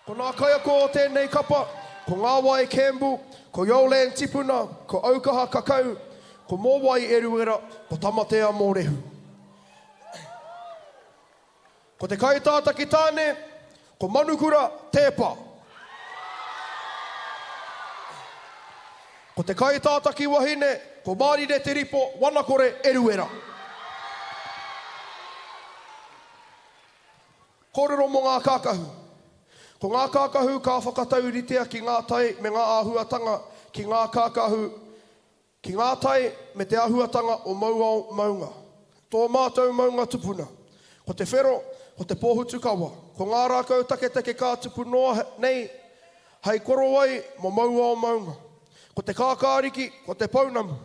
Ko nā kaiako o tēnei kapa, ko ngā wai Campbell, ko Yolan Tipuna, ko Aukaha Kakau, ko Mōwai Eruera, ko Tamatea Mōrehu. Ko te kaitāta ki tāne, ko Manukura Tepa. Ko te kaitāta ki wahine, ko Mārire te ripo, Wanakore Eruera. Kōrero mo ngā kākahu. Ko ngā kākahu ka whakatauritea ki ngā tai me ngā āhuatanga ki ngā kākahu, ki ngā tai me te āhuatanga o Mauao maunga. Tō mātou maunga tupuna. Ko te whero, ko te pōhutu kawa. Ko ngā rākau take kā tupu noa nei, hei koro ai mo Mauao maunga. Ko te kākāriki, ko te paunamu.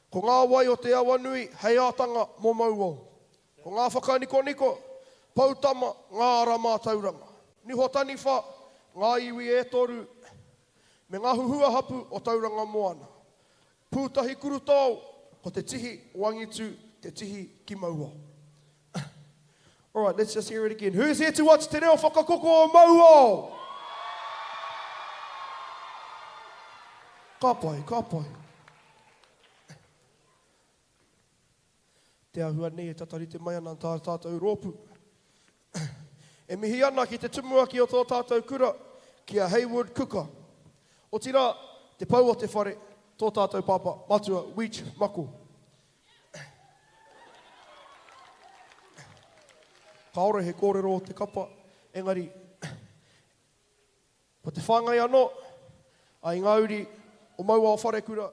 Ko ngā wai o te Awanui, hei ātanga mo Mauao. Ko ngā whakaniko, pautama ngā rama Tauranga. Niho tani wha, ngā iwi e toru, me ngā huhua hapu o Tauranga Moana. Pūtahi kuru tau, ko te tihi wangitu, te tihi ki Mauao. All right, let's just hear it again. Who's here to watch Te Reo WhakaKoko o Mauao? Ka pai. Te ahua nei e tatarite mai ana tā tātou rōpu. E mihi ana ki te tumuaki o tō tātou kura ki a Haywood Kuka. O tira, te pau o te whare, tō tātou papa, matua, wich, mako. Ka ora he kōrero o te kapa, engari, po te whāngai anō, ai ngā uri o Mauao whare kura.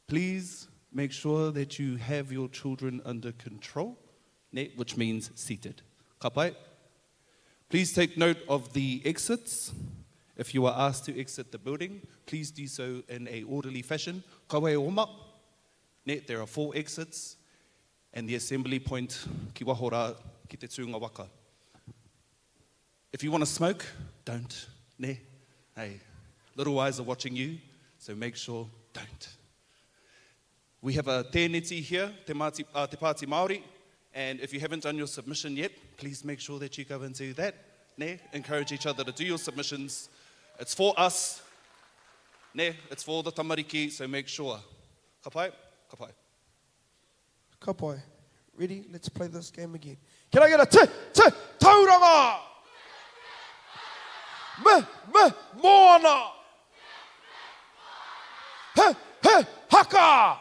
Please make sure that you have your children under control, which means seated. Ka pai. Please take note of the exits. If you are asked to exit the building, please do so in a orderly fashion. Ka wai oma. There are 4 exits, and the assembly point ki wahora ki te Ngā Waka. If you want to smoke, don't. Hey, little eyes are watching you, so make sure don't. We have a tēneti here, te Pāti Māori, and if you haven't done your submission yet, please make sure that you go and do that. Encourage each other to do your submissions. It's for us. It's for the tamariki, so make sure. Ka pai? Ka pai. Ka pai. Ready? Let's play this game again. Can I get a Tauranga? Moana. Te Haka.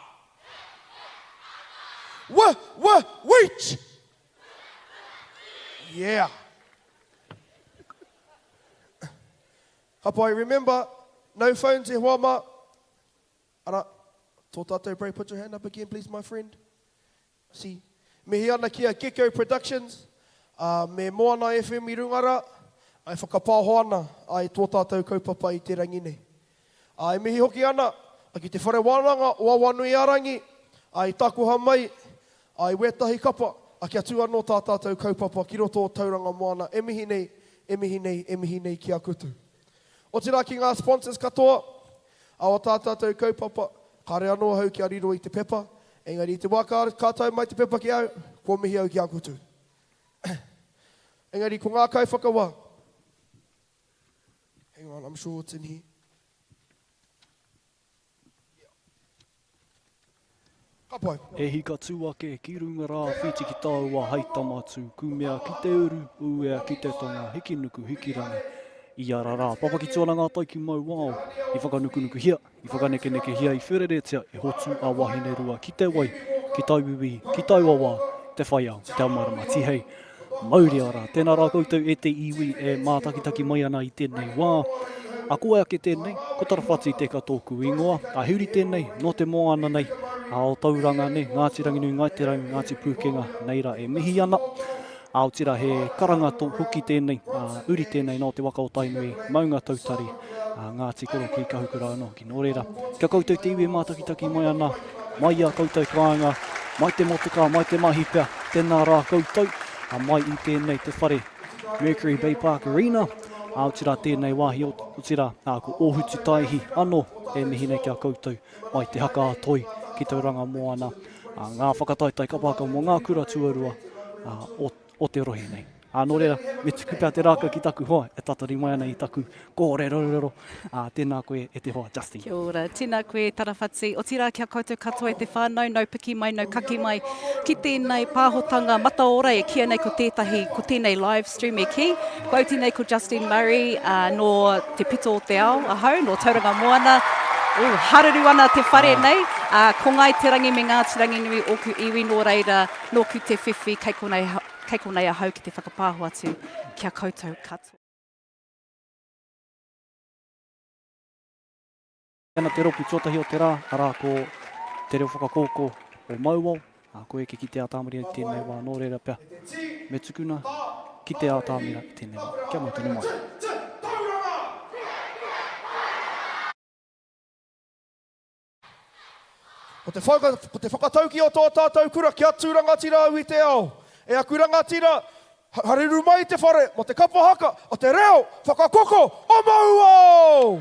Wheat. Yeah. Hapai, remember, no phones in Huama. Ara, tō tātou break, put your hand up again, please, my friend. See, mihi ana kia Gecko Productions, me Moana FM I Rungara, ai whakapāho ana ai tō tātou kaupapa I te Ranginui. Ai mihi hoki ana, aki te whare Wānanga o Awanuiārangi, ai takuha mai, ai wetahi kapa, a kia tū anō tā tātou kaupapa ki roto o Tauranga Moana, e mihi nei ki a kutu. O tira ki ngā sponsors katoa, a o tā tātou kaupapa, kare anō hau ki a riro I te pepa, engari te waka kātou mai te pepa ki au, ko mihi au ki a kutu. Engari ko ngā kai whakawa. Hang on, I'm sure it's in here. E hika tūake, ki runga rā, whiti ki tāua, hei tamatu, kumea ki te uru, uea ki te tonga, hiki nuku, hiki rangi, I ara rā. Papa ki tuaranga tai ki Mauao, I whakanukunuku hia, I whakanekeneke hia, I whireretia, e hotu a wahine rua, ki te wai, ki tai wiwi, ki tai wawa, te whaiau, te amarama, tihei. Mauri ara, tēnā rā koutou e te iwi, e mātakitaki mai ana I tēnei wā. A koe ake tēnei, ko tarawhati te katoku ingoa, a huri tēnei, no te moana nei, a o Tauranga ne, Ngāti Ranginui, Ngāti Puhikura, neira e mihi ana. A o tira he karangato huki tēnei, uri tēnei no te waka o tainui, Maunga Tūtahi, Ngāti koro ki kahukura anō ki nō reira. Kia koutou te iwi mātakitaki mai ana, mai a koutou kāinga, mai te motuka, mai te mahipea, tēnā rā koutou, mai i tēnei te whare Mercury Bay Park Arena, o tira tēnei wāhi o tira ko ōhutu taihi anō e mihi nei kia koutou mai te haka atoi ki Tauranga Moana, ngā whakataitai Kapa Haka mo ngā kura tuarua o te rohi nei. Nō reira, me tuku pēr te rākau ki taku hoa, e tatari mai ana i taku kōrerorero. Tēnā koe e te hoa, Justin. Kia ora, tēnā koe tarawhati. O tira kia koutou katoa e te whānau, nau piki mai, nau kaki mai. Ki tēnei pāhotanga mataora e kia nei ko tētahi, ko tēnei live stream e ki. Ko auti nei ko Justin Murray, no te pito o te ao, ahau, no Tauranga Moana. Hararu ana te whare nei. Ko ngai te rangi me Ngāti Ranginui oku iwi nō reira, nō ku te whiwhi, kei konei ahau ki te whakapāho atu, kia koutou katoa. Tēnā te ropu tuatahi o te rā, arā ko te Reo WhakaKoko o Mauao, koe ki te ātāmari i tēnei wā nō reira pia. Me tukuna ki te ātāmira i tēnei wā. Kia mau tēnei mai. Ko te whakatauki o tō tātou kura, kia tū rangatira au i te ao. E aku rangatira, hareru mai te whare, mo te Kapa Haka, o te Reo WhakaKoko o Mauao!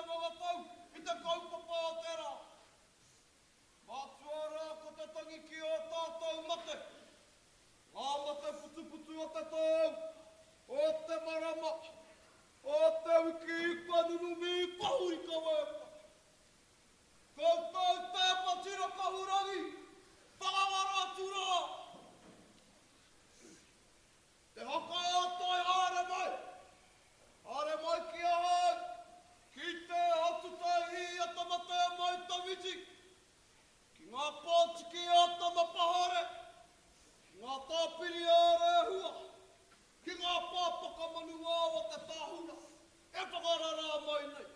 noa tau, i te kaupapa o te rā. Mātua rā ko te tangi ki o tātou mate. Ngā mate putu o te tau, o te marama, o te wiki i kwanunu mi kahuri ka wēpa. Koutou te patira kahurangi, whakawara atu rā. Te haka atoi haere mai ki ahai, ki te hatu tahi a tamate mai tawiti, ki ngā Pāti ki a tamapahare, ki ngā tāpiri a rehua, ki ngā pāpaka Mauao a te tāhuna, e whakarara mai nei.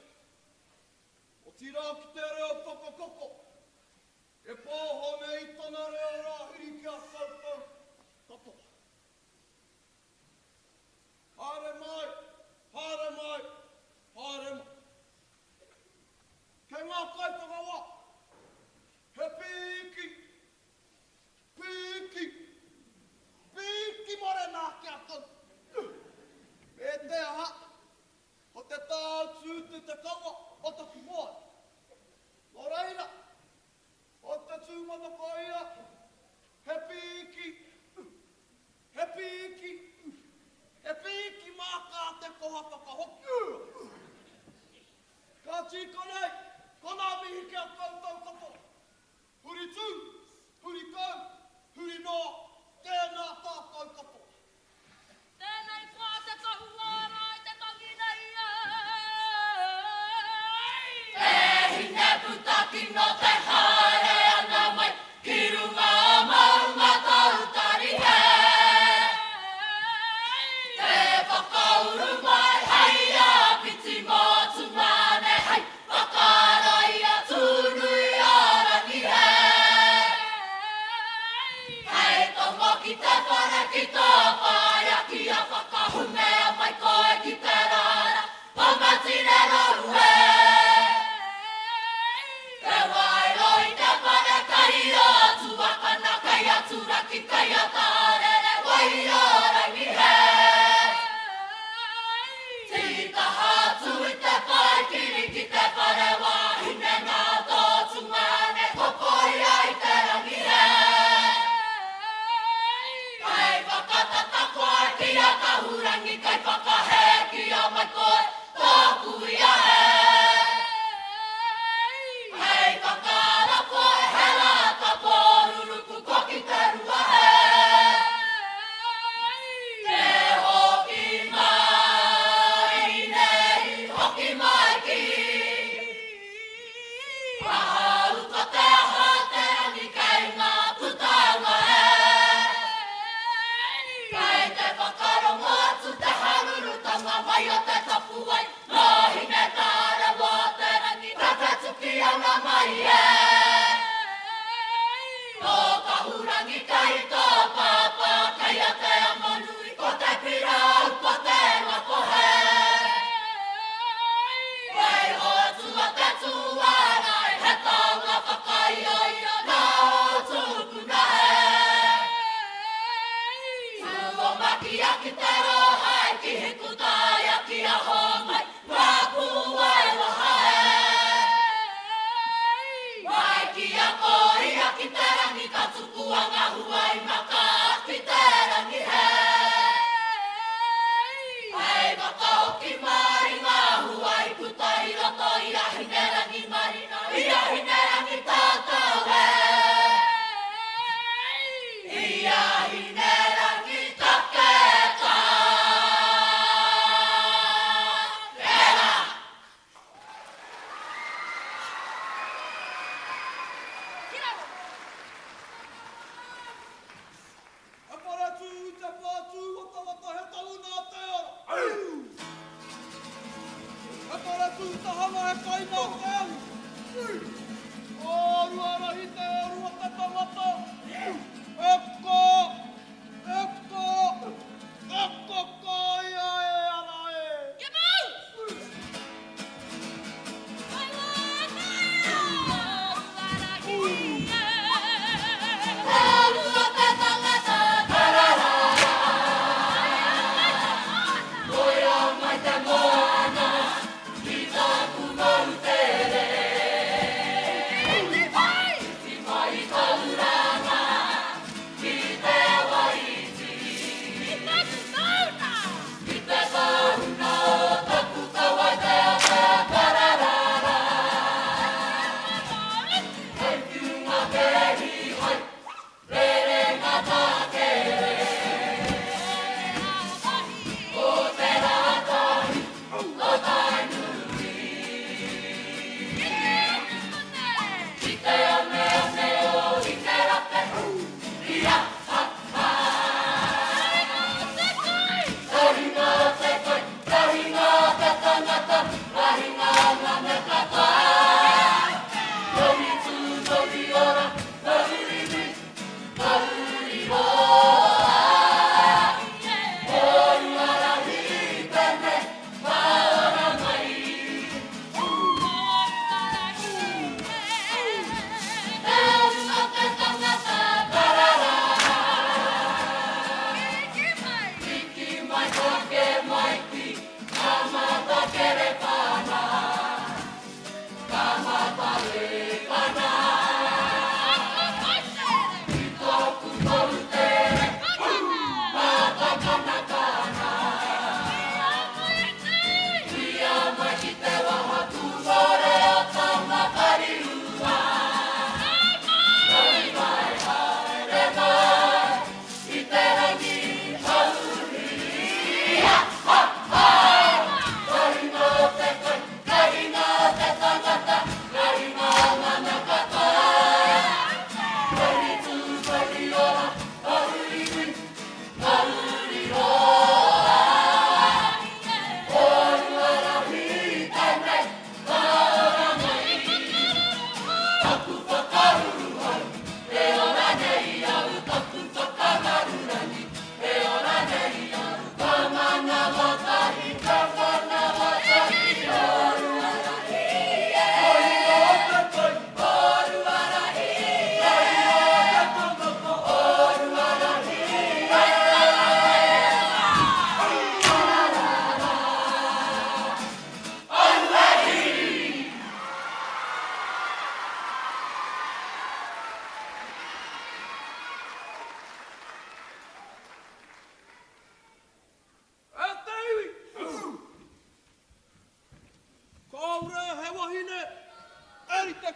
O tira ki te Reo WhakaKoko, e pāhone i tana reo rāhiri ki a koutou katoa. Haere mai. Kei ngā kaitanga wā, he pīki morena ki a kau. E te aha, o te tātū te kawa, o te kumoa. Nō reira, o te tūmanako ia, he pīki māka te kohaka ka hoki. Ka tika nei, kona mihi ki a koutou kato. Huri tū, huri kau, huri noa, tēnā tātou kato. Tēnei pā te kahuara i te tangi nei ai. Te hine putaki no te haere ana mai, ki runga maunga tautari he. Te whakauru mai, hei a piti motu mane, hei whakarai a Awanuiārangi he. Hei tongo ki te whare ki tō whaia ki a whakahumea mai koe ki te rara, pamatine rau he. Te wairo i te whare kai atu wakana, kai atu raki, kai atarere, waiarangi he. Tika hatu i te pai kiri ki te whare wahine ngā tōtu mane, kopoi ai te rangi he. Kai whakatata koe ki a kahurangi, kai whakahe ki a mai koe, tōku ia he. Hei whakara koe, he rata pōruruku ko ki te rua he. Te hoki mai nei, hoki mai ki. Aharu ka te aha te rangi kei ngā putaunga he. Kei te whakarongo atu te harurutanga mai o te tapu ai, mahine tāre wā te rangi, ka te tuki ana mai e. Tō kahurangi kei tō pāpā, kei a te Apanui, ko te pirau, ko te ngako he. Wei hotu a te tuarai, he taunga whakaioia, nā tūpuna he. Tuo maki a ki te rohai, ki hiku tai a ki a homai, ngā puai waha he. Mai ki a kori a ki te rangi, ka tuku a ngā huai maka ki te rangi he. Hei wakaoki mai ngā huai puta i roto i a hine rangi marina, i a hine rangi tātou he. I a hine rangi taketa. Era! E whare tū i te pātū wata he tauna te ora. E whare tū te hanga he kaina te ahu. O ruarahi te rua te tangata. Eko kai ai ara e. Imu! Ai wā, te tangata, tararara. Koia mai te moana, ki tōku moana.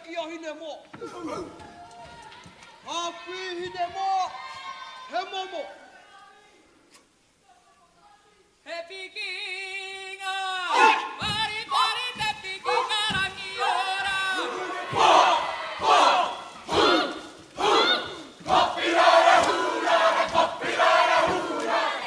ki a hine mo. Hāpui hine mo, he momo. He pikinga, pari pari te pikinga rangi ora. Kopirare hurare, kopirare hurare.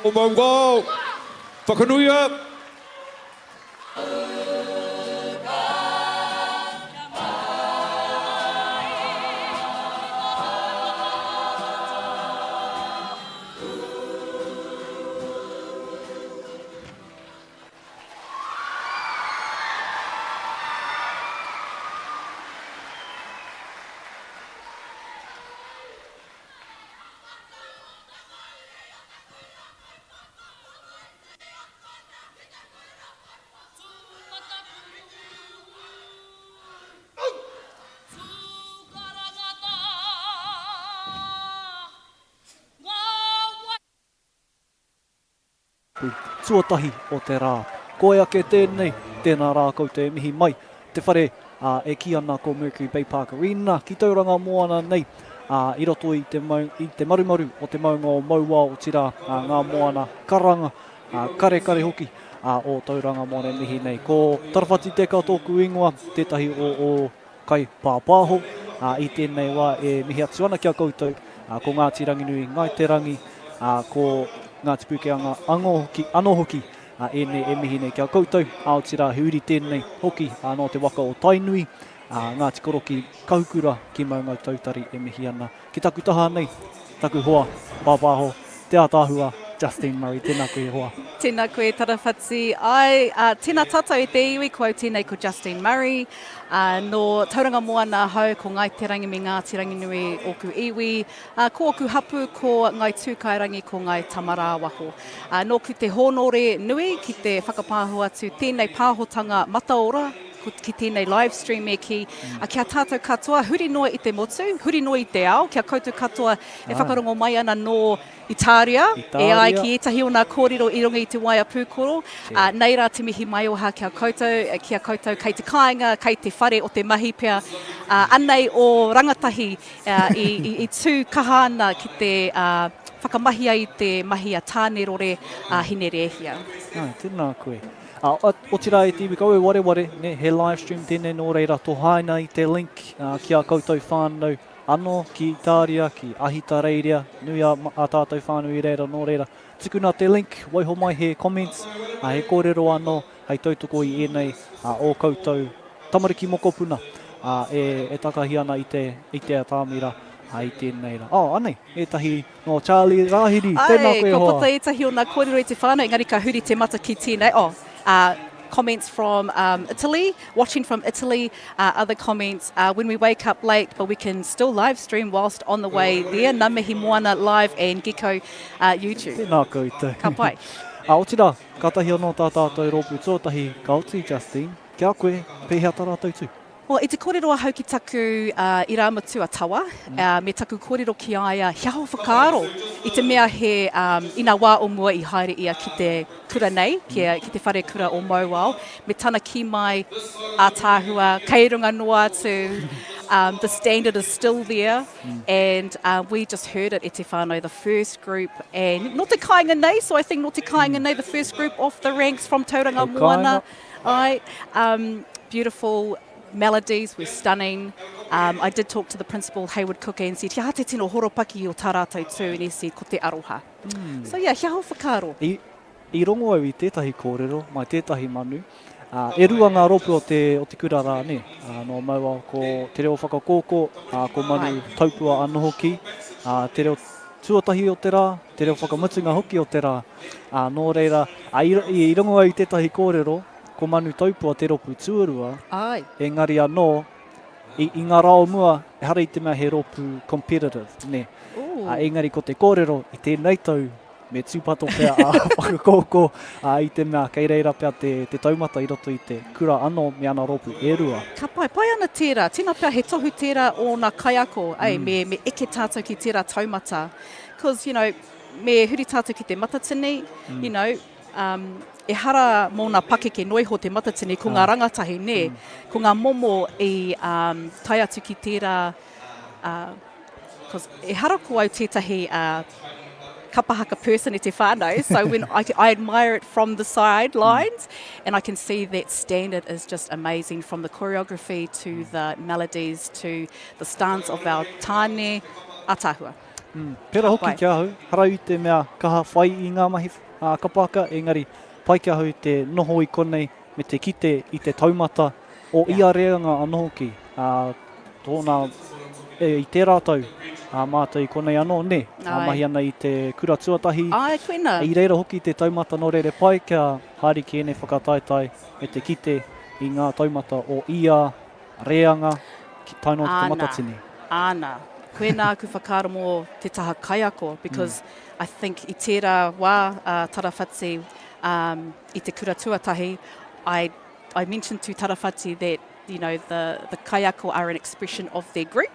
O Mauao, whakanuia. Tuatahi o te rā. Koe ake tēnei, tēnā rā koutou e mihi mai. Te whare e ki ana ko Mercury Bay Park Arena, ki Tauranga Moana nei. I roto i te marumaru o te maunga o Mauao o tira ngā moana karanga, kare hoki o Tauranga Moana e mihi nei. Ko tarawhati teka tōku ingoa, tētahi o kai pāpāho. I tēnei wā e mihi atu ana kia koutou, ko Ngāti Ranginui, Ngai te rangi, ko Ngāti Pukeanga anō hoki, e mihi nei kia koutou, Aotearoa huri tēnei hoki, no te waka o Tainui, Ngāti Koroki Puhikura ki Mānuka Tūtahi e mihi ana. Ki taku taha nei, taku hoa, pāpāho, te ātāhua, Justine Murray, tēnā koe hoa. Tēnā koe tarawhati. Tēnā tātou e te iwi, ko au tēnei ko Justine Murray. No Tauranga Moana hau ko Ngai te rangi me Ngāti Ranginui oku iwi. Ko oku hapu ko Ngai Tūkairangi ko Ngai Tamara waho. No ku te honore nui ki te whakapāho atu tēnei pāhotanga mataora ki tēnei live stream e ki. Kia tātou katoa, huri noa i te motu, huri noa i te ao, kia koutou katoa e whakarongo mai ana no Itaria, e ai ki etahi o nā kōrero i runga i te waia pūkoro. Nei rā te mihi mai oha kia koutou kei te kāinga, kei te whare o te mahi pia. Anei o rangatahi i tū kahana ki te whakamahia i te mahi a tānerore hine rehia. Tēnā koe. O tira e tiwi kau e ware, ne, he live stream tēnei nō reira tō haina i te link ki a koutou whānau anō ki Itaria, ki Ahita reiria, nui a tātou whānau i reira nō reira. Tikuna te link, waiho mai he comments, he kōrero anō, hei tautoko i enei o koutou tamariki mokopuna, e takahi ana i te atāmira. I tēnei rā. Anei, etahi no Charlie Rahiri, tēnā koe hoa. Ko pata etahi o nā kōrero i te whānau, engari ka huri te mata ki tēnei. Comments from Italy, watching from Italy, other comments, when we wake up late, but we can still live stream whilst on the way there. Ngā mihi moana live and Ricoh YouTube. Tēnā koutou. Ka pai. O tira, katahi anō tā tātou rōpū tōtahi, ka oti Justine, kia koe, pēhea tā rātou tū. Well, i te kōrero a hauki taku i rā matua tawa, me taku kōrero ki aia hiaho whakaaro i te mea he ina wā o mua I haere ia ki te kura nei, ki te whare kura o Mauao, me tana ki mai a tāhua, kei runga noa atu, the standard is still there, and we just heard it e te whānau, the first group, and no te kāinga nei, so I think no te kāinga nei, the first group off the ranks from Tauranga Moana. Beautiful melodies were stunning. I did talk to the principal, Hayward Cook, and said, hea te tino horopaki o tā rātou tū, and he said, ko te aroha. So yeah, hiaho whakaaro. I rongo au I tētahi kōrero, mai tētahi manu. E rua ngā ropu o te kura rā, ne? No Mauao ko Te Reo WhakaKoko, ko manu taupua anō hoki, Te Reo Tuatahi o te rā, Te Reo Whakamutunga hoki o te rā. Nō reira, I rongo au I tētahi kōrero, ko manu taupua te ropu tuarua, engari anō, I ngā rao mua, e hara I te mea he ropu competitive, ne? Engari ko te kōrero, I tēnei tau, me tūpato pia a WhakaKoko, I te mea kei reira pia te taumata I roto I te kura anō me ana ropu e rua. Ka pai ana tērā, tēnā pia he tohu tērā o nā kaiako, me eke tātou ki tērā taumata. Because, you know, me huri tātou ki te matatini, you know, e hara mō nā pakeke noiho te matatini ko ngā rangatahi, ne? Ko ngā momo I tai atu ki tērā, because e hara ko au tētahi Kapa Haka person I te whānau, so when I admire it from the sidelines, and I can see that standard is just amazing, from the choreography to the melodies to the stance of our tāne ātāhua. Pera hoki kia hau, harau i te mea kaha whai i ngā mahi Kapa Haka, engari pai kia hau te noho i konei me te kite i te taumata o ia reanga anō ki. Tōna i tērā tau mātou i konei anō, ne? Mahi ana i te Kura tuatahi. Ai, koina. I reira hoki te taumata no reire pai kia hariki ene whakataitai me te kite i ngā taumata o ia reanga ki taino te matatini. Ana. Koina ku whakaaro mō te taha kaiako, because I think i tērā wā tarawhati i te Kura tuatahi, I mentioned to tarawhati that, you know, the kaiako are an expression of their group.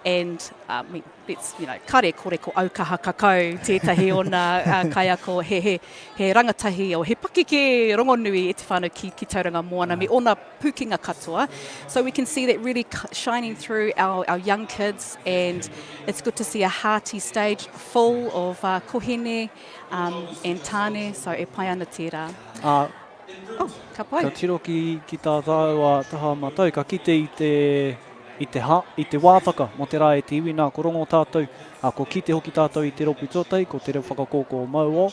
And I mean, let's, you know, kare kore ko aukaha kakau, tētahi o nā kaiako, he rangatahi o he pakeke rongonui e te whānau ki Tauranga Moana, me ona pukinga katoa. So we can see that really shining through our young kids, and it's good to see a hearty stage full of kohene and tāne, so e pai ana tērā. Ka pai. Ka tiro ki tā tāua taha mātou, ka kite i te wātaka mo te rā e te iwi nā korongo tātou. Ko kite hoki tātou i te Reo WhakaKoko, ko te Reo WhakaKoko o Mauao.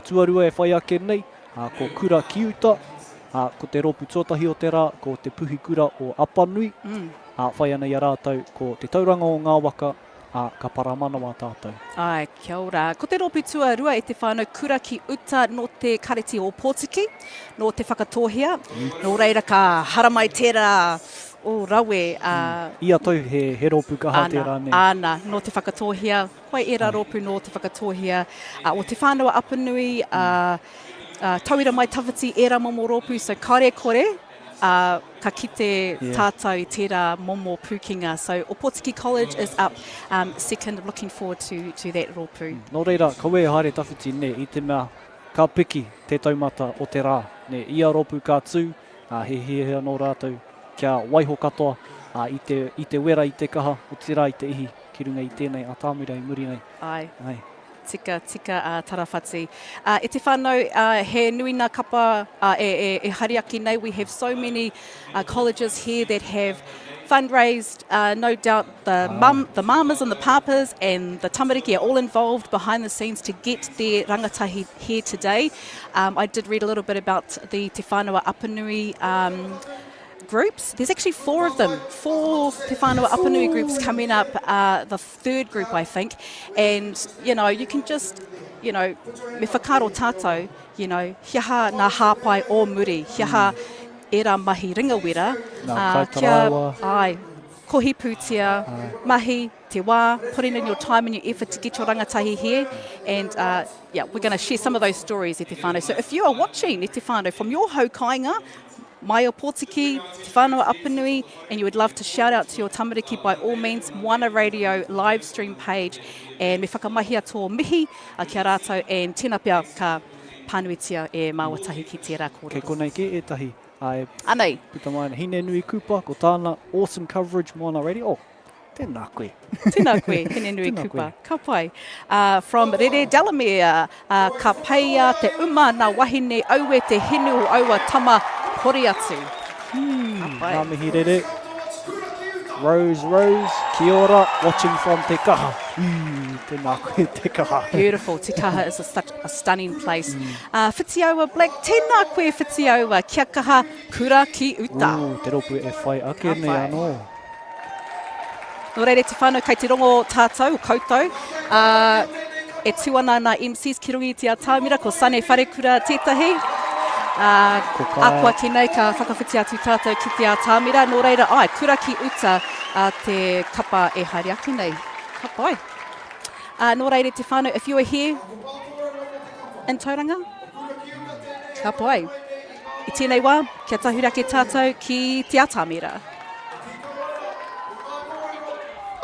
Tuarua e whai ake nei, ko Kura ki uta, ko te Reo WhakaKoko o te rā, ko te Puhikura o Apanui. Whai ana i a rātou ko te tauranga o Ngā Waka, ka Paramanawa tātou. Ai, kia ora. Ko te ropi tuarua e te whānau kura ki uta no te kareti o Pōtiki, no te whakatohia. Nō reira ka haramai tērā o rawe. Ia tau he ropu kaha tērā ne. Ana, no te whakatohia. Hoi era ropu no te whakatohia. O te whānau Apanui, tauira mai tawhiti era momo ropu, so kare kore. Ka kite tātou I tērā momo pukinga. So Opotiki College is up second, looking forward to that ropu. Nō reira, kawe haere tawhiti ne, I te mea ka piki te taumata o te rā. Ne, ia ropu ka tū, he anō rātou kia waiho katoa I te wera I te kaha, o te rā I te ihi, ki runga I tēnei, a tāmira I muri nei. Ai. Tika tarawhati. E te whānau, he nui nā kapa e hariaki nei. We have so many colleges here that have fundraised, no doubt the mamas and the papas and the tamariki are all involved behind the scenes to get their rangatahi here today. I did read a little bit about the Te Whānau Apanui groups. There's actually 4 of them. 4 Te Whānau Apanui groups coming up, the 3rd group, I think. And, you know, you can just, you know, me whakaro tātou, you know, hiaha nā hāpai o muri, hiaha era mahi ringawera. Kaitarawa. Kohi pūtia, mahi, te wā, putting in your time and your effort to get your rangatahi here. And, we're going to share some of those stories, e te whānau. So if you are watching, e te whānau, from your haukainga, mai o Pōtiki, Te Whānau Apanui, and you would love to shout out to your tamariki, by all means, Moana Radio live stream page. And me whakamahia tō mihi kia rātou, and tēnā pia ka pānuitia e māwatahi ki tērā kōrero. Kei konei ke e tahi. Anei. Puta mai hine nui kupa, ko tāna awesome coverage Moana Radio. Tēnā koe. Tēnā koe, hine nui kupa. Ka pai. From Rere Delamere, ka peia te uma nā wahine aue te hinu o aua tama hori atu. Ngā mihi rere. Rose, kia ora, watching from Te Kaha. Tēnā koe Te Kaha. Beautiful, Te Kaha is such a stunning place. Whitiaua Black, tēnā koe Whitiaua, kia kaha kura ki uta. Te ropu e whai ake nei anō. Nō reire te whānau kei te rongo tātou, koutou. E tuana nā MCs ki rungi te atāmira, ko Sane Wharekura tētahi. Akua ki nei ka whakawhiti atu tātou ki te atāmira. Nō reira, kura ki uta te kapa e hariaki nei. Ka pai. Nō reire te whānau, if you are here in Tauranga, ka pai. I tēnei wā, kia tahurake tātou ki te atāmira.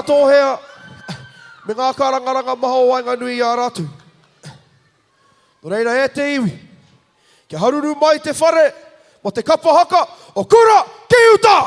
Tōhea, me ngā karangaranga maha o Wainganui a rātu. Nō reira e te iwi, kia haruru mai te whare, mo te Kapa Haka o Kura ki uta!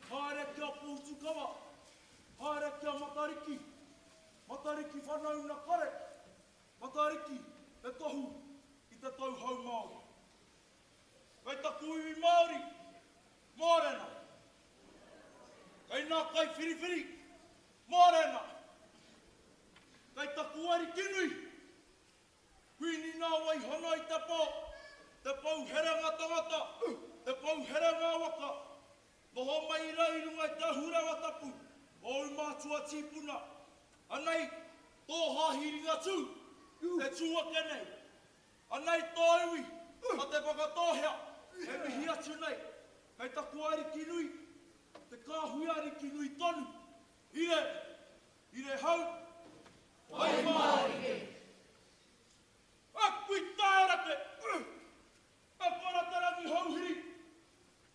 Haere kia Puhikura, haere kia matariki, matariki whanau na kare, matariki e tohu i te tauhau Māori. Kei taku iwi Māori, mōrena. Kei nā kai whiriwhiri, mōrena. Kei taku Ranginui, huini nā wai hana i te pau here ngā tangata, te pau here Ngā Waka. Noho mai rai runga i te hurawa tapu, o Mātua tīpuna. Anei, tō hāhiringa tū, te tūa kenei. Anei tō iwi, a te whakatohea, e mihi atu nei. Kei taku Ranginui, te kāhui Ranginui tonu. Ire hau, wai Māori. Akui tārake, a paratarangi hauhiri.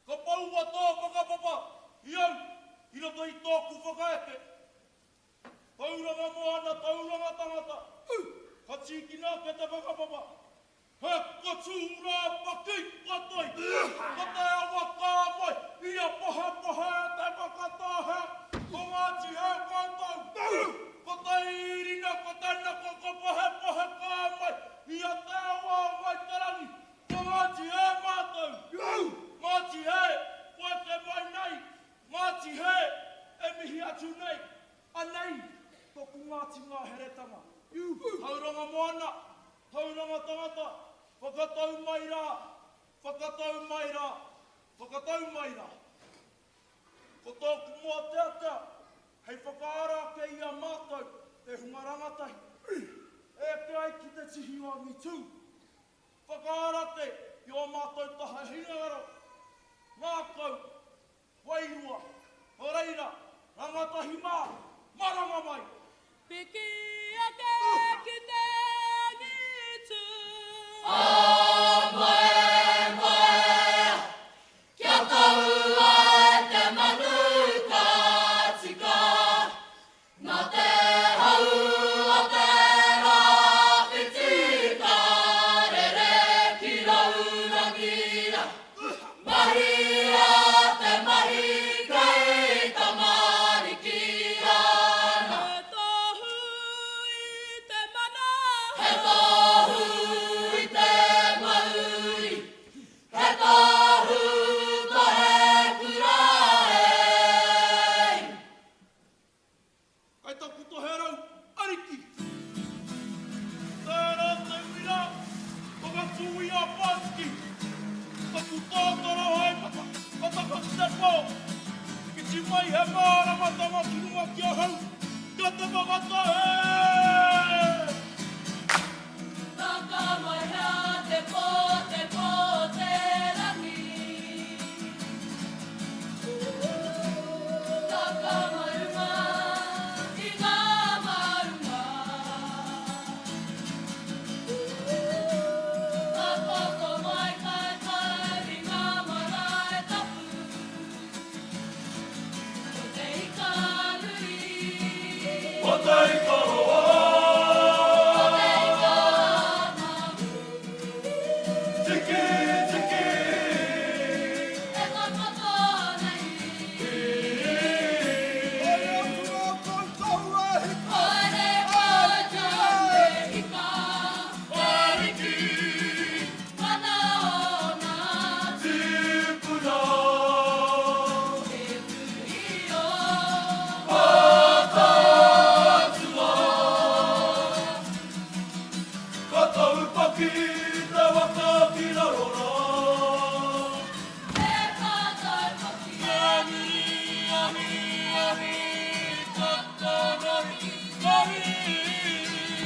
Ka paua tō whakapapa, iau, i roto i tōku whakaeke. Tauranga Moana, tauranga tangata, ka tiki nā ke te whakapapa. He ka tūra paki katoi, ka te awa kāpai, ia paha te whakatahe, ko Ngāti he kantau. Ka te irina, ka tēnā ka pahe kāpai, ia te awa wai tarangi, ko Ngāti he mātou. Ngāti he, koe te mai nei, Ngāti he, e mihi atu nei. Anei, toku Ngāti ngā heretanga. Tauranga Moana, tauranga tangata, whakatau mai rā, whakatau mai rā, whakatau mai rā. Ko tōku mua teatea, hei whakaara ke ia mātou, te hunga rangatahi. E ke ai ki te tihi o mi tū. Whakaara te, i o mātou taha hingaro. Ngā kau, wairua, horeira, rangatahi mā, maranga mai. Piki ake ki te ngitu. Moe, kia taua e te manuka tika. Nā te hau o te Si mai he māramatanga ki mua kia hau, ka te whakata e! Taka mai hea te pō te rangi. Taka marunga i ngā marunga. Ka koko mai kai i ngā marae tapu. O te ika nui. O te ika hoa! O te ika mahu. Tiki, tiki! E ka katoa nei. Haere whaja te hika. Ariki, Mana ona tipuna, te puhio. Mataatua. Ka tau paki te waka ki rarora. E ka tai paki.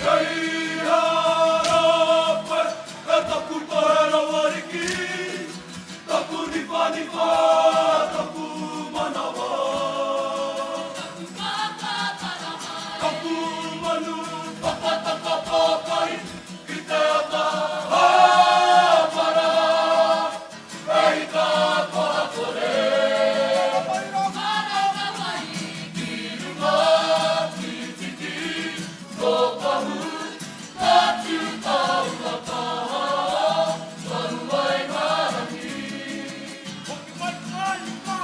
Hei hara koe, e taku koe rawariki. Taku nipa nipa, taku manawa. Taku manu, whakataka pākai, ki te ata hāpara. Hei ka koha kore. Hoki mai kai ka,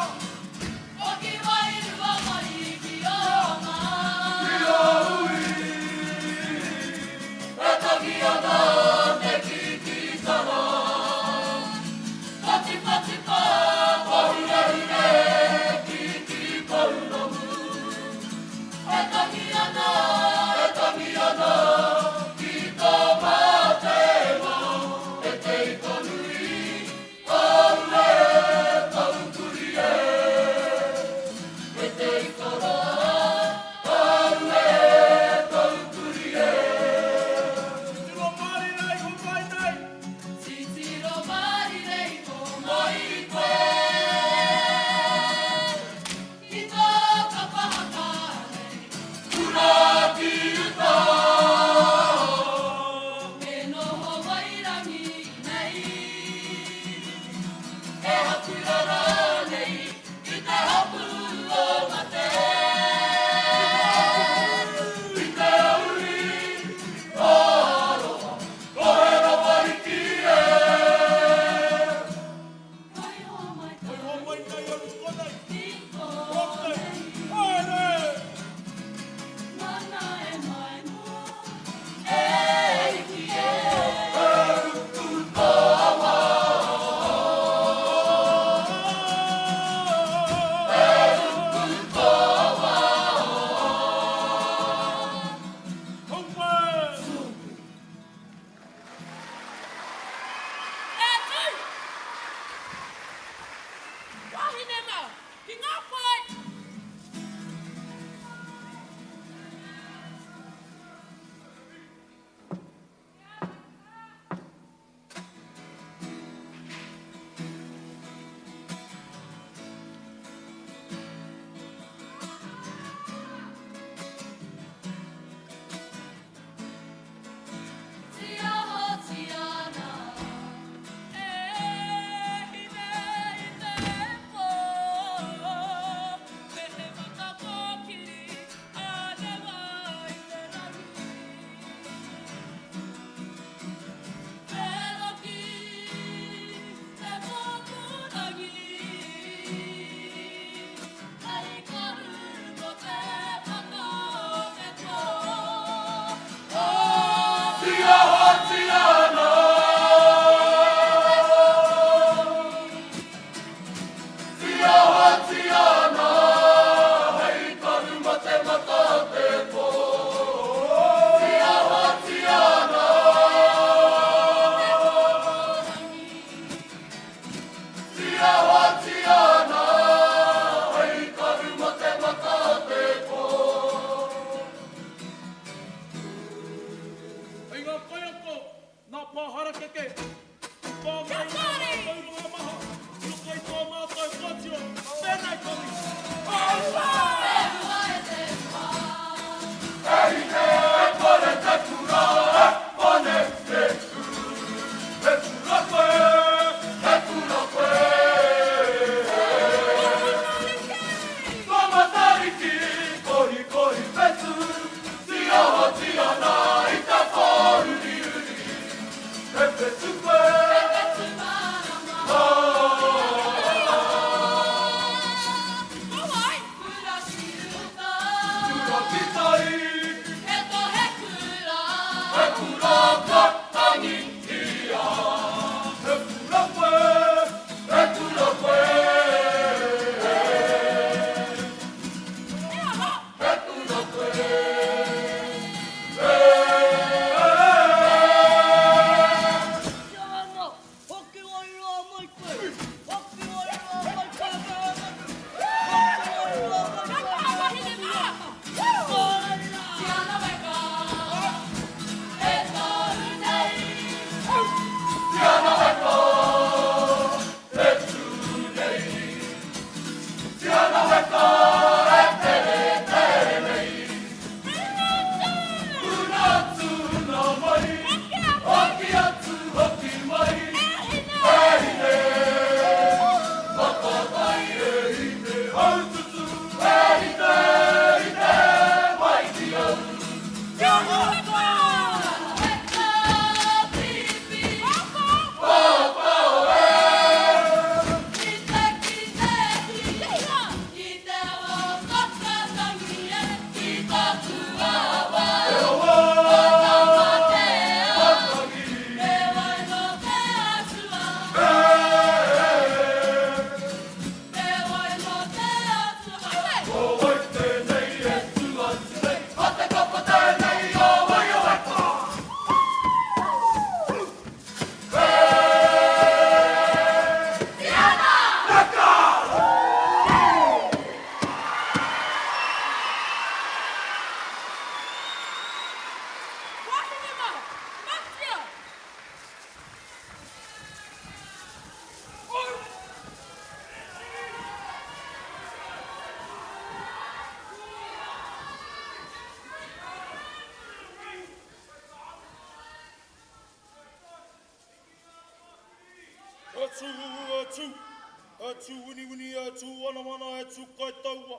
Atu uni atu wana atu kai taua.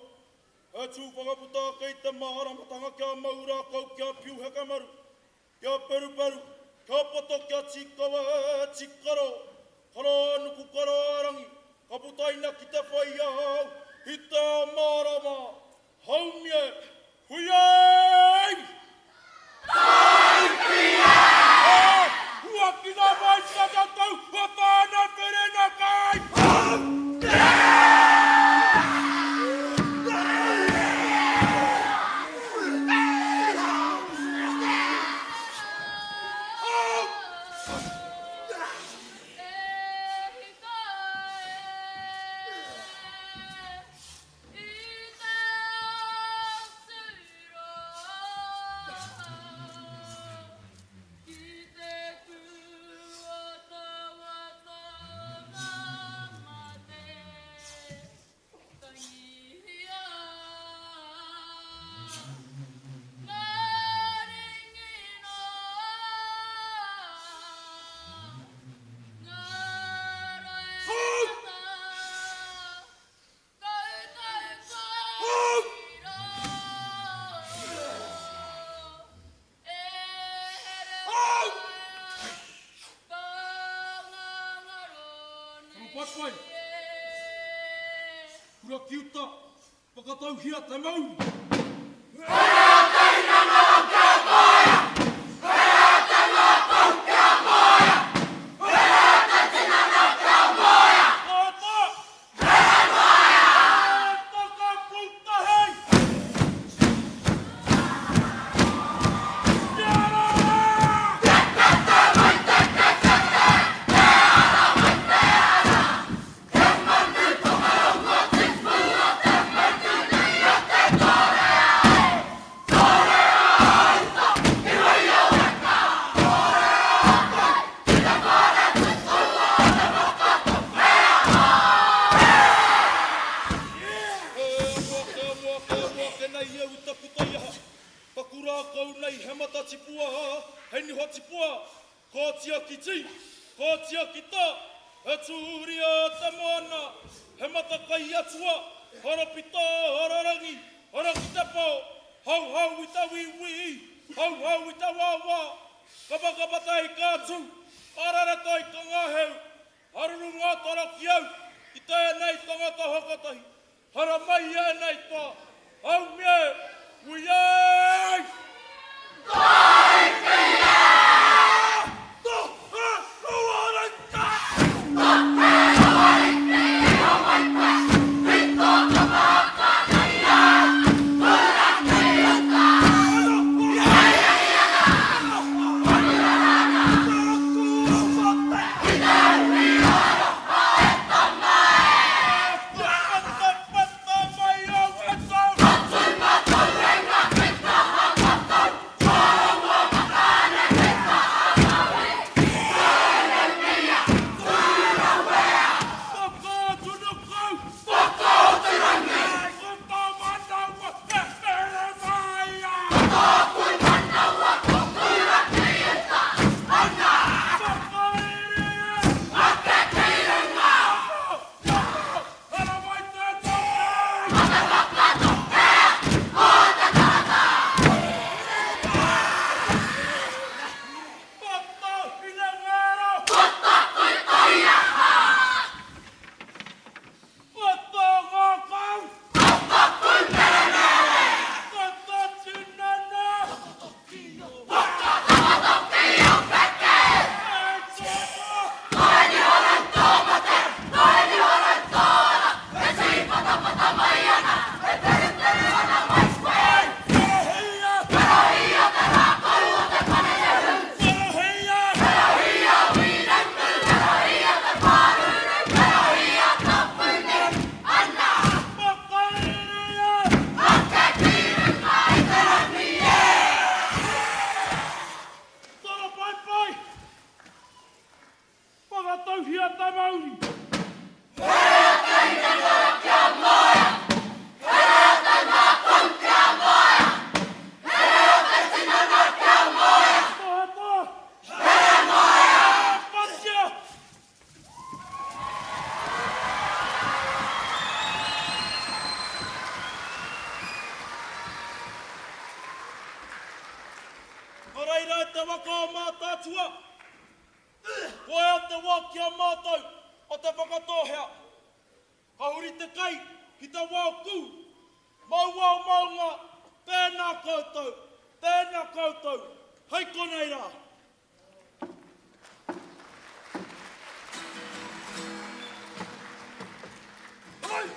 Atu whakaputa kei te maharamatanga kia maura kau kia Puhikura maru. Kia peru, kia poto kia tikawa tikaro. Kara nuku kara rangi. Ka putaina ki te whai au. I te marama. Haumie. Huiei! Taipia! Hua ki ngā mai sa tātou. Hua tāna perena kai. Patwai, kura kiuta, whakatauhia te mauri. Hea teina ngā kia moia, hea te ngā tau kia moia, hea te tina ngā kia moia. Ata, hea moia, Ngā Toka Tūtahi. te waka o Mataatua. Koe a te wā ki a mātou o te whakatohea. Ka huri te kai ki te wā kū. Mauao maunga, tēnā koutou, tēnā koutou. Hei konei rā. Hai!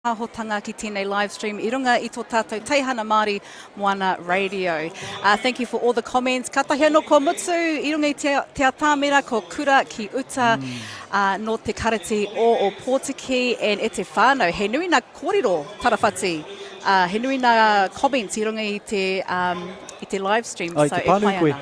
Ahotanga ki tēnei live stream I runga I tō tātou Teihana Māori Moana Radio. Thank you for all the comments. Ka tahi anō ko Mutsu, I runga I te atāmera ko Kura ki uta no te karati o Pōtiki and e te whānau. He nui nā kōrero tarawhati. He nui nā comments I runga I te live stream. Ai, so te pānau koe.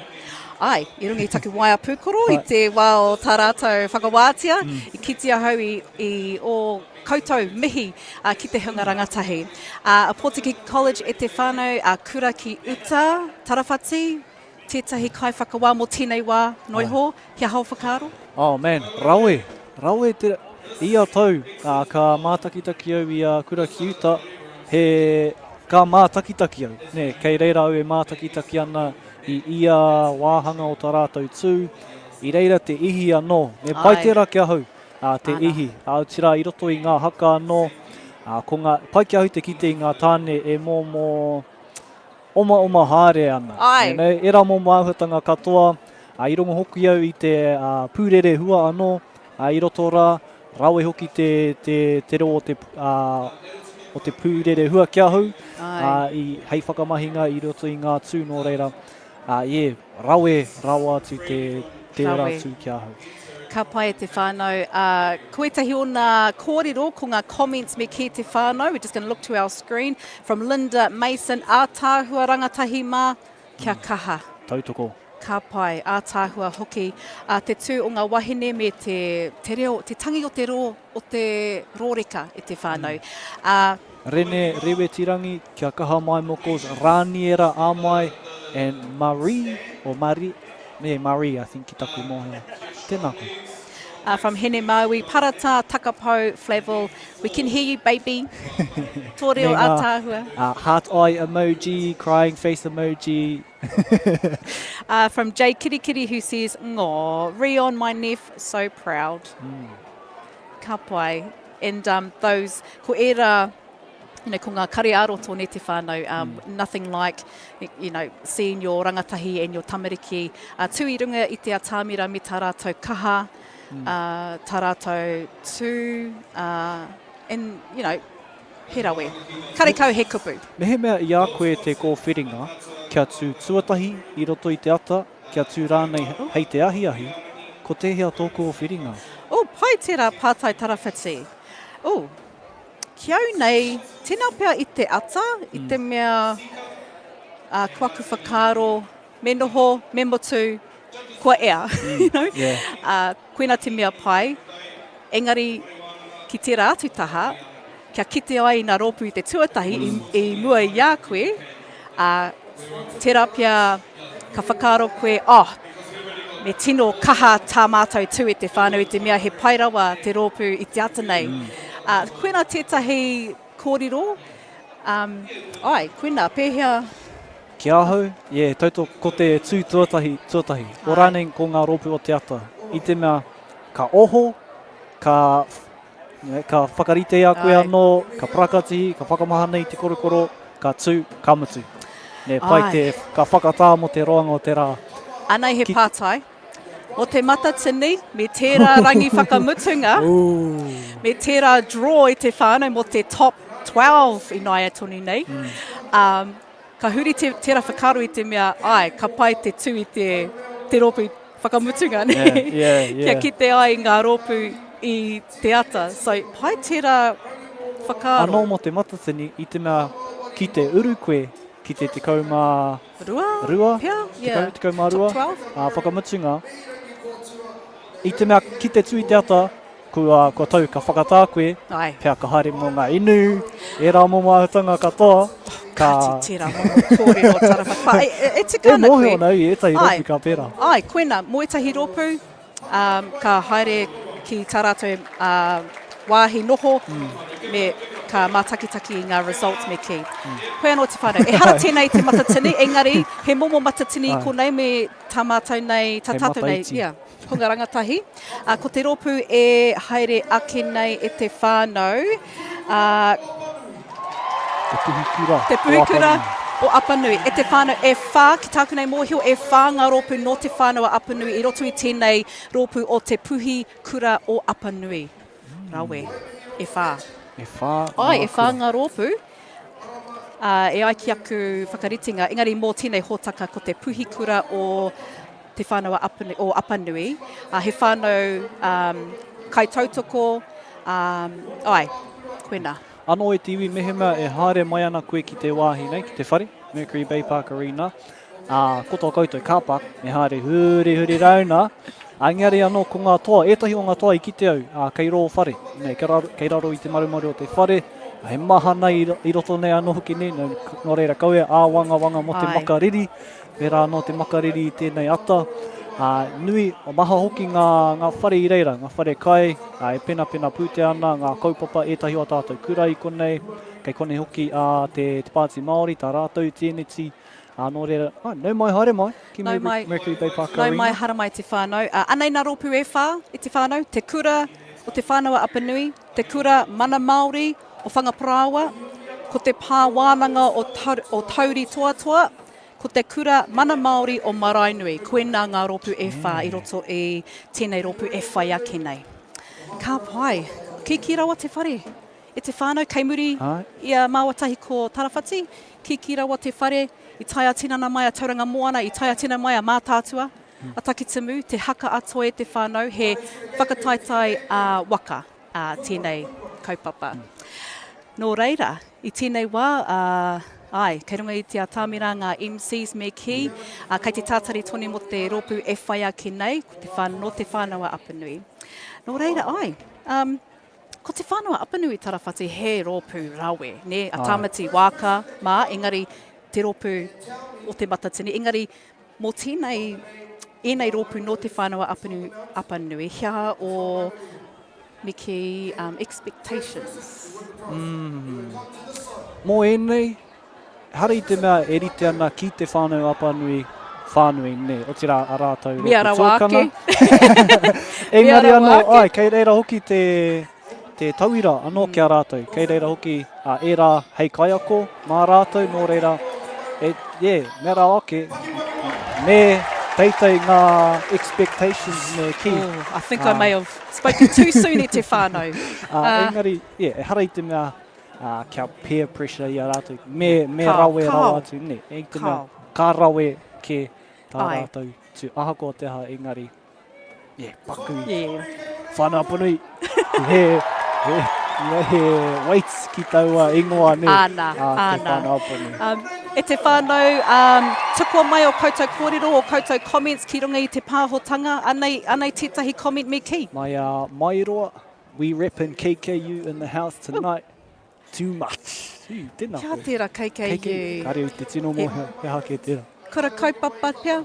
Ai, I runga I taku waia pūkoro, I te wā o tā rātou whakawātia, I kitia hau I o koutou mihi ki te hunga rangatahi. A Pōtiki College e te whānau, a Kura ki uta, tarawhati, tētahi kai whakawā mō tēnei wā noiho, kia hau whakaaro? Oh man, rawe te ia tau, ka mātakitaki au I a Kura ki uta, he ka mātakitaki au. Ne, kei reira au e mātakitaki ana I ia wāhanga o tā rātou tū, I reira te ihi anō. Ne pai tērā kia hau. Te ihi, tira I roto I ngā haka anō, ko ngā, pai kia hui te kite I ngā tāne e mō oma haere ana. Ai. E rā mō māuhatanga katoa, I rongo hoki au I te pūrere hua anō, I roto rā, rawe hoki te reo o te pūrere hua kia hau, I hei whakamahinga I roto I ngā tū nō reira. Rawe atu te ora tū kia hau. Ka pai e te whānau. Koe tahi o ngā kōrero ko ngā comments me ki te whānau. We're just going to look to our screen. From Linda Mason, ātāhua rangatahi mā, kia kaha. Tautoko. Ka pai, ātāhua hoki. Te tū o ngā wahine me te reo, te tangi o te ro, o te rōreka e te whānau. Rene rewe tirangi, kia kaha mai mokos, rāniera āmai, and Marie, or Marie, Marie, I think, ki taku moha. Tēnā koe. From Hene Maui, Parata, Takapau, Flavel, we can hear you, baby. Tō reo ātāhua. Heart eye emoji, crying face emoji. From Jay Kirikiri, who says, ngō, Rion, my neph, so proud. Ka pai. And those, ko era, ko ngā kariaro tōne te whānau, nothing like, seeing your rangatahi and your tamariki. Tui runga i te atāmira me tā rātou kaha, tā rātou tū, and, he rawe. Karekau he kupu. Me he mea i a koe te kōwhiringa, kia tū tuatahi i roto i te ata, kia tū rānei hei te ahi, ko te hea tō kōwhiringa. Pai tērā pātai tarawhiti. Kiau nei, tēnā pia i te ata, i te mea kuaku whakaro, me noho, me motu, kua ea. Koena te mea pai, engari ki tērā atu taha, kia kite ai ngā rōpu i te tuatahi i mua i a koe, tērā pia ka whakaro koe, me tino kaha tā mātou tū i te whānau i te mea he pairawa te rōpu i te ata nei. Koena tētahi kōrero, koena, pēhea. Kia ahau, tauto ko te tū tuatahi. O rānei ko ngā rōpu o te ata. I te mea ka oho, ka whakarite a koe anō, ka prakatihi, ka whakamaha nei te korokoro, ka tū, ka mutu. Pai te ka whakatā mo te roanga o te rā. Anei he pātai. O te matatini, me tērā rangi whakamutunga, me tērā draw i te whānau mo te top 12 i nai atoni nei. Ka huri tērā whakaro i te mea, ka pai te tū i te rōpu whakamutunga. Kia kite ai ngā rōpu i te ata. So, pai tērā whakaro. Anō mo te matatini, i te mea ki te uru koe, ki te kaumā rua, te kaumā rua, whakamutunga. I te mea ki te tū i te ata, kua tau ka whakatā koe, pia ka haere mō ngā inu, e rā mō māhutanga katoa, ka tira mō kōrero tarawhaka. E te kāna koe. E mohe o nau, e tahi rōpu ka pērā. Koena, mō etahi rōpu, ka haere ki tā rātou wāhi noho, me ka mātakitaki i ngā results me ki. Koe anō te whānau. E hara tēnei te matatini, engari, he momo matatini i ko nei me tā mātou nei, tā tātou nei, ko ngā rangatahi. Ko te rōpu e haere ake nei e te whānau. Te puhikura o Apanui. E te whānau e whā, ki tāku nei mōhio, e whā ngā rōpu no te whānau a Apanui, i roto i tēnei rōpu o te puhikura o Apanui. Rawe, e whā. E whā. E whā ngā rōpu. E ai ki aku whakaritinga, engari mō tēnei hōtaka ko te puhikura o te whānau o Apanui. He whānau kai tautoko. Koena. Anō e tiwi mehema e haere mai ana koe ki te wāhi nei, ki te whare, Mercury Bay Park Arena. Koto koutou kāpak, me haere huri rauna. Engari anō ko ngā toa, etahi o ngā toa i kite au, kei rō whare. Kei raro i te marumaru o te whare. He maha nei i roto nei anō hoki nei, nō reira kaue, wanga mo te makariri. Pērā anō te makariri i tēnei ata. Nui o maha hoki ngā whare i reira, ngā whare kai, e pena pūte ana, ngā kaupapa etahi o tātou kura i konei. Kei konei hoki te Pāti Māori, tā rātou tēneti. Nō reira, nau mai haere mai, ki Mercury Bay Park Arena. Nau mai hara mai te whānau. Anei nā rōpu e whā i te whānau, te kura o te whānau a Apanui, te kura mana Māori o Whangaparawa, ko te pā Wānanga o Tauri Toatoa, ko te kura mana Māori o Marainui. Koena ngā rōpu e whā i roto i tēnei rōpu e whai ake nei. Ka pai, ki rawa te whare. E te whānau keimuri i a māwatahi ko Tarawhati, ki rawa te whare, i taia tinana mai a Tauranga Moana, i taia tinana mai a Mataatua. a Tākitimu, te haka atoa e te whānau, he whakataitai waka tēnei kaupapa. Nō reira, i tēnei wā, kei runga i te atamira ngā MCs me ki, kei te tātari tonu mo te rōpū e whaia ki nei, no te whānawa Apanui. Nō reira, ko te whānawa Apanui tarawhati he rōpū rawe, ne, a tāmati wāka, engari te rōpū o te matatini, engari mō tēnei, enei rōpū no te whānawa Apanui, hea o me ki expectations. Mō enei, hara i te mea e rite ana ki te whānau Apanui whānui, ne, o tira a rātou rōpū Mea ra wāke. Engari anō, kei reira hoki te tauira anō ki a rātou. Kei reira hoki e rā hei kaiako mā rātou, nō reira, mea ra wāke, me teitei ngā expectations me ki. I think I may have spoken too soon i te whānau. Engari, e hara i te mea kia peer pressure i a rātou. Me rawe rau atu, ne. E te mea ka rawe ke tā rātou. Tu ahakoa te ha, engari, paku. Whānau Apanui. He weights ki taua ingoa, ne. Ana. Te whānau Apanui. E te whānau, tukua mai o koutou kōrero o koutou comments ki runga i te pāhotanga. Anei tētahi comment me ki? My wairua, we reppin' KKU in the house tonight. Too much. Tēnā Kia koe. tērā KKU. Kare te tino mo he hake tērā. Kura kaupapa pia.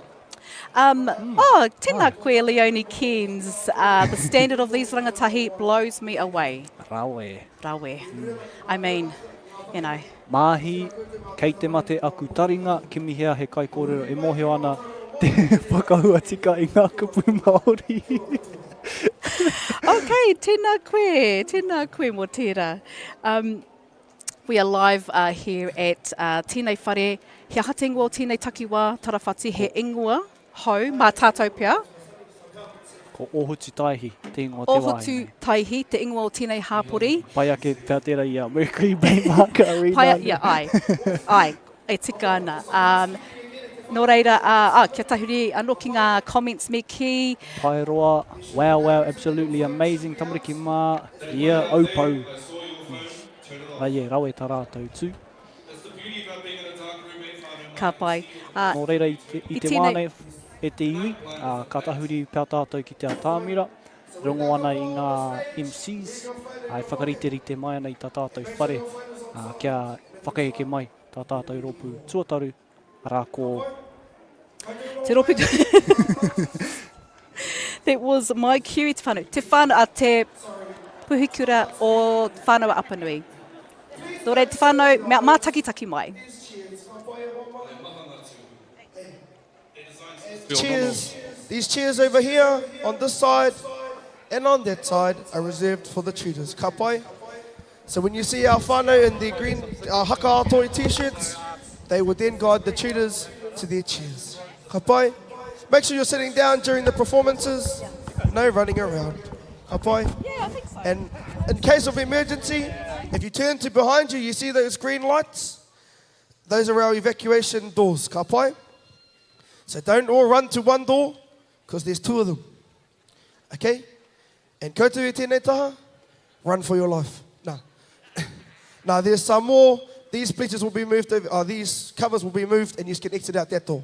Tēnā koe Leonie Keynes. The standard of these rangatahi blows me away. Rawe. I mean, you know. Mahi, kei te mate aku taringa, kimihea he kai kōrero e moheo ana te whakahua tika i ngā kupu Māori. Okay, tēnā koe mō tērā. We are live here at tēnei whare. He aha te ingoa o tēnei takiwā tarawhati he ingoa hou mā tātou pia. Ko Ohutu Tahi, te ingoa te wāhi. Ohutu Tahi, te ingoa o tēnei hāpori. Pai ake pēr tērā i a Mercury Bay Market Arena. Ai, e tika ana. Nō reira, kia tahuri anō ki ngā comments me ki. Pai roa, wow, absolutely amazing. Tamariki mā, opau. Rawe tā rātou tū. Ka pai. Nō reira i te māne e te iwi, ka tahuri pēr tātou ki te atāmira. Rongo ana i ngā MCs, ai whakariterite mai ana i tā tātou whare, kia whakaeke mai tā tātou rōpū tuataru, rāko. Te rōpū That was my cue te whānau. Te whānau, te Puhikura o whānau Apanui. Nō rei te whānau, mā taki mai. Cheers. These chairs over here, on this side and on that side, are reserved for the tutors. Ka pai. So when you see our whānau in the green haka atoi t-shirts, they will then guide the tutors to their chairs. Ka pai. Make sure you're sitting down during the performances. No running around. Ka pai. Yeah, I think so. And in case of emergency, if you turn to behind you, you see those green lights? Those are our evacuation doors. Ka pai. So don't all run to one door, because there's two of them. Okay? And koutou e tēnei taha, run for your life. Now there's some more. These bleachers will be moved, these covers will be moved, and you can exit out that door.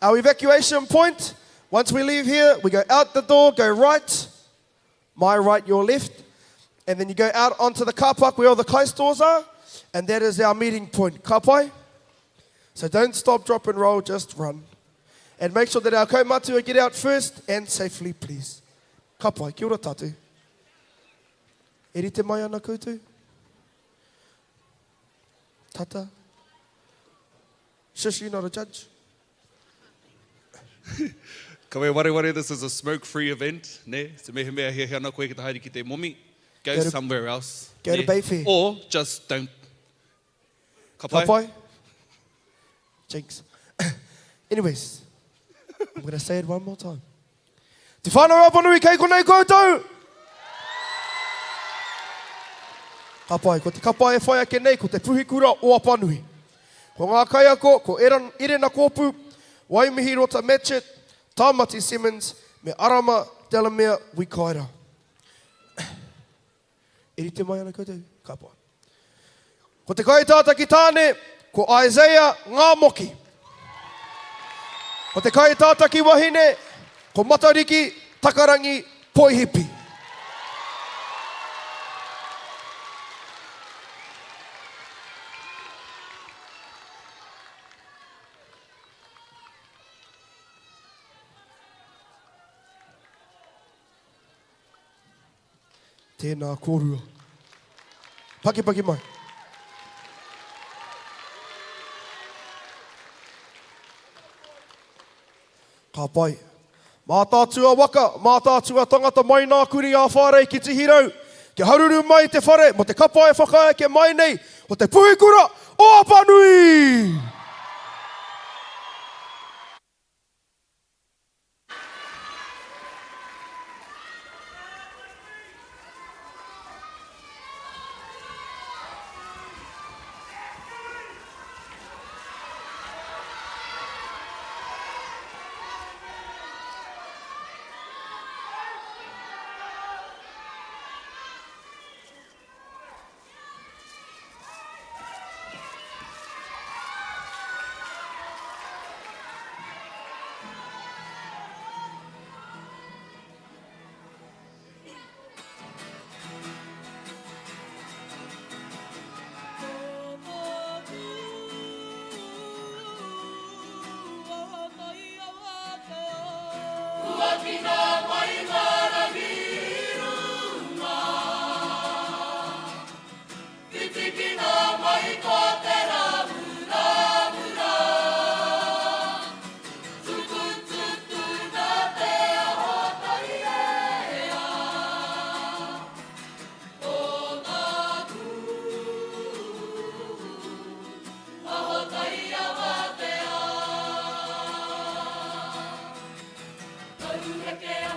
Our evacuation point, once we leave here, we go out the door, go right, my right, your left, and then you go out onto the car park where all the close doors are, and that is our meeting point. Ka pai? So don't stop, drop and roll, just run. And make sure that our kaumātua get out first and safely, please. Ka pai, kia ora tātou. E rite mai ana koutou? Tata? Shush, you're not a judge. Kawe ware, this is a smoke-free event, ne? Se mehe mea he ana koe ki te haere ki te momi. Go somewhere else. Go to Bayfair. Or just don't. Ka pai? Ka pai? Jinx. Anyways, I'm going to say it one more time. Te whānau Apanui kei konei koutou! Ka pai, ko te kapa e whai ake nei, ko te Puhikura o Apanui. Ko ngā kaiako, ko Irena Kōpū, Waimihi Rota Matchet, Tāmati Simmons, me Arama Delamere Wikaira. Eri te mai ana koutou, ka pai. Ko te kaitāta ki tāne, ko Isaiah Ngā Moki. Ko te kaitāta ki wahine, ko Matariki Takarangi Poihipi. Tēnā kōrua. Paki mai. Ka pai. Mātātua waka, mātātua tangata mai nā kuri a Whare ki te hirau. Ke haruru mai te whare, mo te kapa e whakaeke mai nei, mo te Puhikura o Apanui! Reke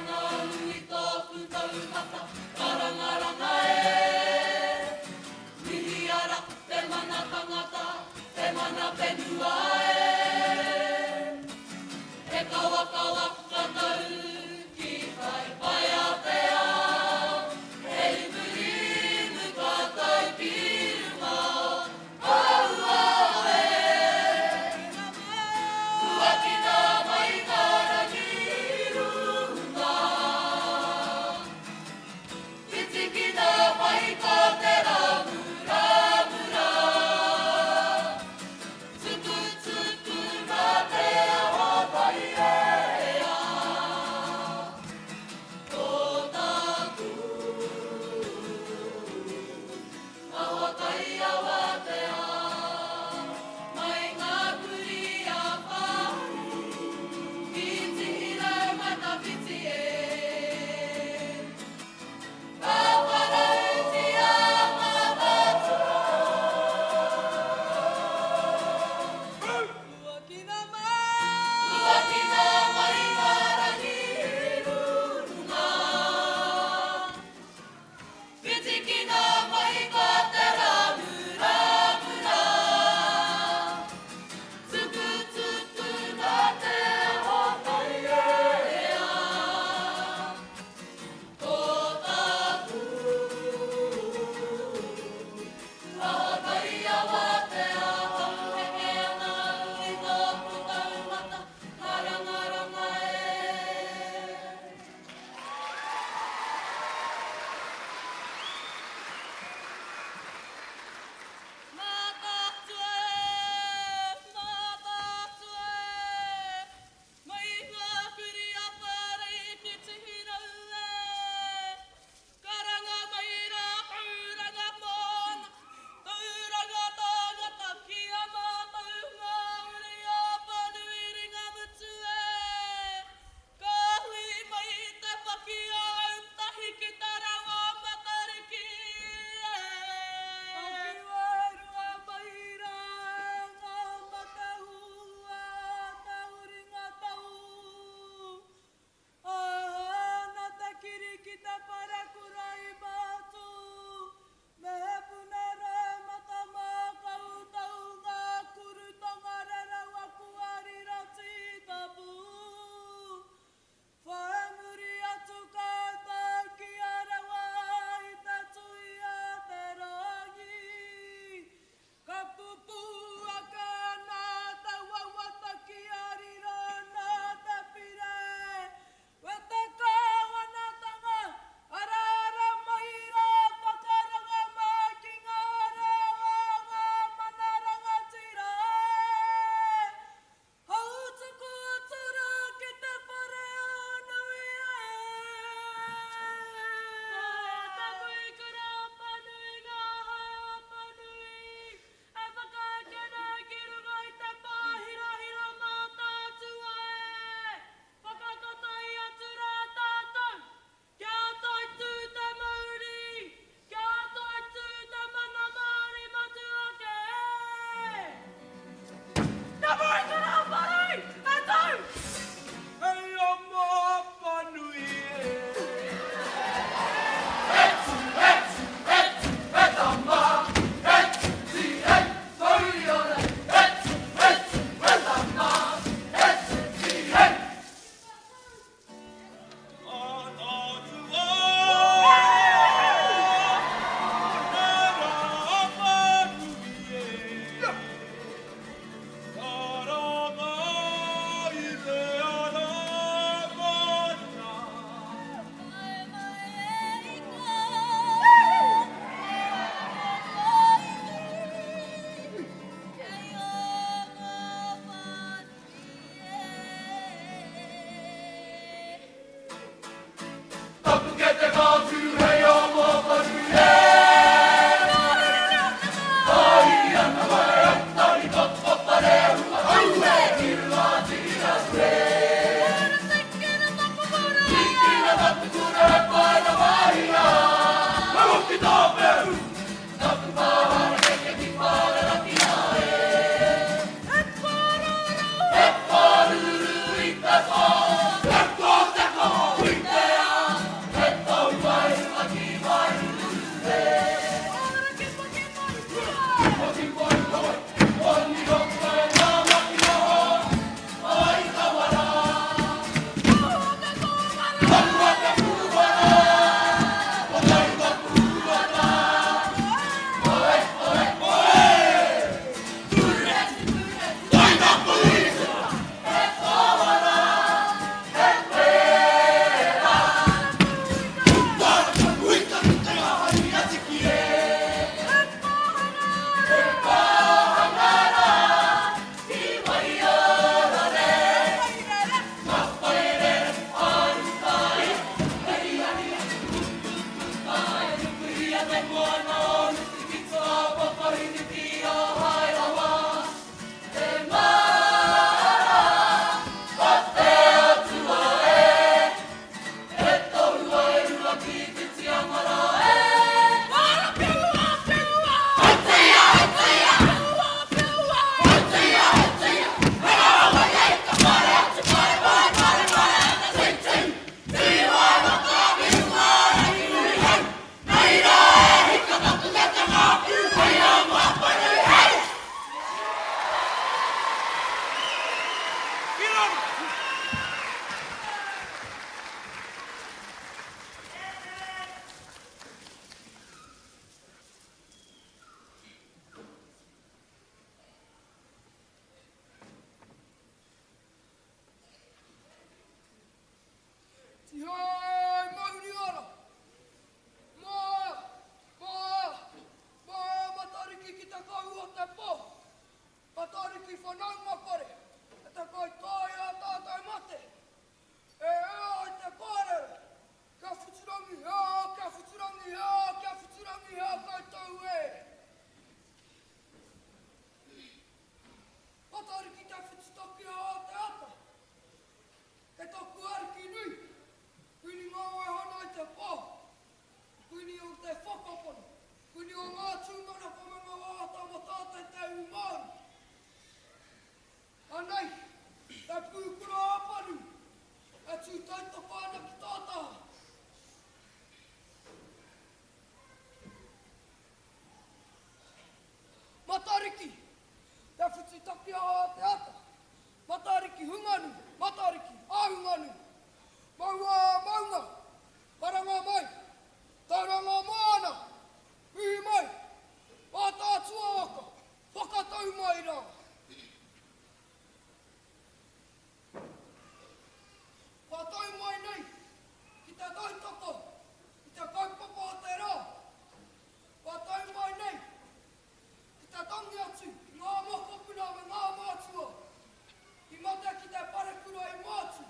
Matariki, te whititaki aha te ata. Matariki hunganu, matariki ahunganu. Maua maunga, paranga mai, Tauranga Moana, mihi mai, Mataatua waka, whakatau mai rā. Whakatau mai nei, ki te tautoko, ki te kaupapa o te rā. Whakatau mai nei, ki te tangi atu, ngā mokopuna me ngā mātua. Ki mate ki te parekura i mātu.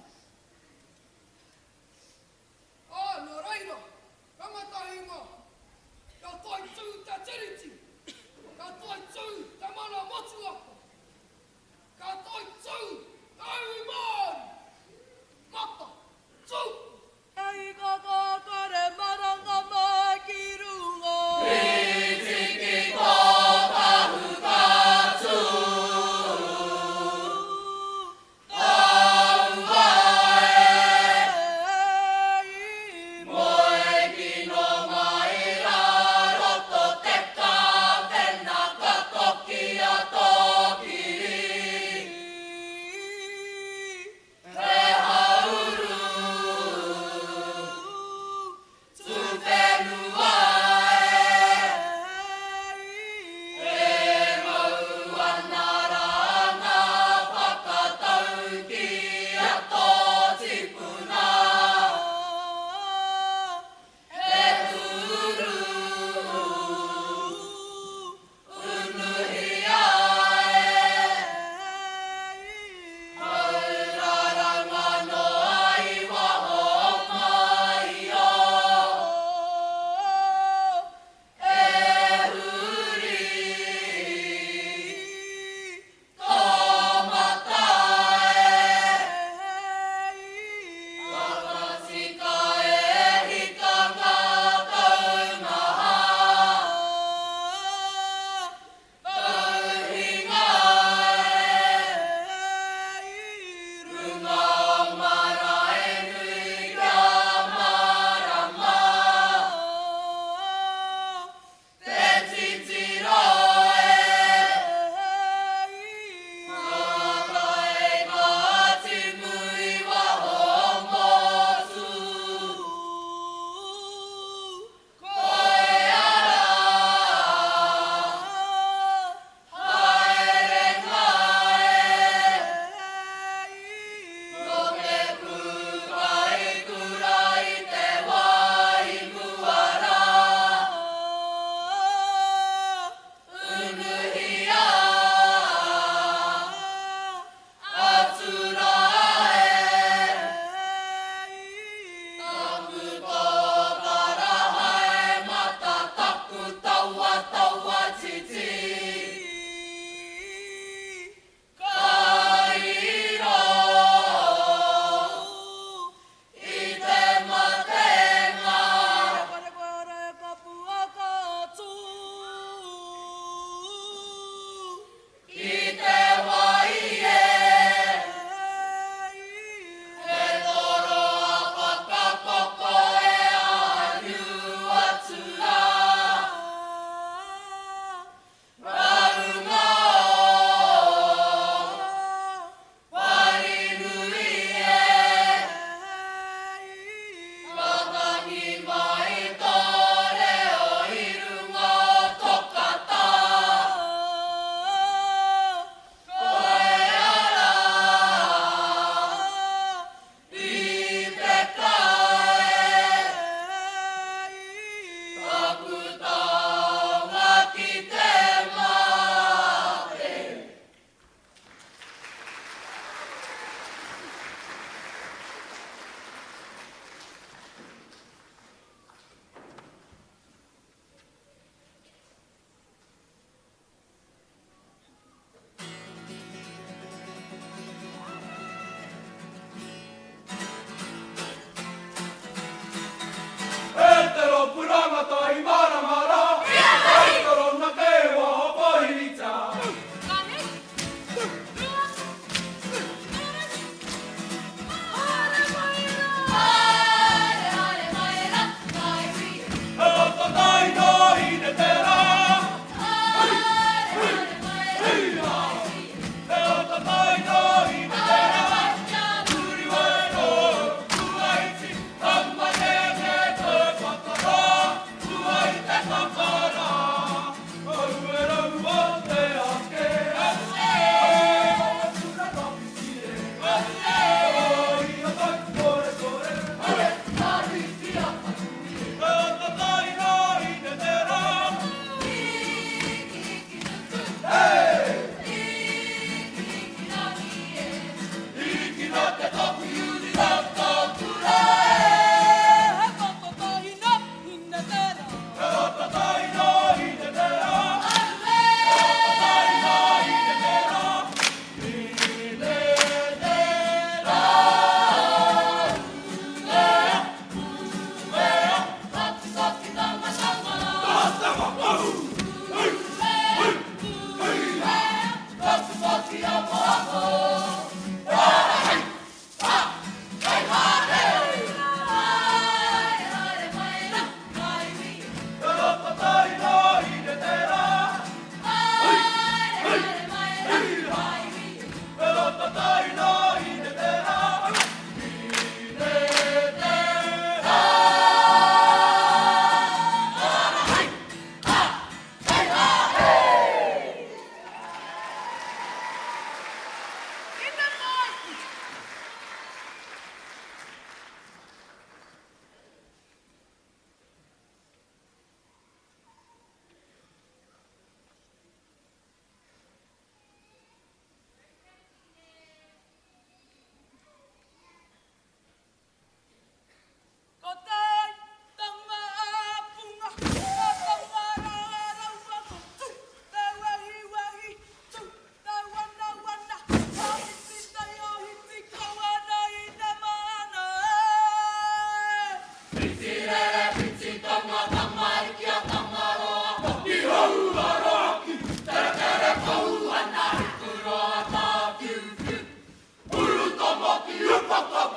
Oh,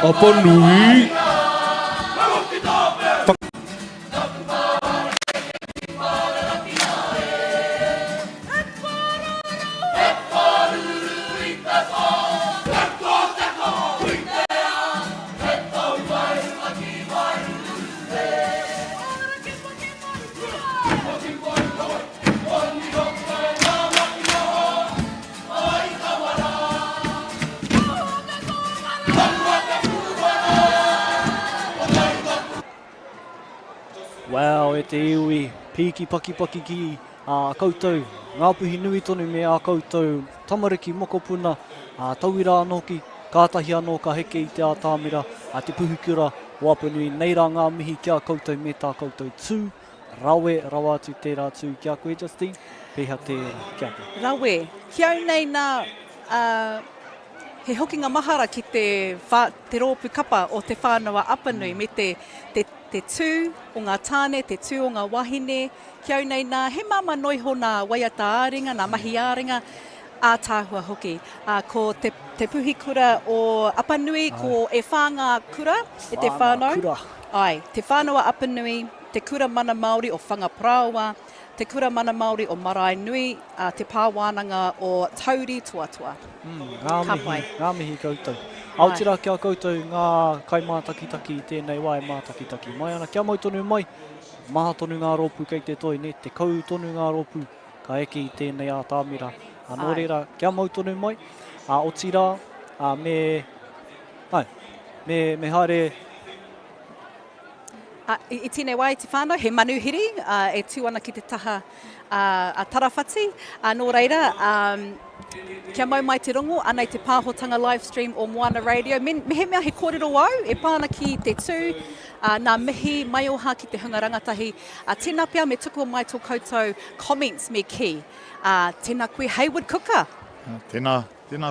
Apanui. Wow, e te iwi, piki paki paki ki a koutou, ngā puhi nui tonu me a koutou, tamariki mokopuna, tauira anō ki, kātahi anō ka heke i te ātāmira, te Puhikura o Apanui, nei rā ngā mihi kia koutou me tā koutou tū, rawe, rawa atu tērā tū kia koe Justine, peha tērā kia koe. Rawe, hiau nei nā, he hokinga mahara ki te rōpu kapa o te whānawa Apanui me te tū o ngā tāne, te tū o ngā wahine, kiau nei nā, he mama noiho nā waiata āringa, nā mahi āringa, ātāhua hoki. Ko te Puhikura o Apanui, ko e whāngā kura, e te whānau. Kura. Ai, te whānawa Apanui, te kura mana Māori o whangapraoa, te kura mana Māori o marae nui, te pāwānanga o tauri tuatua. Ngā mihi koutou. Aotira kia koutou ngā kai mātakitaki i tēnei wai mātakitaki. Mai ana, kia mau tonu mai, maha tonu ngā rōpū kei te toi, ne te kau tonu ngā rōpū, ka eke i tēnei a tāmira. Anō reira, kia mau tonu mai, o tira, me haere. I tēnei wai te whānau, he manuhiri, e tū ana ki te taha a tarawhati. Nō reira, kia mau mai te rongo, anei te pāhotanga live stream o Moana Radio. Mehe mea he kōrero au, e pāna ki te tū, nā mihi mai oha ki te hunga rangatahi. Tēnā pia me tuku mai tō koutou comments me ki. Tēnā koe Hayward Kuka. Tēnā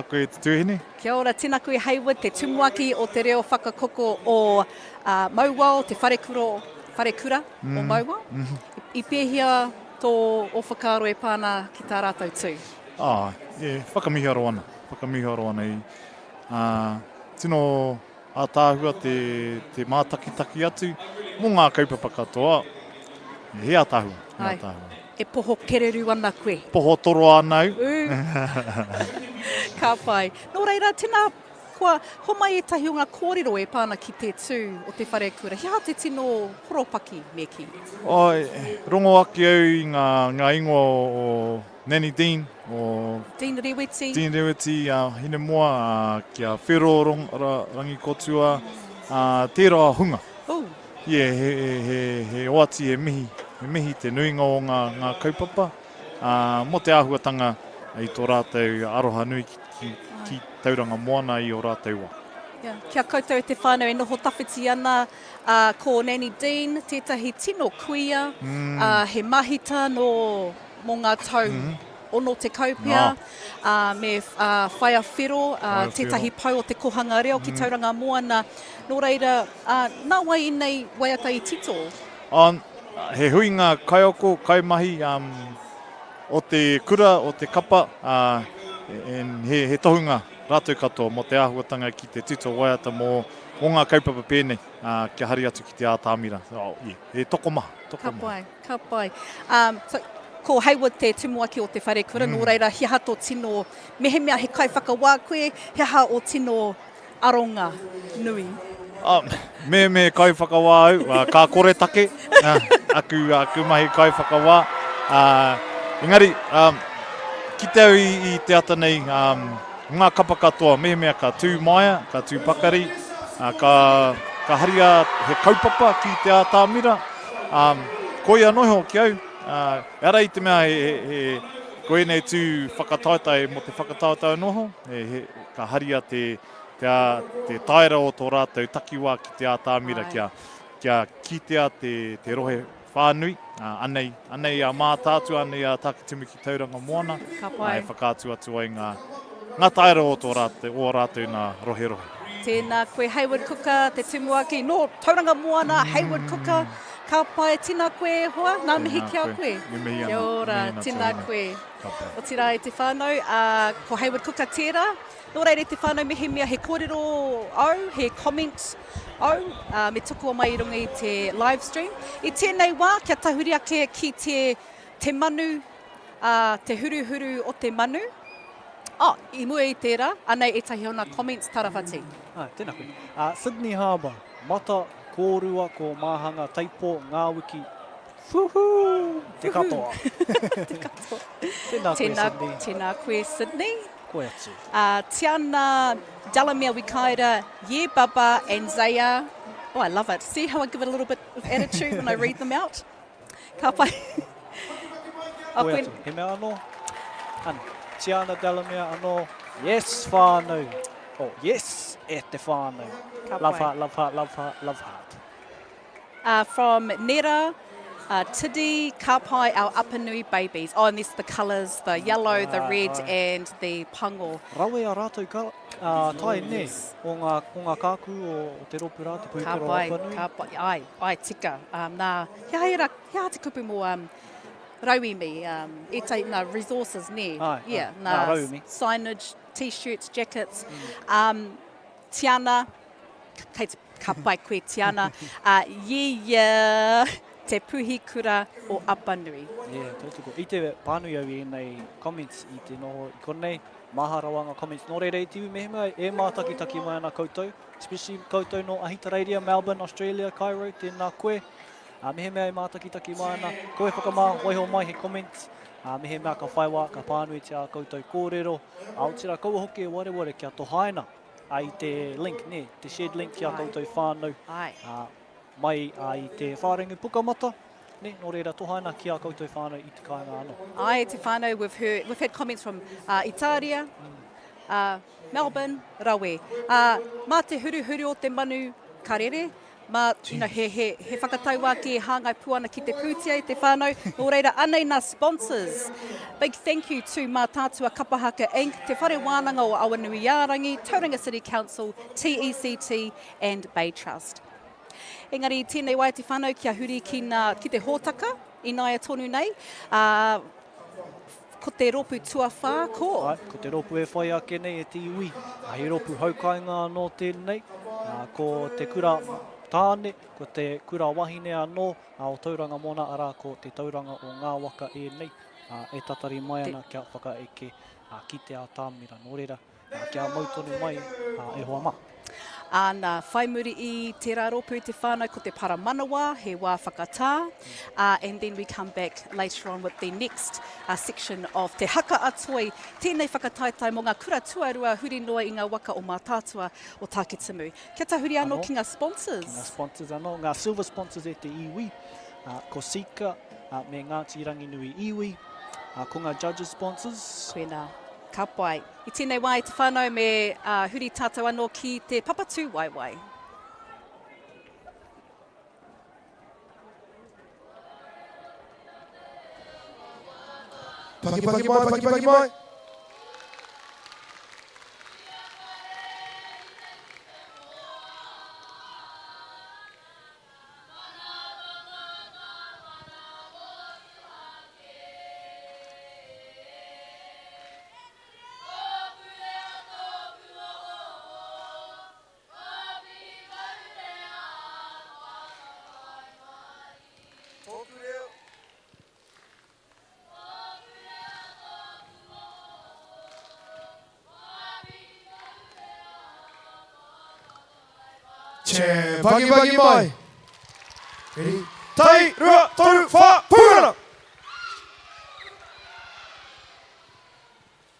koe te tūhine. Kia ora, tēnā koe Hayward, te tumuaki o te Reo WhakaKoko o Mauao, te wharekura o Mauao. I pēhia tō o whakaro e pāna ki tā rātou tū. Whakamihi aro ana i. Tino a tāhua te mātakitaki atu, mō ngā kaupapa katoa, he a tāhua. E poho kereru ana koe. Poho toro anau. Ka pai. Nō reira, tēnā kua homai e tahi o ngā kōrero e pāna ki te tū o te wharekura. Hea te tino horopaki me ki? Rongo aki au i ngā ingoa o Nani Dean, o Dean Reweti, hine moa, kia whiro rangi kotua, tērā hunga. He oati he mihi te nuinga o ngā kaupapa, mo te āhuatanga i tō rātou aroha nui ki Tauranga Moana i o rātou wā. Kia koutou e te whānau e noho tawhiti ana ko Nani Dean, tētahi tino kuia, he mahita mō ngā tau ono te kaupea, me whaia whiro, tētahi pau o te kohanga reo ki Tauranga Moana. Nō reira, nā wai i nei waiata i tito? He hui ngā kaioko, kaimahi, o te kura, o te kapa, he tohunga rātou katoa mo te āhuatanga ki te tito waiata mō ngā kaupapa pēnei, kia hari atu ki te ātāmira. He toko maha. Ka pai. Ko Hayward te tumuaki o te wharekura, nō reira hiaha tō tino, mehe mea he kai whakawā koe, hiaha o tino aronga nui. Me kai whakawā au, ka kore take, aku mahi kai whakawā. Engari, ki te au i te ata nei, ngā kapa katoa, mehe mea ka tū maia, ka tū pakari, ka haria he kaupapa ki te ātāmira. Koia noho ki au, ara i te mea he koe nei tū whakataetai mo te whakataetai noho, ka haria te taira o tō rātou takiwā ki te ātāmira kia kitea te rohe whānui, anei a Mataatua, anei a Tākitimu ki Tauranga Moana, e whakātua atu ai ngā taira o tō rātou nā rohe. Tēnā koe Hayward Kuka, te tumuaki, no Tauranga Moana, Hayward Kuka, ka pai, tina koe hoa, ngā mihi kia koe. Kia ora, tina koe. O tira e te whānau, ko Hayward Kuka tērā. Nō reire te whānau mehe mea he kōrero au, he comment au, me tuku o mai i runga i te live stream. I tēnei wā, kia tahuri ake ki te manu, te huruhuru o te manu. I mua i tērā, anei e tahi ona comments tarawhati. Tēnā koe. Sydney Harbour, mata kōrua ko māhanga taipo ngā wiki. Te katoa. Te katoa. Tēnā koe Sydney. Tēnā koe Sydney. Koe atu. Tiana Dalamia Wikaira, Ye Baba and Zaya. Oh, I love it. See how I give it a little bit of attitude when I read them out? Ka pai. Koe atu. He mea anō? Ana. Tiana Dalamia anō. Yes, whānau. Oh, yes, e te whānau. Love heart, love heart, love heart, love heart. From Nera, Tidi, Kapai, our Apanui babies. Oh, and this the colours, the yellow, the red, and the pango. Rawe a rātou tai ne, o ngā kāku o te ropura, te Puhikura o Apanui. Kapai, ai, tika. Nā, hea te kupu mō rauimi, e te resources ne. Nā rauimi. Signage, t-shirts, jackets. Tiana, ka pai koe Tiana. te Puhikura o Apanui. Tautoko. I te pānui au i nei comments i te noho i konei, maharawanga comments. Nō reirei tiwi mehemea e mātakitaki mai ana koutou, especially koutou no Ahitararia, Melbourne, Australia, Cairo, tēnā koe. Mehemea e mātakitaki mai ana, koe whakamā, waiho mai he comments. Mehemea ka whaiwa, ka pānui te a koutou kōrero. Aotira kaua hoki e wareware kia tohaina ai te link, ne, te shared link kia koutou whānau. Ai. Mai i te whārengu pukamata, ne, nō reira tohaina kia koutou whānau i te kāinga anō. Ai, te whānau, we've had comments from Italia, Melbourne, Rawe. Mā te huru o te manu karere, mā he whakataua ki e hāngai puana ki te pūtia i te whānau. Nō reira, anei nā sponsors. Big thank you to Mataatua Kapa Haka Inc., Te Whare Wānanga o Awanuiārangi, Tauranga City Council, TECT and Bay Trust. Engari, tēnei wai te whānau kia huri ki te hōtaka, i nāia tonu nei. Ko te ropu tuawhā, ko? Ai, ko te ropu e whai ake nei e te iwi. He ropu haukainga anō tēnei. Ko te kura tāne, ko te kura wahine anō, o Tauranga Moana ara ko te tauranga o Ngā Waka e nei. E tatari mai ana kia whakaeke ki te ātāmira. Nō reira, kia mautonu mai e hoa mā. Nā whai muri i te rāropu te whānau ko te Paramanawa, he wā whakatā. And then we come back later on with the next section of Te Haka Atoi, tēnei whakataitai mo ngā kura tuarua huri noa i ngā waka o Mātātua o Tākitimu. Kia tahuri anō ki ngā sponsors. Ki ngā sponsors anō, ngā silver sponsors e te iwi, ko Seeka, me Ngāti Ranginui iwi, ko ngā judges sponsors. Koena. Ka pai. I tēnei wai te whānau me huri tātou anō ki te papatū waiwai. Paki mai. Paki mai. Ready? Tahi, rua, toru, wha, pūrana!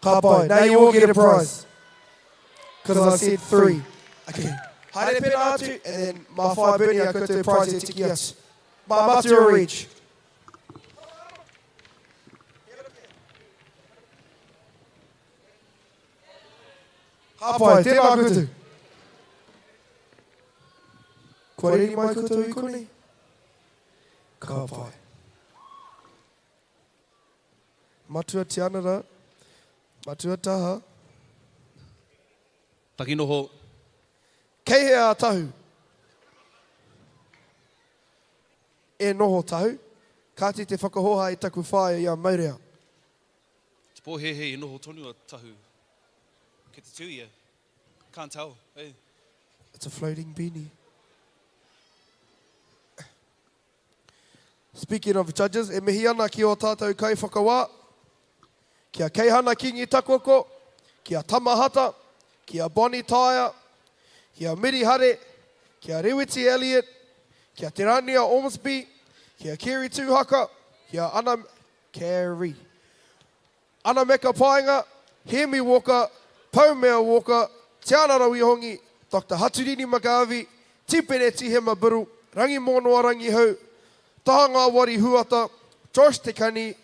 Kapai, now you all get a prize. Because I said 3. Okay. Haere pena atu, and then my whai burni a koutou prize e tiki atu. Ma matu a reach. Kapai, tēnā koutou. Kua riri mai koutou I konei? Ka pai. Matua te anara, matua taha. Taki noho. Kei he a tahu. E noho tahu. Kāti te whakahoha I taku whae I a maurea. Te pōhehe I noho tonu a tahu. Ke te tuia. Can't tell. Hey. It's a floating beanie. Speaking of judges, e mihi ana ki o tātou kai whakawā, kia keihana kingi takoko, kia tamahata, kia Bonnie Taia, kia Miri Hare, kia Rewiti Elliot, kia Te Rania Ormsby, kia Keri Tūhaka, kia Ana Meka Painga, Hemi Walker, Paumea Walker, Te Anara Wihongi, Dr. Haturini Magavi, Tipene Tihema Biru, Rangi Moanoarangi Hau, Taha Ngā Wari Huata, Josh Tekani,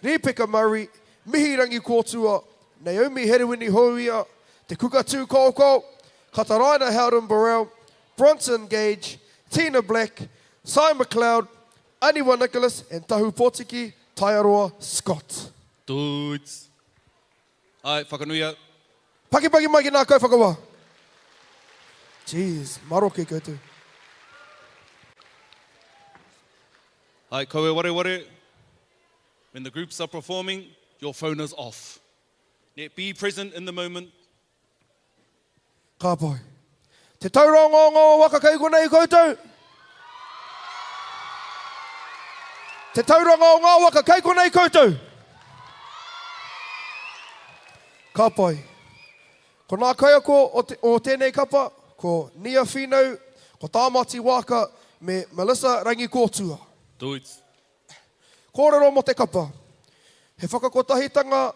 Ripeka Murray, Mihirangi Kōtua, Naomi Herewini Hoia, Te Kukatū Koko, Kataraina Howden Burrell, Bronson Gage, Tina Black, Cy McLeod, Aniwa Nicholas, and Tahu Potiki, Taiaroa Scott. Dudes. Ai, whakanuia. Paki mai ki nā kau whakawa. Jeez, maroke koutou. Ai, koe ware. When the groups are performing, your phone is off. Be present in the moment. Ka pai. Te tauranga ngā waka kei konei koutou. Te tauranga o Ngā Waka, kei konei koutou. Ka pai. Ko nā kaiako o tēnei kapa, ko Nia Whinau, ko Tāmati Waka, me Melissa Rangi Kōtua. Doits. Kōrero mo te kapa. He whakakotahitanga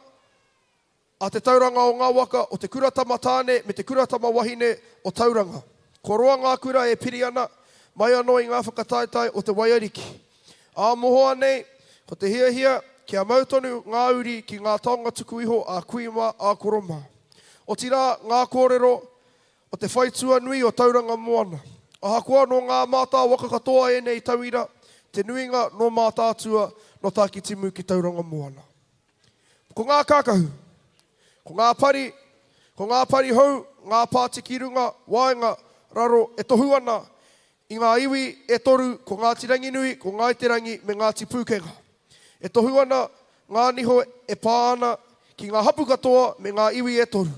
a te tauranga o Ngā Waka, o te kuratama tāne, me te kuratama wahine o tauranga. Ko roa ngā kura e piri ana, mai anō i ngā whakataitai o te waiariki. A mohoa nei, ko te hiahia, kia mautonu ngā uri ki ngā taonga tuku iho a kuima a koroma. O tira ngā kōrero o te whaitua nui o Tauranga Moana. A hakua no ngā mātā waka katoa e nei tauira, te nuinga no Mataatua no Tākitimu ki Tauranga Moana. Ko ngā kākahu, ko ngā pari hou, ngā Pāti ki runga, Wānanga, raro e tohu ana i ngā iwi e toru ko Ngāti Ranginui, ko Ngāti Rangi me Ngāti Puhikura. E tohu ana ngā niho e pāana ki ngā hapu katoa me ngā iwi e toru.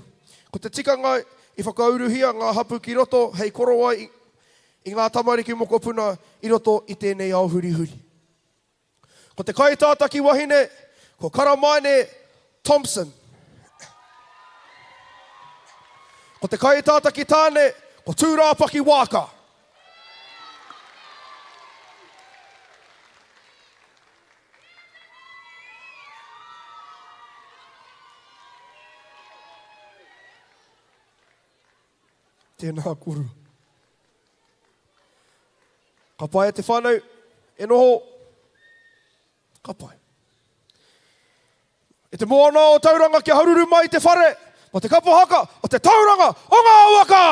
Ko te tikanga i whakauruhia ngā hapu ki roto hei korowai i ngā tamariki mokopuna i roto i tēnei au huri. Ko te kaitātaki wahine, ko Karamaine Thompson. Ko te kaitātaki tāne, ko Tūrāpaki Waka. Tēnā kuru. Ka pai te whānau, e noho, ka pai. E te moana o tauranga kia haruru mai te whare, o te Kapa Haka, o te tauranga o Ngā Waka!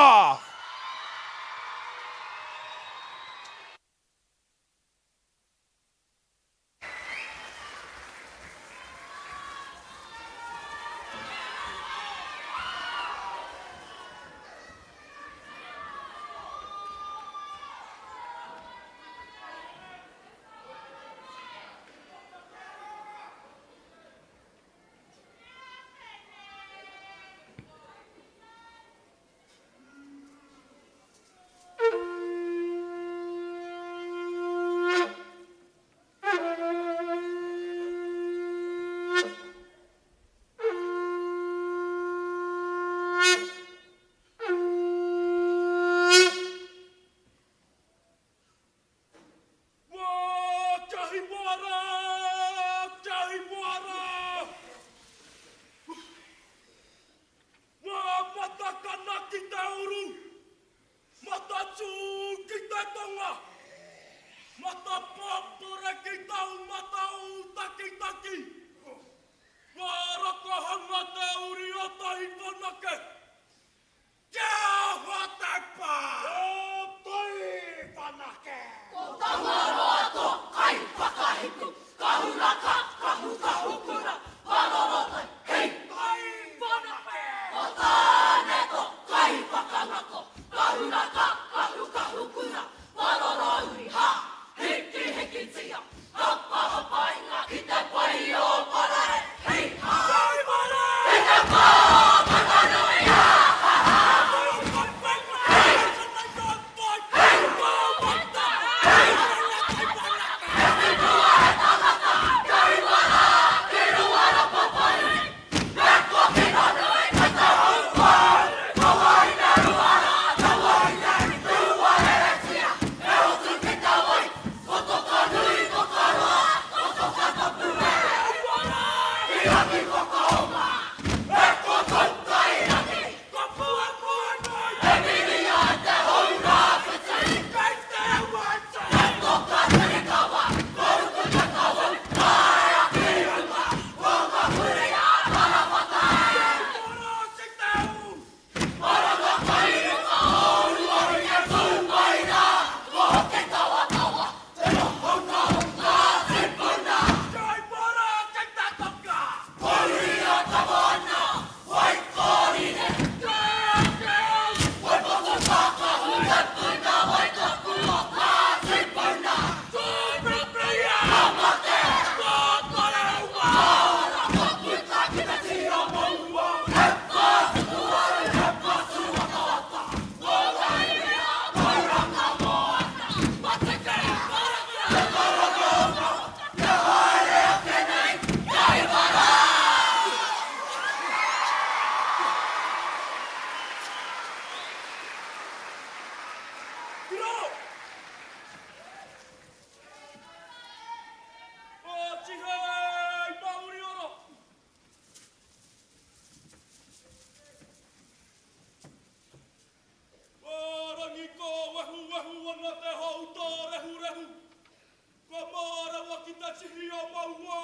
maunga,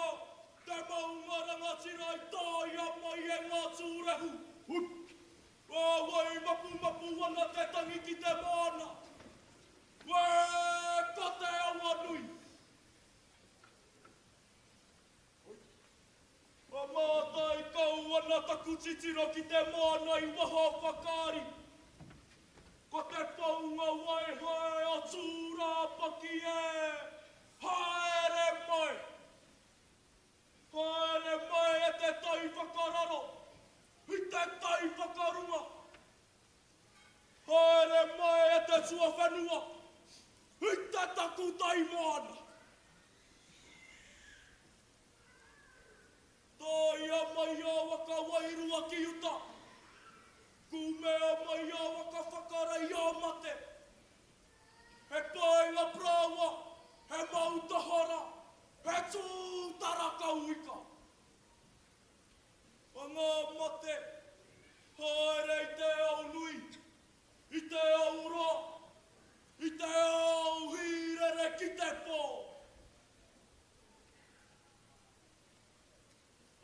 te maunga rangatirai, tāia mai e ngā tūrehu. Wai mapu ana te tangi ki te mana. Ko te Awanui. Mātai kau ana taku titira ki te mana I waha whakaari. Ko te paunga wai hae a tūra paki e. Haere mai. Haere mai e te tai whakararo. I te tai whakarunga. Haere mai e te tua whenua. I te taku tai mana. Tāia mai a waka wairua ki uta. Kumea mai a waka whakarai a mate. He paenga prawa, he mautahara, he tūtara kauika. A ngā mate, haere I te au nui, I te au rā, I te au hirere ki te pō.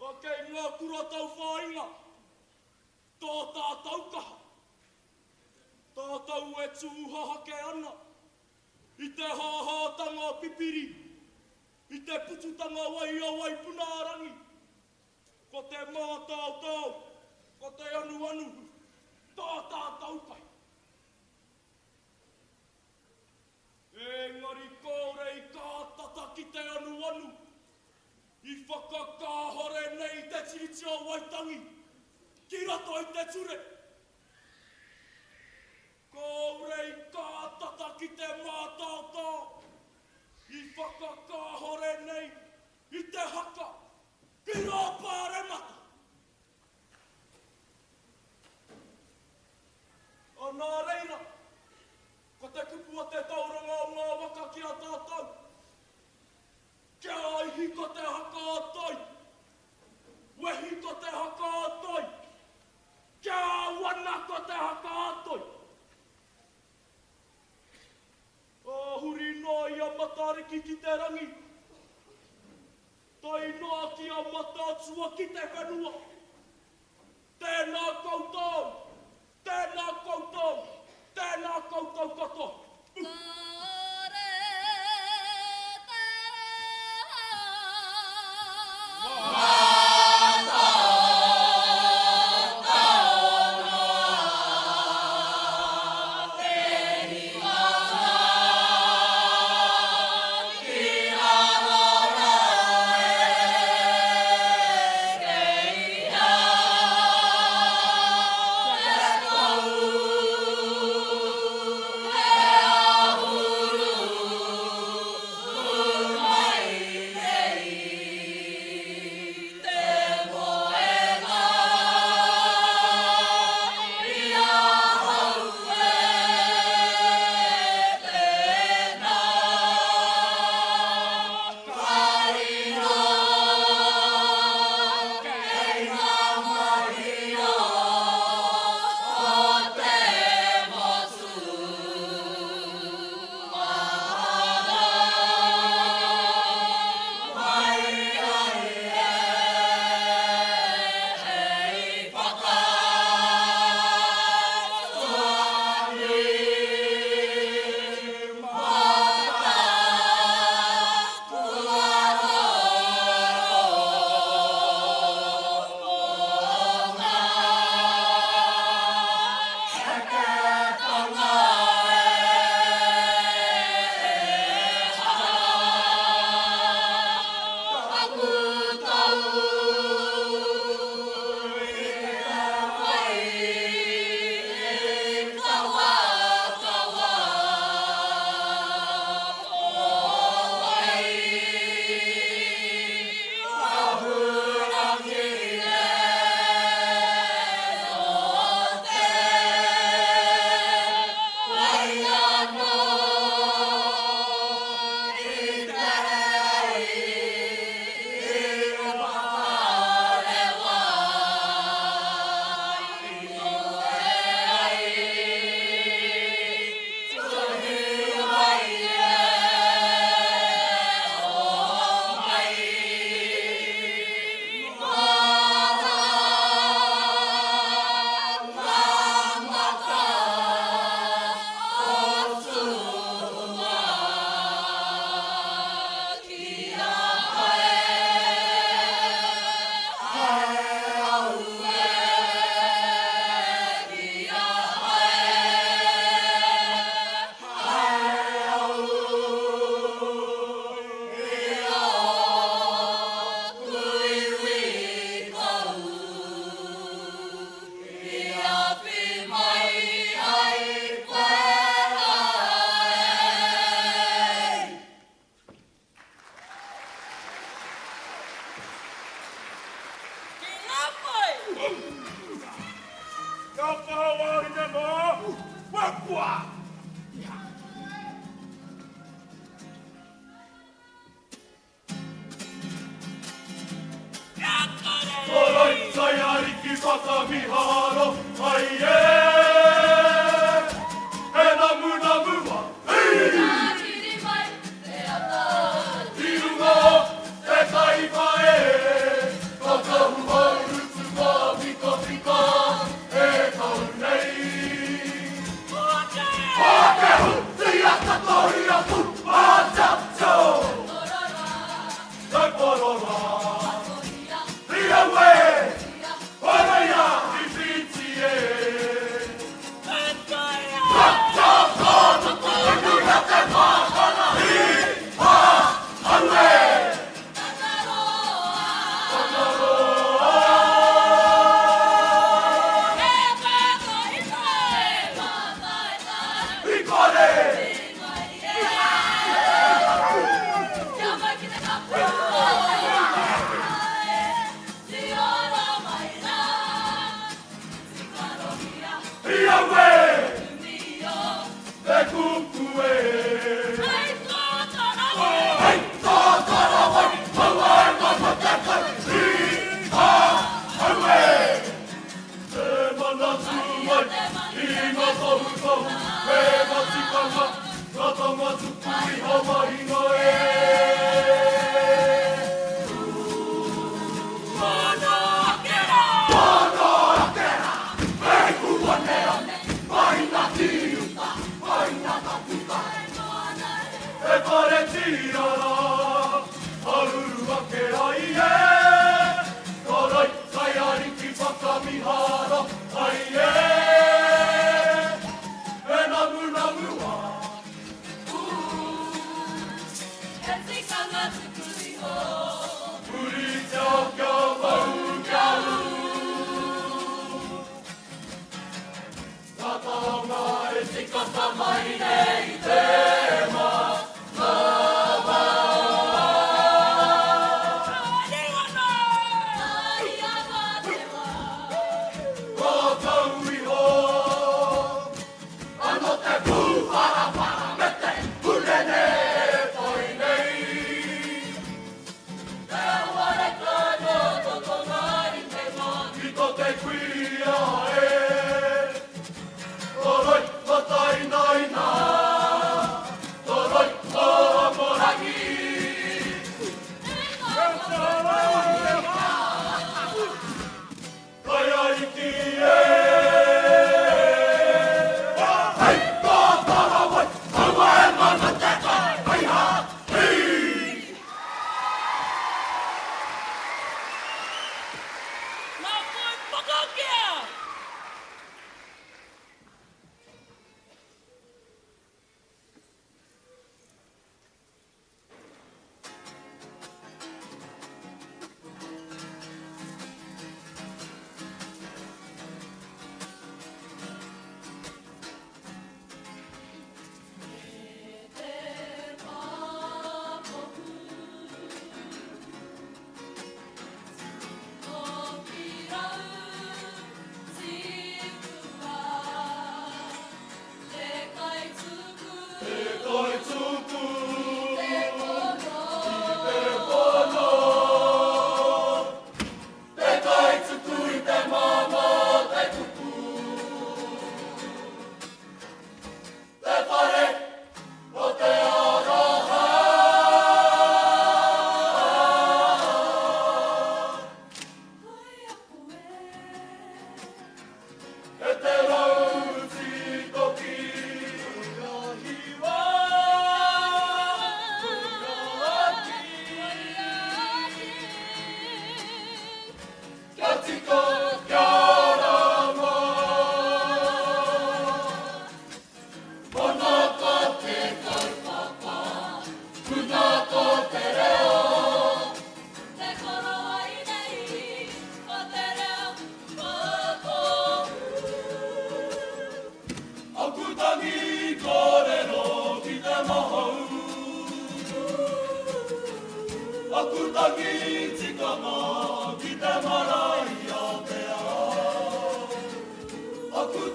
A kei ngā kura tau whainga, tō tātau kaha. Tātau e tūhaha ke ana, I te hāhātanga pipiri, I te pututanga wai a Waipunārangi. Ko te mātāutau, ko te anu, tā tātau kai. Engari kore I kātata ki te anu, I whakakāhore nei te tiritia waitangi, ki rato I te ture. Kore I kātata ki te mātāutau, I whakakāhore nei I te haka, ki rā Paramanawa. A nā reira, ko te kupu a te tauranga o Ngā Waka ki a tātou. Kia ihi ko te haka atoi, wehi ko te haka atoi, kia wana ko te haka atoi. Ahuri noa I a matariki ki te rangi, tai noa ki a Mataatua ki te whenua. Tēnā koutou, tēnā koutou, tēnā koutou katoa. Awanuiārangi Koroi, sai ariki whakamiharo, ai e. E namu namu wa, hei! Tirunga, te kaipa e. Kakahu mauru tuka, pika pika, e tau nei. Whakehu, te aka tohi aku, mātātua. Kai porora.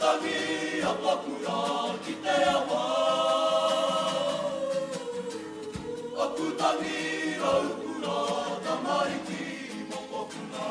Akutangi apakura ki te awa. Akutangi raukura tamariki mokokuna.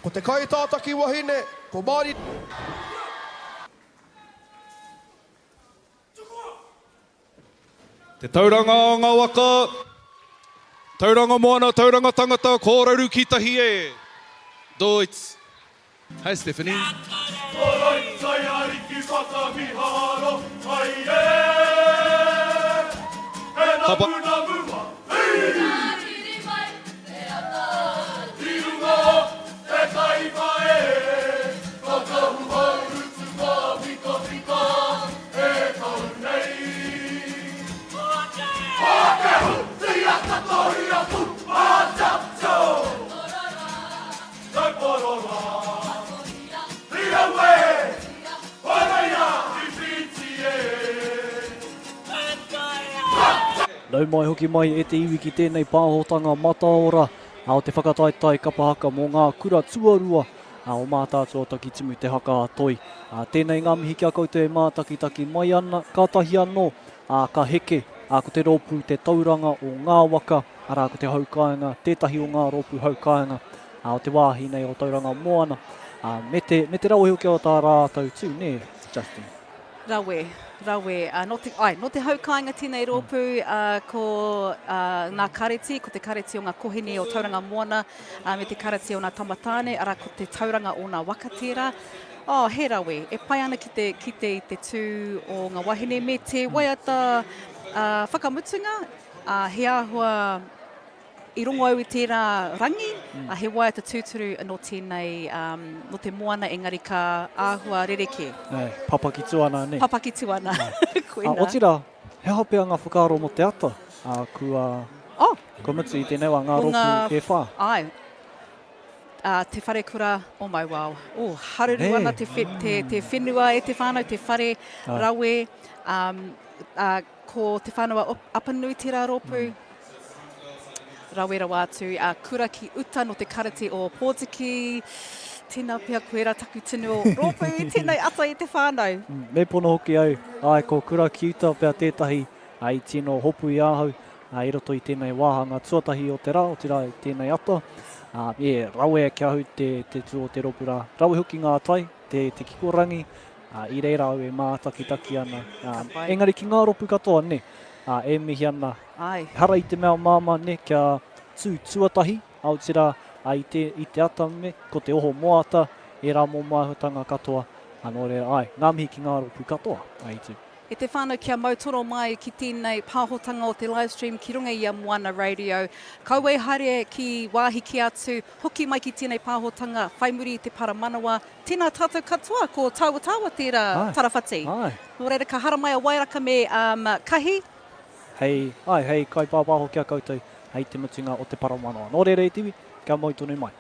Ko te kai tātaki wahine, ko Māori. Te tauranga o Ngā Waka, Tauranga Moana, Tauranga Tangata, kōrauru ki Tahi e. Doits. Hi, Stephanie. Orai, sai ariki whakamiharo, ai e. E na Kapa. muna mua, hei! Tiri mai, te ata. Tirunga, te taipa e. Ko tahu hau rutu ko piko piko, e tau nei. Whakehu, te ata tohi atu, a tapto. Kai porora. Reo Nau mai hoki mai e te iwi ki tēnei pāhotanga Mataora o te whakataitai Kapa Haka mō ngā kura tuarua o Mataatua Takitimu Te Haka toi. Tēnei ngā mihi kia koutou e mātakitaki mai ana, ka tahi anō, ka heke, ko te rōpū te tauranga o Ngā Waka, ara ko te haukainga, tētahi o ngā rōpū haukainga, o te wāhinei o Tauranga Moana. Me te rawe hoki o tā rātou tū, ne, Justin? Rawe. No te haukainga tēnei rōpū ko ngā kareti, ko te kareti o ngā kohene o Tauranga Moana, me te kareti o ngā tamatāne, ara ko te tauranga o ngā wakatera. He rawe, e pai ana ki te tū o ngā wahine me te waiata whakamutunga, he ahua I rongo au I tērā rangi, he waiata tūturu no tēnei, no te moana engari ka āhua rereke. Papaki tuana, ne? Papaki tuana. O tira, he hapea ngā whakaaro mo te ata, kua mutu I tēnei wā ngā rōpū e whā. Ai, te whare kura o Mauao. Haruru ana te whenua e te whānau, te whare rawe, ko te whānua Apanui tērā rōpū. Rawe rawa atu, kura ki uta no te karate o Pōtiki, tēnā pia koera taku tinu o rōpū I tēnei ata I te whānau. Me pono hoki au, ko kura ki uta pia tētahi I tino hopu I ahau, I roto I tēnei wāhanga tuatahi o te rā, o te rā I tēnei ata. Rawe kia hau te tū o te rōpū rā. Rawe hoki ngā tai, te kikorangi, I reira au e mātakitaki ana. Engari ki ngā rōpū katoa, ne? E mihi ana. Hara I te mea māma ne kia tuatahi, au tira I te ata me, ko te oho moata, e rā mō maihutanga katoa, anō reira, ngā mihi ki ngā rōpū katoa, tu. E te whānau kia mautoro mai ki tēnei pāhotanga o te livestream ki runga I a Moana Radio. Kaue haere ki wāhi ki atu, hoki mai ki tēnei pāhotanga, whai muri I te Paramanawa. Tēnā tātou katoa, ko taua tērā tarawhati. Nō reira ka hara mai a wairaka me kahi. Hei, kai pāpāho kia koutou, hei te mutunga o te Paramanawa. Nō reira e tiwi, kia mau tonu mai.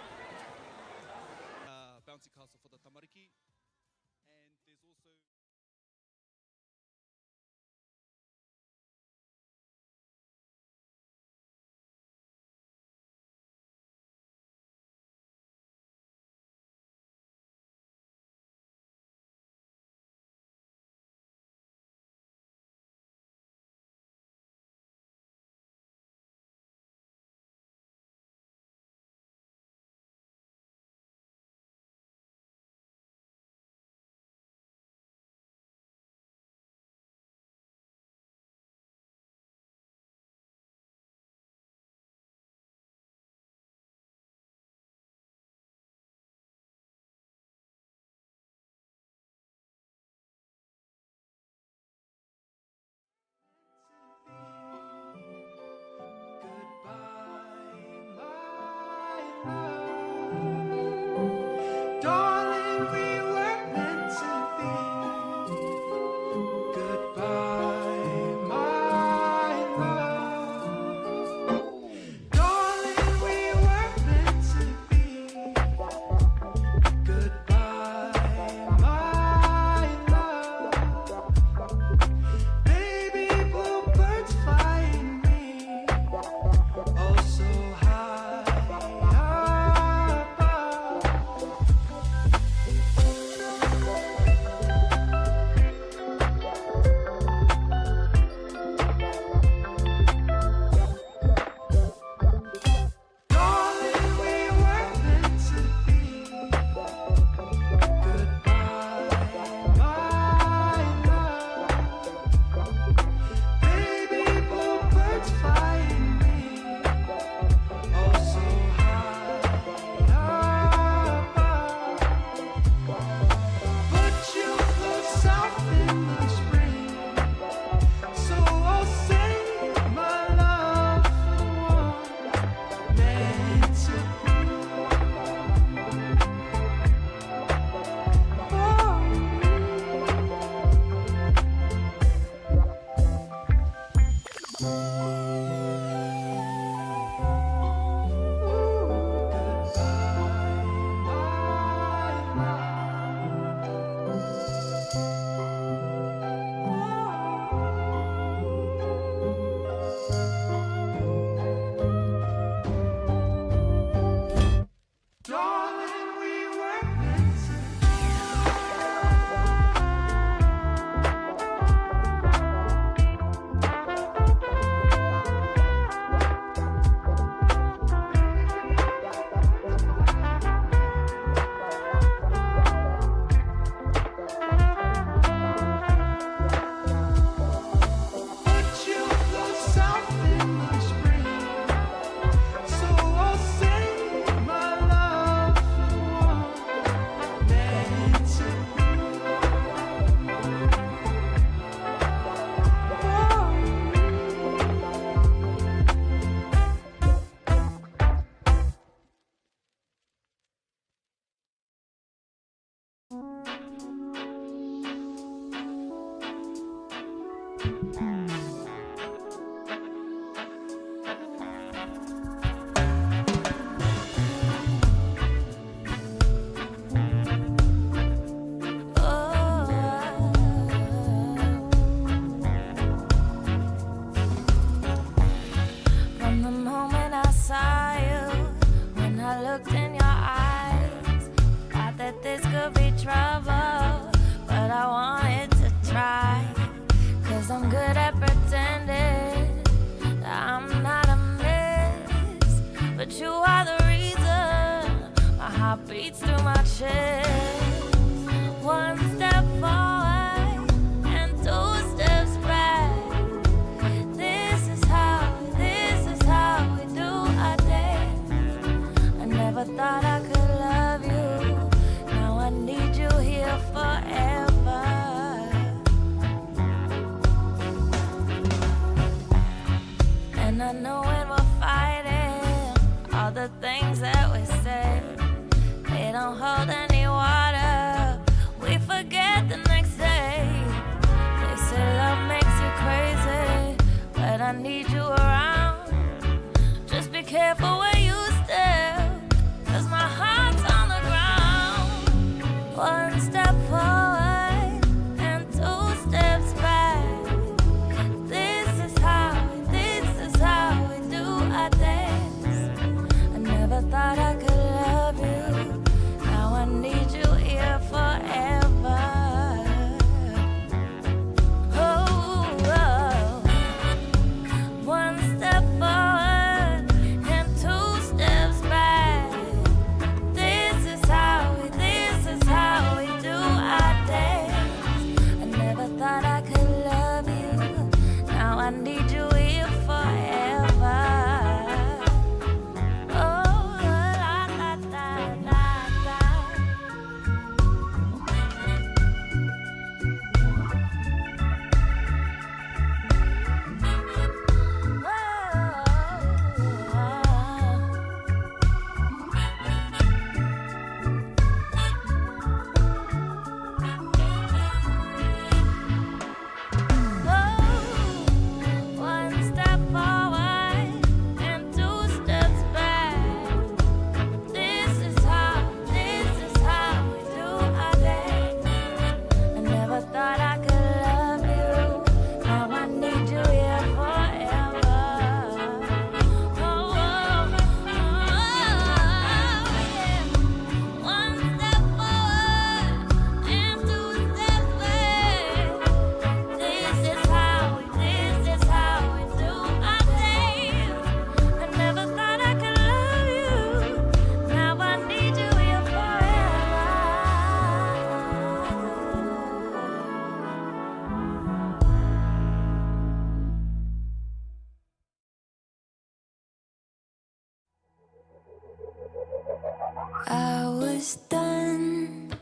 I was done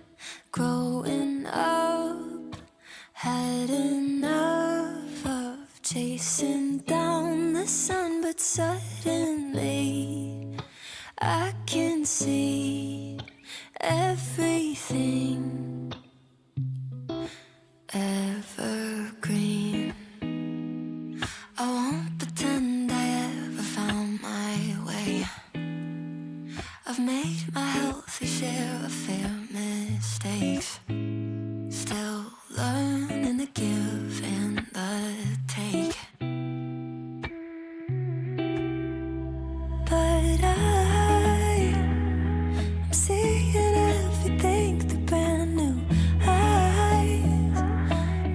growing up, had enough of chasing down the sun, but suddenly I can see everything evergreen. I won't pretend I ever found my way. I've made my healthy share of fair mistakes, still learning to give and the take. But I'm seeing everything through brand new eyes,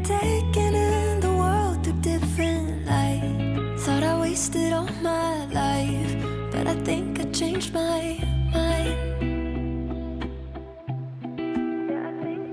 taking in the world through different light. Thought I wasted all my life, but I think I changed my mind. Yeah, I think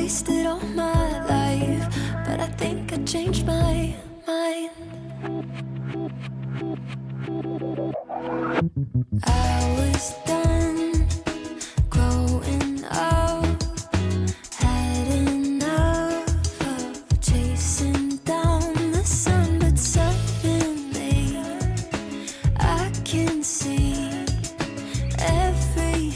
wasted all my life, but I think I changed my mind. I was done growing up, had enough of chasing down the sun, but suddenly I can see everything.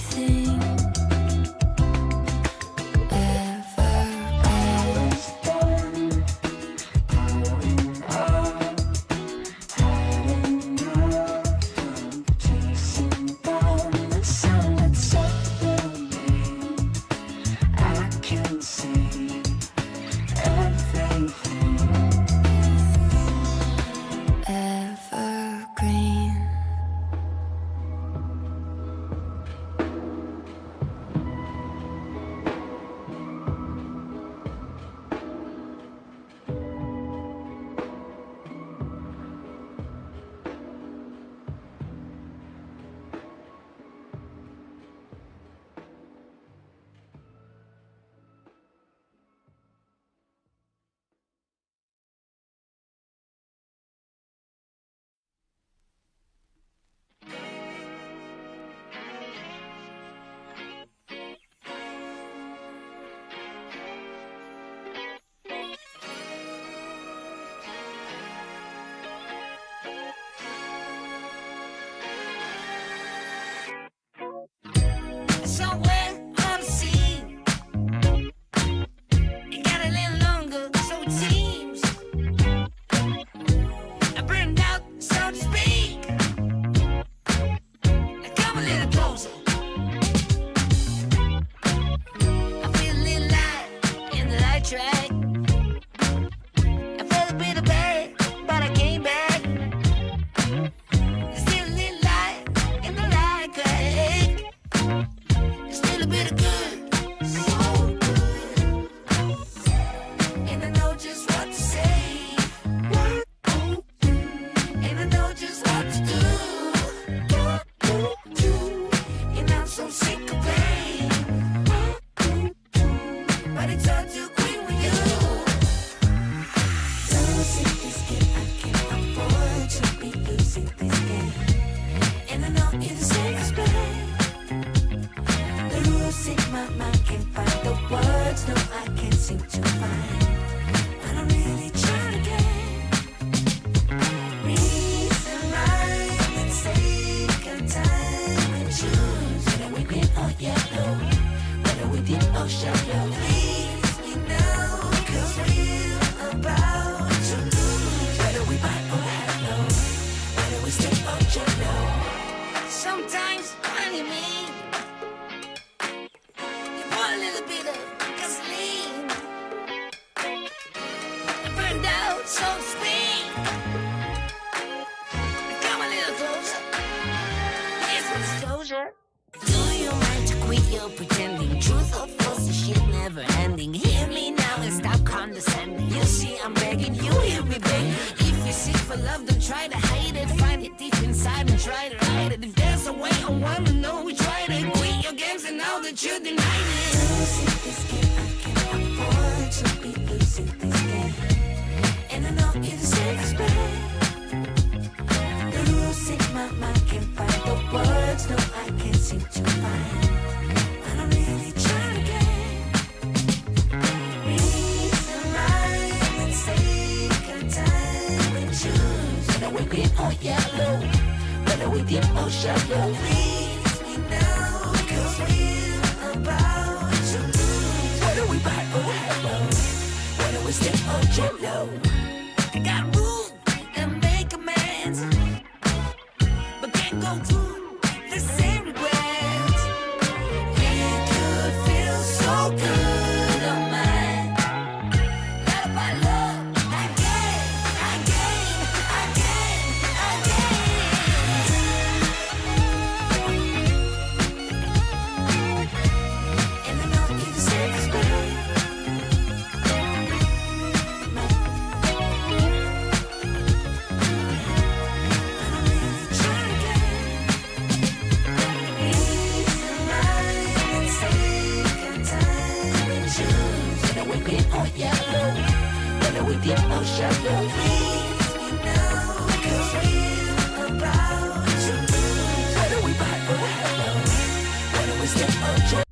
we been on yellow, whether we deep or shallow. Please me now, 'cause we're about to lose. Whether we buy or hello, whether we step or jump.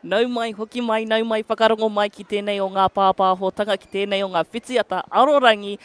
Nau mai, hoki mai, nau mai, whakarongo mai ki tēnei o ngā pāpāhotanga, ki tēnei o ngā whitiata arorangi.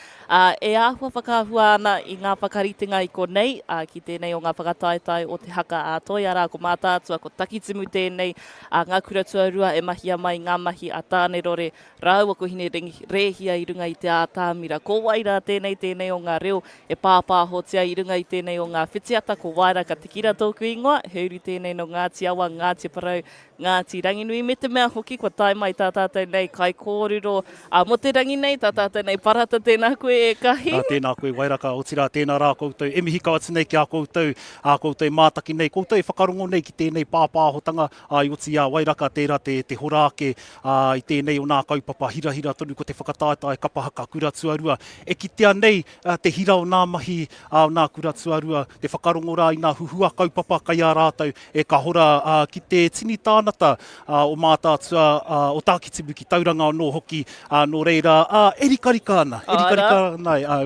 E āhua whakahua ana i ngā whakaritenga i konei, ki tēnei o ngā whakataetai o Te Haka a toi ara ko Mataatua, ko Takitimu tēnei, ngā kura tuarua e mahia mai ngā mahi a tāne rore, rāua ko hine rehia i runga i te ātāmira. Ko waira tēnei o ngā reo e pāpāhotia i runga i tēnei o ngā whitiata, ko waira ka tikira tōku ingoa, heuri tēnei no Ngāti Awa, Ngāti Parau, Ngāti Ranginui me te mea hoki, kua tai mai tā tātou nei kai kōrero. Mo te rangi nei, tā tātou nei parata tēnā koe e kahi. Tēnā koe wairaka, o tira tēnā rā koutou. E mihi kawa nei ki a koutou, koutou mātaki nei. Koutou e whakarongo nei ki tēnei pāpāhotanga, i oti a wairaka tērā te horāke, i tēnei o nā kaupapa hira tonu ko te whakataetae Kapa Haka kura tuarua. E kitea nei te hira o nā mahi o nā kura tuarua, te whakarongo rā i nā huhua kaupapa kai a rātou e ka hora ki te tini tānata o Mataatua o Tākitimu ki Tauranga no hoki, no reira erikarika ana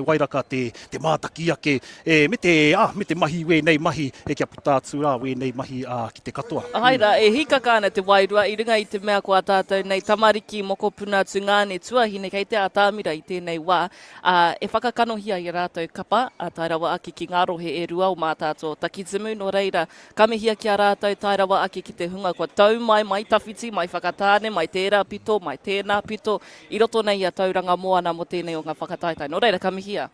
wairaka te mātaki ake me te mahi wēnei mahi e kia putātu rā wēnei mahi ki te katoa. Haira, e hikaka ana te wairua i runga i te mea ko a tātou nei tamariki moko puna tu ngāne tuahine kei te atāmira i tēnei wā. E whakakanohia i rātou kapa, tairawa aki ki ngā rohe e rua o Mātātua o Takizimu, no reira, kamehia ki a rātou tairawa aki ki te hunga kua tau mai tawhiti, mai whakatāne, mai tērā pito, mai tēnā pito, i roto nei a Tauranga Moana mo tēnei o ngā whakataetai. No reira, kamehia.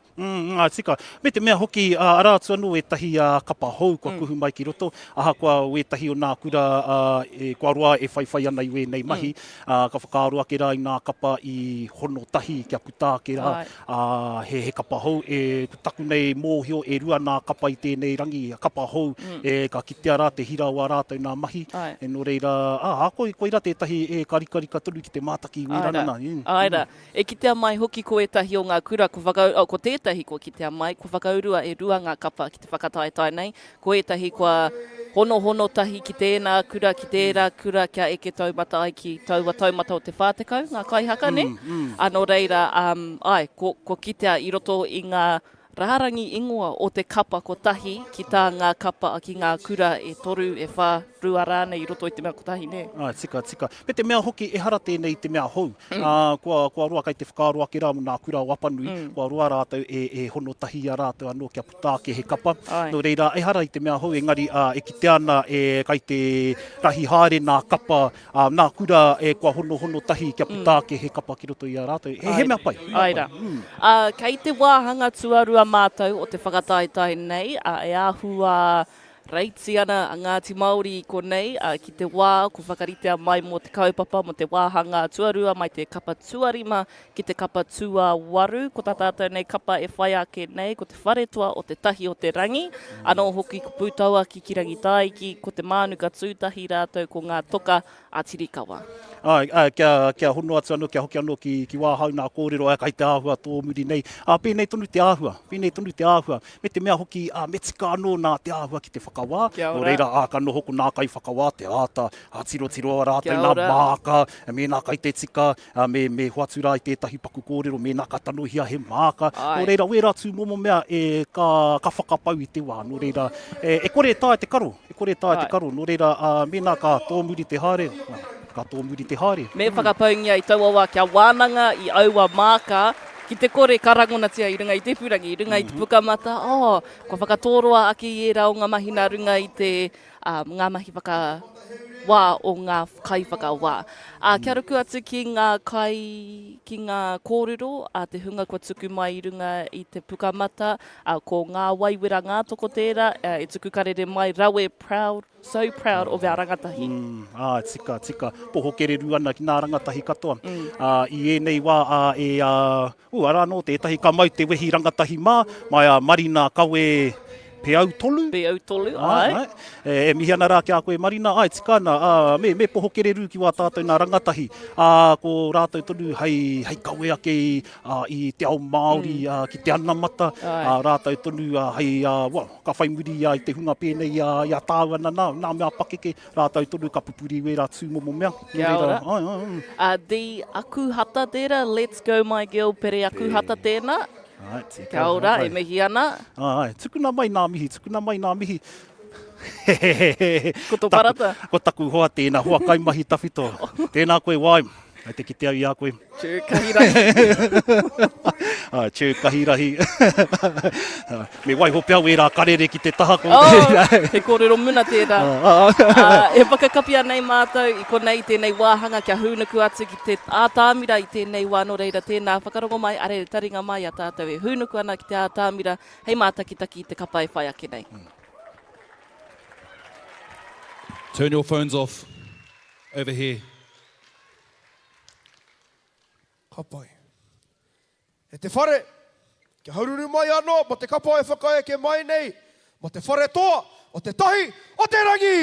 Tika. Me te mea hoki arātua no e tahi kapa hou kua kuhu mai ki roto, aha kua e tahi o nā kura kua roa e whaiwhai ana i wēnei mahi, ka whakaarua ke rā i nā kapa i hono tahi kia puta ke rā, he kapa hou e taku nei mōhio e rua nā kapa i tēnei rangi kapa hou, ka kitea rā te hira o a rātou nā mahi, e no reira, koira tētahi e karikarika tonu ki te mātaki i wērana. Aira, e kitea mai hoki ko e tahi o ngā kura, ko tētahi ko kitea mai, ko whakaurua e rua ngā kapa ki te whakataetai nei, ko e tahi kua hono tahi ki tēnā kura, ki tērā kura, kia eke taumata ai ki taumata o te whātekau, ngā kai haka ne? Anō reira, ko kitea i roto i ngā Rārangi ingoa o te kapa ko tahi ki tā ngā kapa ki ngā kura e toru e whā rua rānei i roto i te mea ko tahi ne. Tika. Me te mea hoki e hara tēnei te mea hou. Kua roa kai te whakaroa ki rā mo nā kura o Apanui, kua roa rātou e hono tahi a rātou anō kia puta ke he kapa. No reira, e hara i te mea hou, engari e ki te ana kai te rahi haere nā kapa, nā kura e kua hono tahi kia puta ke he kapa ki roto i a rātou. He mea pai. Aira. Kei te wāhanga tuarua mātou o te whakataetai nei, e āhua reiti ana a Ngāti Māori i konei, ki te wā, ko whakaritea mai mo te kaupapa, mo te wāhanga tuarua, mai te kapa tuarima, ki te kapa tua waru, ko tā tātou nei kapa e whai ake nei, ko te wharetua o te tahi o te rangi, anō hoki ko pūtaua ki ki rangatahi, ko te Mānuka Tūtahi rātou ko Ngā Toka a Tirikawa. Kia hono atu anō, kia hoki anō ki wāhau nā kōrero, kai te āhua tō muri nei. Pēnei tonu te āhua, me te mea hoki me tika anō nā te āhua ki te whakawā. O reira, ka no hoko nā kai whakawā, te āta, tiro rātou, nā māka, me nā kai te tika, me hoatu rā i tētahi paku kōrero, me nā ka tanohia he māka. O reira, wera tū momo mea ka whakapau i te wā. No reira, e kore tāe te karo, no reira, me nā ka tōmuri te haere. Me whakapaungia i tauawa kia Wānanga i aua māka, ki te kore karangonatia i runga i te purangi, i runga i te pukamata, ko whakatoroa ake i e rau ngā mahi nā runga i te ngā mahi whakawā o ngā kai whakawā. Kia ruku atu ki ngā kōrero, te hunga kua tuku mai i runga i te pukamata, ko ngā waiwera ngā toko tērā, e tuku karere mai, rawe so proud of our rangatahi. Tika. Poho kereru ana ki nā rangatahi katoa. I enei wā, ara no tētahi ka mau te wehi rangatahi mai a Marina kawe Peau tolu, ai. E mihi ana rā ki a koe Marina, tika ana, me poho kereru ki wā tātou nā rangatahi. Ko rātou tonu hei kawe ake i te ao Māori, ki te anamata, rātou tonu hei, ka whaimuri i te hunga pēnei i a tāwana nā mea pakeke, rātou tonu ka pupuri wera tū momo mea. Kia ora. The aku hata tērā, let's go my girl, pere aku hata tēnā. Kia ora, e mihi ana. Tukuna mai nā mihi. Ko tō parata? Ko taku hoa tēnā, hoa kai mahi tawhito. Tēnā koe wai, te kite au i a koe. Tū kahirahi. Tū kahirahi. Me waiho pia wera karere ki te taha ko. He kōrero muna tērā. E whakakapia nei mātou i konei tēnei wāhanga kia hūnuku atu ki te ātāmira i tēnei wā no reira tēnā whakarongo mai, are taringa mai a tātou e hūnuku ana ki te ātāmira, hei mātakitaki i te kapa e whai ake nei. Turn your phones off. over here. Ka pai. E te whare, ke haururu mai anō, mo te kapa e whakaeke mai nei, mo te whare toa, o te tahi, o te rangi!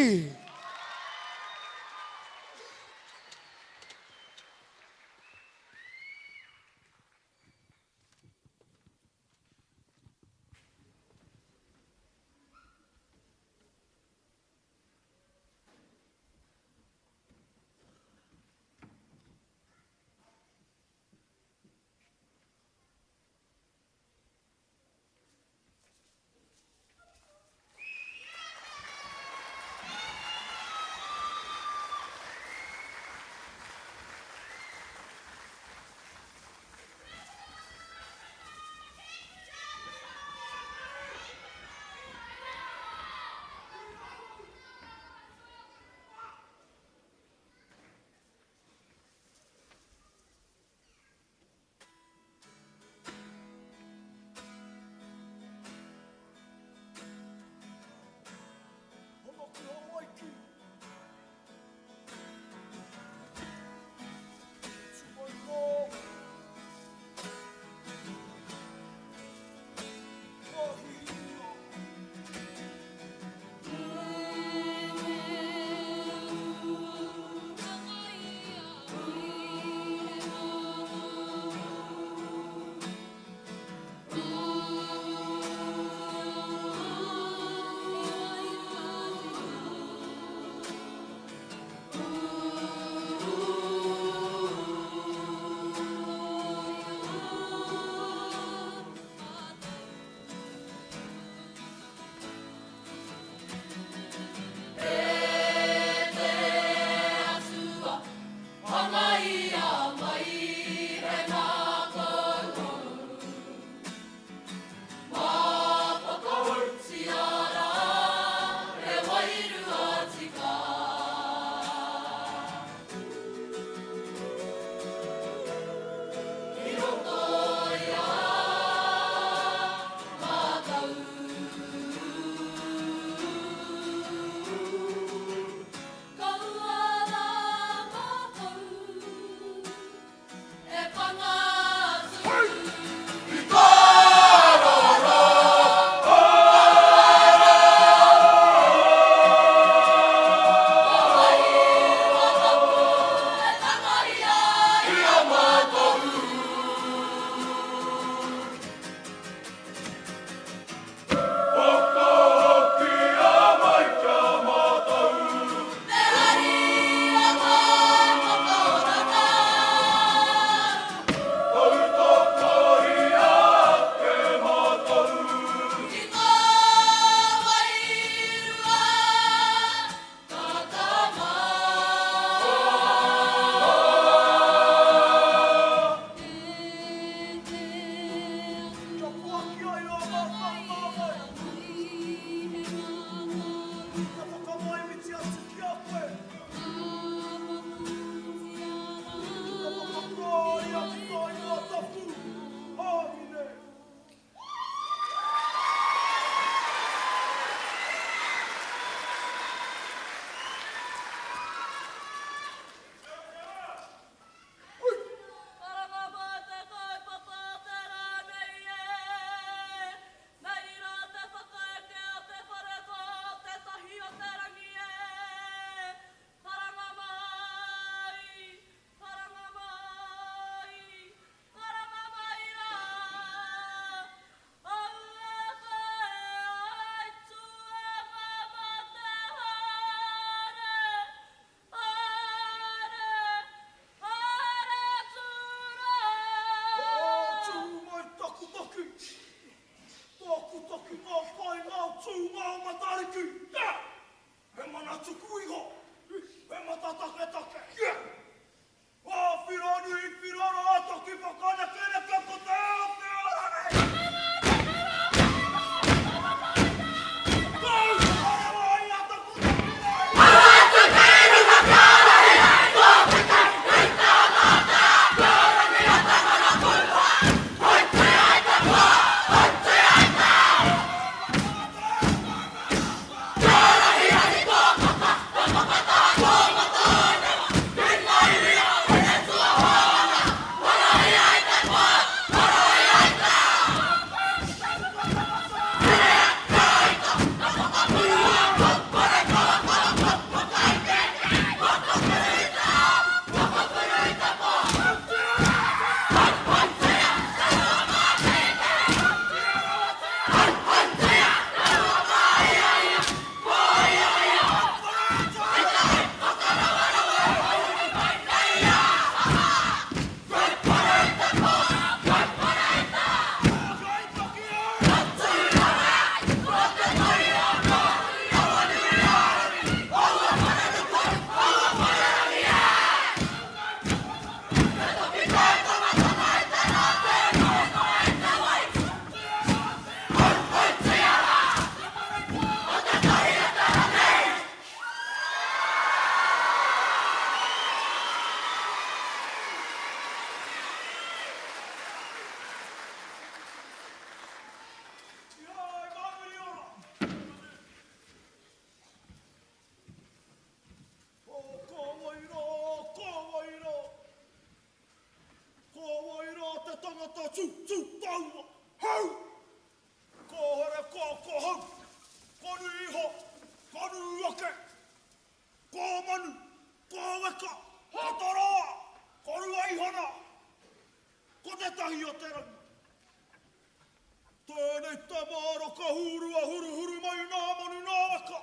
hurua huru mai nā manu Ngā Waka.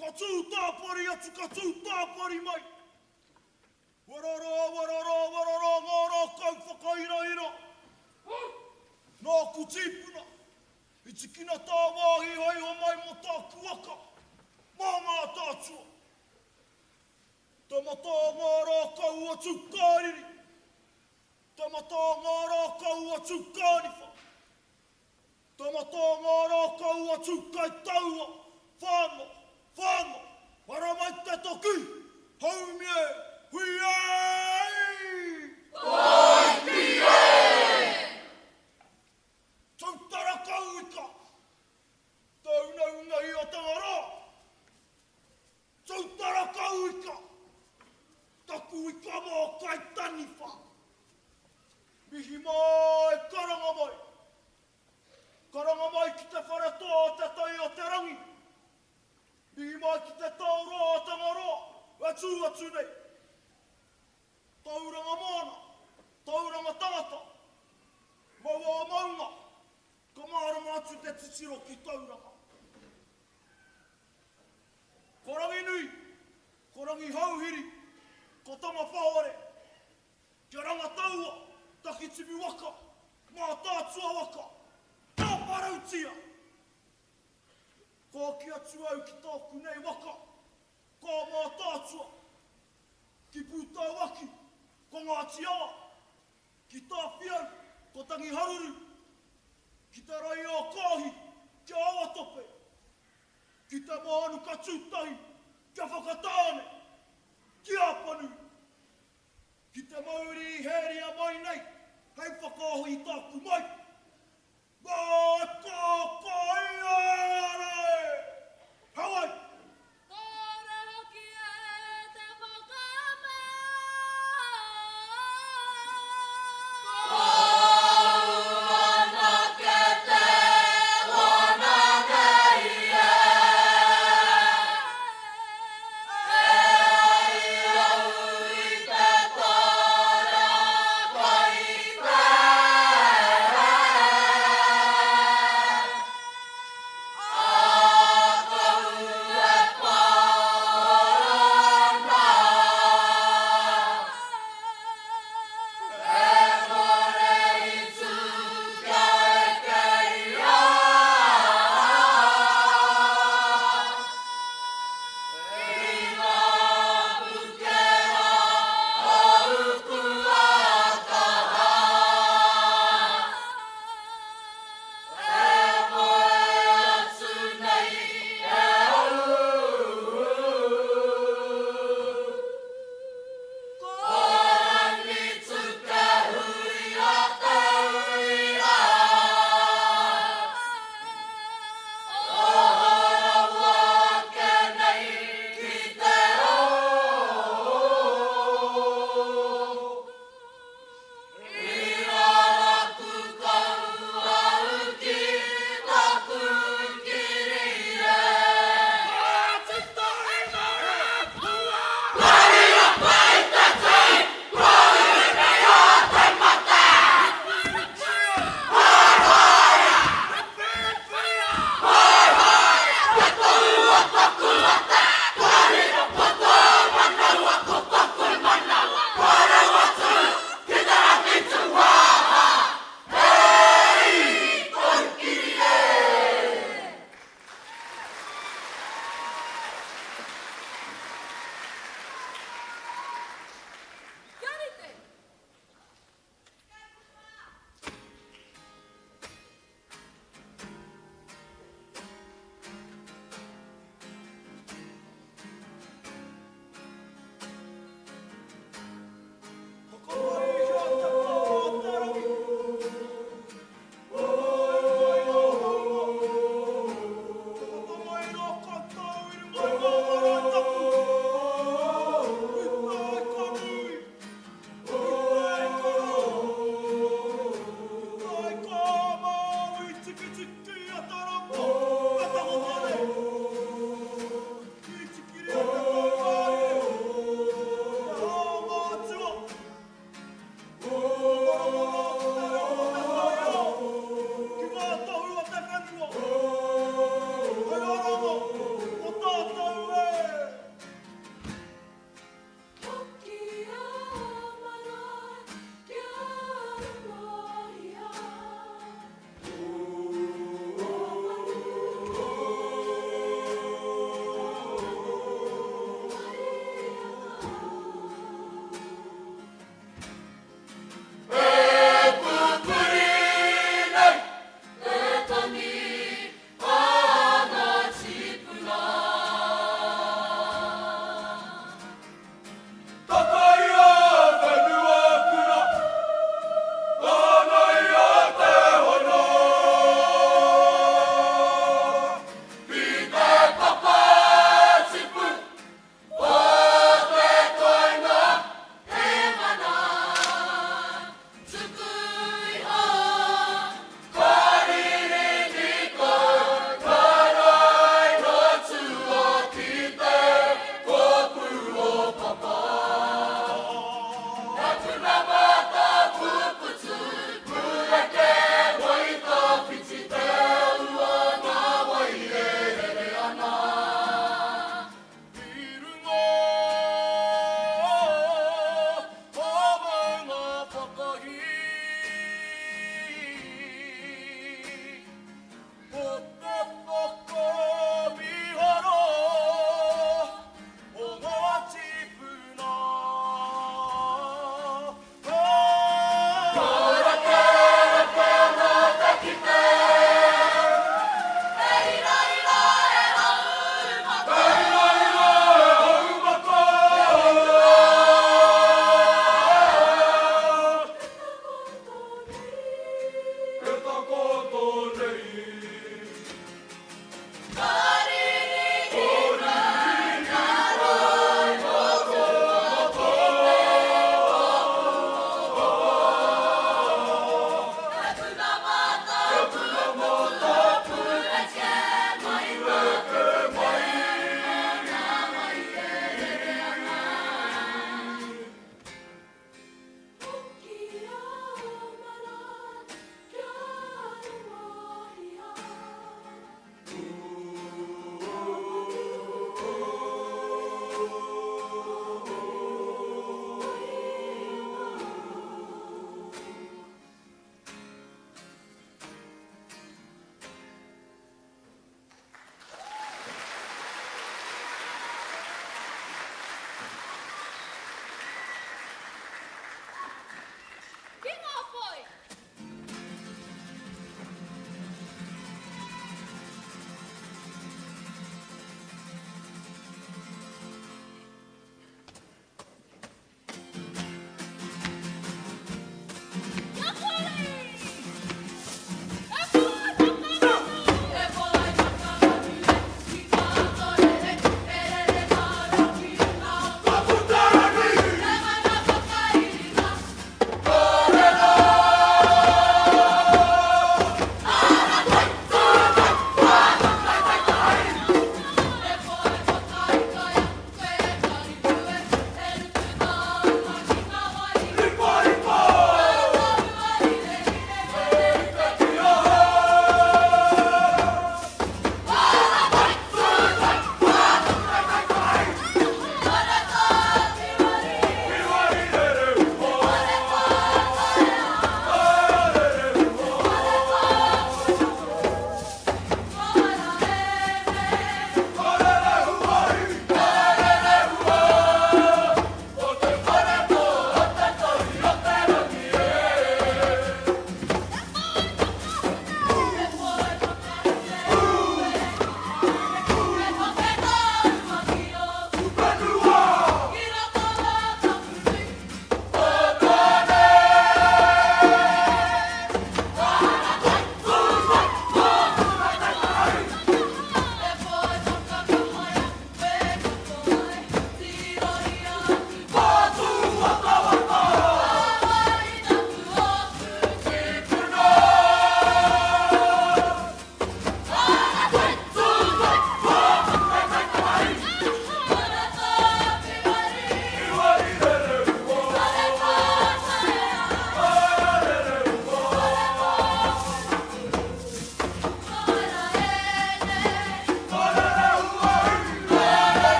Ka tū tāpari atu, ka tū tāpari mai. Warara, ngā rā kau whakairaira. Nā kutīpuna, i tikina tā wāhi hei o mai mo tā kuaka. Mā Mataatua. Tamata ngā rā kau atu kāriri. Tamata ngā rā kau atu kāniwha. Tamata ngā rā kau atu kai taua. Whānga, wara mai te toki. Haumie, hui ai! Tahi e! Tautara kau ika. Taunau ngai o tangara. Tautara kau ika. Taku ika mō kai taniwha. Mihi mai, karanga mai. Karanga mai ki te whare tō te tai o te rangi. Mihi mai ki te taura o tangara. Atu nei. Tauranga Moana. Tauranga tangata. Mauao maunga. Ka marama atu te titiro ki tauranga. Ko Ranginui. Ko rangi hauhiri. Ko tama whare. Kia rangataua. Tākitimu waka. Mātātua waka. Tā parautia. Ko ki atu au ki tōku nei waka. Ko Mātātua. Ki pūtā waki. Ko Ngāti awa. Ki tā whiau. Ko tangi haruru. Ki te rai o kāhi. Kia awa tope. Ki te Mānuka Tūtahi. Kia whakatāne. Ki Apanui. Ki te Māori haere mai nei. Hei whakaho i tāku mai. Ngā Toka iare! Hawai! Tore hoki e te whakama. Kaurana ke te whanangai e. Ei au i te tara kai pēra.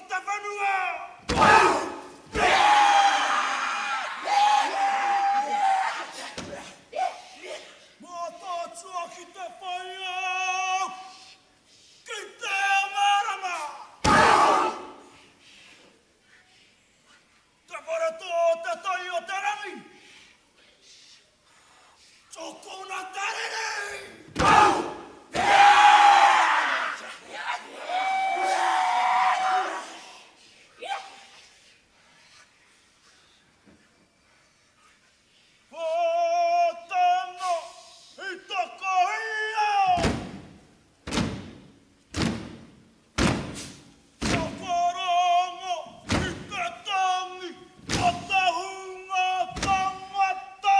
te whenua! Mataatua ki te whai au! Ki te marama! Te whare tō te tai o te rangi! Tōkona tarere! Whātanga i Tākahia! Whakaranga i te tangi, whatahunga tangata!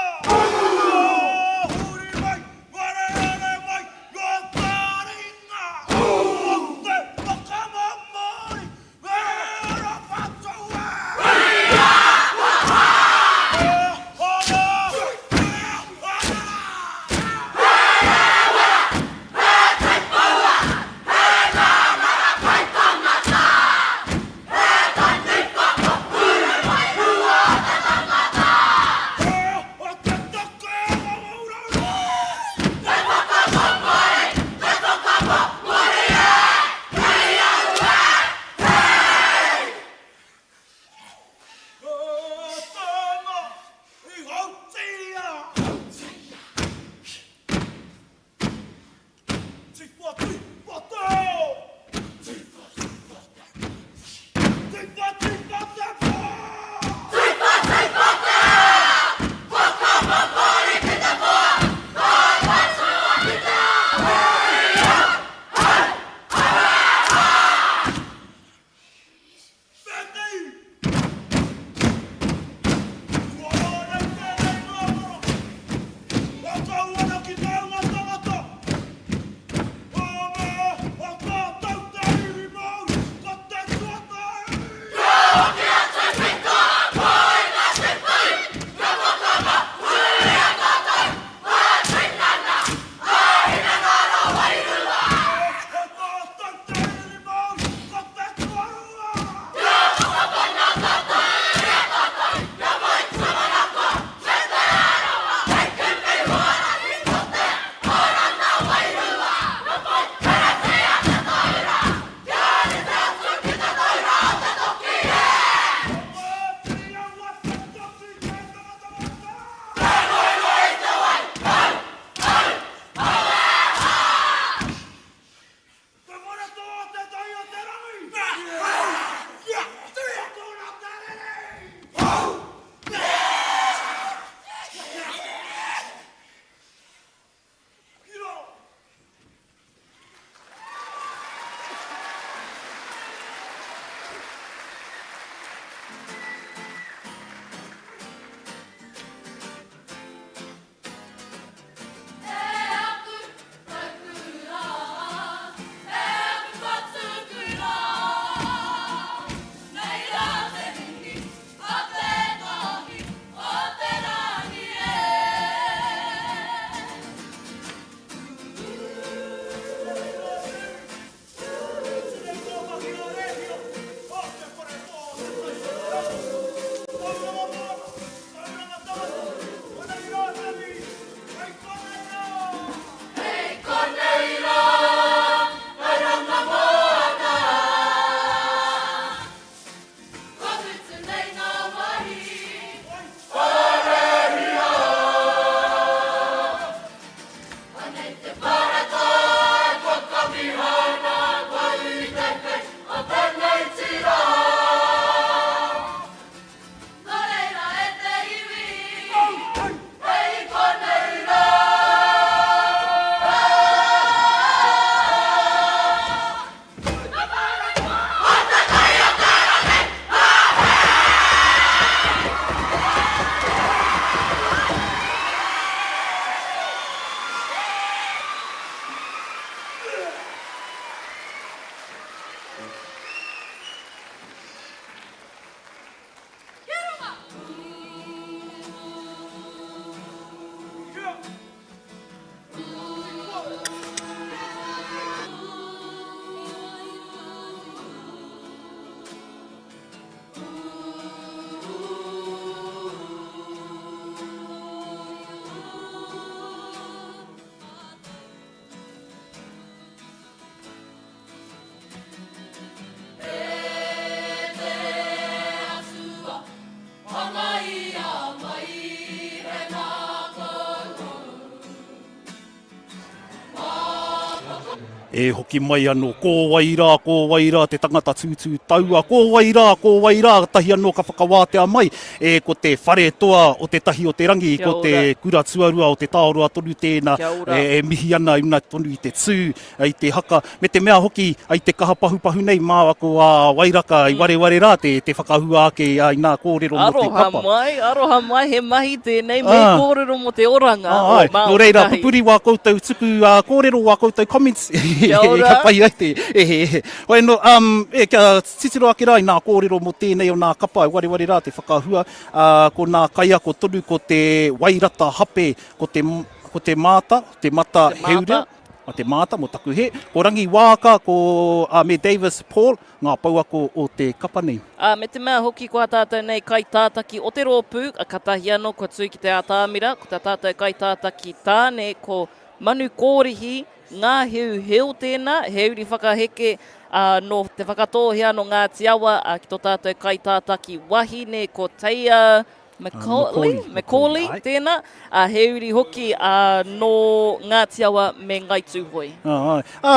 Huri mai, wareare mai, ngā taringa! O te whakamamori, wera patua! E hoki mai anō, ko waira, te tangata tūtū taua, ko waira, tahi anō ka whakawātea mai, ko te whare toa o te tahi o te rangi, ko te kura tuarua o te tāoroa tonu tēnā, mihi ana i una tonu i te tū, i te haka, me te mea hoki, ai te kaha pahu nei, māua ko a wairaka, i ware rā, te whakahua ake i nā kōrero mo te kapa. Aroha mai, he mahi tēnei, me kōrero mo te oranga. Nō reira, pupuri wā koutou tuku, kōrero wā koutou comments. Kia ora. Ka pai ai te. Hoi no, kia titiro ake rā i nā kōrero mo tēnei o nā kapa, ware rā te whakahua, ko nā kaia ko tonu, ko te wairata hape, ko te mata heure, te mata mo taku he, ko rangi wāka, ko me Davis Paul, ngā pauako o te kapa nei. Me te mea hoki kua tātou nei kai tātaki o te rōpū, a katahi anō kua tū ki te ātāmira, ko te tātou kai tātaki tāne, ko manu kōrihi, ngā heu tēnā, he uri whakaheke no te whakatōhea no Ngāti Awa, ki tō tātou kai tātaki wahi ne ko Teia Macaulay tēnā, he uri hoki no Ngāti Awa me Ngai Tūhoi.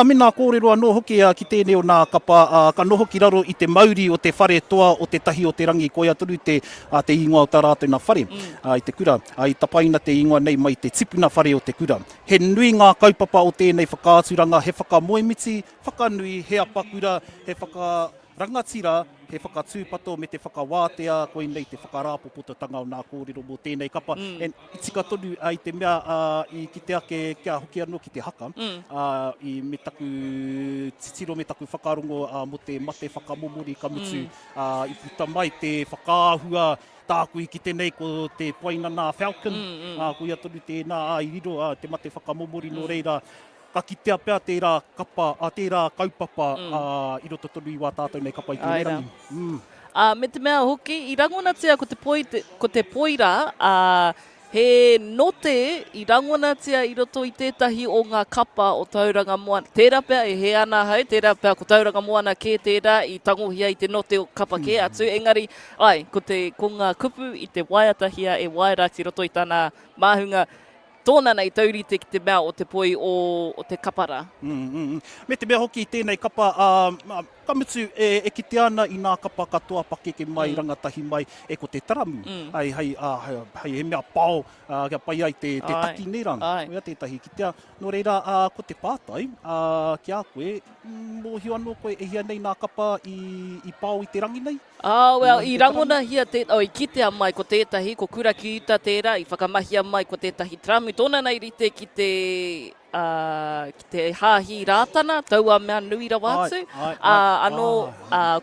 Mina kōrero anō hoki ki tēnei o nā kapa, ka no hoki raro i te mauri o te whare toa o te tahi o te rangi, ko ia tonu te ingoa o tā rātou nā whare, i te kura, i tapaina te ingoa nei mai te tipuna whare o te kura. He nui ngā kaupapa o tēnei whakaaturanga, he whakamoemiti, whakanui, he apakura, he whakarangatira, he whakatūpato me te whakawātea, koe nei te whakarāpopototanga o nā kōrero mō tēnei kapa. I tika tonu ai te mea i ki te ake kia hoki anō ki te haka, i me taku titiro me taku whakarongo mo te mate whakamomori ka mutu, i puta mai te whakaahua, tāku i ki tenei ko te poina nā Falcon, ko ia tonu tēnā i riro, te mate whakamomori no reira, ka kitea pēr tērā kapa, tērā kaupapa i roto tonu i wā tātou nei kapa i tēnei rangi. Me te mea hoki, i rangonatia ko te poira, he note i rangonatia i roto i tētahi o ngā kapa o Tauranga Moana. Tērā pēr e he ana hau, tērā pēr ko Tauranga Moana kē tērā i tangohia i te note o kapa kē atu. Engari, ko ngā kupu i te waiatahia e wairati roto i tāna māhunga, tōna nei taurite ki te mea o te poi o te kapara. Me te mea hoki i tēnei kapa, kamutu e kite ana i nā kapa katoa pakeke mai, rangatahi mai, ko te taramu. Hei he mea pao, kia pai ai te taki neranga. Ia tētahi kitea. No reira, ko te pātai, ki a koe, mōhio anō koe e hia nei nā kapa i pao i te rangi nei? I rangona hia i kitea mai ko tētahi, ko kura ki uta tērā, i whakamahia mai ko tētahi taramu. Tōna nei rite ki te hāhi rātana, taua mea nui rawa atu.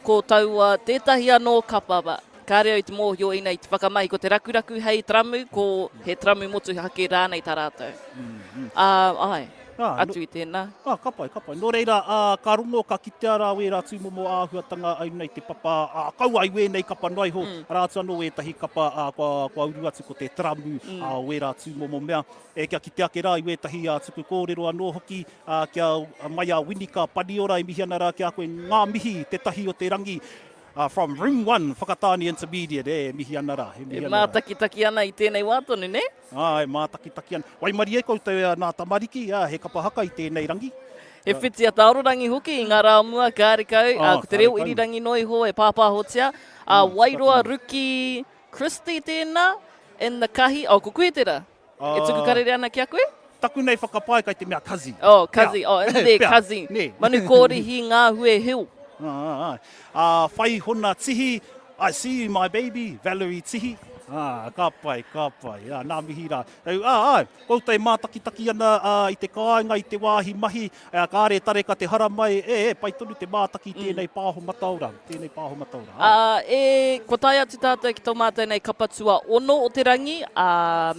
Ko taua tētahi anō kapa, ka reo i te mōhio ina i te whakamahi ko te rakuraku hei taramu, ko he taramu motu hake rānei tā rātou. Atu i tēnā. Kapai. Nō reira, ka rongo ka kitea rā we rā tūmomo āhuatanga ai nei te papa, kau ai we nei kapa noi ho, rātu anō e tahi kapa kua uru atu ko te taramu we rā tūmomo mea. Kia kitea ke rā i we tahi tuku kōrero anō hoki, kia mai a winika paniora i mihi ana rā kia koe ngā mihi te tahi o te rangi. From Room 1, Whakatāni Intermediate, mihi ana rā. Mātakitaki ana i tēnei wātonu, ne? Mātakitaki ana. Waimari e koutou nā tamariki, he Kapa Haka i tēnei rangi. He whiti a Tauranga hoki i ngā rā mua kārikau, ko te reo iri Ranginui ho e pāpāhotia. Wairua Ruki Christie tēnā, in the kahi, ko koe tērā? E tuku karere ana kia koe? Taku nei whakapai kai te mea kazi. Kazi, in there kazi. Manu kōrihi ngā hue hiu. Whai hona tihi, I see you my baby, Valerie Tihi. Ka pai, nā mihi rā. Koutou mātakitaki ana i te kāinga, i te wāhi mahi, ka are tareka te hara mai, pai tonu te mātaki tēnei pāho mataura. Ko tai atu tātou ki tō mātou nei kapatua ono o te rangi,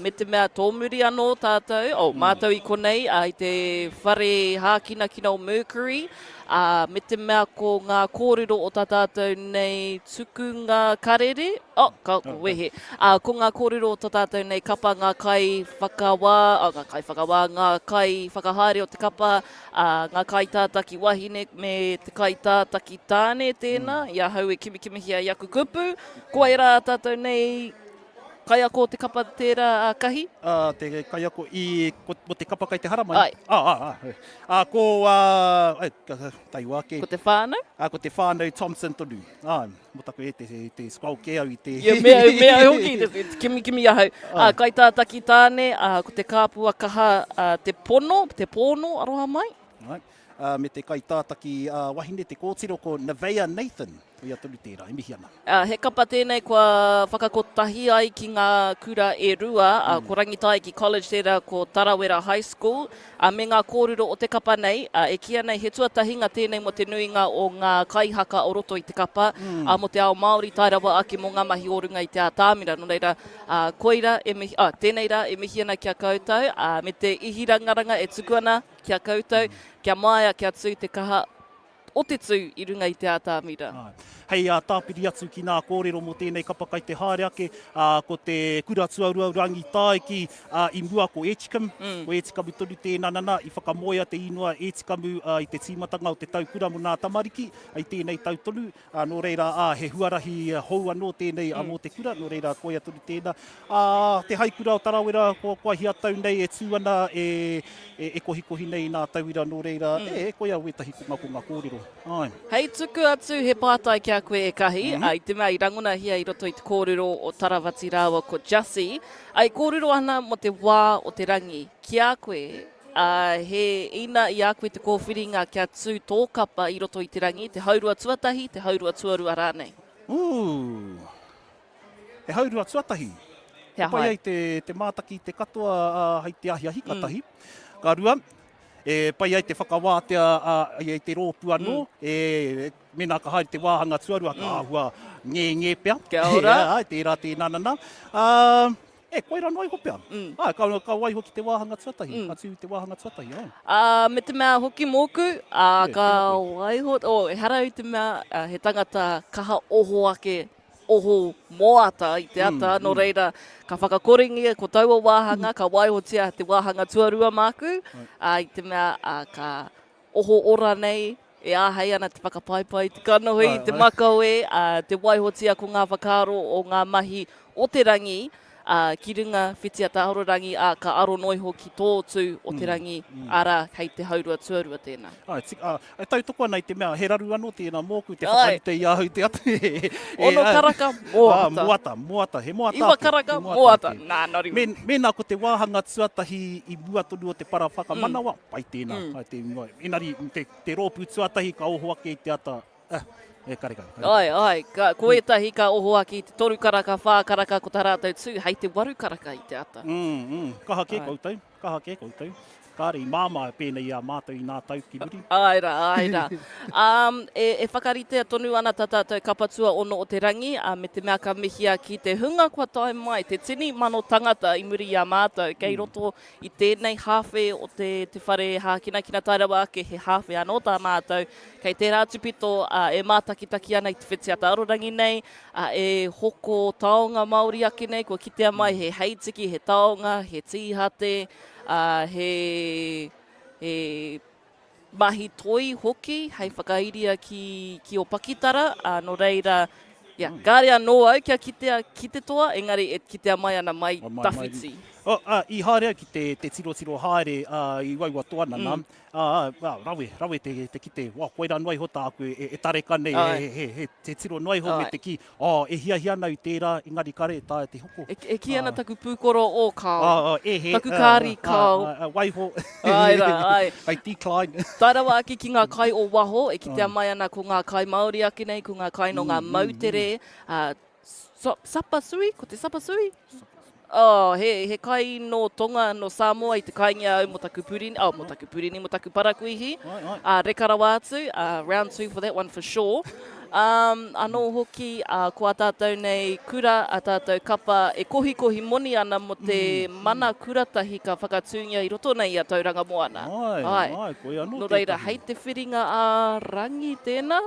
me te mea tōmuri anō tātou, mātou i konei, i te whare hākina kina o Mercury, me te mea ko ngā kōrero o tā tātou nei tuku ngā karere, wehe, ko ngā kōrero o tā tātou nei kapa ngā kai whakawā, ngā kai whakahaere o te kapa, ngā kai tātaki wahine me te kai tātaki tāne tēnā, ia hau e kimihia i aku kupu, ko ai rā tātou nei kai ako te kapa tērā kahi? Te kai ako ko te kapa kai te haramai. Ko tai wake. Ko te whānau? Ko te whānau Thompson tonu. Motako te squall ke au i te... Mea hoki, kimi ahau. Kai tātaki tāne, ko te kāpua kaha te pono, aroha mai? Me te kai tātaki wahine te kōtiro ko Nevaeh Nathan. Ia tonu tērā, e mihi ana. He kapa tēnei kua whakakotahi ai ki ngā kura e rua, ko rangitai ki college tērā ko Tarawera High School, me ngā kōrero o te kapa nei, e kia nei he tuatahinga tēnei mo te nuinga o ngā kai haka o roto i te kapa, mo te ao Māori tairawa ake mo ngā mahi orunga i te a tāmira. No reira, koira, tēnei rā e mihi ana kia koutou, me te ihirangaranga e tuku ana kia koutou, kia maia kia tū te kaha o te tū i runga i te ātāmira. Hei, tāpiri atu ki ngā kōrero mo tēnei kapa kai te haere ake, ko te kura tuarua rangitai ki i mua ko Etikamu, ko Etikamu tonu tēnā nana, i whakamoia te inua Etikamu i te tīmatanga o te taukura mo ngā tamariki, ai tēnei tautonu, no reira he huarahi hou anō tēnei mō te kura, no reira koia tonu tēnā. Te haikura o Tarawera, kua hiatau nei e tūana e kohikohi nei nā tauira, no reira, koia wetahi ko ngā kōrero. Hei, tuku atu he pātai kia koe e kahi, i te mea i ranguna hia i roto i te kōrero o Tarawati Rawa ko Jussie, ai kōrero ana mo te wā o te rangi. Kia koe, he ina i a koe te kōwhiringa kia tū tō kapa i roto i te rangi, te haurua tuatahi, te haurua tuarua rānei. He haurua tuatahi. Hea Pai hai. ai te mātaki te katoa hei te ahi ahi katahi. Ka rua, pai ai te whakawātea ai te rōpu anō, mena ka haere te wāhanga tuarua, ka ahua ngē pea. Kia ora. Tērā tēnā nana. Koira noi ho pea. Ka wai hoki te wāhanga tuatahi. Atu te wāhanga tuatahi. Me te mea hoki mōku, ka waiho, he harau te mea he tangata kaha oho ake, oho moata i te ata, no reira ka whakakoringia ko taua wāhanga, ka waihotia te wāhanga tuarua māku, i te mea ka oho ora nei, e āhei ana te whakapaipai, te kanohi, te makaue, te waihotia ko ngā whakaro o ngā mahi o te rangi, ki runga whitia Tāorangi, ka aro noi hoki tōtu o te rangi, ara hei te haurua tuarua tēnā. Tau toko ana i te mea, he raru anō tēnā mōku, te whakarite i ahau te atu. Ono karaka, moata. Moata, he moata. Iwa karaka, moata. Nā, nori. Mena ko te wāhanga tuatahi i mua tonu o te para Manawa, pai tēnā. Enari, te rōpu tuatahi ka oho ake i te ata. Kareka. Ai, ko etahi ka oho aki i te toru karaka, whā karaka ko tā rātou tū, hei te waru karaka i te ata. Kaha ke koutou. Kāre i māma pēnei a mātou i nā tau ki muri. Aira. E whakaritea tonu ana tātou kapatua ono o te rangi, me te mea ka mihia ki te hunga kua tae mai, te tini mano tangata i muri a mātou, kei roto i tēnei hawhe o te whare hākina kina tairawa ake he hawhe anō tā mātou, kei tērā tupito e mātakitaki ana i te whitia Tāorangi nei, e hoko taonga Māori ake nei, kua kitea mai he heitiki, he taonga, he tīhate, he mahi toi hoki, hei whakairia ki o Pakitara, no reira, kāre anō au kia kite toa, engari e kitea mai ana mai tawhiti. I haere ki te tiro haere i waua toana nā. Rawe te kite, koira noi ho tāku e tareka nei, te tiro noi ho me te ki. E hia nau tērā, engari kare tā te hoko. E ki ana taku pūkoro o kāo. Taku kāri kāo. Waiho. Ai. Ai decline. Tairawa aki ki ngā kai o waho, e kitea mai ana ko ngā kai Māori ake nei, ko ngā kai no ngā mautere. Sapasui, ko te sapasui? He kai no Tonga no Samoa i te kaingia au mo taku purini, mo taku parakuihi. Rekarawa atu, round 2 for that one for sure. Anō hoki, ko a tātou nei kura, a tātou kapa e kohi moni ana mo te mana kuratahi ka whakatūngia i roto nei a Tauranga Moana. Ai, koe anō. No reira, hei te whiringa a rangi tēnā.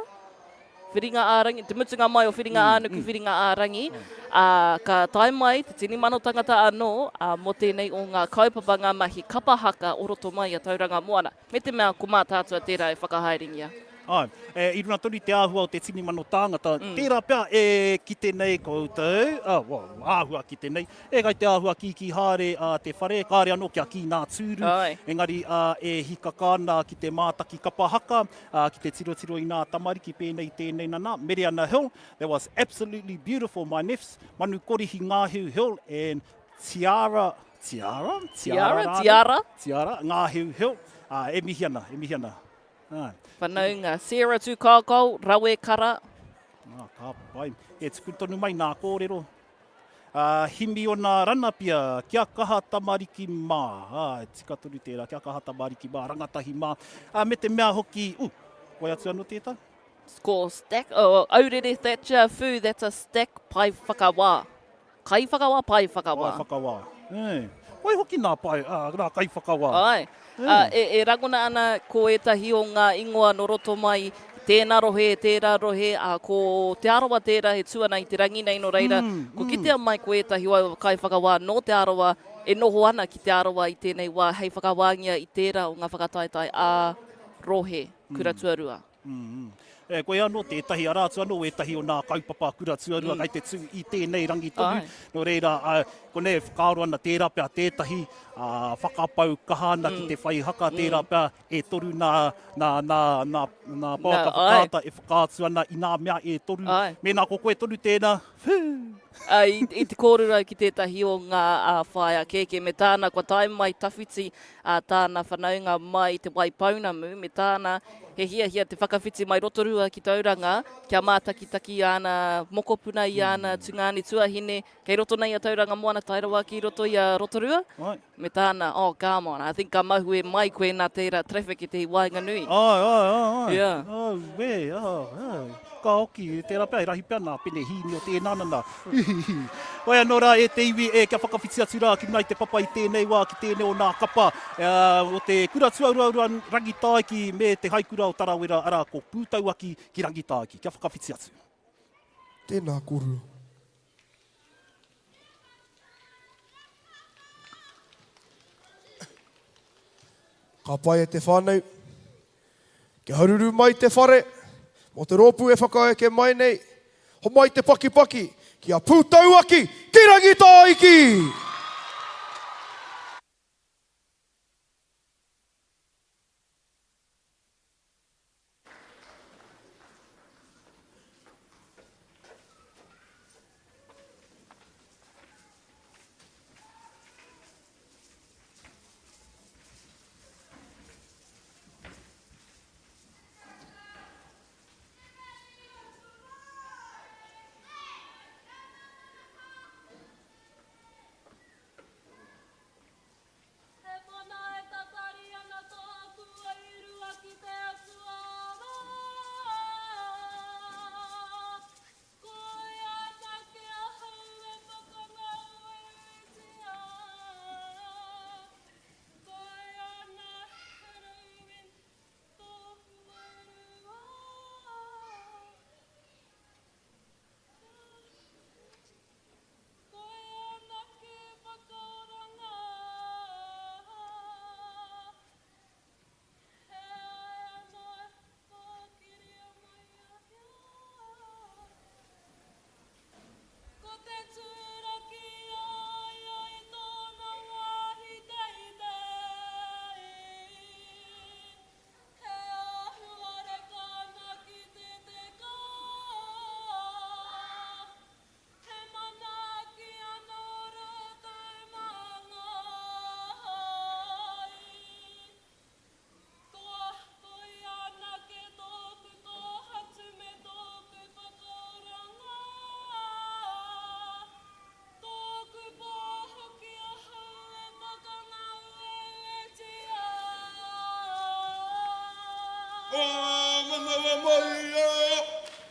Whiringa ārangi, te mutunga mai o whiringa ānuku, whiringa ārangi. Ka tae mai, te tini mano tangata anō, mo tēnei o ngā kaupapa ngā mahi Kapa Haka o roto mai a Tauranga Moana. Me te mea ko Mātātua tērā e whakahaeringia. Ai, i runa turi te āhua o te tini mano tāngata. Tērā pia e ki tenei koutou, āhua ki tenei, e gai te āhua ki haere te whare, kāre anō kia ki ngā tūru. Engari e hika kāna ki te mātaki Kapa Haka, ki te tiro i ngā tamariki pēnei tēnei nana, Meriana Hill. That was absolutely beautiful, my nefs. Manu korihi Ngāhiu Hill and Tiara, Ngāhiu Hill. E mihiana. Whanau ngā Sarah tū kākau, rawe kara. Ka pai. E tuku tonu mai nā kōrero. Himi o nā rana pia, kia kaha tamariki mā. Tika tonu tērā, kia kaha tamariki mā, rangatahi mā. Me te mea hoki, koe atu anō tētā? Ko stack, aurere thatcha fu, that's a stack pai whakawā. Kai whakawā, pai whakawā. Pai whakawā. Koe hoki nā pai, nā kai whakawā. Ai. E rangona ana ko etahi o ngā ingoa no roto mai, tēnā rohe, tērā rohe, ko te arowa tērā he tuana i te ranginui no reira. Ko kitea mai ko etahi o kai whakawā no te arowa, e noho ana ki te arowa i tēnei wā, hei whakawāngia i tērā o ngā whakataetai a rohe, kura tuarua. Koe anō tētahi arātu anō etahi o nā kaupapa kura tuarua kai te tū i tēnei rangi tonu. No reira, kone whakaaro ana tērā pia tētahi, whakapau kahana ki te whai haka tērā pia e toru nā pāka whakaata e whakaatu ana i nā mea e toru. Mēnā ko koe toru tēnā, I te kōrura ki tētahi o ngā whaia keke, me tāna kua tae mai tawhiti tāna whanaunga mai te waipaunamu, me tāna he hia te whakawhiti mai rotorua ki Tauranga, kia mātakitaki ana mokopuna i ana tungāni tuahine, kei roto nei a Tauranga Moana tairawa ki roto i a rotorua. Me tāna, come on, I think ka mahu e mai koe nā tērā traffic i te Wainganui. Ka hoki, tērā pia, rahi pia nā pene hini o tēnā nana. Oia nō rā, e te iwi e kia whakawhiti atu rā, ki mai te papa i tēnei wā, ki tēnei o nā kapa, o te kura tuarua rangitaiki me te haikura o tarawera ara ko pūtauaki ki rangitaiki. Kia whakawhiti atu. Tēnā kuru. Ka pai e te whānau, ke haruru mai te whare, mo te rōpū e whakaeke mai nei, ho mai te paki, kia pūtauaki ki rangitaiki! Manawa mai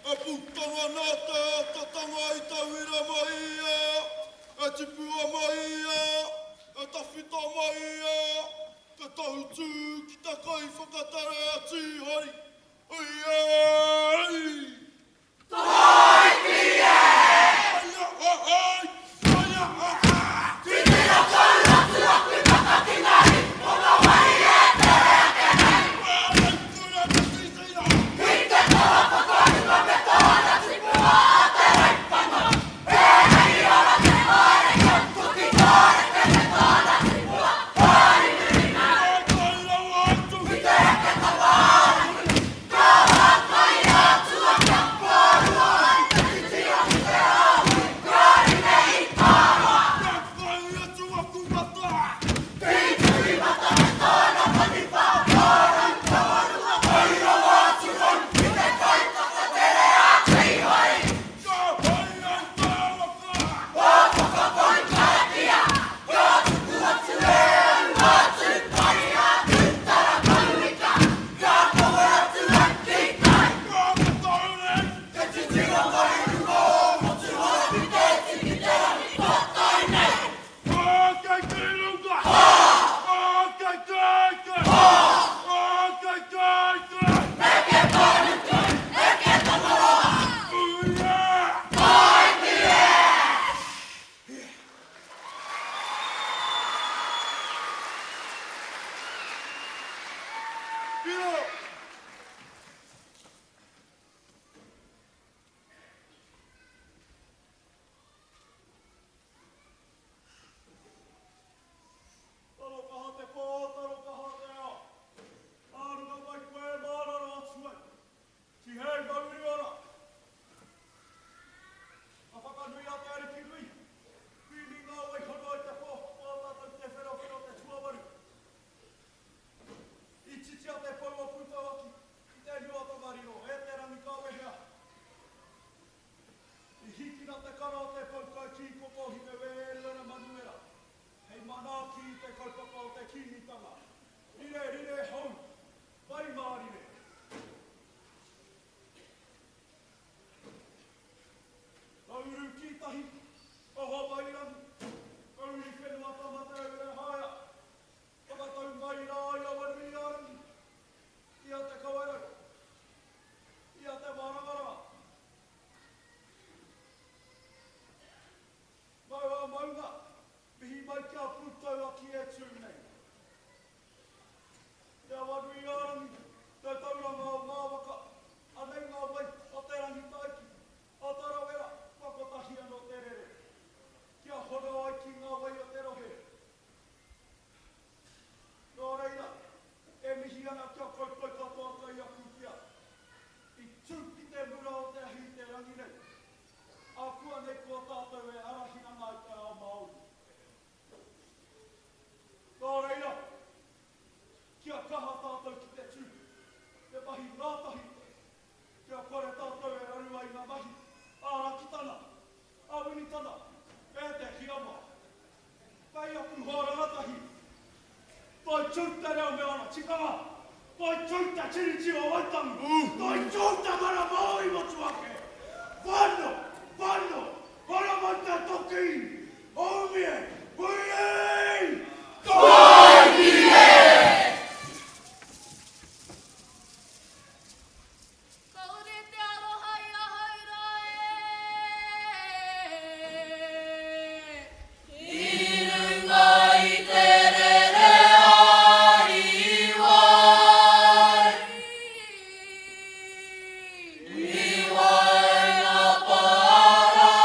a putanga nā te tanga I tauira mai a tipua mai a tawhita mai te tautū ki ta kai whakatare a tihari. Ai! kaupapa o te kinitanga. Rire hau, vai mārire. Auru ki tahi, oho wairangi. Auri whenua tamata e haia. Whakatau mai rā i Awanuiārangi. Ia te kawairau. Ia te marangara. Mauao maunga, mihi mai kia pūtau a ki e tū nei. Te Awanuiārangi, te tauranga o Ngā Waka, anei ngā wai o te rangatahi, o tarawera, whakotahi anō te rere. Kia hono ai ki ngā wai o te rohe. Nō reira, e mihi ana kia kaupoi katoa kai aku kia. I tū ki te mura o te ahi te Ranginui. A kua nei kua tātou e arahina ngai te ao Māori. Nō reira, kia kaha tātou ki te tū, te mahi rātahi, kia kore tātou e raru ai ngā mahi, ārakitana, āwinitana, e te hiama. Pai aku hoa rangatahi, toi tūta reo me ana tikanga, toi tūta tiriti o waitangi, toi tūta mana Māori motuake. Whano, paramata toki, omie, kuiei! Tākie! Kaure te aroha i a haere. I runga i te rere ai wai. I wai ngā para.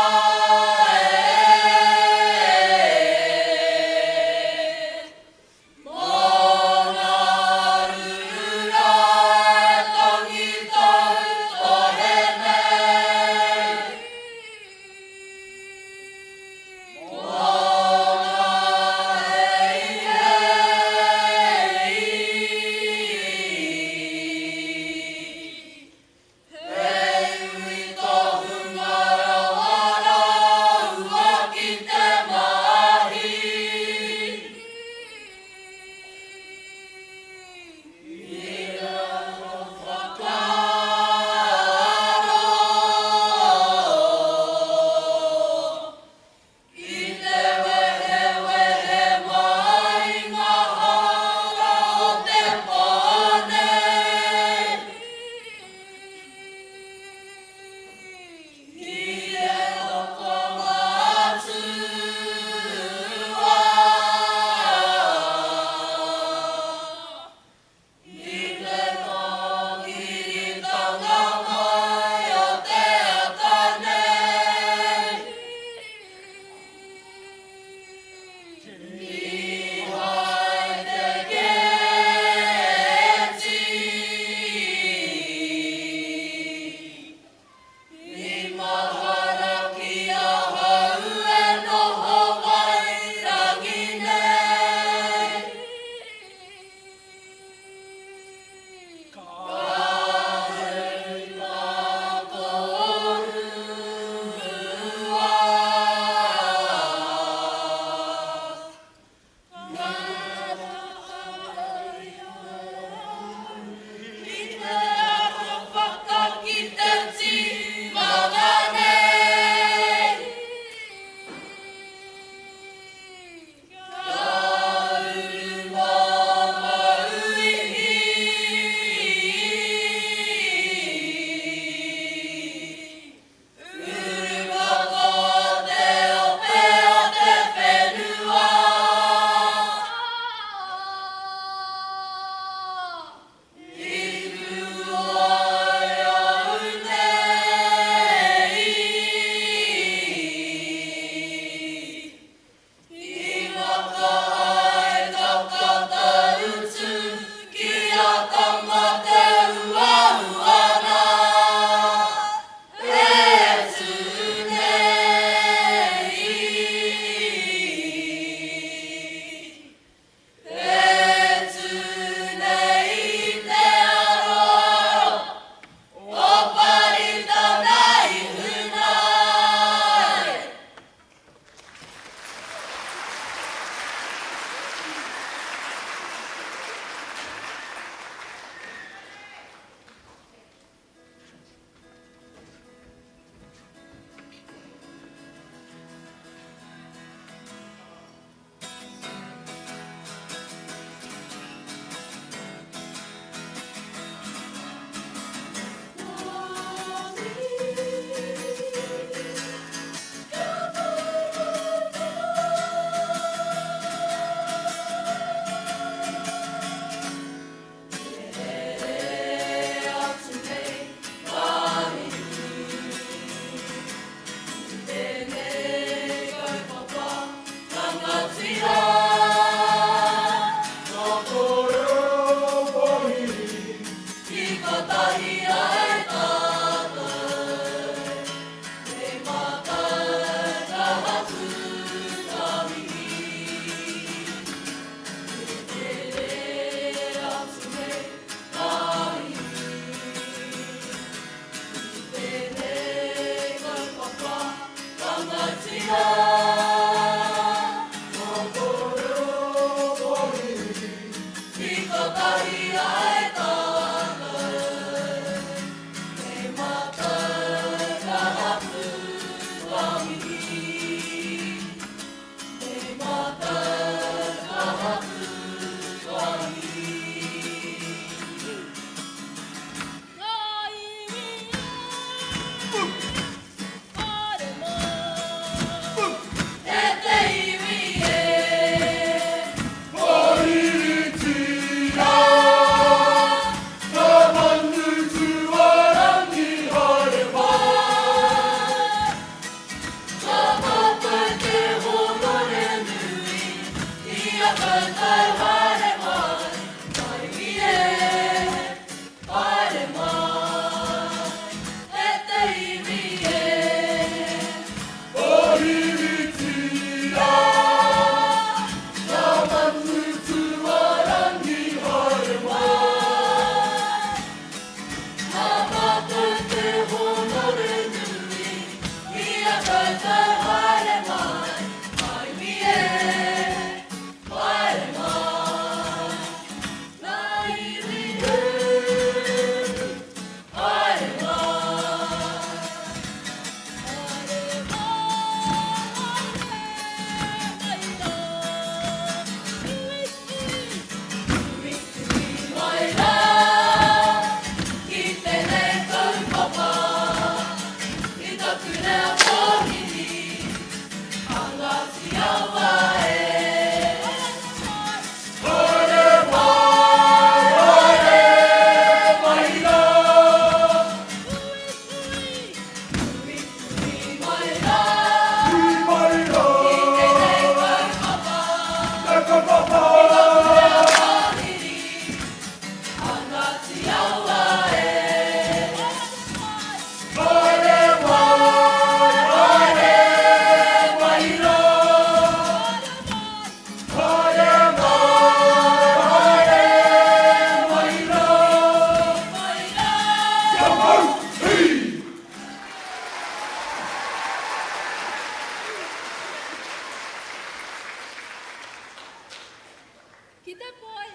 te poi.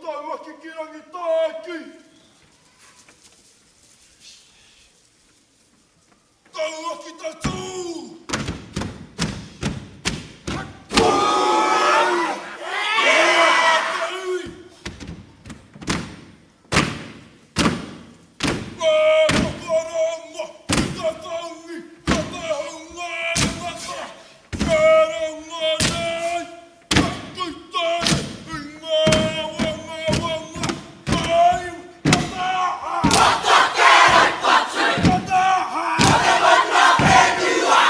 Tāua ki rangi tāki. Tāua ki tātū. Whakaturanga!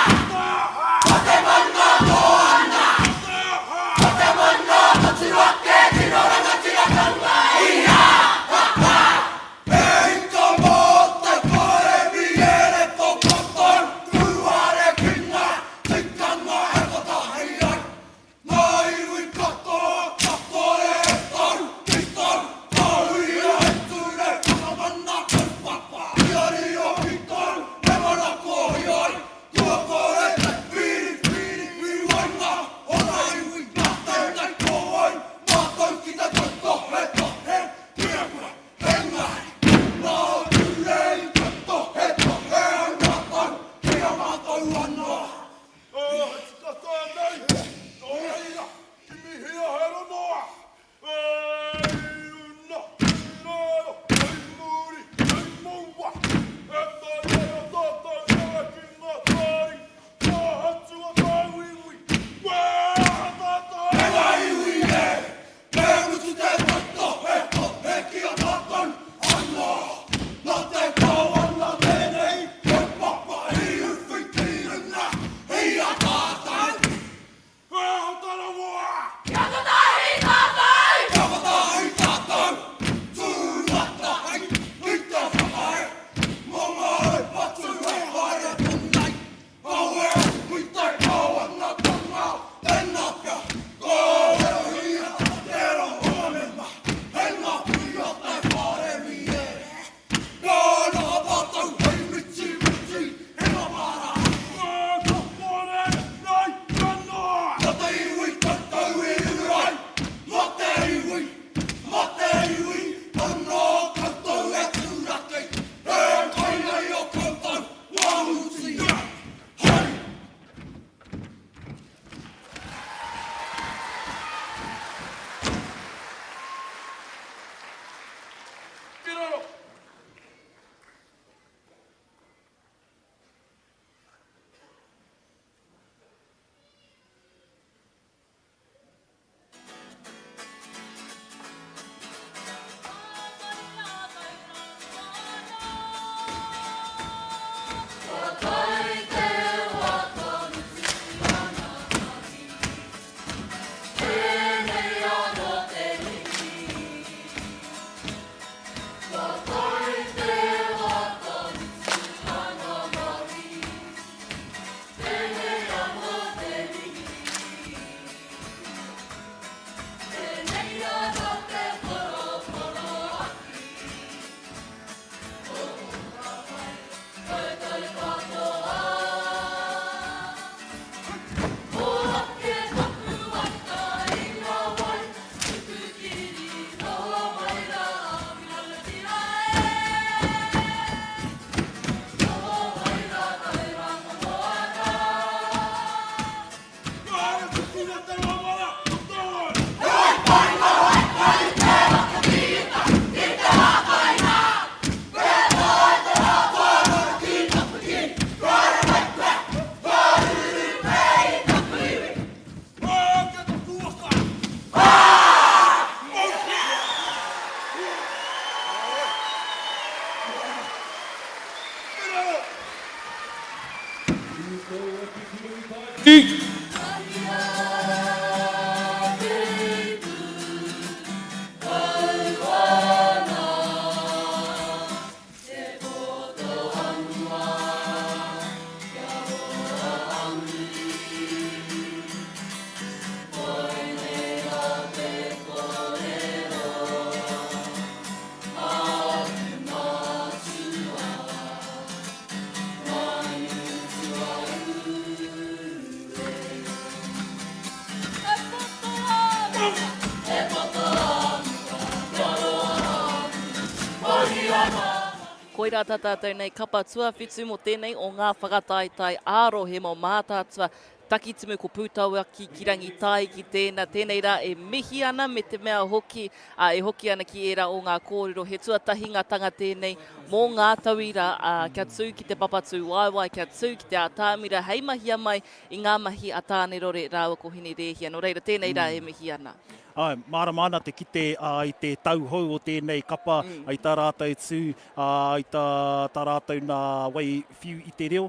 Koira tātātou nei kapa tuawhitu mo tēnei o ngā whakataetai ārohe mo Mataatua Tākitimu ko pūtaua ki rangi tai ki tēnei rā e mihi ana me te mea hoki, e hoki ana ki e rā o ngā kōrero he tuatahi ngā tanga tēnei mō ngā taui rā, kia tū ki te papatū waiwai, kia tū ki te ātāmira, hei mahi mai i ngā mahi a tāne rore rāua ko hini rēhia. No reira, tēnei rā e mihi ana. Ai, māramana te kite i te tauhou o tēnei kapa, ai tā rātou tū, ai tā rātou nā wai whiu i te reo.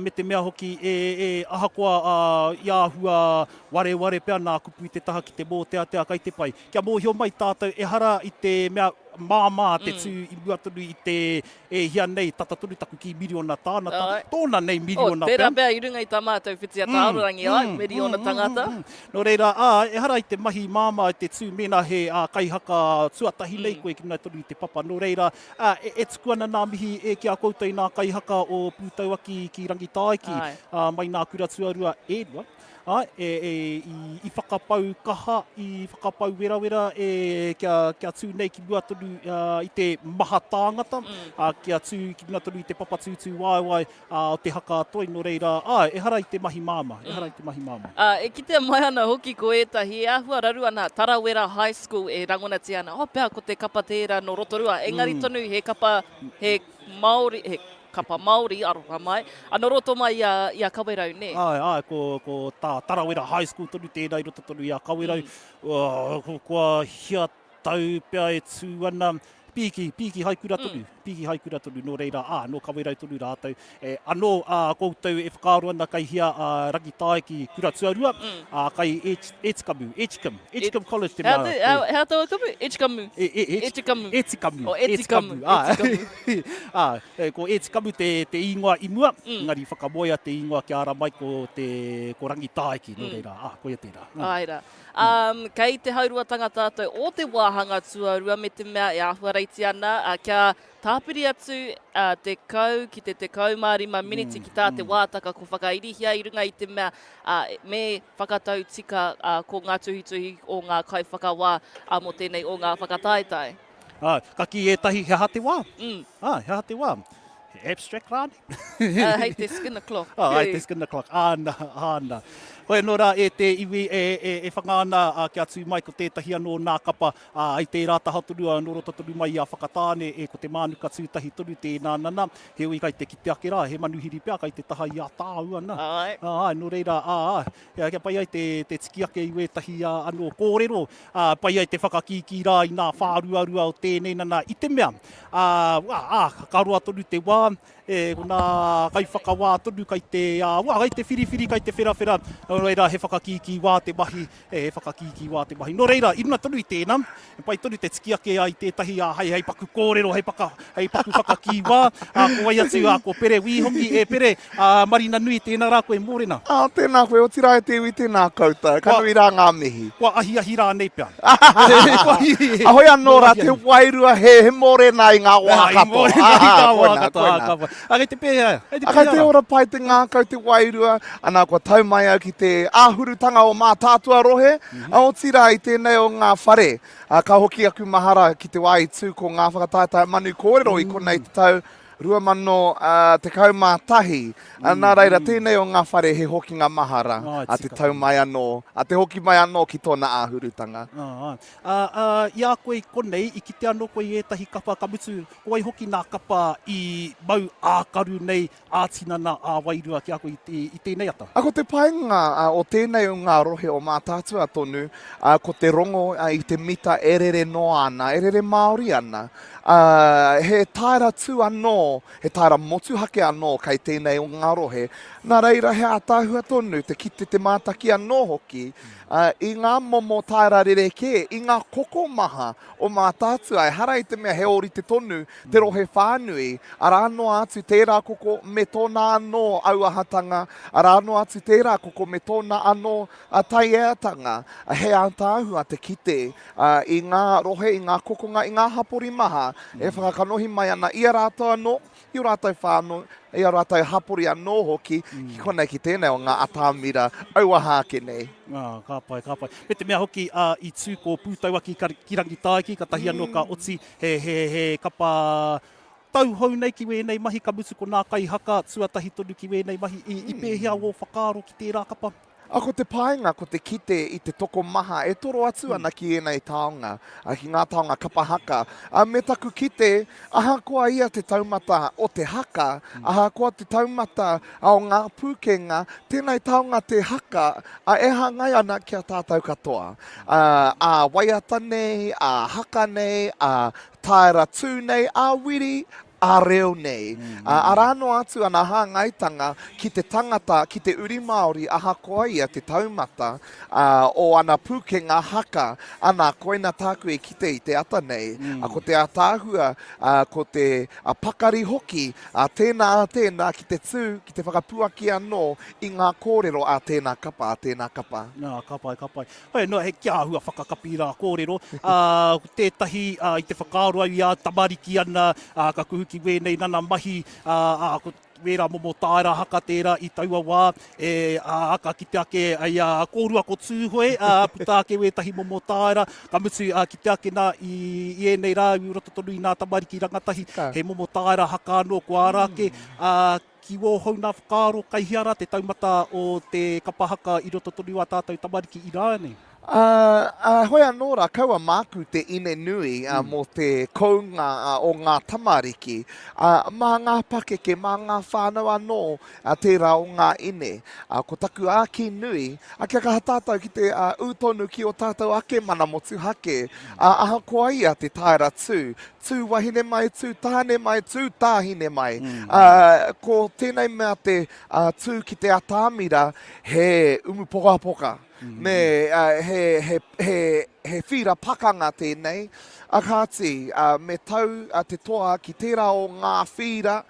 Me te mea hoki e ahakoa i āhua ware pia nā kupu i te taha ki te mō tea kai te pai. Kia mōhio mai tātou e hara i te mea māmā te tū i mua tonu i te hia nei tata tonu taku ki miriona tānata. Tōna nei miriona pia. Tērā pia i runga i tā mātou whiti a Tāorangi ai, miriona tangata. No reira, e hara i te mahi māmā i te tū mena he kai haka tuatahi nei koe ki nai tonu i te papa. No reira, e tuku ana nā mihi e ki a koutou nā kai haka o pūtaua ki rangi taiki, mai nā kura tuarua e rua. I whakapau kaha, i whakapau wera kia tū nei ki mua tonu i te maha tāngata, kia tū ki mua tonu i te papatūtū waiwai o te haka atoi. No reira, e hara i te mahi māma, E kitea mai ana hoki ko etahi, e ahua raru ana Tarawera High School e rangonati ana, pēa ko te kapa tērā no rotorua, engari tonu he kapa, he Māori, he kapa Māori aroha mai. Ano roto mai i a Kawerau, ne? Ko tā Tarawera High School tonu tēnei roto tonu i a Kawerau. Kua hia tau pia e tū ana. Piki haikura tonu, no reira, no Kawerau tonu rātou. Anō koutou e whakaaro ana kai hia rangi tai ki kura tuarua, kai Edgecombe College te mea. Hea tau kapu? Edgecombe. Ko Edgecombe te ingoa imua, ngari whakamoia te ingoa ki ara mai ko rangi tai ki, no reira, koia tērā. Aira. Kei te haurua tangata tātou o te wāhanga tuarua me te mea e ahuareiti ana, kia tāpiri atu te kau ki te kaumārima miniti ki tā te wātaka ko whakairihia i runga i te mea me whakatau tika ko ngā tuhituhi o ngā kai whakawā mo tēnei o ngā whakataetai. Kaki e tahi he hate wā. He hate wā. Abstract rāne. Hei te skin o'clock. Hei te skin o'clock. Āna. Koe no rā e te iwi e whangāna kia tū mai ko tētahi anō nā kapa ai te rā taha tonu no roto tonu mai a whakatāne ko te Mānuka Tūtahi tonu tēnā nana. He ui kai te kite ake rā, he manuhiri pia kai te taha i a tāu ana. No reira, kia pai ai te tiki ake iwe tahi anō kōrero, pai ai te whakakiki rā i nā whāruarua o tēnei nana i te mea. Karoa tonu te wā, ko nā kai whakawā tonu kai te whiriwhiri, kai te wherawhera. No reira, he whakakiki wā te mahi, No reira, iruna tonu i tēnā, pai tonu te tiki ake ai tētahi hei paku kōrero, hei paku whakaki wā, ko ai atu ko pere wihongi pere, marina nui tēnā rā koe mōrena. Tēnā koe, o tira e te iwi tēnā koutou, ka nui rā ngā mihi. Kua ahi rā nei pia. Ahoi anō rā, te wairua he mōrena i ngā wākapo. Kei te pēhea. Kei te ora pai te ngākau te wairua, ana kua tau mai au ki te āhurutanga o Mataatua rohe, o tira i tēnei o ngā whare. Ka hoki aku mahara ki te wai tū ko ngā whakataetai manu kōrero i konei te tau 2019. Nā reira, tēnei o ngā whare he hoki ngā mahara a te tau mai anō, a te hoki mai anō ki tōna āhurutanga. Ia koe konei, i kite anō koe e tahi kapa kamutu, koe hoki nā kapa i mau ākaru nei ātinana a wairua ki a koe i tēnei ata. Ko te painga o tēnei o ngā rohe o Mataatua tonu, ko te rongo i te mita erere no ana, erere Māori ana. He taira tū anō anō, he tāra motu hake anō kai tēnei o ngā rohe. Nā reira he ātāhua tonu te kite te mātaki anō hoki, i ngā momo tāra rereke, i ngā koko maha o Mataatua, e hara i te mea he ori te tonu, te rohe whānui, ara anō atu tērā koko me tōna anō auahatanga, ara anō atu tērā koko me tōna anō taiatanga, he ātāhua te kite i ngā rohe, i ngā kokonga, i ngā hapori maha, e whakakanohi mai ana i a rātou anō, i o rātou whānui, i a rātou hapori anō hoki, ki konei ki tēnei o ngā atāmira auahake nei. Ka pai, ka pai. Me te mea hoki i tū ko pūtaua ki rangatahi, ka tahi anō ka oti he kapa tau hau nei ki wēnei mahi, ka mutu ko nā kai haka, tuatahi tonu ki wēnei mahi, i pēhea o whakaaro ki tērā kapa. A ko te paenga, ko te kite i te toko maha, e toro atu ana ki enei taonga, ki ngā taonga Kapa Haka. Me taku kite, aha koa ia te taumata o Te Haka, aha koa te taumata o ngā pūkenga, tēnei taonga Te Haka, e hangai ana kia tātou katoa. A waiata nei, a haka nei, a taera tū nei, a wiri, a reo nei. Arano atu ana hangaitanga ki te tangata, ki te uri Māori, aha koa ia te taumata o ana pūkenga haka, ana koina tāku e kite i te ata nei. Ko te atāhua, ko te pakari hoki, tēnā ki te tū, ki te whakapuaki anō i ngā kōrero a tēnā kapa, Ka pai. Hoi, no, he kia ahua whakakapi rā kōrero. Tētahi i te whakaaroa i a tamariki ana, ka kuhuki wēnei nana mahi, ko wera momo tāra haka tērā i taua wā, haka ki te ake kōrua ko tūhoe, puta ake wētahi momo tāra, ka mutu ki te ake nā i enei rā, i roto tonu i nā tamariki rangatahi, he momo tāra haka anō ko ārake, ki wō hau nā whakaaro kaihiara, te taumata o te Kapa Haka i roto tonu a tātou tamariki i rānei. Hoi anō rā, kaua māku te ine nui mō te kounga o ngā tamariki, mā ngā pakeke, mā ngā whānau anō tērā o ngā ine. Ko taku āki nui, kia kaha tātou ki te utonu ki o tātou ake mana motu hake, aha koa ia te taera tū wahine mai, tū tāne mai, tū tāhine mai. Ko tēnei mea te tū ki te atāmira, he umu poka. Me he whira pakanga tēnei, akāti me tau te toa ki tērā o ngā whira,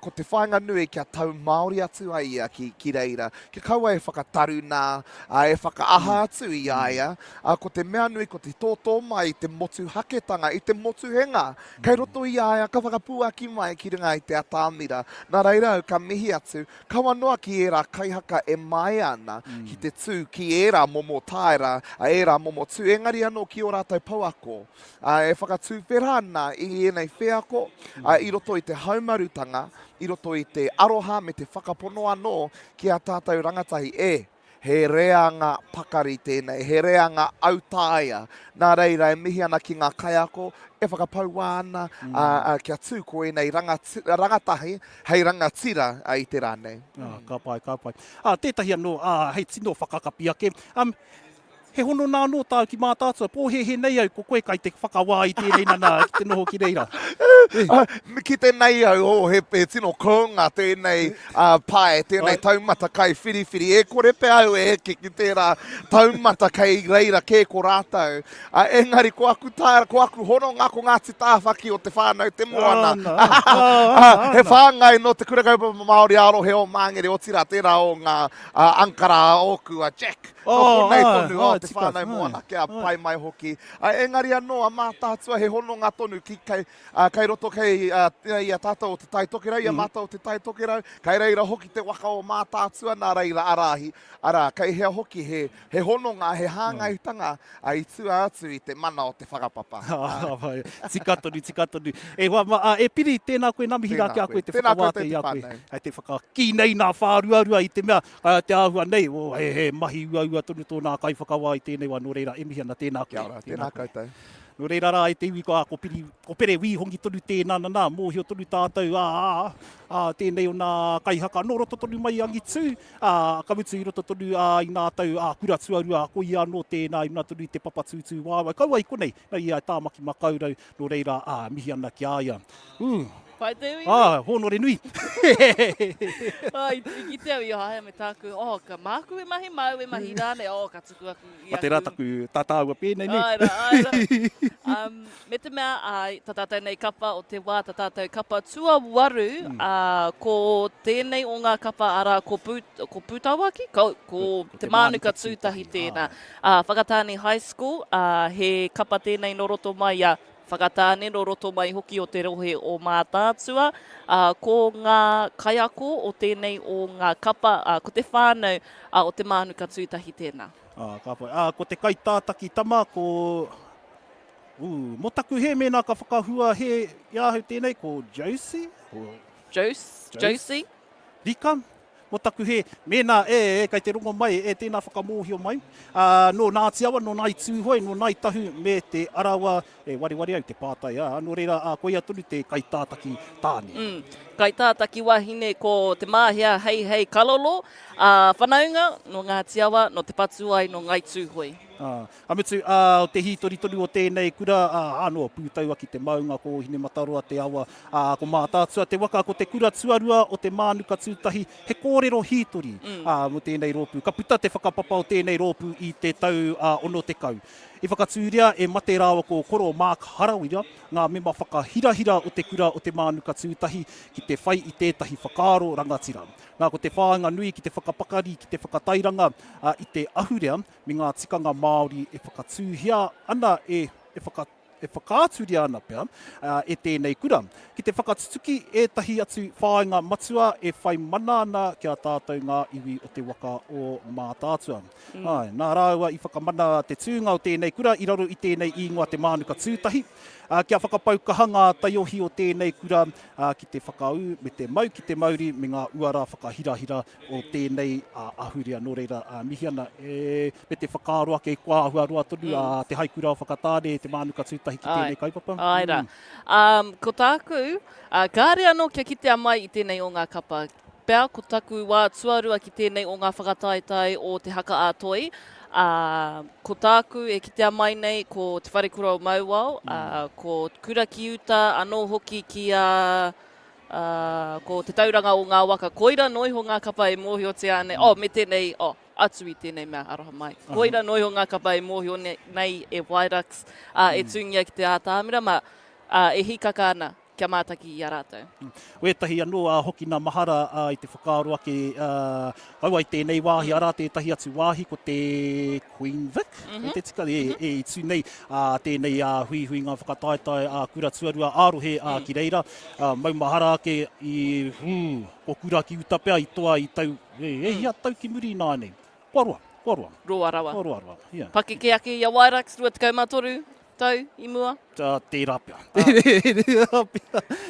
ko te whainga nui kia tau Māori atu ai ki reira. Kia kaua e whakataru nā, e whakaaha atu i aia, ko te mea nui, ko te tōtō mai, i te motu haketanga, i te motu henga. Kei roto i aia, ka whakapuaki mai ki ringa i te atāmira. Nā reira au ka mihi atu, kaua noa ki era kaihaka e mai ana, ki te tū ki era momo tāera, era momo tū, engari anō ki o rātou pauako. E whakatū wherana i enei wheako, i roto i te haumarutanga, i roto i te aroha me te whakapono anō ki a tātou rangatahi he reanga pakari tēnei, he reanga autaia. Nā reira e mihi ana ki ngā kaiako, e whakapau ana kia tūko e nei rangatahi, hei rangatira i te rānei. Ka pai. Tētahi anō, hei tino whakakapi ake. He hono nā no tāu ki Mataatua, pōhehe nei au, ko koe kai te whakawā i tēnei nana, ki te noho ki reira. Ki tēnei au, he tino kounga tēnei pae, tēnei taumata kai whiriwhiri, e kore pe au ki tērā taumata kai reira kē ko rātou. Engari, ko aku tāra, ko aku hono ngako Ngāti tāwhaki o te whānau te moana. He whāngai no te kurakaupa Māori arohe o Māngere o tira tērā o ngā ankara oku a Jack. No nei tonu o te whānau moana kia pai mai hoki. Engari anō a Mataatua he hono ngā tonu ki kai roto kei i a tātou o te taitokirau, i a mātou o te taitokirau, kai reira hoki te waka o Mataatua nā reira arahi. Ara, kai hea hoki he hono ngā, he hāngaitanga i tua atu i te mana o te whakapapa. Tika tonu. E piri tēnā koe namihi rā ki a koe te whakawāte i a koe. Hei te whakaki nei nā whāruarua i te mea, te āhua nei, he mahi ua tonu tō nā kai whakawā i tēnei wā no reira, e mihi ana tēnā koe. Tēnā koutou. No reira rā, e te iwi ko pere wi hongi tonu tēnā nā, mōhio tonu tātou, tēnei o nā kai haka, no roto tonu mai angi tū, ka mutu i roto tonu i nā tau, kura tuarua, ko i anō tēnā, i nā tonu i te papa tūtū wāwai. Kaua i konei, nei i tāmaki makaurau, no reira, mihi ana ki aia. Pai te ui. Honore nui. I te au i hae me tāku, ka māku e mahi mau e mahi rāne, ka tuku aku i aku. A te rā taku tātāua pēnei ni. Aira. Me te mea, tā tātou nei kapa o te wā, tā tātou kapa tua waru, ko tēnei o ngā kapa ara ko pūtawaki, ko te Mānuka Tūtahi tēnā. Whakatāne high school, he kapa tēnei no roto mai whakatāne no roto mai hoki o te rohe o Mataatua, ko ngā kaiako o tēnei o ngā kapa, ko te whānau o te Mānuka Tūtahi tēnā. Ko te kaitātaki tama, ko... mo taku he mena ka whakahua he iāhu tēnei, ko Josie? Josie? Rika? Mo taku he mena kai te rongo mai, tēnā whakamōhio mai. No Ngāti awa, no nai tūhoi, no nai tahu me te arawa, wari au te pātai. No reira, koia tonu te kaitātaki tāne. Kaitātaki wahine ko te māhia hei kalolo, whanaunga no Ngāti awa, no te patuai no ngai tūhoi. Amutu, te hitori tonu o tēnei kura, anō pūtaua ki te maunga ko hine mataroa te awa, ko Mātātua te waka ko te kura tuarua o te Mānuka Tūtahi, he kōrero hitori mo tēnei rōpū. Ka puta te whakapapa o tēnei rōpū i te tau ono te kau. I whakatūria e mate rāwa ko koro Mark Harawira, ngā mema whakahirahira o te kura o te Mānuka Tūtahi ki te whai i tētahi whakaaro rangatira. Nā ko te whāinga nui ki te whakapakari, ki te whakatairanga i te ahurea, me ngā tikanga Māori e whakatūhia ana e whakāturia ana pia e tēnei kura. Ki te whakatutuki e tahi atu whāinga matua e whai mana ana kia tātou ngā iwi o te waka o Mātātua. Nā rāua i whakamana te tūnga o tēnei kura i raro i tēnei ingoa te Mānuka Tūtahi. Kia whakapaukahanga taiohi o tēnei kura ki te whakau me te mau ki te mauri me ngā uara whakahirahira o tēnei ahurea no reira mihi ana me te whakaaroa ke kua ahuaroa tonu te haikura o whakatāne te Mānuka Tūtahi ki tēnei kaipapa. Aira. Ko tāku, kāre anō kia kitea mai i tēnei o ngā kapa. Pea ko tāku wā tuarua ki tēnei o ngā whakataitai o te haka ātoi. Ko tāku e kitea mai nei ko te wharekura o Mauao, ko kura ki uta anō hoki ki ko te tauranga o Ngā Waka. Koira noiho ngā kapa e mōhio te ane, me tēnei, atu i tēnei mea aroha mai. Koira noiho ngā kapa e mōhio nei e Wairaks, e tūngia ki te ātāmira, e hikaka ana kia mātaki i a rātou. Wētahi anō hoki nā mahara i te whakaaroa ke kaua i tēnei wāhi ara, tētahi atu wāhi ko te Queen Vic, te tika e tū nei tēnei hui ngā whakataitai kura tuarua ārohe ki reira. Mau mahara ke i ko kura ki utapea i toa i tau, hia tau ki muri nānei. Kua roa rawa. Paki ke ake i a Wairaks, 24 tau i mua? Te rapea.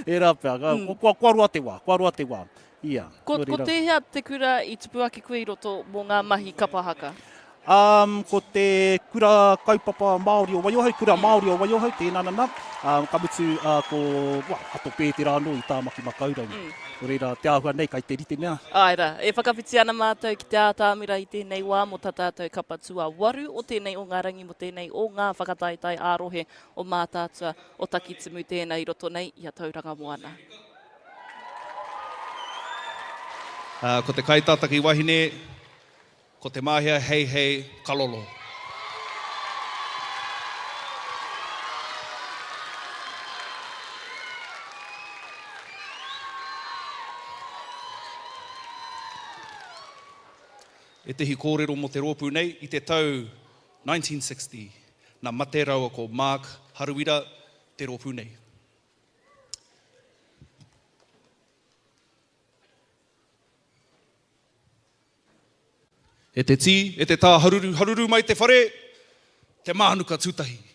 E rapea. Kua roa te wā. Ia. Ko te hea te kura i tupu ake koe i roto mō ngā mahi Kapa Haka? Ko te kura kaupapa Māori o Waiohau, kura Māori o Waiohau, tēnā nana. Ka mutu ko hato pētera anō i tāmaki makaurau. O reira, te āhua nei, kai te rite mea. Aira, e whakawhiti ana mātou ki te ātāmira i tēnei wā mo tātātou kapa tua waru o tēnei o ngā rangi mo tēnei o ngā whakataitai ārohe o Mātātua o Tākitimu tēnei roto nei i a Tauranga Moana. Ko te kaitātaki wahine, ko te māhia hei kalolo. E tehi kōrero mo te rōpū nei i te tau 1960, nā mate raua ko Mark Harawira te rōpū nei. E te tī, e te tā haruru mai te whare, te Mānuka Tūtahi.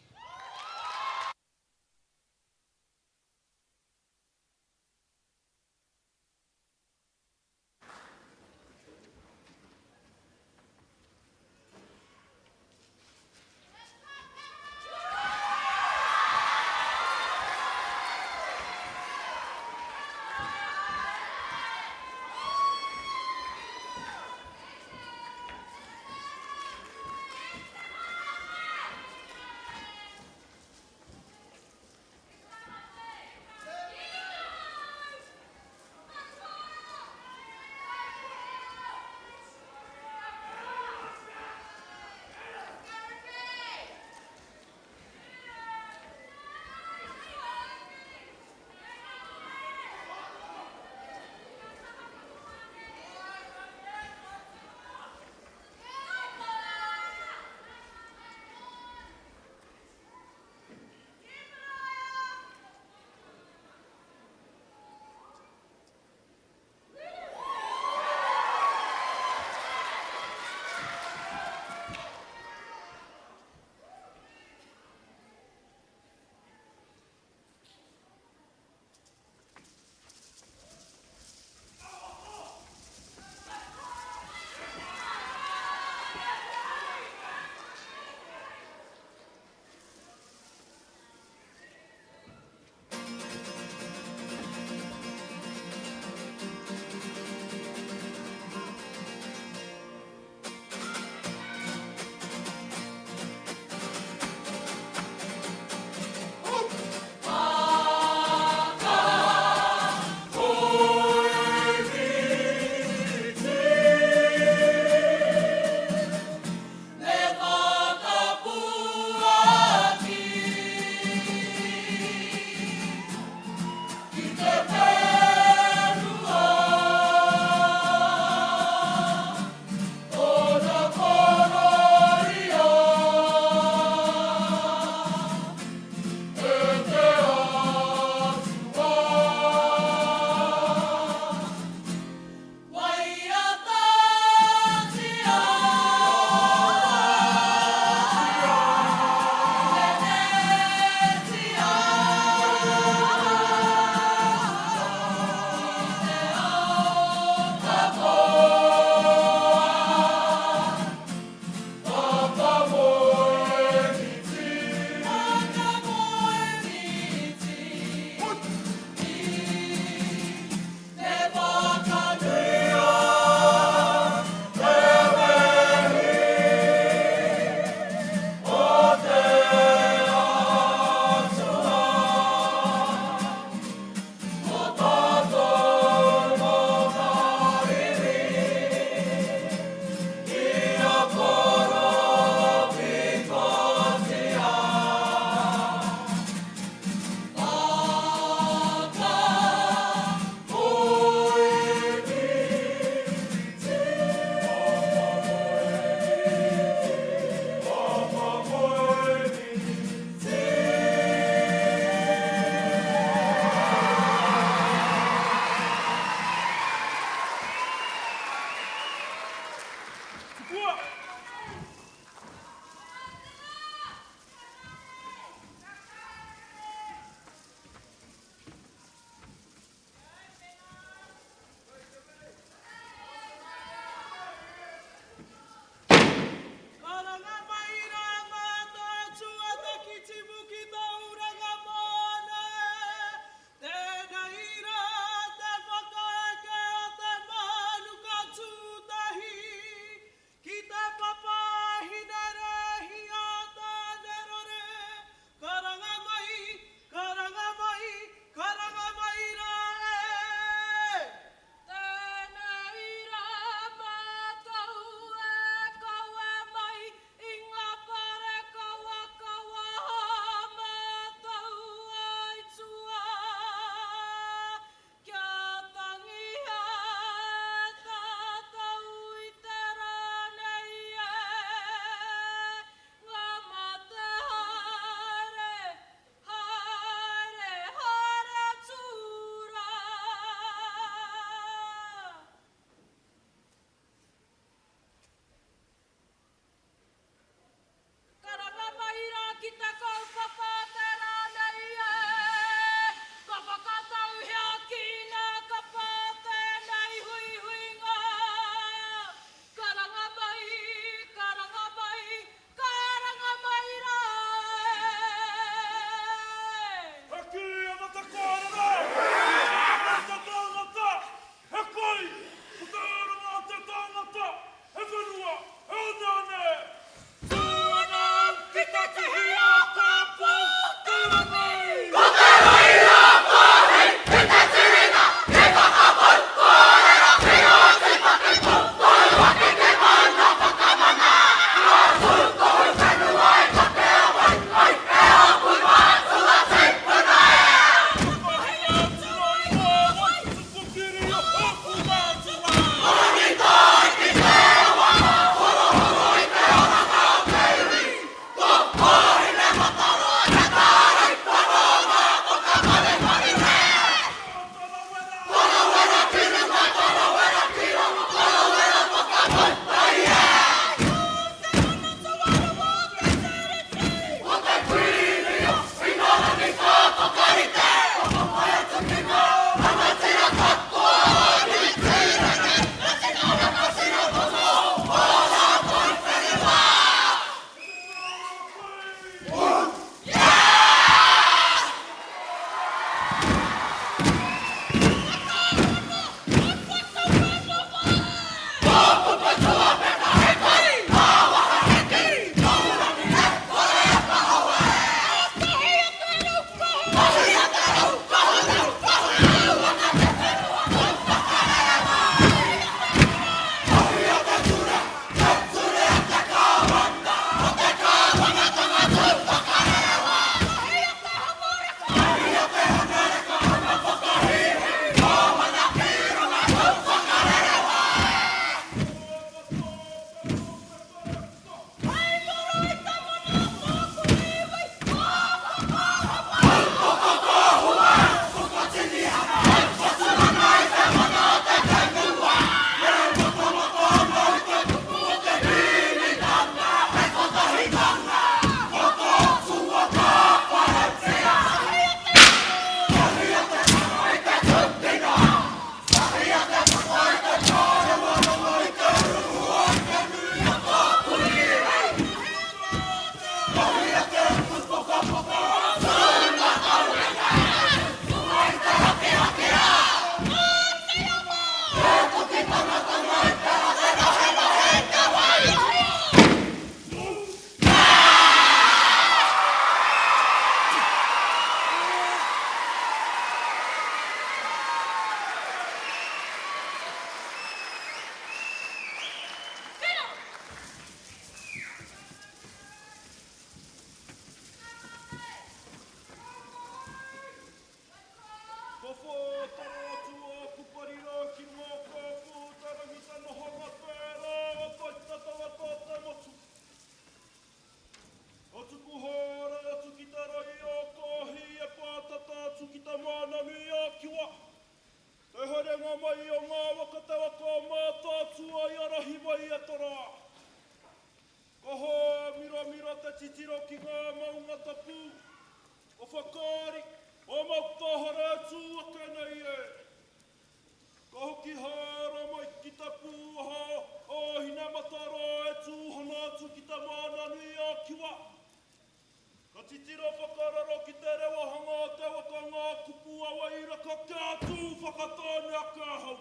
whakatone a ka hau.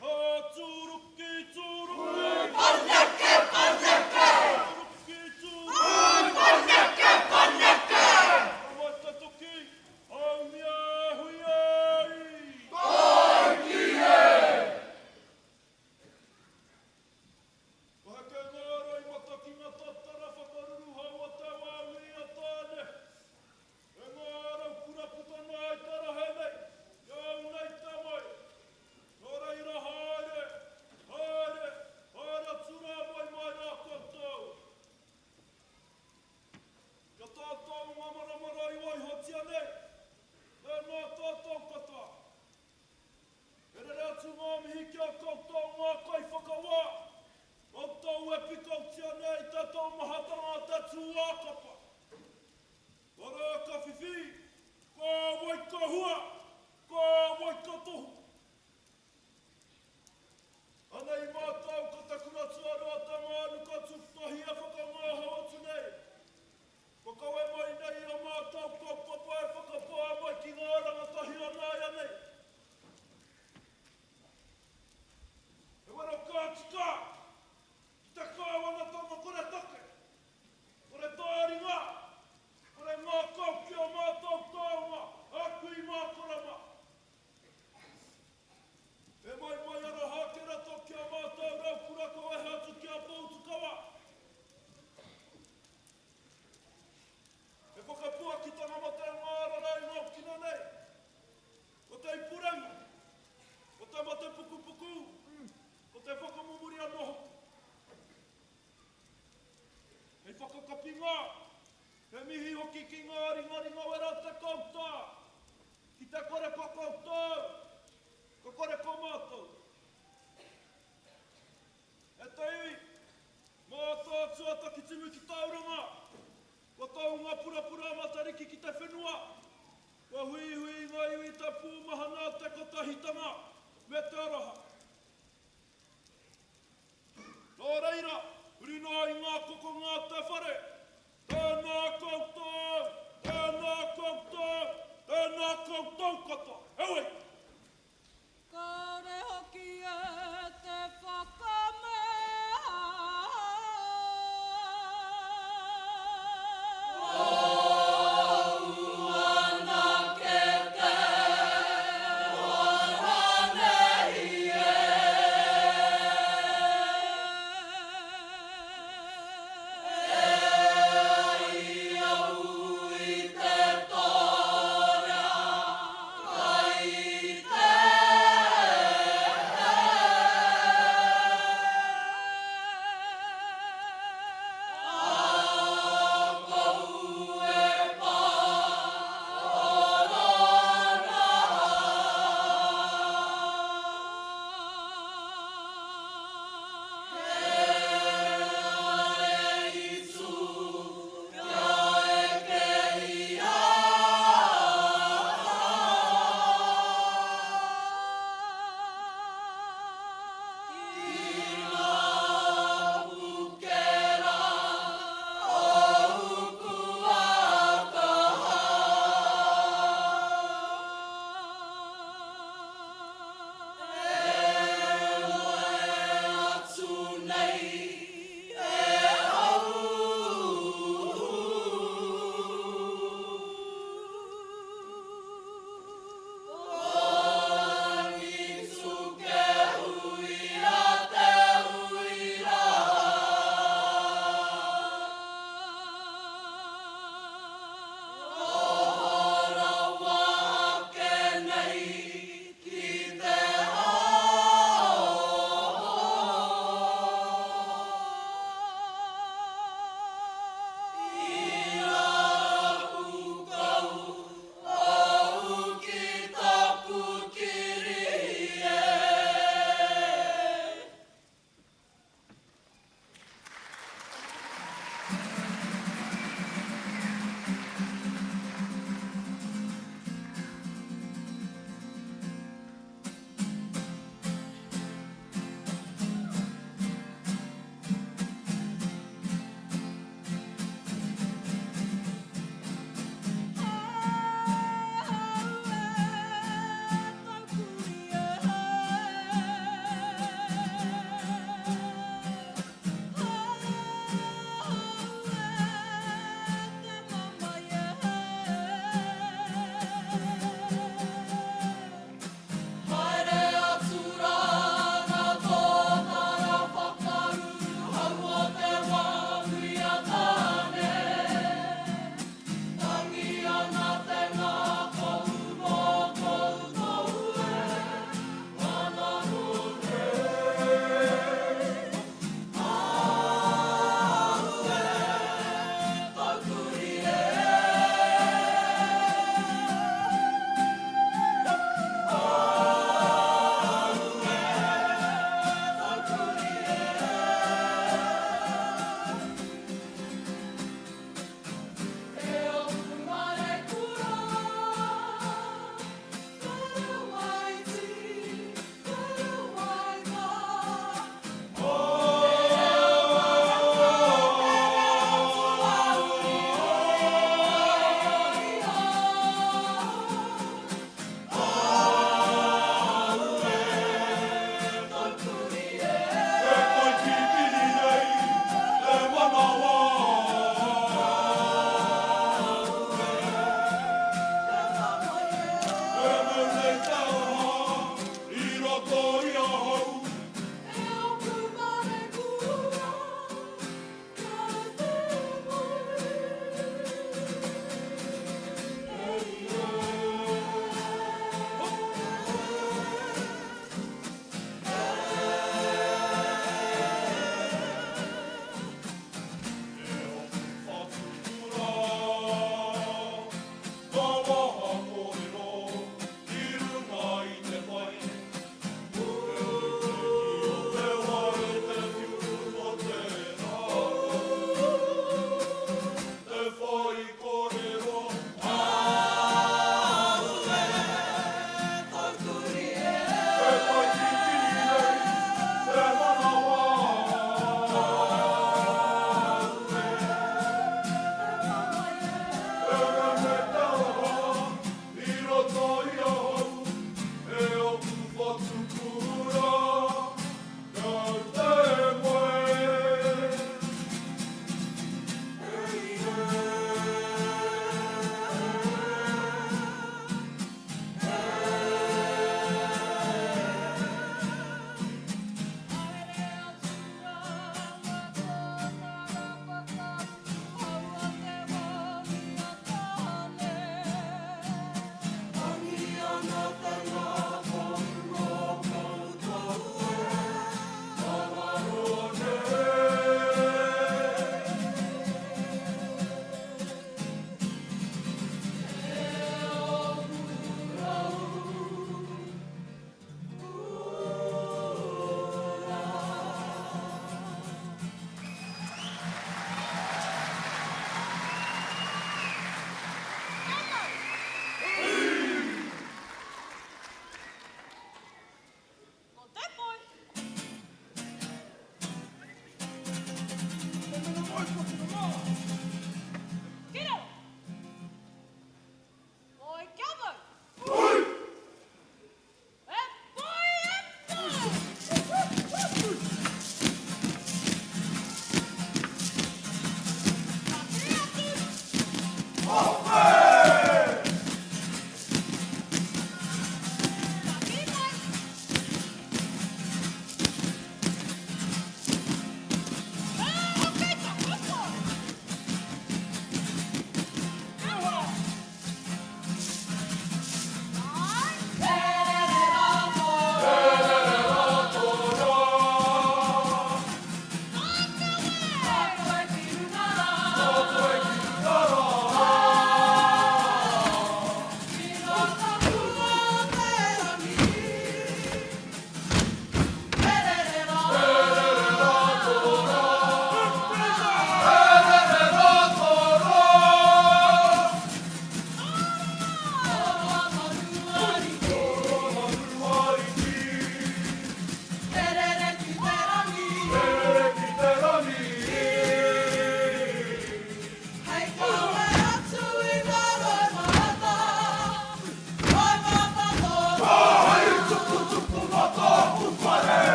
Ha tūruki, tūruki. Paneke, paneke. Tūruki, tūruki. Paneke, paneke. Awa te toki, au mea hui ai. Tahi e. Wahake ngā roi mata ki ngā tatara whakaruru haua te wāwi a tāne. E ngā rau kura putana ai tara he nei. Iau nei te mai. Nō reira haere, haere, haere tura mai mai rā koutou. Kia tātou ngā maramara i wai hotia nei. E ngā tātou kata. E rere atu ngā mihi kia koutou ngā kai whakawā. Koutou e pikautia nei tātou mahatanga te tūākapa. Wara ka whiwhi, ka waika hua, ka waika tohu. Anei mātau ka te kura tuarua te Mānuka Tūtahi e whakangāha atu nei. Whakawe mai nei a mātau kaupapa e whakapā mai ki ngā rangatahi anai anei. E wara kātika, ki te kāwangatanga kore take, kore tāringa, kore ngā kau ki a mātau tāunga, aku i mākorama. E mai mai ara hākera toki a mātau rau kura ko e hatu ki a pōtukawa. E whakapua ki tanga mo te ngāra rai ngau kina nei. Ko te ipurenga, ko te mate puku puku, ko te whakamumuri anoho. E whakakapinga, he mihi hoki ki ngā ringaringa wera te kautā. Ki te kore ko kautau, ko kore ko mātou. E te iwi, mātātua Tākitimu ki Tauranga. Ko taunga purapura matariki ki te whenua. Ko hui hui ngā iwi te pūmahana te kotahitanga me te araha. Nō reira, urino i ngā koko ngā te whare. Tēnā koutou, tēnā koutou, tēnā koutou kata. Hewe!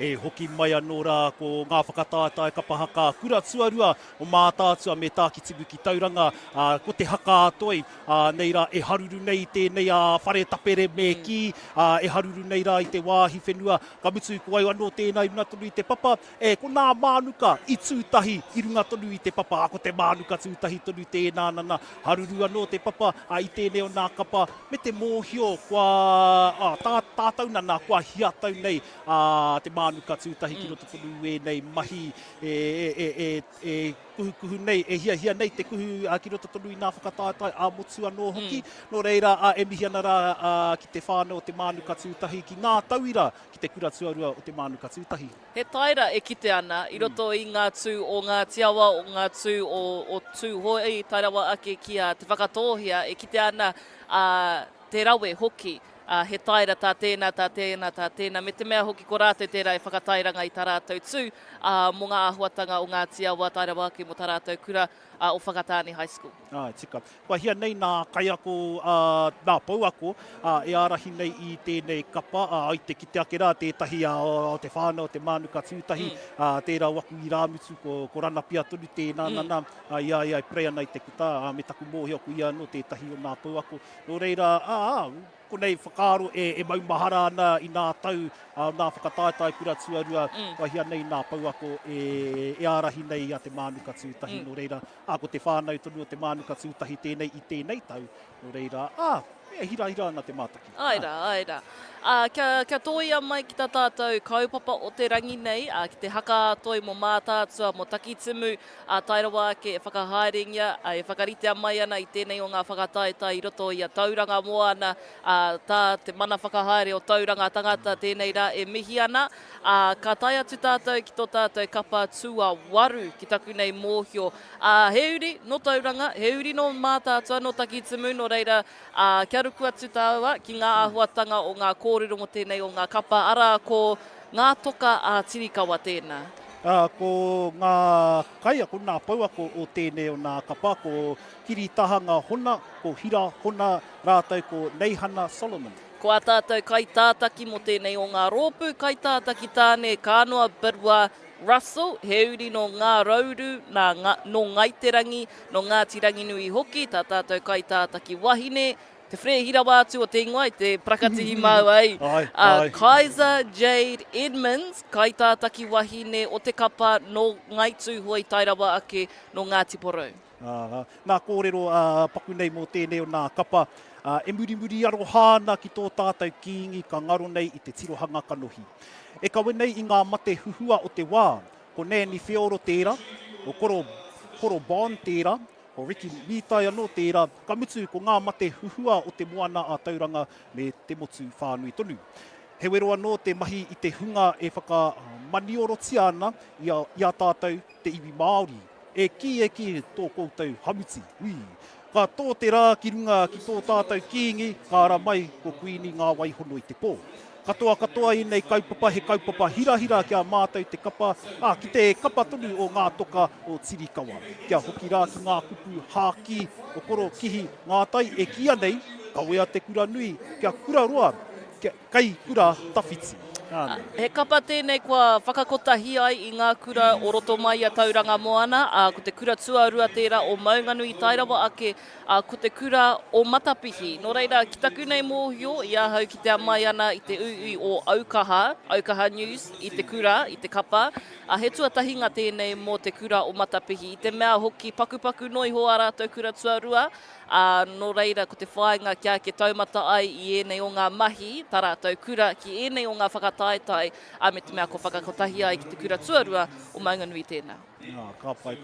e hoki mai anō rā ko ngā whakatātai Kapa Haka kura tuarua o Mataatua me Tākitimu ki Tauranga ko Te Haka atoi nei rā e haruru nei tēnei whare tapere me ki e haruru nei rā i te wāhi whenua ka mutu ko ai anō tēnei runga tonu i te papa ko nā Mānuka i tūtahi i runga tonu i te papa ko te Mānuka Tūtahi tonu tēnā nana haruru anō te papa i tēnei o nā kapa me te mōhio kua tātau nana kua hiatau nei te Mānuka Tūtahi ki roto tonu e nei mahi kuhu nei, e hia nei te kuhu ki roto tonu i nā whakatātai a motu anō hoki. No reira e mihi ana rā ki te whānau o te Mānuka Tūtahi ki ngā tauira ki te kura tuarua o te Mānuka Tūtahi. He taira e kite ana i roto i ngā tū o ngā tiawa, o ngā tū o tū hoi tairawa ake ki te whakatohia e kite ana te rawe hoki. He taira tā tēnā, tā tēnā, tā tēnā. Me te mea hoki ko rātou tērā e whakatairanga i tā rātou tū mō ngā āhuatanga o ngā tiawa tairawa ake mo tā rātou kura o Whakatāne High School. Tika. Kua hia nei nā kai ako, nā pau ako, e arahi nei i tēnei kapa, i te kite ake rā, tētahi o te whānau, te Mānuka Tūtahi, tērā waku i rāmutu ko rana pia tonu tēnā nana, ia prea nei te kuta, me taku mōhio ku ia no tētahi o nā pau ako. No reira, ko nei whakaaro e maumahara ana i nā tau, nā whakatātai kura tuarua, kua hia nei nā pau ako e arahi nei a te Mānuka Tūtahi, no reira, ko te whānau tonu o te Mānuka Tūtahi tēnei i tēnei tau, no reira, e hira ana te mātaki. Aira. Kia toia mai ki tā tātou kaupapa o te Ranginui, ki te haka toi mo Mātātua, mo Tākitimu, tairawa ake e whakahaerengia, e whakaritea mai ana i tēnei o ngā whakataetai i roto i a Tauranga Moana, tā te mana whakahaere o Tauranga tangata tēnei rā e mihi ana. Ka tai atu tātou ki tō tātou kapa tua waru ki taku nei mōhio. He uri no Tauranga, he uri no Mātātua, no Tākitimu, no reira kia ruku atu tāua ki ngā āhuatanga o ngā kōrero mo tēnei o ngā kapa ara ko Ngā Toka a Tirikawa tēnā. Ko ngā kai ako nā pau ako o tēnei o nā kapa ko kiritahanga hona, ko hira hona rātou ko Neihana Solomon. Ko a tātou kai tātaki mo tēnei o ngā rōpū, kai tātaki tāne kānoa Birwa Russell, he uri no ngā rauru, no Ngaiterangi, no Ngāti Ranginui hoki, tā tātou kai tātaki wahine, te whre hirawa atu o te ingoa, te prakatihi mau ai. Kaiser Jade Edmonds, kai tātaki wahine o te kapa no Ngaitu hoi tairawa ake no Ngāti Porou. Nā kōrero paku nei mō tēnei o nā kapa, e muri aro hāna ki tō tātou kiingi ka ngaro nei i te tirohanga kanohi. E kawe nei i ngā mate huhua o te wā, ko Nēni Whioro tērā, o Koro Bond tērā, o Ricky Mitai anō tērā, ka mutu ko ngā mate huhua o te moana a Tauranga me te motu whānui tonu. He wero anō te mahi i te hunga e whakamaniorotia ana i a tātou te iwi Māori. E ki tō koutou hamuti. Ka tō te rā ki runga ki tō tātou kiingi, ka ara mai ko kuini ngā waihono i te pō. Katoa i nei kaupapa, he kaupapa hira kia mātou te kapa, ki te kapa tonu o Ngā Toka o Tirikawa. Kia hoki rā ki ngā kupu hāki o koro kihi ngā tai e kia nei, ka wea te kura nui, kia kura roa, kai kura tawhiti. He kapa tēnei kua whakakotahi ai i ngā kura o roto mai a Tauranga Moana, ko te kura tuarua tērā o Maunganui tairawa ake, ko te kura o Matapihi. No reira, ki taku nei mōhio, i ahau ki te amai ana i te ui o Aukaha News, i te kura, i te kapa. He tuatahinga tēnei mō te kura o Matapihi. I te mea hoki pakupaku noi hoa rātou kura tuarua, no reira, ko te whāinga kia ke taumata ai i enei o ngā mahi, tā rātou kura ki enei o ngā whakataetai, me te mea ko whakakotahi ai ki te kura tuarua o Maunganui tēnā. Ka pai.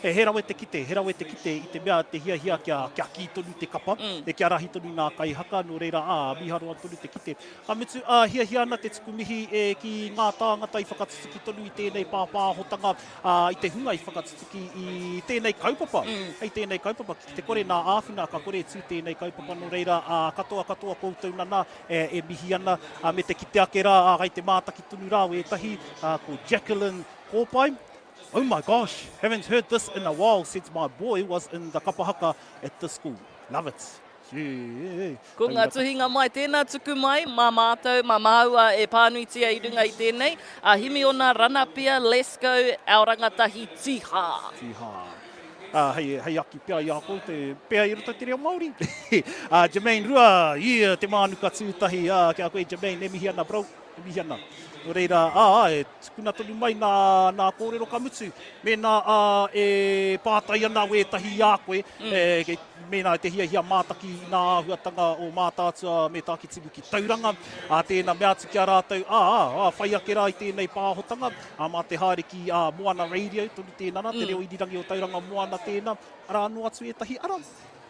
He rawe te kite, i te mea te hia kia ki tonu te kapa, e kia rahi tonu nā kai haka, no reira, miharoa tonu te kite. Ka mutu, hia ana te tukumihi ki ngā tāngata i whakatutuki tonu i tēnei pāpāhotanga, i te hunga i whakatutuki i tēnei kaupapa. Hei tēnei kaupapa, ki te kore nā āwhina, ka kore tū tēnei kaupapa, no reira, katoa koutou nana, e mihi ana, me te kite ake rā, gai te mātaki tonu rā, e tahi, ko Jacqueline Kōpai. Oh my gosh, haven't heard this in a while since my boy was in the Kapa Haka at the school. Love it. Ko ngā tuhinga mai, tēnā tuku mai, mā mātou, mā māua e pānuitia I runga I tēnei. Himi o nā rana pia, let's go, our rangatahi tiha. Tiha. Hei aki pia I ako, te pia I roto te reo Māori. Jermaine Rua, te Mānuka Tūtahi, kia koe Jermaine, e mihi ana bro, e mihi ana. No reira, e tukuna tonu mai nā kōrero kamutu. Me nā e pātai ana we tahi a koe, me nā te hia mātaki nā huatanga o Mataatua me Tākitimu ki Tauranga. Tēnā mea tuki a rātou, whai ake rā I tēnei pāhotanga. Mā te haere ki Moana Radio, tonu tēnana, te reo irirangi o Tauranga Moana tēnā. Ara anō atu e tahi ara.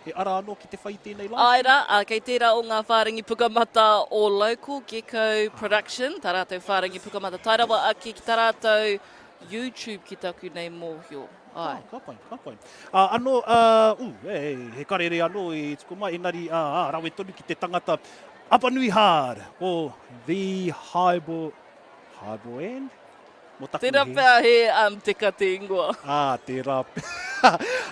E ara anō ki te whai tēnei lai. Aira, kei tērā o ngā whārangi pukamata o local, Gecko Production, tā rātou whārangi pukamata. Tairawa ake ki tā rātou YouTube ki taku nei mōhio. Ai. Ka pai. Anō, he karere anō e tuku mai, enari, rawe tonu ki te tangata Apanui hard, o the Highbo end? Tērā pēr he teka te ingoa. Tērā pēr.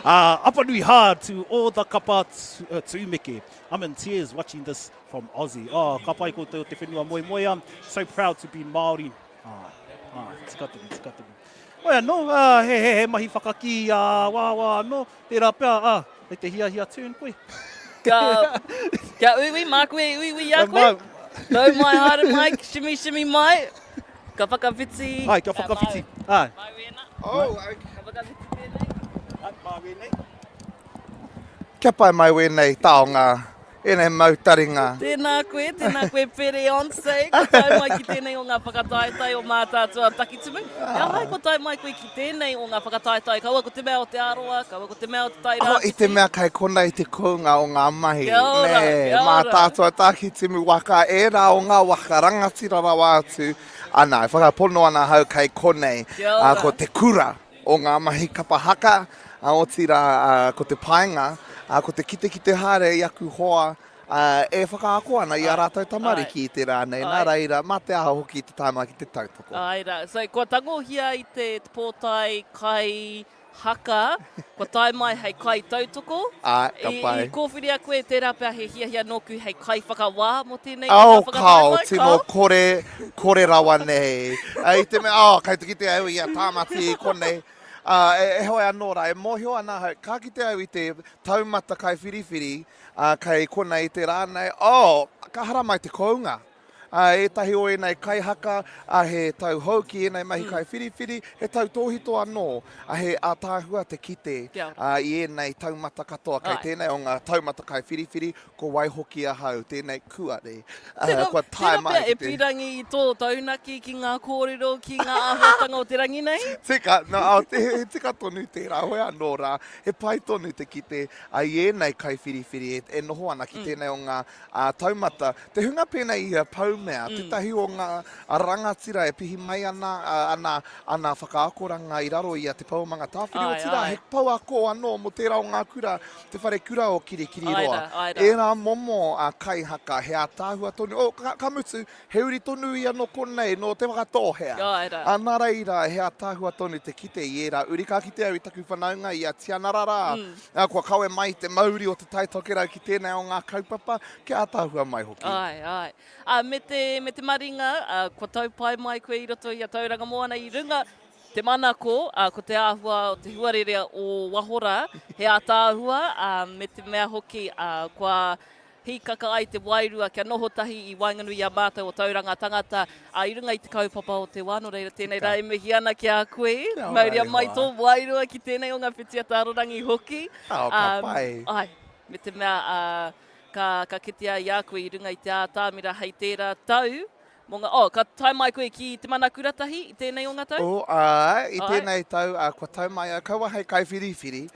Apanui hard to all the Kapa Tūmeke. I'm in tears watching this from Aussie. Ka pai koutou te whenua moe. I'm so proud to be Māori. Tikatumi. Oia, no, he mahi whakaki, wā, no, tērā pēr, e te hia tūn koe. Kia uiwi, mā koe, uiwi a koe. Nau mai, haere mai, shimi mai. Ka whakawhiti. Ai, ka whakawhiti. Ai. Mai wena. Ka whakawhiti tēnei. Mai wēnei. Kia pai mai wēnei, taonga, enei mautaringa. Tēnā koe pere onse, ko tai mai ki tēnei o ngā whakataetai o Mataatua Takitimu. Hai, ko tai mai koe ki tēnei o ngā whakataetai, kaua ko te mea o te aroa, kaua ko te mea o te tairātiti. I te mea kai kona I te kounga o ngā mahi. Kia ora. Mataatua Tākitimu waka e rā o ngā waka rangatira rawa atu. Ana, e whakapono ana hau kai konei. Ko te kura o ngā mahi Kapa Haka, o tira ko te painga, ko te kite haere I aku hoa, e whakaako ana I a rātou tamariki I te rānei. Nā reira, mā te aha hoki I te tāma ki te tautoko. Aira, so kua tangohia I te pōtai kai haka, kua tai mai hei kai tautoko. Ka pai. I kōwhiri a koe tērā pēr he hia noku hei kai whakawā mo tēnei. Kao, tino kore rawa nei. I te mea, kai te kite au I a tāmati konei. E hoi anō rā, e mōhio ana hau, ka kite au I te taumata kai whiriwhiri, kai kona I te rānei, ka hara mai te kounga. E tahi o enei kai haka, he tau hauki enei mahi kai whiriwhiri, he tau tōhito anō, he ātāhua te kite, I enei taumata katoa, kai tēnei o ngā taumata kai whiriwhiri, ko waihoki a hau, tēnei kuare. Tēnā pia e pirangi I tō taunaki ki ngā kōrero, ki ngā āhuatanga o te Ranginui? Tika tonu tērā, hoi anō rā, he pai tonu te kite, I enei kai whiriwhiri, e noho ana ki tēnei o ngā taumata. Te hunga pēnei I pau mea, te tahi o ngā rangatira e pihi mai ana whakaaturanga I raro I a te paumanga tāwhiri o tira, he pau ako anō mo tērā o ngā kura, te whare kura o kirikiri roa. E rā momo a kai haka, he a tāhua tonu, ka mutu, he uri tonu I anō konei, no te whakatōhea. Nā reira, he a tāhua tonu te kite I e rā, uri ka kite au I taku whanaunga I a tianarara. Kua kaue mai te mauri o te taitokera ki tēnei o ngā kaupapa, ke a tāhua mai hoki. Me te maringa, kua taupai mai koe I roto I a Tauranga Moana I runga, te manako, ko te āhua o te huarerea o Wahora, he a tāhua, me te mea hoki, kua hikaka ai te wairua kia noho tahi I Wānganui a mātou o Tauranga tangata, I runga I te kaupapa o te wāno reira tēnei rā, e mihi ana ki a koe, mauria mai tō wairua ki tēnei o ngā whitia Rārangi hoki. Ka pai. Ai, me te mea, ka kitea I a koe I runga I te ātāmira hei tērā tau. Ka tai mai koe ki te manakura tahi I tēnei o ngā tau? I tēnei tau, kua tau mai, kaua hei kai whiriwhiri.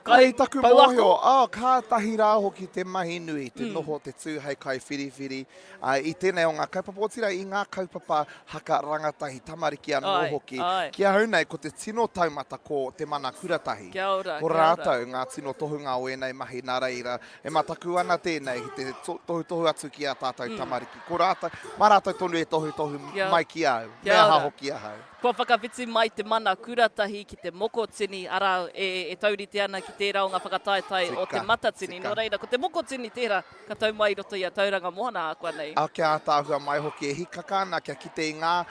Kai taku mōhio, ka tahi rā hoki te mahi nui, te noho te tū hei kai whiriwhiri. I tēnei o ngā kaupapa o tira I ngā kaupapa haka rangatahi tamariki anō hoki. Kia hau nei, ko te tino taumata ko te mana kuratahi. Ko rātou ngā tino tohunga o enei mahi nā reira. E mataku ana tēnei, te tohu atu ki a tātou tamariki. Ko rātou, mā rātou tonu e tohu mai ki au. Mea ha hoki a hau. Kua whakawhiti mai te mana kuratahi ki te moko tini, ara e taurite ana ki tērā o ngā whakataetai o te mata tini. No reira, ko te moko tini tērā, ka tau mai roto i a Tauranga Moana a koa nei. A kia ātāhua mai hoki e hikaka, nā kia kite i ngā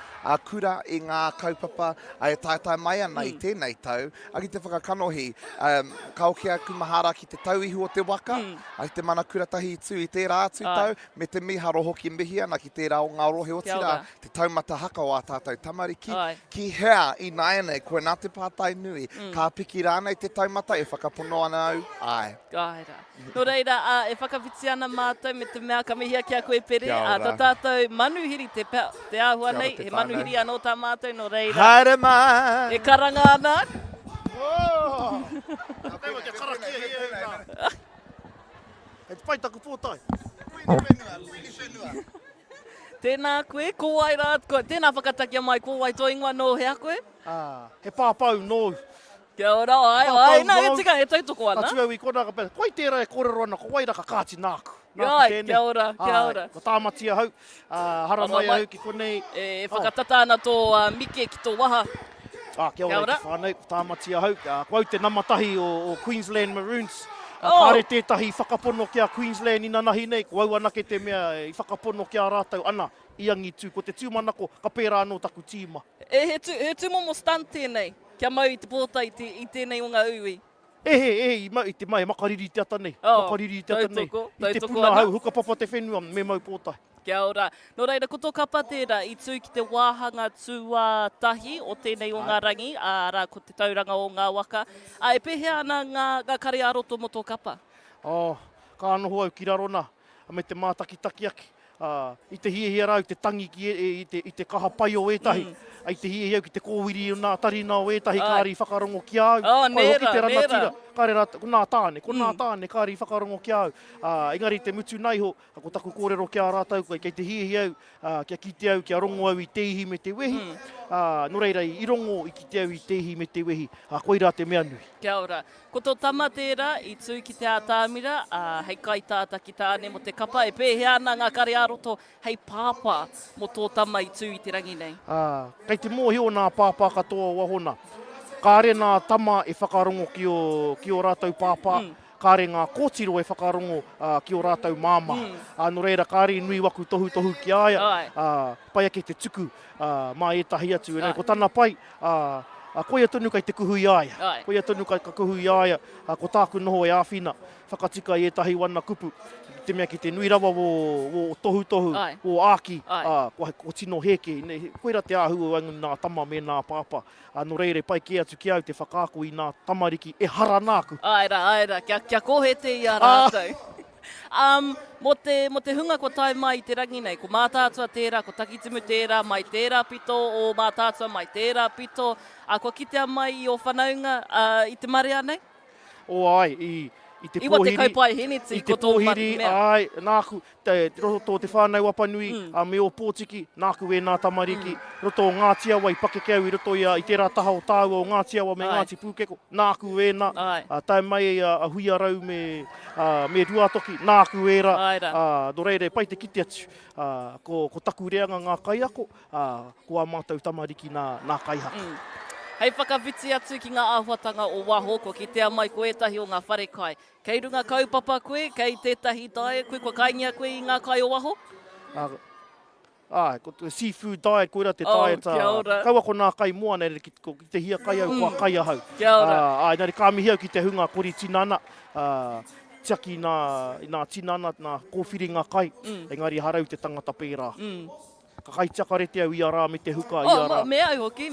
kura, i ngā kaupapa, a e taetai mai ana i tēnei tau. A ki te whakakanohi, ka oki a kumahara ki te tauihu o te waka, a ki te mana kuratahi tū i tērā atu tau, me te miharo hoki mihi ana ki tērā o ngā rohe o tira, te taumata haka o a tātou tamariki. Ki hea i nāianei, koe nā te pātai nui, ka piki rānei te taumata e whakapono ana au, ai. Gaira. No reira, e whakawhiti ana mātou me te mea ka mihia ki a koe pere, tā tātou manuhiri te āhua nei, he manuhiri anō tā mātou, no reira. Haere mai! E karanga ana. Tewa kia karakia hea i nā. E te paitaku pōtai. Tēnā koe, ko ai rā, tēnā whakatakia mai, ko ai tō ingoa nō hea koe? He pāpau nō. Kia ora, ai, nā, e tika, e tautoko ana. Atu au i kona ka pēr, koe tērā e korero ana, ko wairaka kāti nāku. Ai, kia ora, kia ora. Ko tāmatia hau, haramai hau ki konei. E whakatata ana tō mike ki tō waha. Kia ora ki whānau, ko tāmatia hau. Ko au te namatahi o Queensland Maroons. Kāre tētahi whakapono kia Queensland ina nahi nei, ko au anake te mea i whakapono kia rātau ana iangi tū. Ko te tūmanako, ka pērā anō taku tīma. He tūmomo stand tēnei, kia mau i te pōta i tēnei o ngā ui. I mau i te mai, makariri te ata nei. Makariri te ata nei. I te puna hau, hukapapa te whenua, me mau pōtai. Kia ora. No reira, ko tō kapa tērā, i tū ki te wāhanga tū tahi o tēnei o ngā rangi, rā ko te tauranga o Ngā Waka. E pehe ana ngā kare aroto mo tō kapa? Ka anoho au ki rarona, me te mātakitaki aki. I te hiehia rau, te tangi i te kaha pai o etahi. I te hiehia ki te kōwiri o nā tarina o etahi, kāri whakarongo ki au. Nera. Kāre rā, ko nā tāne, kāri whakarongo ki au. Engari te mutu nei ho, ko taku kōrero ki a rātau, kei te hiehia au, kia kite au, kia rongo au i te ihi me te wehi. No reira, i rongo i kite au i te ihi me te wehi. Koe rā te mea nui. Kia ora. Ko tō tama tērā, i tū ki te ātāmira, hei kai tāta ki tāne mo te kapa, e pēhe ana ngā kare aroto, hei pāpā mo tō tama i tū i te rangi nei. Kei te mōhio nā pāpā katoa wahona. Kāre nā tama e whakarongo ki o rātau pāpā. Kāre ngā kōtiro e whakarongo ki o rātau māma. No reira, kāre nui waku tohu ki aia. Pai ake te tuku mā etahi atu. Ko tāna pai, koia tonu kai te kuhui aia. Koia tonu kai ka kuhui aia. Ko tāku noho e āwhina. Whakatika i etahi wana kupu. Te mea ki te nui rawa o tohu, o āki, ko tino heke. Koe ra te āhu o nā tama me nā pāpā. No reire, pai ki atu ki au te whakaako i nā tamariki e hara nāku. Aira, kia kohete i a rātau. Mo te hunga ko tai mai i te rangi nei, ko Mataatua tērā, ko Tākitimu tērā, mai tērā pito, o Mataatua mai tērā pito. Ko kitea mai i o whanaunga i te marea nei? I te pohiri, te kaupai hiniti, i te pohiri, nāku, roto te whānau Apanui, me o Pōtiki, nāku e nā tamariki, roto o Ngāti Awa i Pakekeu, i roto i tērā taha o tāua o Ngāti Awa me Ngāti Pūkeko, nāku e nā, tai mai a hui arau me ruatoki, nāku e rā, do reire, pai te kite atu, ko taku reanga ngā kaiako, ko a mātou tamariki nā kaihaka. Hei whakawhiti atu ki ngā āhuatanga o Wahoko ki te amai ko etahi o ngā whare kai. Kei runga kaupapa koe, kei tētahi tae, koe kua kaingia koe i ngā kai o Waho? Ko te seafood diet, koe ra te tae tā. Kaua ko nā kai moana, ki te hia kai au, kua kai ahau. Kia ora. Nari kāmihi au ki te hunga kori tinana. Tiaki nā tinana, nā kōwhiri ngā kai. Engari harau te tangata pērā. Ka kai tiakarete au i a rā me te huka i a rā. Mea au hoki,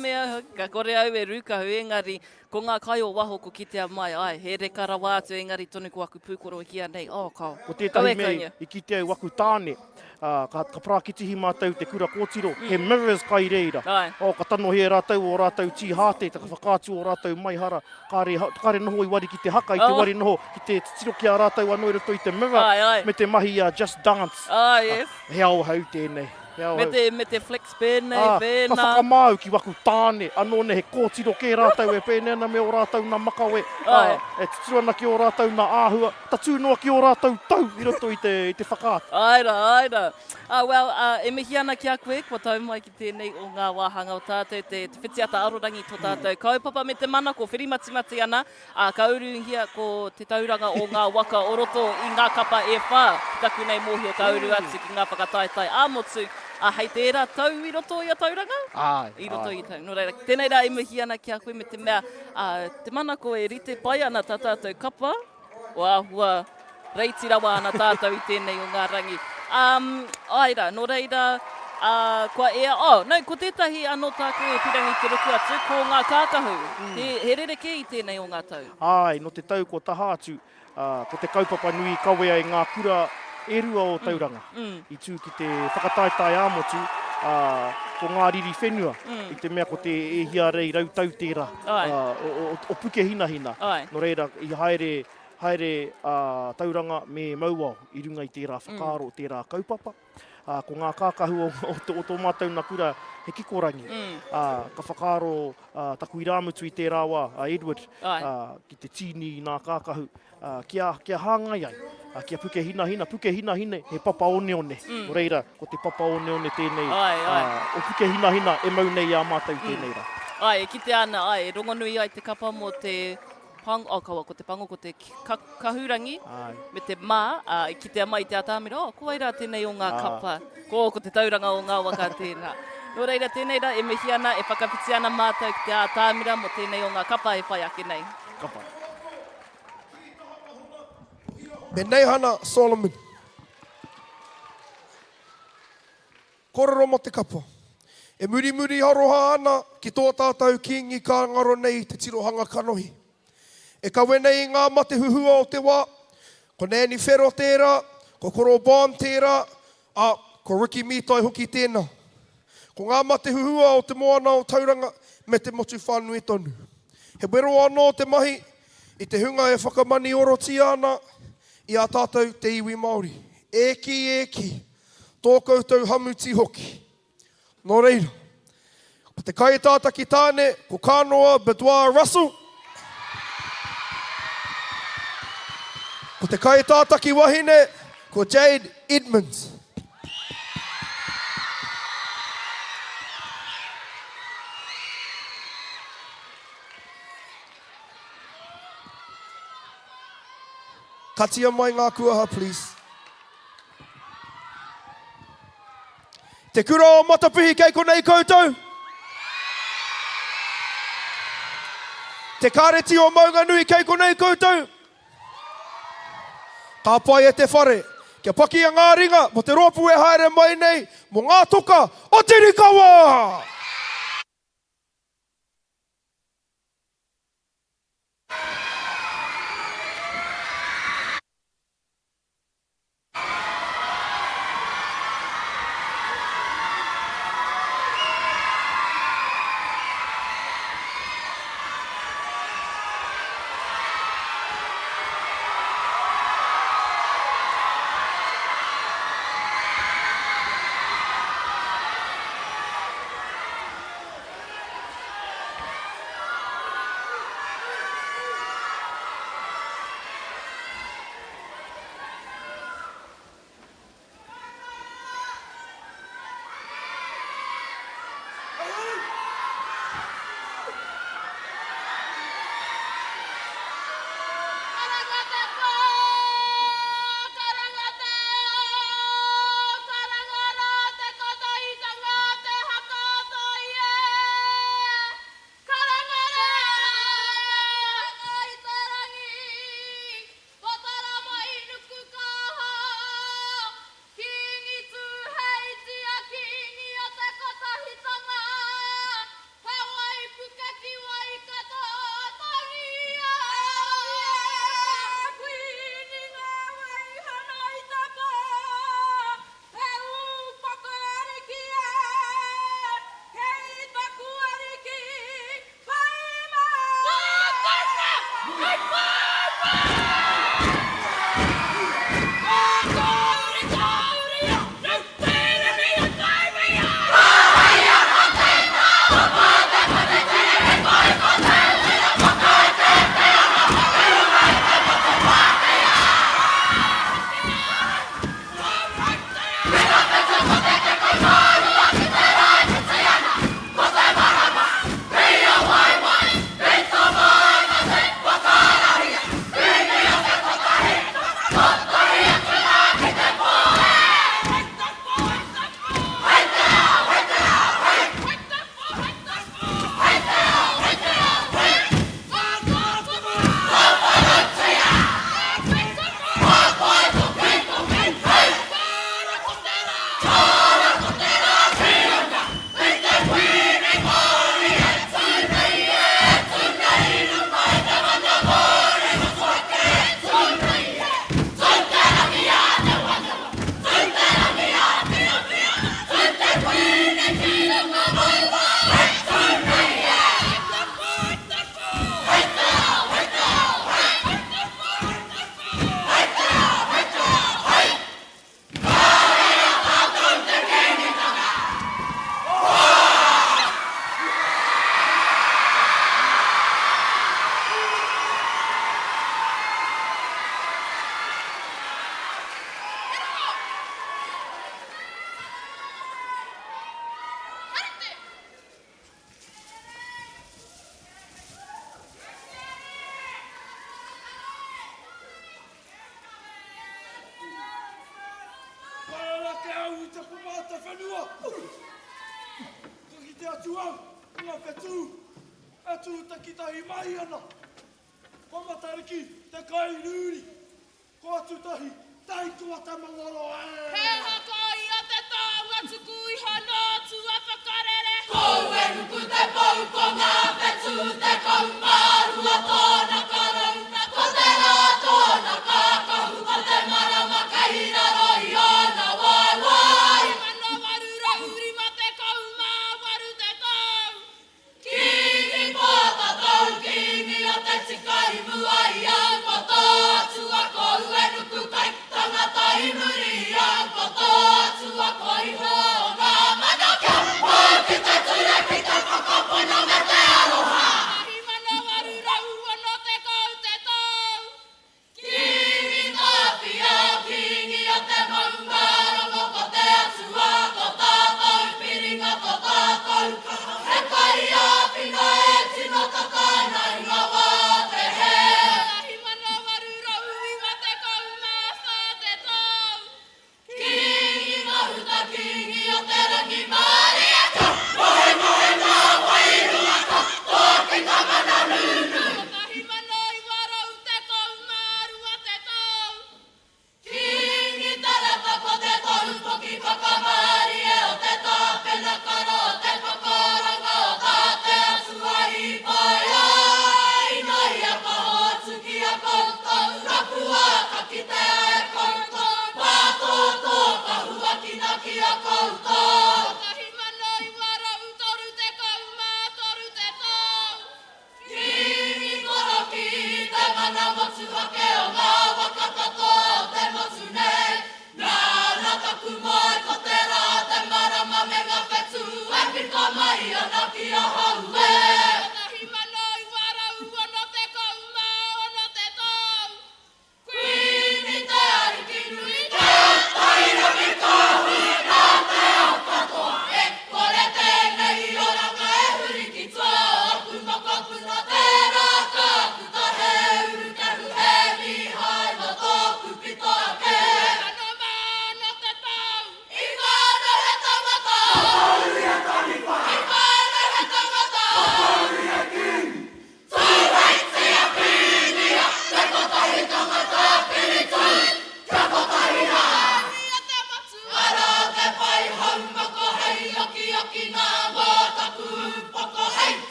ka kore au e Ricoh, engari, ko ngā kai o Wahoko ki te amai, here karawa atu, engari tonu ko aku pūkoro i kia nei, kao. Ko tētahi mea i ki te au waku tāne, ka prākitihi mātou te kura kōtiro, he mirrors kai reira. Ka tano he rātau o rātau tī hāte, ka whakātu o rātau maihara, kāre noho i wari ki te haka, i te wari noho ki te tiro ki a rātau anō i roto i te mirror, me te mahi Just Dance. Yes. He au hau tēnei. Me te flex pēnei, pēnā. Ka whakamāu ki waku tāne, anō ne he kōtiro kē rātau e pēnei ana me o rātau nā makawe. E tituana ki o rātau nā āhua, ta tūnoa ki o rātau tau i roto i te whakaata. Aira. E mihi ana ki a koe, kua tau mai ki tēnei o ngā wāhanga o tātou, te whitiata arorangi tō tātou. Kaupapa me te mana, ko whirimati ana, ka uruhia ko te tauranga o Ngā Waka o roto i ngā kapa e whā. Taku nei mōhi o ka uru atu ki ngā whakataetai āmotu. Hei tērā tau i roto i a tauranga? I roto i tau. Nō reira, tēnei rā e mihi ana ki a koe me te mea, te mana ko e rite pai ana tā tātou kapa, o āhua reiti rawa ana tātou i tēnei o ngā rangi. Aira, nō reira, kua ea, ko tētahi anō tāku e pirangi te ruku atu, ko ngā kākahu. He rereke i tēnei o ngā tau. No te tau ko taha atu, ko te kaupapa nui kawea i ngā kura e rua o tauranga. I tū ki te whakataetai āmotu, ko ngā riri whenua, i te mea ko te e hia rei rautau tērā, o puke hina. No reira, i haere tauranga me Mauao, i runga i tērā whakaaro, tērā kaupapa. Ko ngā kākahu o tō mātou nā kura he kikorangi. Ka whakaaro taku i rāmutu i tērā wā, Edward, ki te tini i nā kākahu, kia hāngai ai. Kia puke hina, he papa one. No reira, ko te papa one tēnei. O puke hina, e mau nei a mātou tēnei rā. E kite ana, e rongonui ai te kapa mo te ko te pango, ko te kahurangi, me te mā, i kite mai te atamira, ko aira tēnei o ngā kapa, ko te tauranga o Ngā Waka tēnā. No reira, tēnei rā, e mihi ana, e whakawhiti ana mātou ki te atamira, mo tēnei o ngā kapa e whai ake nei. Kapa. Me nei hana, Solomon. Kororo mo te kapa. E muri haroha ana ki tō tātou kingi ka ngaro nei te tirohanga kanohi. E kawe nei ngā mate huhua o te wā, ko Nani Whero tērā, ko Koro Bond tērā, ko Ricky Mitai hoki tēnā. Ko ngā mate huhua o te moana o tauranga me te motu whānui tonu. He wero anō te mahi, i te hunga e whakamani oroti ana, i a tātou te iwi Māori. Eki, tō koutou hamuti hoki. Nō reira, ko te kaitāta ki tāne, ko Kānoa Benoit Russell. Ko te kaitāta ki wahine, ko Jade Edmonds. Katia mai ngā kuaha, please. Te kura o matapihi kei konei koutou. Te kāreti o Maunganui kei konei koutou. Ka pai e te whare, kia paki a ngā ringa, mo te ropu e haere mai nei, mo Ngā Toka o te Ricoh! Ke au I te puma te whenua. Ko ki te atu au, ngā whetū. Atu te kitahi mai ana. Ko matariki, te kai rūri. Ko atu tahi, tai kua te mangaro e. He haka ia te taunga tuku I hana tua whakarere. Kou e nuku te pou ko ngā whetū te kau mārua tōna karauna. Ko te rā tōna kākahu, ko te marama kaira roi ana wāwai. Mana warura uri ma te kau mā waru te tau. Kingi pōta tau, kingi o te tikai mua I au. Ko tō atua kou e nuku kai tangata I muri au.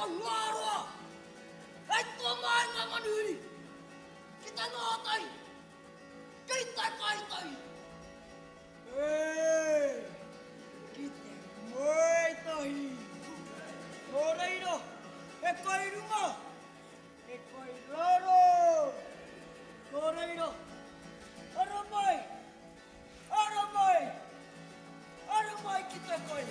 Ngāroa. Hei tō mai ngā manuhiri. Ki te ngātai. Ki te kaitai. Ki te moe tahi. Nō reira, e kai runga. E kai raro. Nō reira, ara mai. Ara mai. Ara mai ki te kai.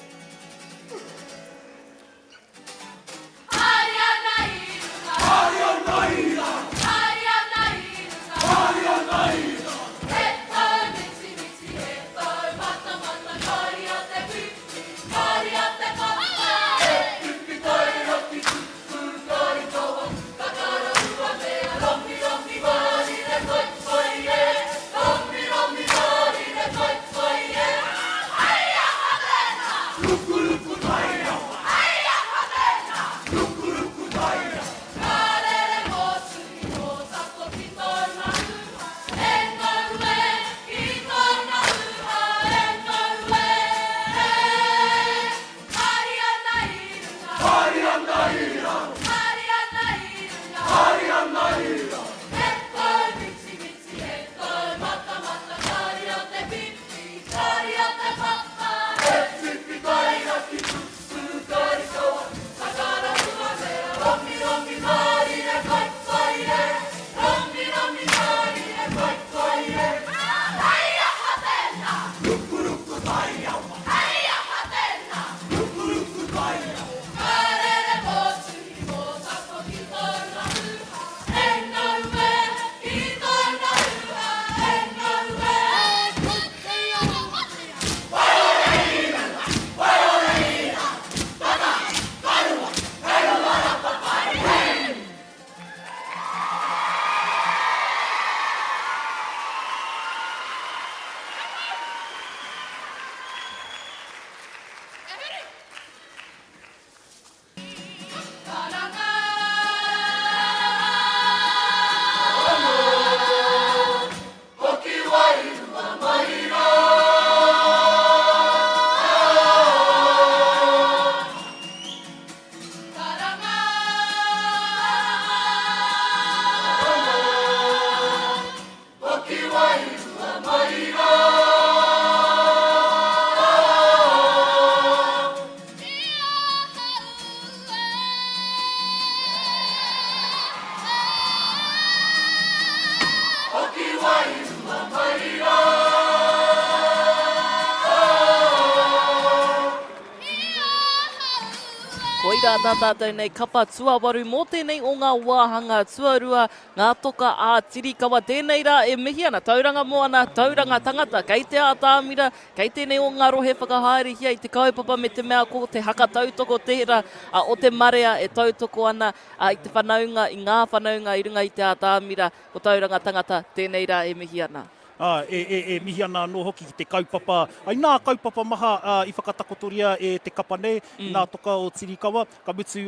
Koira tā tātou nei kapa tuawaru mō tēnei o ngā wāhanga tuarua, Ngā Toka a Tirikawa. Tēnei rā e mihi ana, Tauranga Moana, Tauranga tangata, kei te ātāmira, kei tēnei o ngā rohe whakahaere hia i te kaupapa me te mea ko te haka tautoko tērā, o te marea e tautoko ana i te whanaunga, i ngā whanaunga i runga i te ātāmira o Tauranga tangata. Tēnei rā e mihi ana. Mihi ana no hoki ki te kaupapa. Ai nā kaupapa maha i whakatakotoria e te kapa nei, Ngā Toka o Tirikawa. Ka mutu i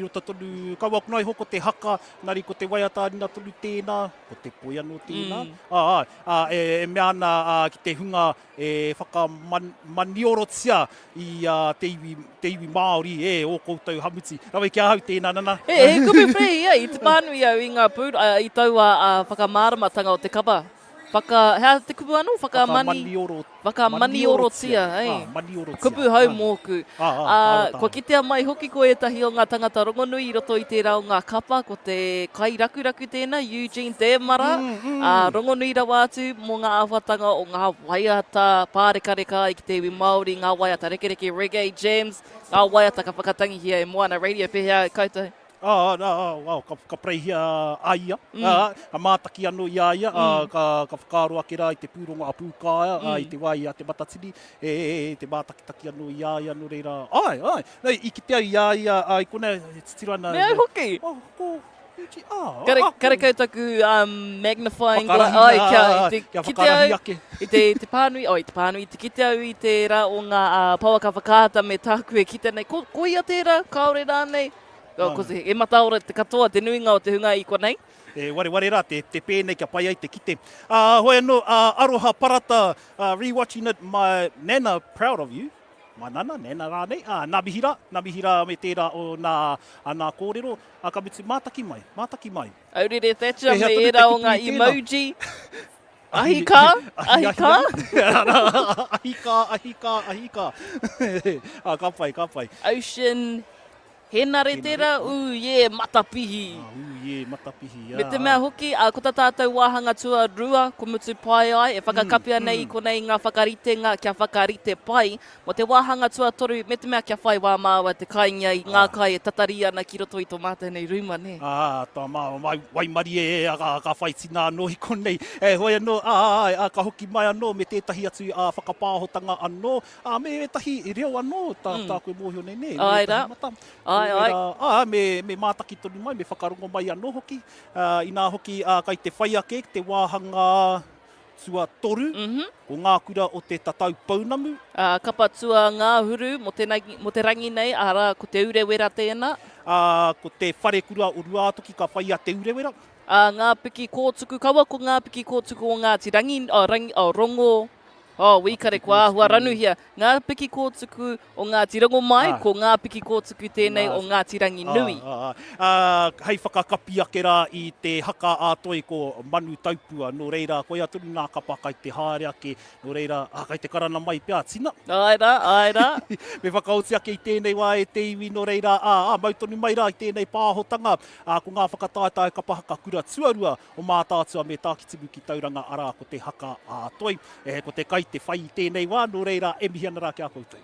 rota tonu kaua kunai hoko te haka, nari ko te waiatarina tonu tēnā, ko te poiano tēnā. E mea ana ki te hunga e whakamaniorotia i te iwi Māori o koutou hamuti. Rawe kia hau tēnā nana. Kupu prei i te Apanui au i ngā pūra, i taua whakamāramatanga o te kapa. Hea te kupu anu? Whakamaniorotia. Kupu hau mōku. Ko kitea mai hoki ko etahi o ngā tangata rongonui i roto i te rao ngā kapa, ko te kai rakuraku tēnā, Eugene Tēmara. Rongonui rawa atu mō ngā āwhatanga o ngā waiata pārekareka i ki te iwi Māori, ngā waiata rekereke reggae jams, ngā waiata ka whakatangi hia e Moana Radio pehea koutou. Ka preihia aia, a mātaki anō i aia, ka whakaroa ke rā i te pūrongo a pūkāia, i te wai a te matatini, te mātakitaki anō i aia, no reira. Nei, i ki te au i aia, i kone, titira ana. Mea hoki? Kare kautaku magnifying glass. Ki te au, i te pānui, i te kite au i te rā o ngā pauaka whakaata me tākue ki tēnei. Ko ia tērā, kaore rānei? E mataora te katoa, te nuinga o te hunga i konei. Ware rā, te pēnei kia pai ai te kite. Hoi anō, aroha parata, rewatching it, my nana, proud of you. Manana, nena rānei. Nā mihira me tērā o nā kōrero. Ka mitu mātaki mai. Aurere Thatcher me era o ngā emoji. Ahika. Ka pai. Ocean. Henare tera, matapihi. Matapihi. Me te mea hoki, ko tā tātou wāhanga tua rua, ko mutu pai ai, e whakakapia nei konei ngā whakarite kia whakarite pai. Mo te wāhanga tua toru, me te mea kia whai wā māua te kainga i ngā kai e tatari ana ki roto i tō mātou nei ruma, ne? Tā mā, wai mari ka whai tina anō i konei. Hoi anō, ka hoki mai anō, me tētahi atu whakapāhotanga anō. Me tahi i reo anō, tā koe mōhio nei ne. Aira. Me mātaki tonu mai, me whakarongo mai anō hoki. I nā hoki kai te whai ake, te wāhanga tua toru, o ngā kura o te tatau paunamu. Kapa tua ngā huru, mo te rangi nei, ara ko te urewera tēnā. Ko te whare kura o ruātoki ka whai a te urewera. Ngā piki kōtuku, kaua ko ngā piki kōtuku o Ngāti rongo. Wikare kua ahua ranuhia. Ngā piki kōtuku o Ngāti rongo mai, ko ngā piki kōtuku tēnei o Ngāti Ranginui. Hei whakakapi ake rā i te haka ātoi ko manu taupua. Nō reira, koe aturu nā kapa kai te haere ake. Nō reira, kai te karana mai pia tina. Aira. Me whakaoti ake i tēnei wā e te iwi. Nō reira, mautonu mai rā i tēnei pāhotanga. Ko ngā whakataetae Kapa Haka kura tuarua o Mataatua me Tākitimu ki Tauranga ara ko te haka ātoi. Ko te kai te whai tēnei wā, nō reira, e mihi ana rā ki a koutou.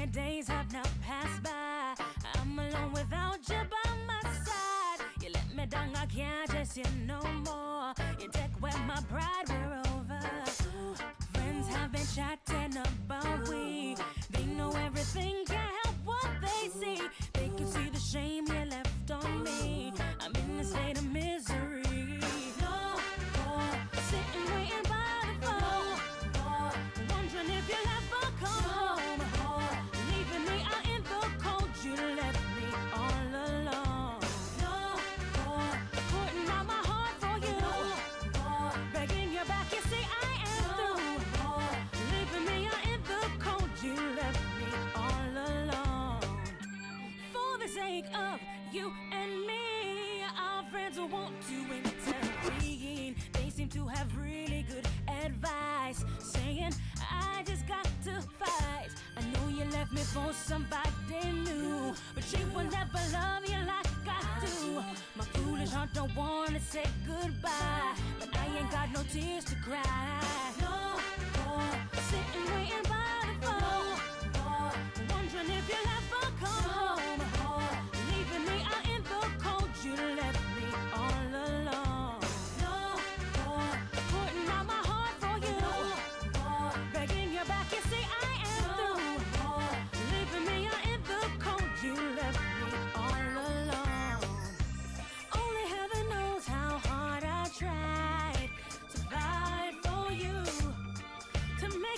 days have now passed by. I'm alone without you by my side. You let me down, I can't just you no more. You take away my pride, we're over. Friends have been chatting about we. They know everything, can't help what they see. They can see the shame you left on me. I'm in a state of misery. No more sitting waiting by the phone, wondering if you'll ever come home. Leaving me out in the cold, you left me all alone. No more putting out my heart for you, begging you back, you see I am through. Leaving me out in the cold, you left me all alone. For the sake of you and me, our friends will want to intervene. They seem to have really good advice, saying I just got to fight. I know you left me for somebody new, but she will never love you like I do. My foolish heart don't wanna say goodbye, but I ain't got no tears to cry. No more sitting waiting by the phone, wondering if you'll ever come home. Leaving me out in the cold, you left me all alone. No more putting out my heart for you, begging you back, you see I am through. Leaving me out in the cold, you left me all alone. Only heaven knows how hard I tried to fight for you, to make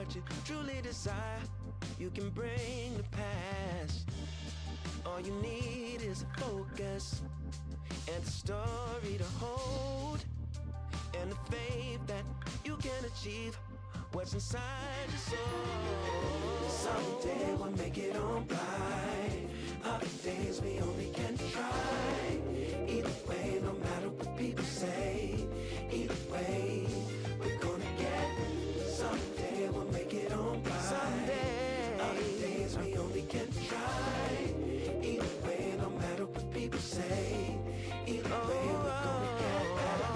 what you truly desire, you can bring to pass. All you need is a focus and a story to hold, and the faith that you can achieve what's inside your soul. Someday we'll make it on by. Other days we only can try. Either way, no matter what people say, either way, we're gonna get. Someday we'll make it on by. Someday. Other days we only can try. Either way, no matter what people say, either way, we're gonna get better.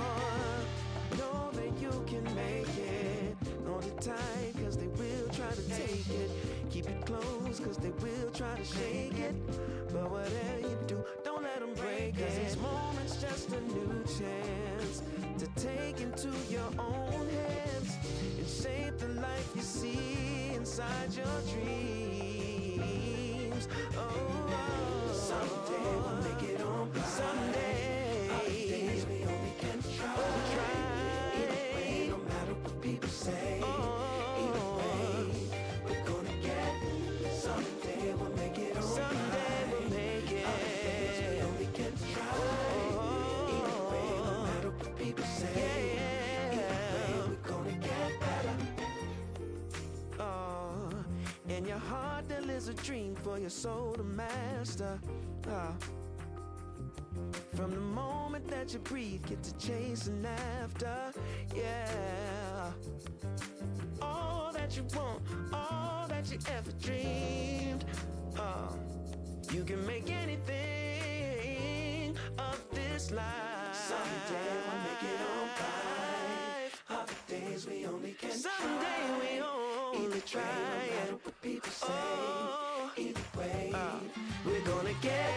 Know that you can make it. Hold it tight, cause they will try to take it. Keep it close, cause they will try to shake it. But whatever you do, don't let them break it. Cause each moment's just a new chance to take into your own hands and shape the life you see inside your dreams. Someday we'll make it on by. Someday. Other days we only can try. Either way, no matter what people say. Either way, we're gonna get. Someday we'll make it on. Someday we'll make it. Other days we only can try. Either way, no matter what people say. Either way, we're gonna get better. In your heart there lives a dream for your soul to master. From the moment that you breathe, get to chasing after. Yeah. All that you want, all that you ever dreamed. You can make anything of this life. Someday we'll make it on by. Other days we only can try. Someday we only try. No matter what people say. Either way, we're gonna get.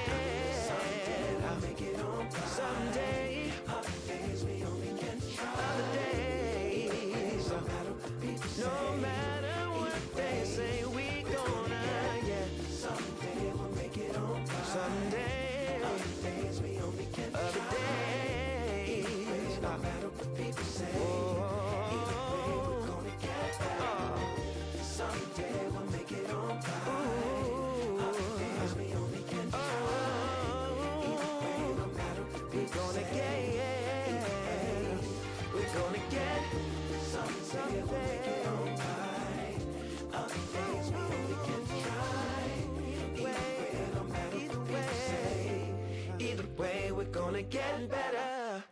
Someday we'll make it on by. Someday. Other days we only can try. Other days, no matter what people say. No matter what they say, we gonna get. Someday we'll make it on by. Someday. Other days we only can try. Other days, no matter what people say. Either way, we're gonna get better. Someday we'll make it on by. Other days we only can try. Either way, no matter what people say. Either way, we're gonna get. Someday we'll make it on by. Other days we only can try. Either way, no matter what people say. Either way, we're gonna get better.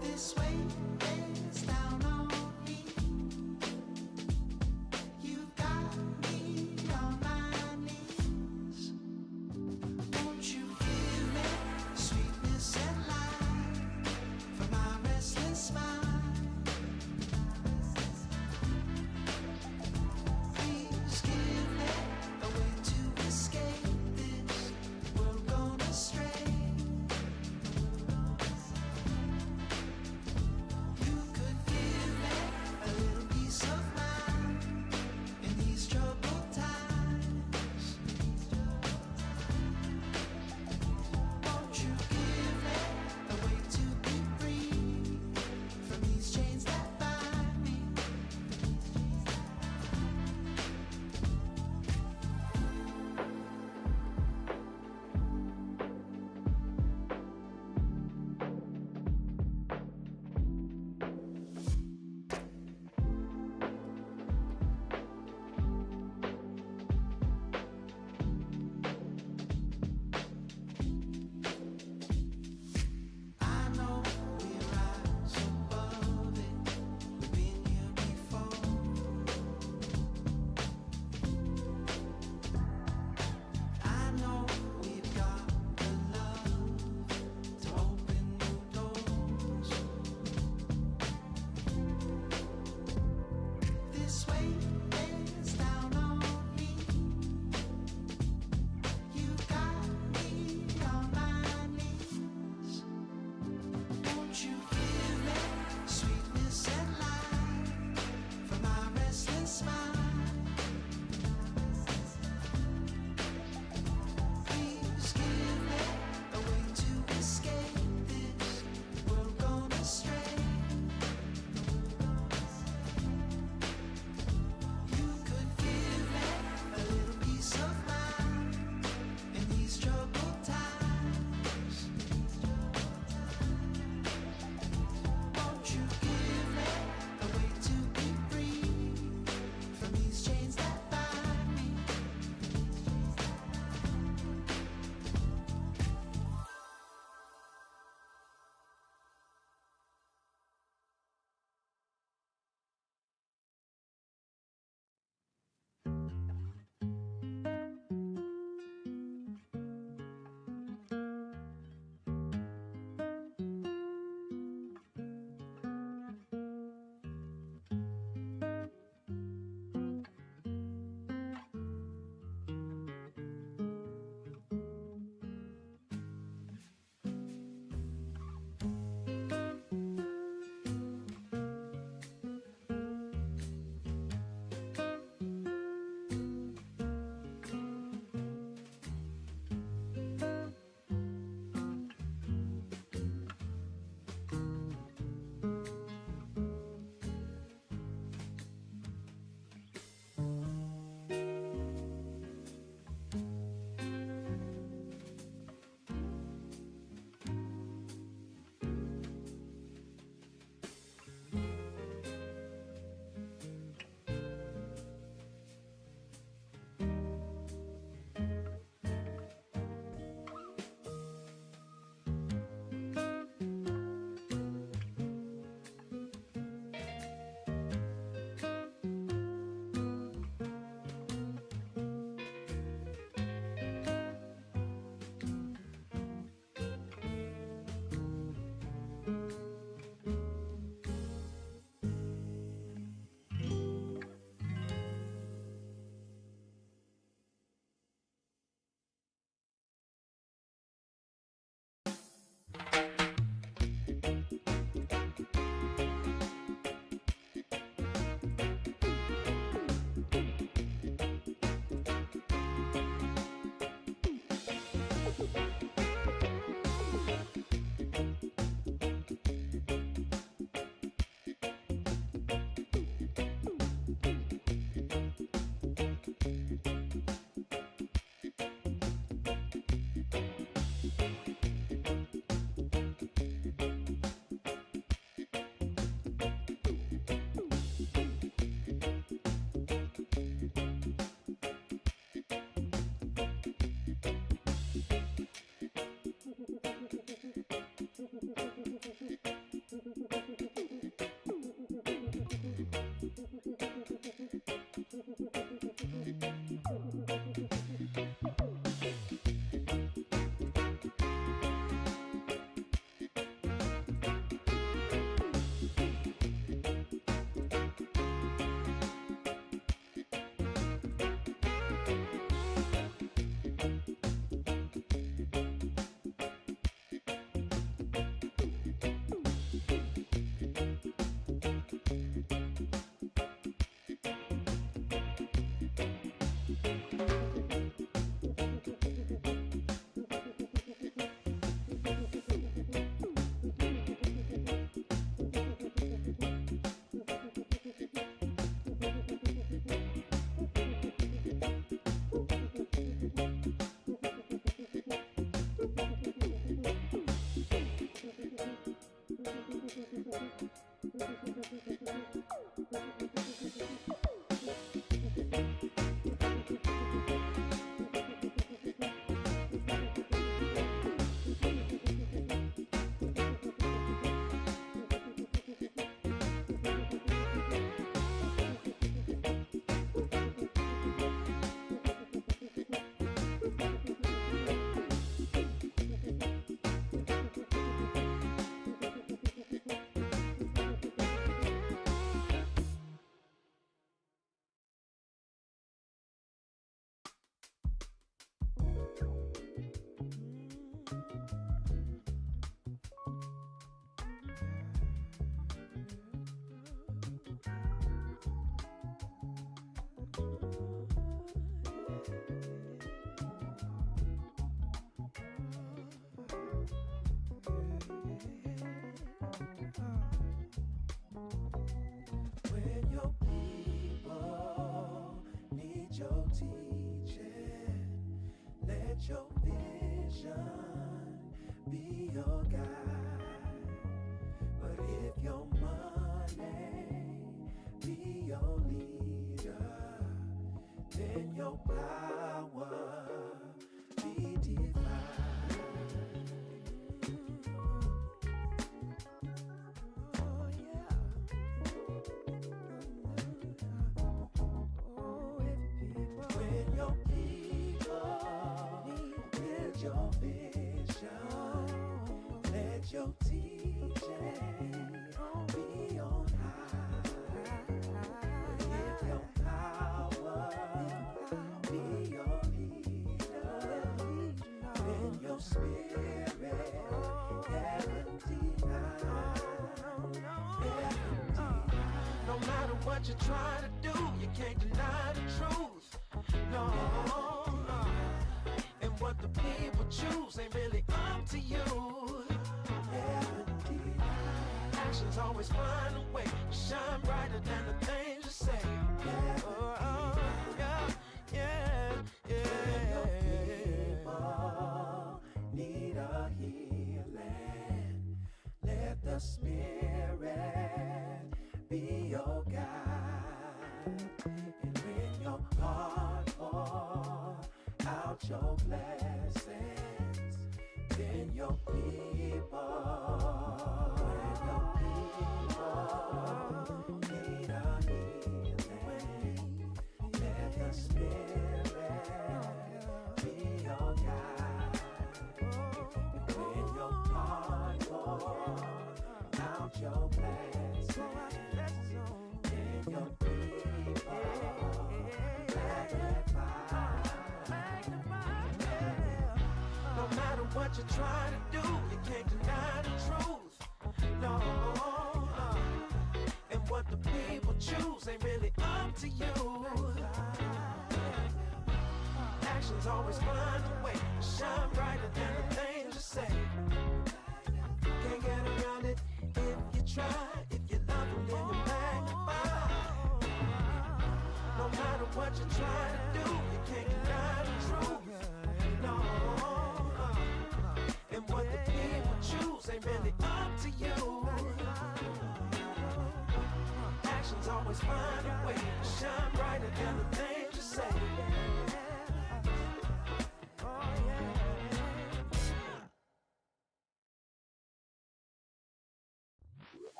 This way is down on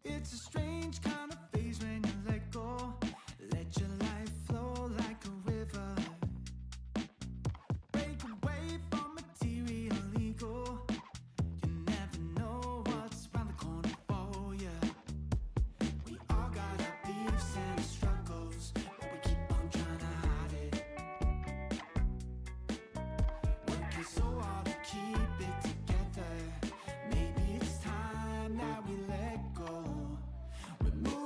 It's a strange kind of phase when you let go. Let your life flow like a river. Break away from material ego. You never know what's around the corner for you. We all got our beefs and struggles, but we keep on trying to hide it. Working so hard to keep it together. Maybe it's time that we let go. We're moving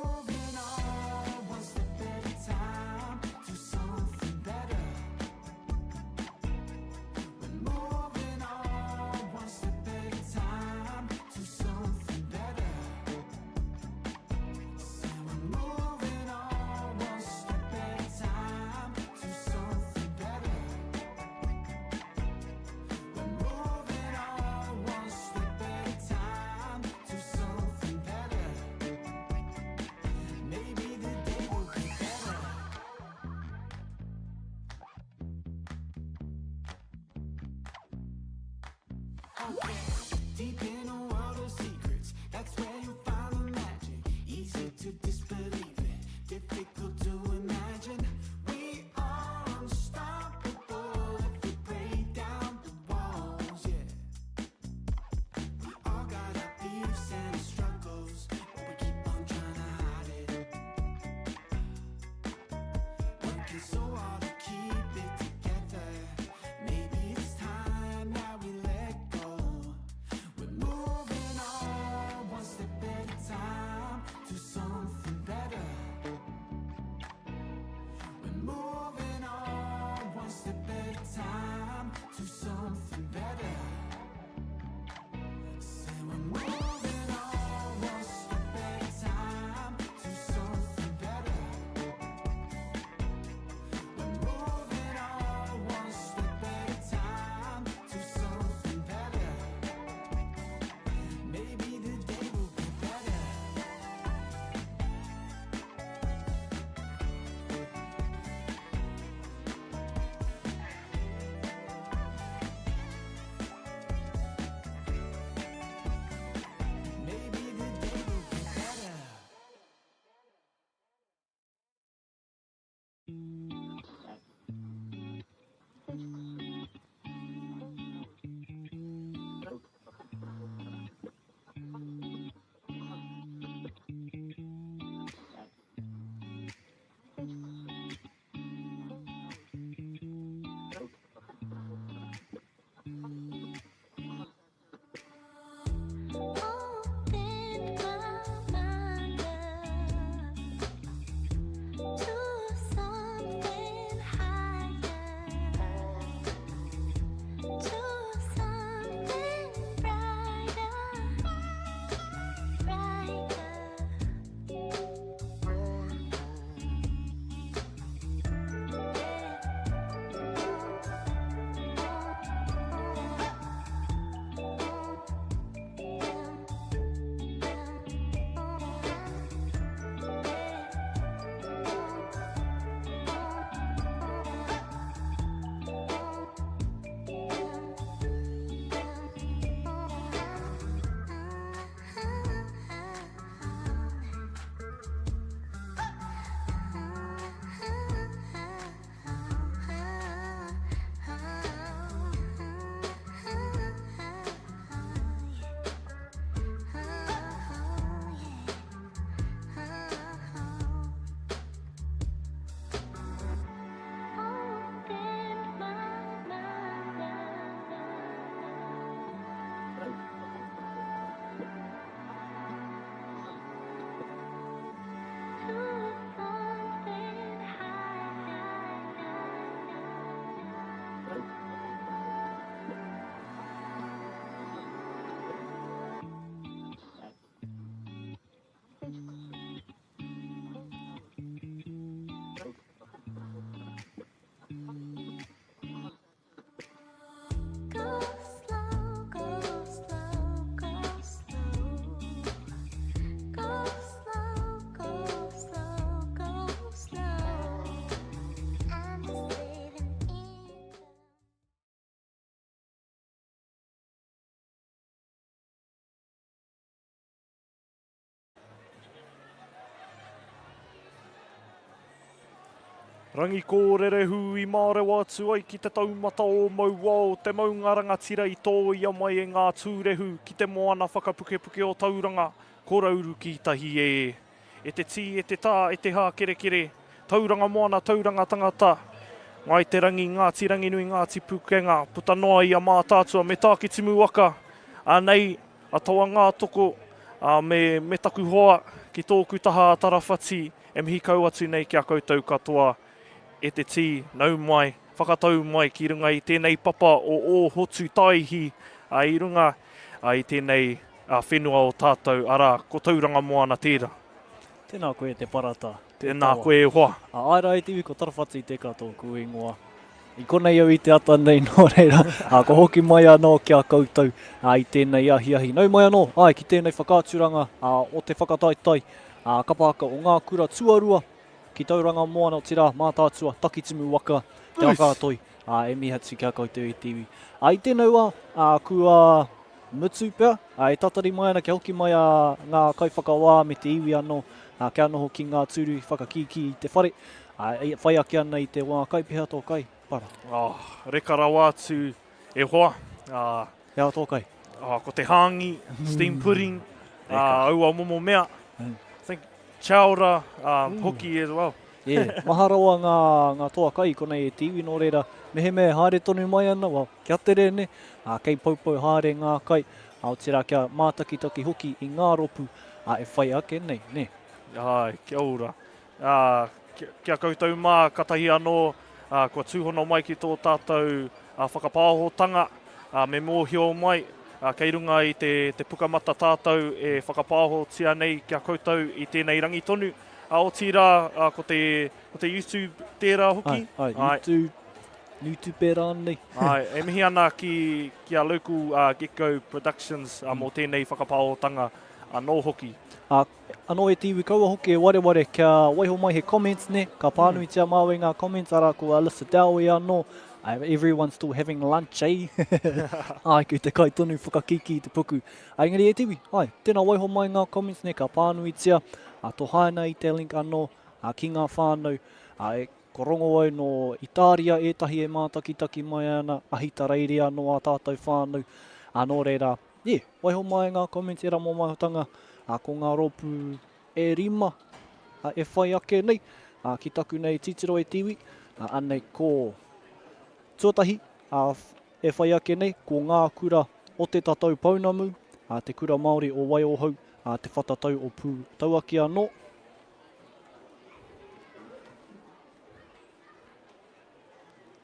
Deep in a world of secrets, that's where you find the magic. Easy to disbelieve it, difficult to imagine. We are unstoppable if we break down the walls, yeah. We all got our beefs and struggles, but we keep on trying to hide it. Working so hard to keep it together. Maybe it's time that we let go. We're moving on one step at a time to something better. We're moving on one step at a time to something better. Say we're moving on one step at a time to something better. We're moving on one step at a time to something better. Maybe the day will be better. Maybe the day will be better. Rangi kōrere hu I Mārewa atu ai ki te taumata o Mauao, te maunga rangatira I tō ia mai e ngā tūrehu ki te moana whakapukepuke o Tauranga, korauru ki Tahi e. E te tī, e te tā, e te hā kere kere, Tauranga Moana, Tauranga tangata, ngai te rangi, Ngāti Ranginui, Ngāti Pukenga, puta noa I a Mataatua, me Tākitimu waka, anei, atoa ngā toko, me taku hoa, ki tōku taha tarawhati, e mihi kau atu nei ki a koutou katoa. E te tī, nau mai, whakatau mai ki runga I tēnei papa o hotu taihi I runga I tēnei whenua o tātou. Ara, ko Tauranga Moana tērā. Tēnā koe te parata. Tēnā koe hoa. Aira I tiwi ko tarawhati te katoku ingoa. I konei au I te ata nei no reira. Ko hoki mai anō ki a koutou I tēnei ahi. Nau mai anō, ki tēnei whakaaturanga o te whakataitai. Kapa Haka o ngā kura tuarua. Ki Tauranga Moana o tira, Mataatua, Tākitimu waka, Te Haka atoi. E mihi atu kia koutou e tiwi. I tēnau kua mutu pia. E tatari mai ana, kia hoki mai ngā kaiwhakawā me te iwi anō. Kia noho ki ngā tūru whakakiki i te whare. Whai ake ana i te wā kaipiha tō kai. Para. Reka rawa atu e hoa. Hea tō kai. Ko te hāngi, steam pudding, aua momo mea. I think chaura, hoki as well. Yeah, maharawa ngā toa kai konei e tiwi nō reira. Mehe me haere tonu mai ana, kia tere ne. Kei paupau haere ngā kai. O tira kia mātakitaki hoki i ngā ropu. E whai ake nei, ne. Kia ora. Kia koutou mā katahi anō, kua tūhono mai ki tō tātou whakapāhotanga, me mōhio mai, kei runga i te pukamata tātou e whakapāhotia nei kia koutou i tēnei rangi tonu. O tira, ko te YouTube tērā hoki. YouTube rānei. E mihi ana ki a local Gecko Productions mō tēnei whakapāhotanga nō hoki. Anō e tiwi kaua hoki e ware kia waiho mai he comments ne, ka pānui tia māwe ngā comments ara ko Alyssa Dow e anō. Everyone's still having lunch, eh? Ki te kai tonu whakakiki i te puku. Engari e tiwi, tēnā waiho mai ngā comments ne, ka pānui tia. Tō haina i te link anō, ki ngā whānau. Ko rongo ai no Itaria etahi e mātakitaki mai ana, ahita reiri anō a tātou whānau. Anō reira, waiho mai ngā comments era mō mahutanga. Ko ngā ropu e rima, e whai ake nei, ki taku nei titiro e tiwi, anei ko tuatahi, e whai ake nei, ko ngā kura o te tatau paunamu, te kura Māori o Waiohau, te whatatau o Pū Tauaki anō.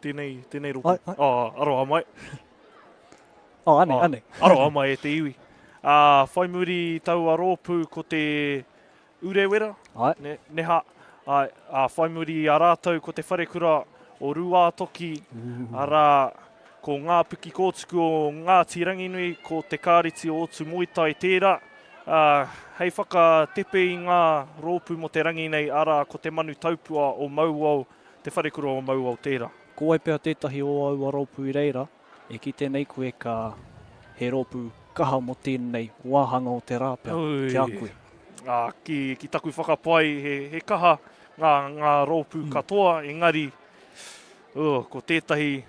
Tēnei ropu. Aroha mai. Ane. Aroha mai e te iwi. Whai muri tau a rōpū ko te urewera, neha. Whai muri a rātou ko te wharekura o rua toki, ara ko ngā puki kōtuku o Ngāti Ranginui, ko te kāriti o otu moitai tērā. Hei whakatepe i ngā rōpū mo te rangi nei, ara ko te manu taupua o Mauao, te wharekura o Mauao tērā. Ko ai pia tētahi o aua rōpū i reira, e ki tēnei koe ka he rōpū kaha mo tēnei wāhanga o te rāpea, ki a koe. Ki taku whakapai, he kaha ngā rōpū katoa, engari, ko tētahi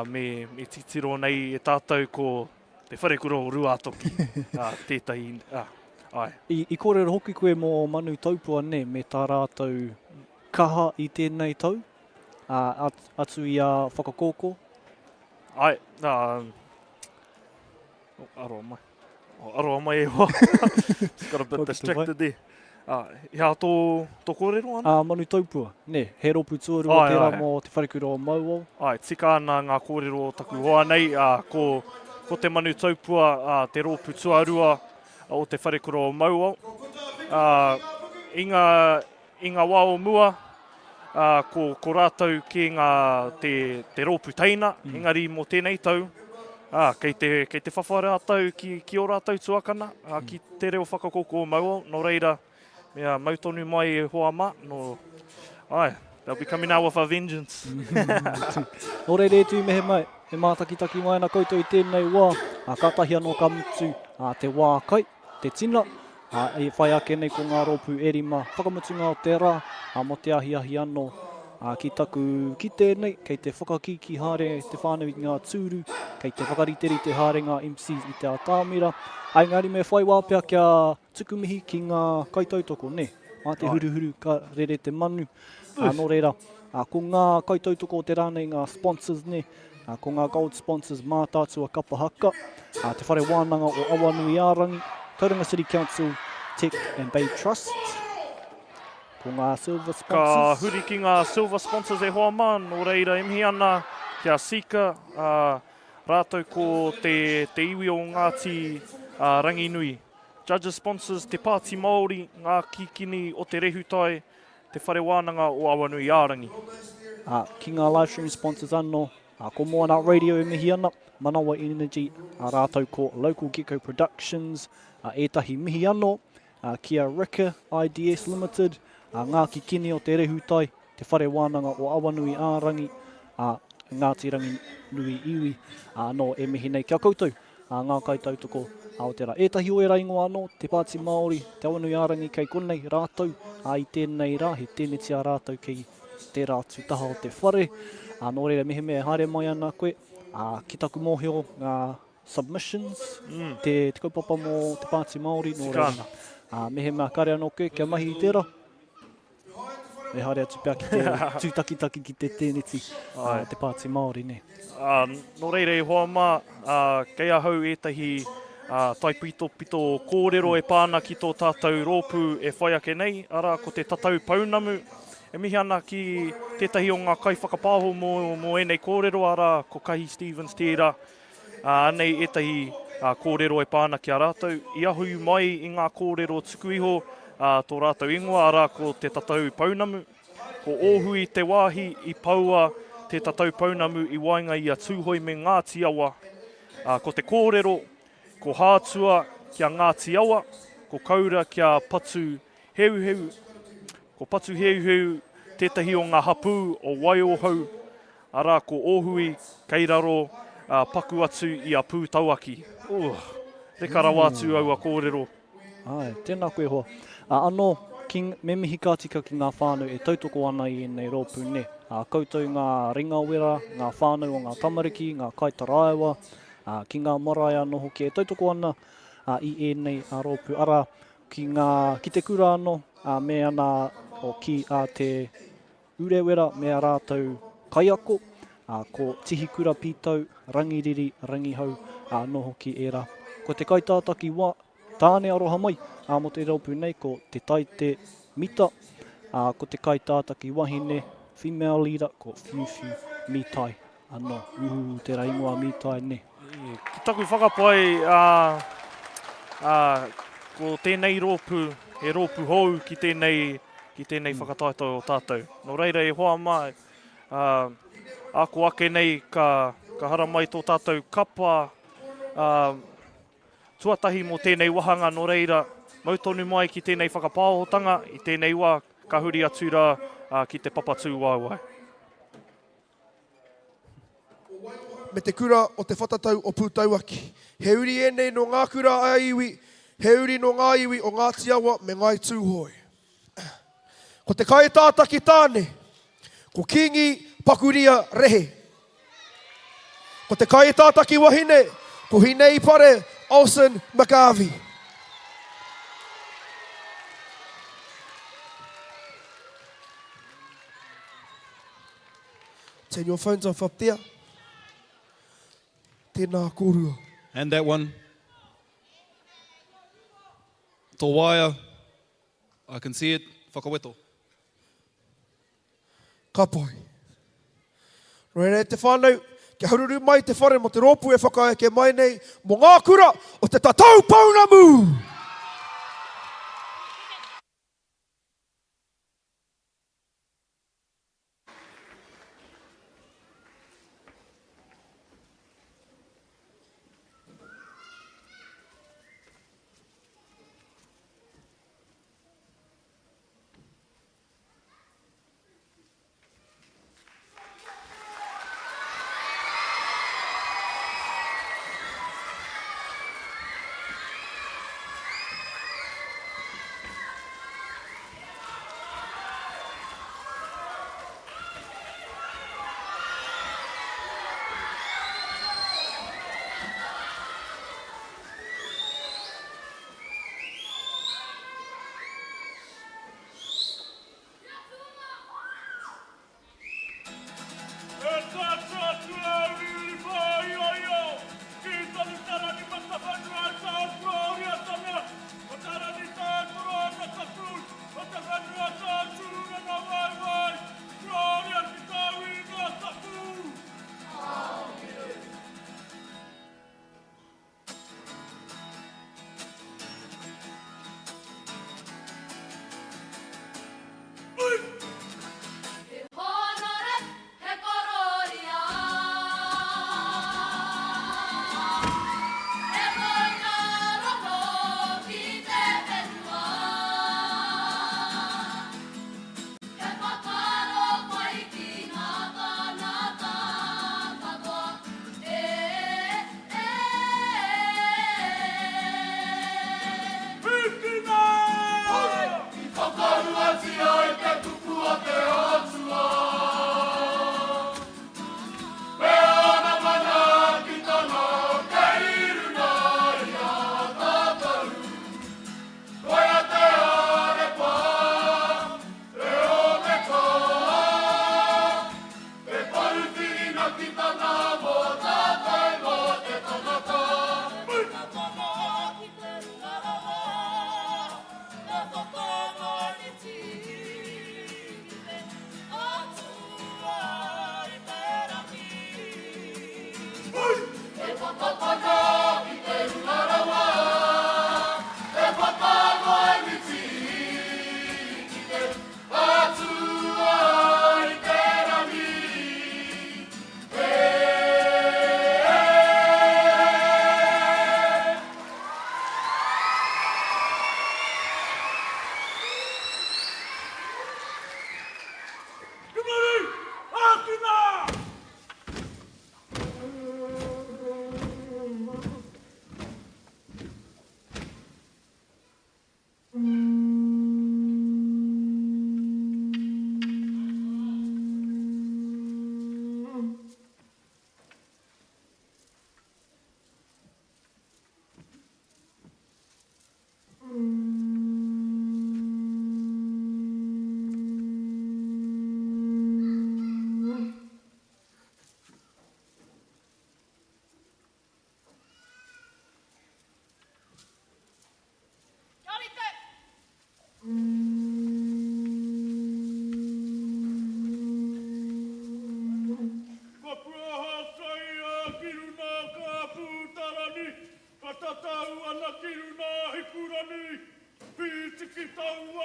me titiro nei e tātou ko te wharekura o rua toki. Tētahi, I kōrero hoki koe mō manu taupua ne, me tā rātou kaha i tēnei tau, atu i a WhakaKoko. Aroa mai e hoa. Just got a bit distracted there. Ia tō kōrero ana? Manu taupua, ne, he ropu tuarua tērā mō te wharekura o Mauao. Tika ana ngā kōrero taku hoa nei, ko te manu taupua, te ropu tuarua o te wharekura o Mauao. I ngā wā o mua, ko rātou ki te ropu teina, engari mō tēnei tau. Kei te whawhare atau ki o rātou tuakana, ki te reo WhakaKoko o Mauao, no reira, mautonu mai e hoa mā, they'll be coming out with a vengeance. No reira e tū mehe mai, e mātakitaki mai ana koutou i tēnei wā, katahi anō ka mutu, te wā kai, te tina, e whai ake nei ko ngā rōpū e rima, whakamutunga o te rā, mo te ahi anō, ki taku ki tēnei, kei te whakakiki haere te whānau i ngā tūru, kei te whakariteri te haere ngā MCs i te atāmira. Engari me whai wāpea kia tukumihi ki ngā kaitautoko, ne? Te huruhuru ka rere te manu. No reira, ko ngā kaitautoko o te rānei ngā sponsors, ne? Ko ngā gold sponsors Mataatua Kapa Haka, te whare Wānanga o Awanuiārangi, Tauranga City Council, TECT and Bay Trust. Ko ngā silver sponsors. Ka huri ki ngā silver sponsors e hoa mā, no reira imihi ana kia Seeka, rātou ko te iwi o Ngāti Ranginui. Judges sponsors te Pāti Māori, ngā kikini o te rehutai, te whare Wānanga o Awanuiārangi. Ki ngā live stream sponsors anō, ko Moana Radio e mihi ana, Manawa Energy, rātou ko Local Gecko Productions, etahi mihi anō, kia Ricoh IDS Limited, ngā kikini o te rehutai, te whare Wānanga o Awanuiārangi, Ngāti Ranginui iwi no e mihi nei kia koutou ngā kaitautoko o te rā. Ētahi oera ingoa anō, te Pāti Māori, te Awanuiārangi kei konei rātou i tēnei rā, he tēnetia rātou kei te rā tūtaha o te whare. Nō reira mihi mea haere mai ana koe, ki taku mōhio ngā submissions, te kaupapa mō te Pāti Māori, nō reira. Mihi mea kare anō koe, kia mahi i tērā. E haere atu pia ki te tūtakitaki ki te tēneti te Pāti Māori, ne. Nō reira e hoa mā, kei ahau ētahi tai pito kōrero e pāna ki tō tātou rōpū e whai ake nei, ara ko te tatau paunamu, e mihi ana ki tētahi o ngā kaiwhakapāho mō enei kōrero, ara ko Kahi Stevens tērā, anei ētahi kōrero e pāna ki a rātou. I ahu mai i ngā kōrero tuku iho, tō rātou ingoa, ara ko te tatau paunamu, ko ōhui te wāhi i paua te tatau paunamu i wainga i a tūhoi me Ngāti awa, ko te kōrero, ko hātua kia Ngāti awa, ko kaura kia patu heuheu, ko patu heuheu tētahi o ngā hapū o waiohau, ara ko ōhui kei raro paku atu i a pūtauaki. Rekara wātu au a kōrero. Ai, tēnā koe hoa. Anō, me mihi ka tika ki ngā whānau e tautoko ana i nei rōpū ne. Koutou ngā ringawera, ngā whānau o ngā tamariki, ngā kaitaraiwa, ki ngā marae anō hoki e tautoko ana i ēnei rōpū. Ara, ki te kura anō, me ana o ki te urewera, me a rātou kaiako, ko Puhikura pītau, rangiriri, rangihau, anō hoki e rā. Ko te kaitātaki wā, tāne aroha mai, mo te rōpū nei, ko te taite mita, ko te kaitātaki wahine, female leader, ko Fiufiu Mitai, anō, te raingoa Mitai ne. Ki taku whakapai, ko tēnei rōpū, e rōpū hou ki tēnei whakataito o tātou. Nō reira e hoa mai, ako ake nei ka hara mai tō tātou kapa, tuatahi mō tēnei wahanga nō reira, mautonu mai ki tēnei whakapāhotanga, i tēnei wā ka huri atu rā ki te papatū wāwai. Me te kura o te whatatau o pūtauaki. He uri enei no ngā kura a iwi, he uri no ngā iwi o Ngāti awa me ngai tūhoi. Ko te kai tātaki tāne, ko kingi pakuria rehe. Ko te kai tātaki wahine, ko hinei pare Olsen McGarvey. Turn your phones off up there. Tēnā kōrua. And that one. Tō waia. I can see it. Whakaweto. Ka pai. Rere te whānau, kia hururu mai te whare mo te rōpū e whakaeke mai nei, mo ngā kura o te tatau paunamu!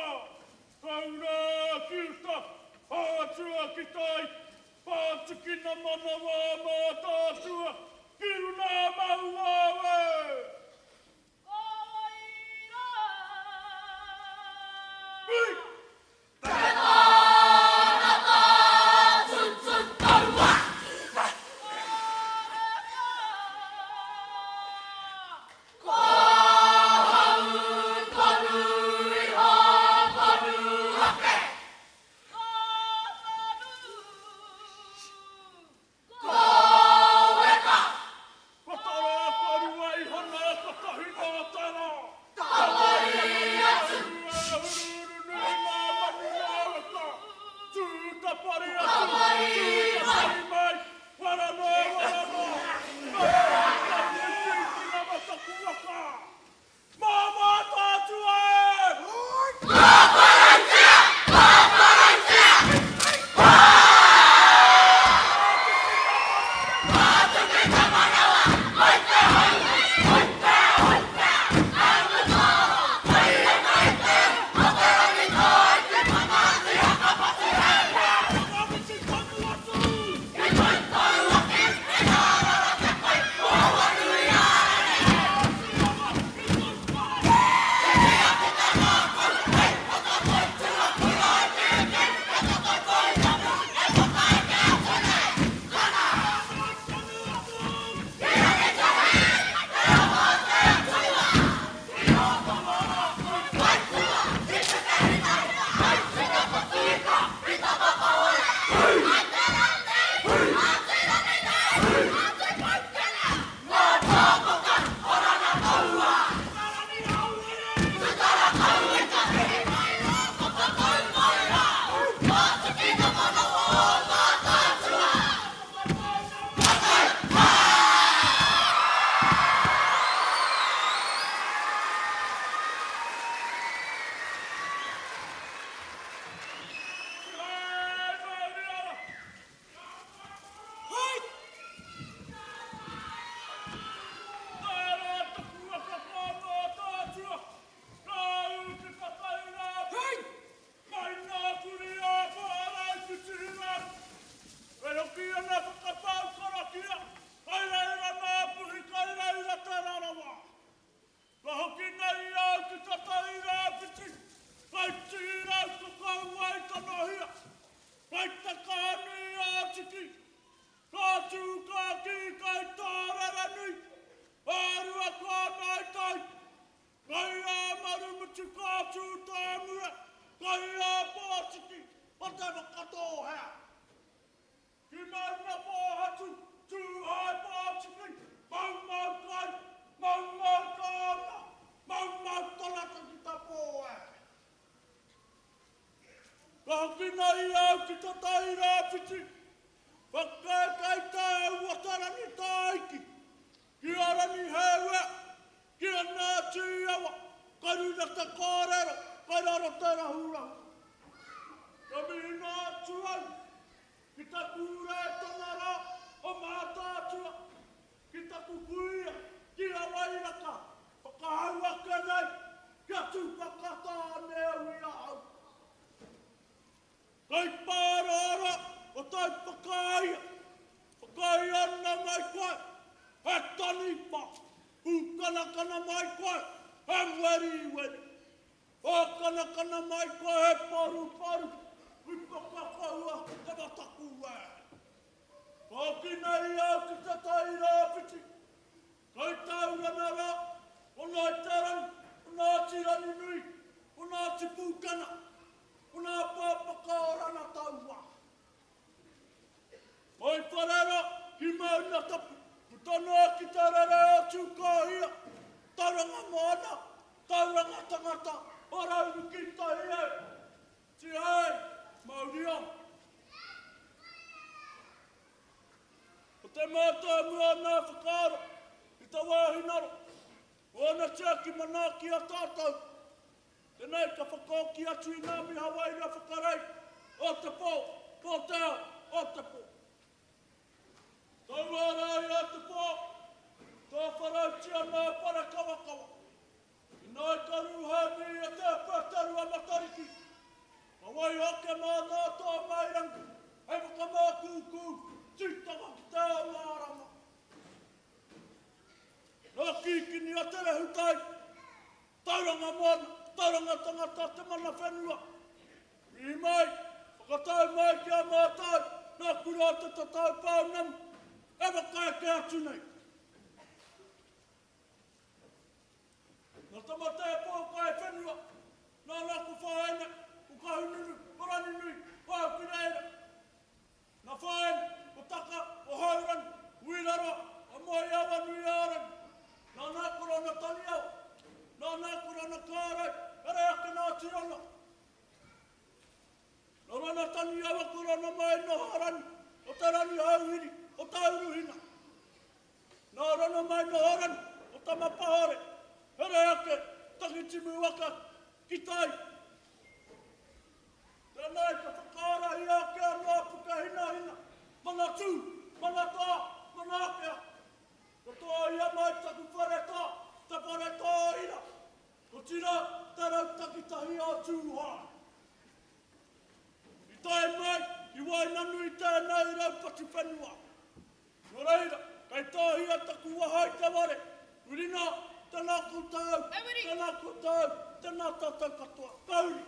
Whaka, kaura kirta, pātua ki tai, pātukina Manawa Mataatua, kiruna Mauao e! Tauranga Moana, Tauranga Tangata, Orau ki Tahi, Te hai, Māori. O te mātua mua nā whakaaro, I ta wāhinaro, o ana tia ki mana ki a tātou. Tenei ka whakauki atu I ngā miha wairua whakarei, o te pō, ko te ao, o te pō. Tau ārai o te pō, tō wharautia nā para kawakawa. I Nai karuhani a te pētaru a matariki. A wai hake mā nā tō mairangi. Hei waka mā kūkū, tūtanga ki te mārama. Nā kīkini a tere hutai. Tauranga Moana, tauranga tangata te mana whenua. I mai, whakatau mai ki a mātai. Nā kura te tatau pāunam. E wakai ke atu nei. Nā tamatea pō kai whenua. Nā laku whaene, o kahunuru, o Ranginui, o Apanui. Nā whaene, o Taka, o Hauran, o Wirara, o Moi Awanuiārangi. Nā nākura na taniau, nā nākura na kārai, ere ake nā tirana. Nā rana taniau a kura na mai no harani, o te rani hauhiri, o tauruhina. Nā rana mai no harani, o tamapahore, ere ake, Tākitimu waka, ki tai. Tēnei ka whakaarahi ake anō puka hina hina. Mana tū, mana tā, mana akea. Ko toa ia mai taku whare tā, te whare tā ira. Ko tira, te rau takitahi a tūhara. I tai mai, i Wainanui tēnei rau pati whenua. Nō reira, kei tāhia taku wahai te ware. Urina, tēnā kutau, tēnā kutau, tēnā tātou katoa. Kauri!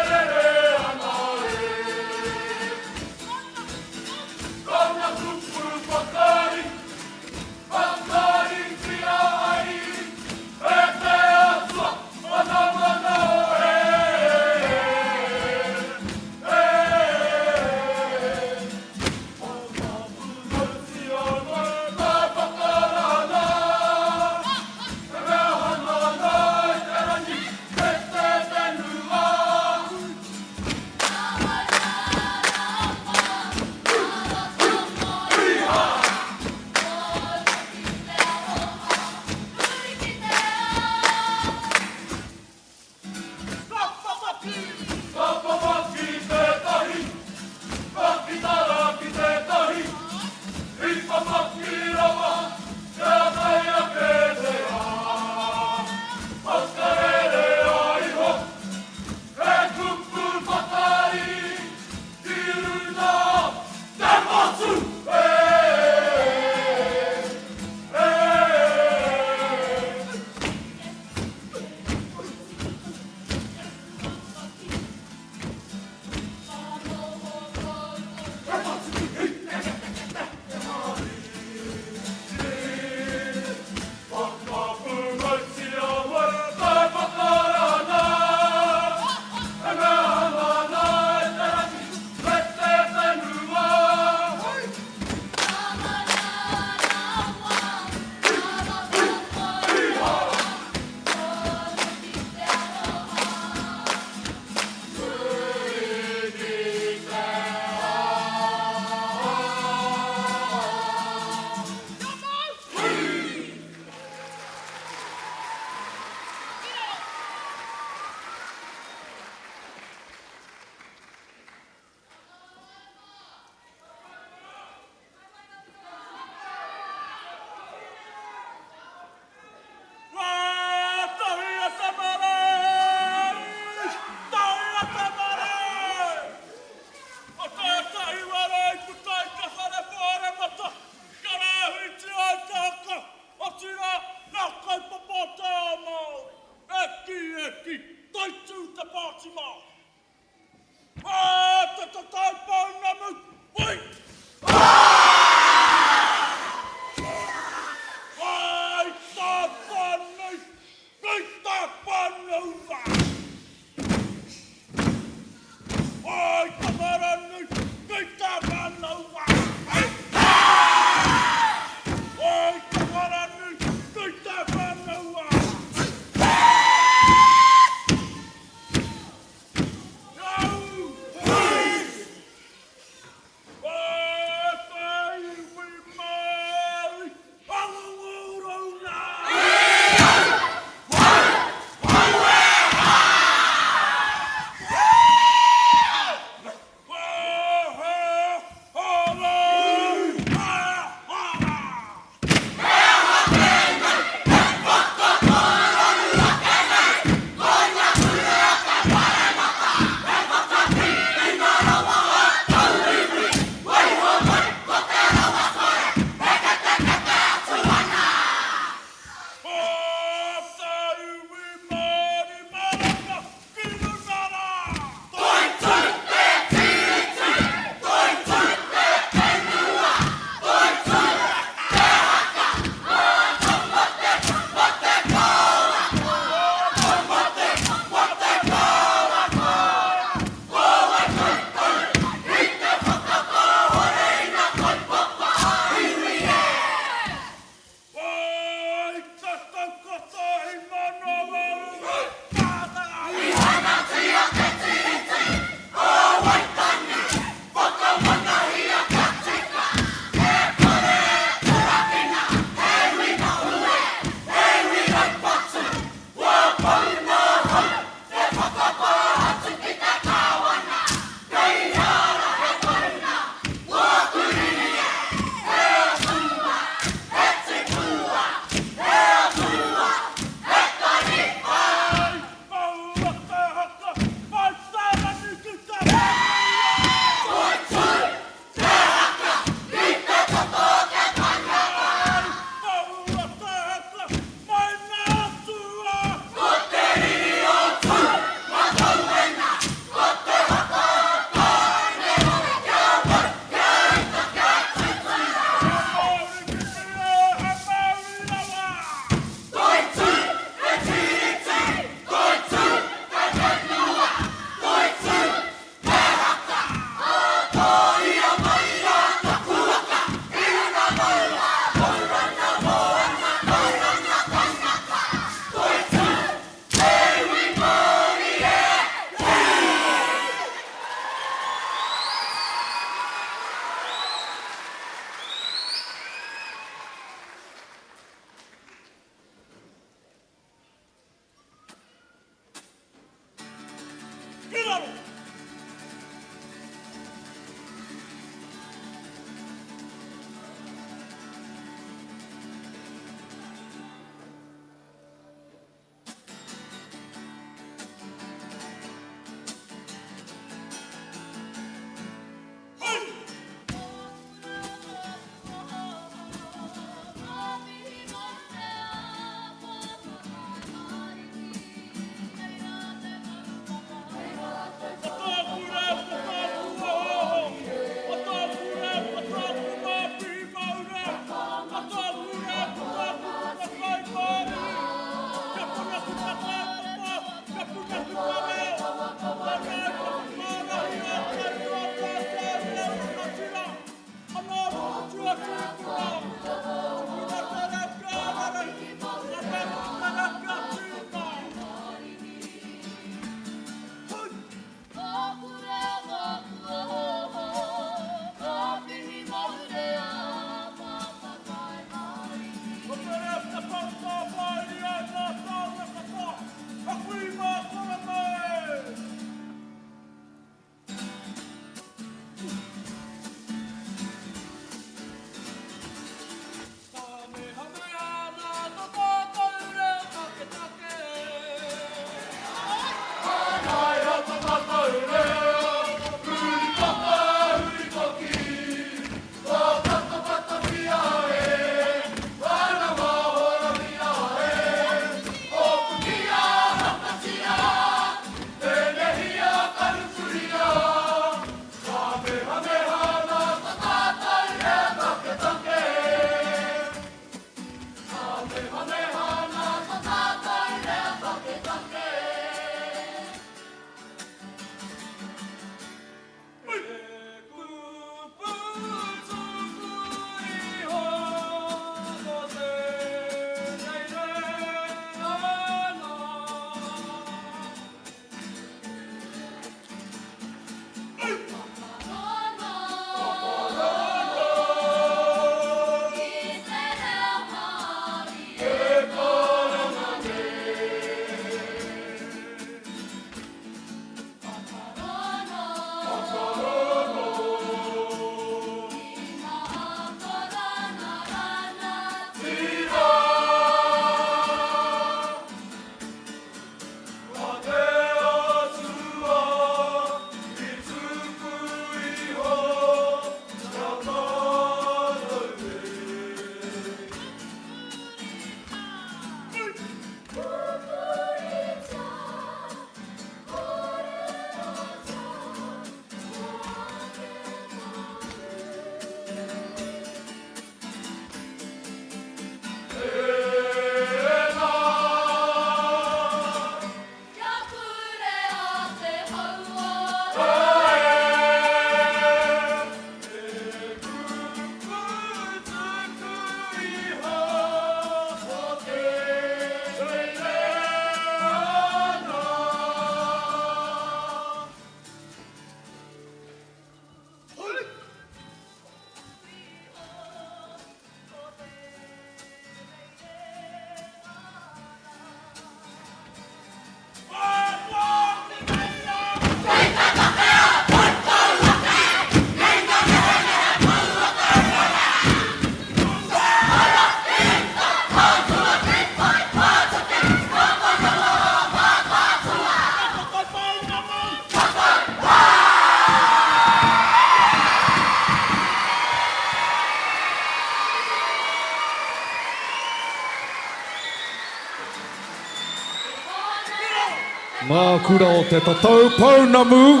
Kura o te tatau pounamu.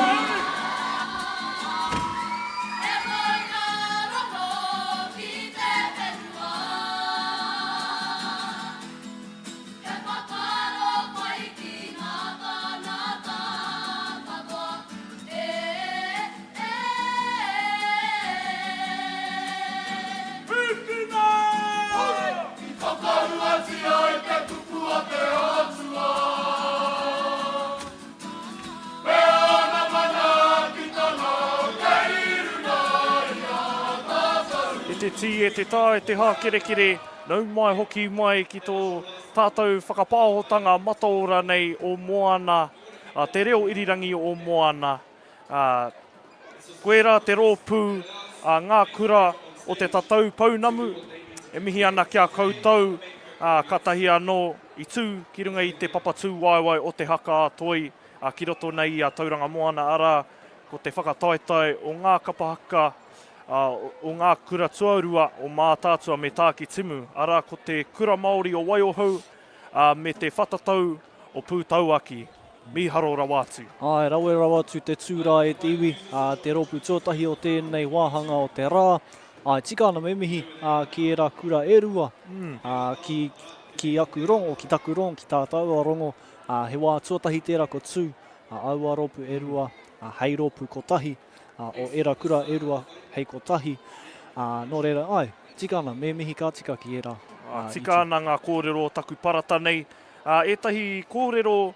Te ti e te tā e te hākerekere, nau mai hoki mai ki tō tātou whakapāhotanga mataora nei o Moana, te reo irirangi o Moana. Koe rā te rōpū ngā kura o te tatau pounamu, e mihi ana kia koutou, katahi anō i tū ki runga i te papatū waiwai o te haka atoi, ki roto nei a Tauranga Moana ara, ko te whakataetai o ngā Kapa Haka, o ngā kura tuarua o Mataatua me Tākitimu, ara ko te kura Māori o Waiohau, me te whatatau o Pūtauaki. Miharo rawatu. Ai, rawe rawatu te tūrā e te iwi, te rōpū tuatahi o tēnei wāhanga o te rā. Ai, tika ana me mihi ki era kura e rua, ki aku rongo, ki taku rongo, ki tātaua rongo, he wā tuatahi tērā ko tū, aua rōpū e rua, hei rōpū ko tahi, o era kura e rua hei ko tahi. Nō reira, ai, tika ana, me mihi ka tika ki era. Tika ana ngā kōrero taku parata nei. Etahi kōrero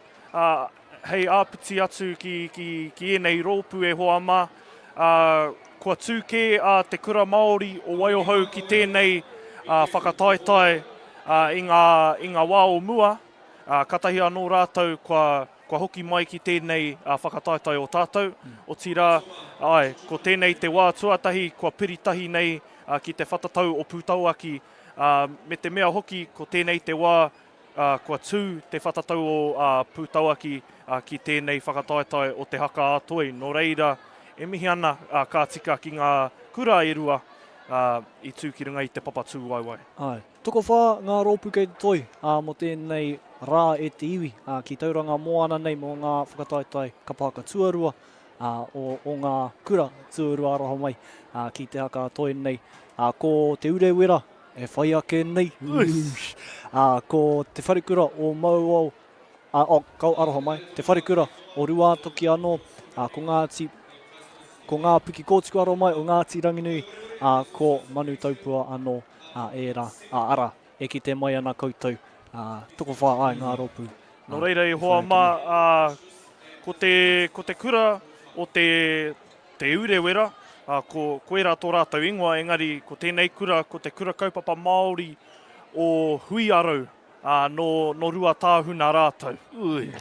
hei āpiti atu ki enei rōpū e hoa mā. Kua tūke te kura Māori o Waiohau ki tēnei whakataetai i ngā wā o mua. Katahi anō rātou kua hoki mai ki tēnei whakataetai o tātou. O tira, ko tēnei te wā tuatahi, kua piritahi nei ki te whatatau o Pūtauaki. Me te mea hoki, ko tēnei te wā kua tū te whatatau o Pūtauaki ki tēnei whakataetai o te haka atoi. Nō reira, e mihi ana ka tika ki ngā kura e rua i tū ki runga i te papatū waiwai. Ai, toko whā ngā rōpū kei te toi mo tēnei rā e te iwi ki Tauranga Moana nei mo ngā whakataetai Kapa Haka tuarua o ngā kura tuarua aroha mai ki te haka atoi nei. Ko te urewera e whai ake nei. Ko te wharekura o Mauao, kau aroha mai, te wharekura o rua toki anō, ko Ngāti, ko ngā piki kōtiku aroha mai o Ngāti Ranginui, ko manu taupua anō ara, e ki te mai ana koutou. Toko whā ai ngā rōpū. Nō reira e hoa mā, ko te kura o te urewera, ko era tō rātou ingoa, engari ko tēnei kura, ko te kura kaupapa Māori o hui arau, no rua tāhuna rātou.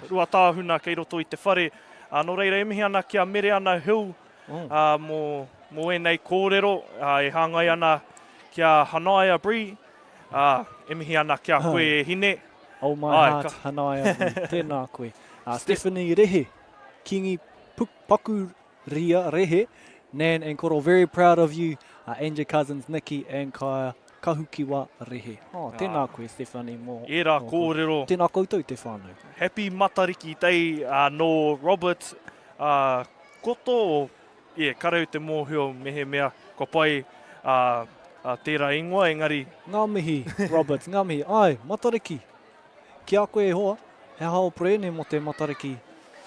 Rua tāhuna kei roto i te whare. Nō reira e mihi ana kia mere ana hiu, mo enei kōrero, e hāngai ana kia Hanaia Bri, e mihi ana kia koe e hine. Oh my heart, Hanaia Bri, tēnā koe. Stephanie Rehe, Kingi Paku Ria Rehe, Nan and Koro, very proud of you, and your cousins Nikki and Kaya Kahukiwa Rehe. Tēnā koe, Stephanie, mō. Era kōrero. Tēnā koutou te whānau. Happy matariki tei no Robert Koto, karau te mōhio mehe mea, ko pai tērā ingoa, engari. Ngā mihi, Robert, ngā mihi. Ai, matariki. Ki a koe e hoa, he hao prene mo te matariki.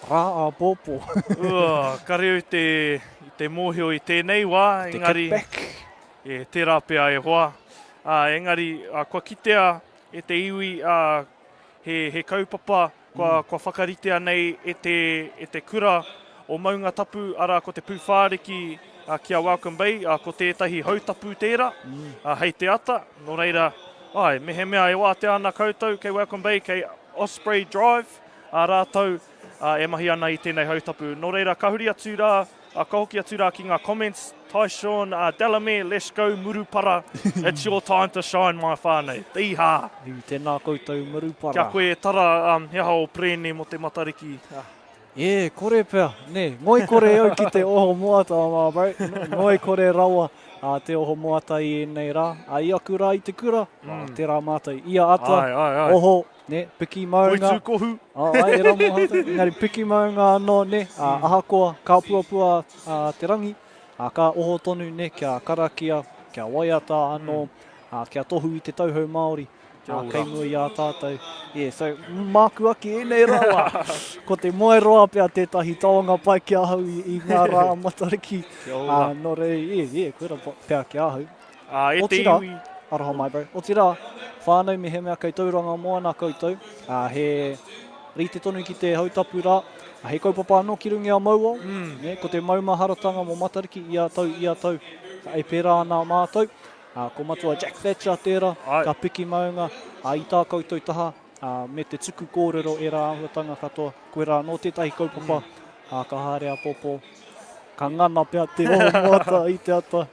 Rā a pōpō. Kareu te mōhio i tēnei wā, engari. Te kickback. Tērā pēa e hoa. Engari, kua kitea e te iwi he kaupapa, kua whakaritea nei e te kura o maunga tapu, ara ko te pūwhāriki kia Welcome Bay, ko tētahi hautapu tērā, hei te ata. Nō reira, mehe mea e wā te ana koutou kei Welcome Bay, kei Osprey Drive, rātou e mahi ana i tēnei hautapu. Nō reira, ka huri atu rā, ka hoki atu rā ki ngā comments. Taishawn, Delamere, let's go, Murupara. It's your time to shine, my whānei. Tihā. Tēnā koutou, Murupara. Kia koe tara he hao prene mo te matariki. Kore pēr. Ne, ngoi kore au ki te oho moata, bro. Ngoi kore rawa te oho moatai e nei rā. Ia kura i te kura, te rā mātai. Ia ata, oho, ne, piki maunga. Koitu kohu. E rā moha hata. Engari, piki maunga anō, ne, ahakoa, ka puapua te rangi. Ka oho tonu, ne, kia karakia, kia waiata anō, kia tohu i te tauhou Māori. Kei ngui a tātou. So māku aki e nei rawa. Ko te moe roa pia tētahi taonga pai ki ahau i ngā rā matariki. Nō rei, koe ra pia ki ahau. O tira, aroha mai bro. O tira, whānau me he mea kei Tauranga Moana koutou. He rite tonu ki te hautapu rā. He kaupapa anō ki rungi a Mauao. Ko te maumaharatanga mo matariki ia tau. E pērā ana mātou. Ko matua Jack Thatcher tērā, ka piki maunga, i tā koutou taha, me te tuku kōrero e rā ahuatanga katoa. Koe rā no tētahi kaupapa, ka haere a popo, ka ngana pia te oho moata i te ata.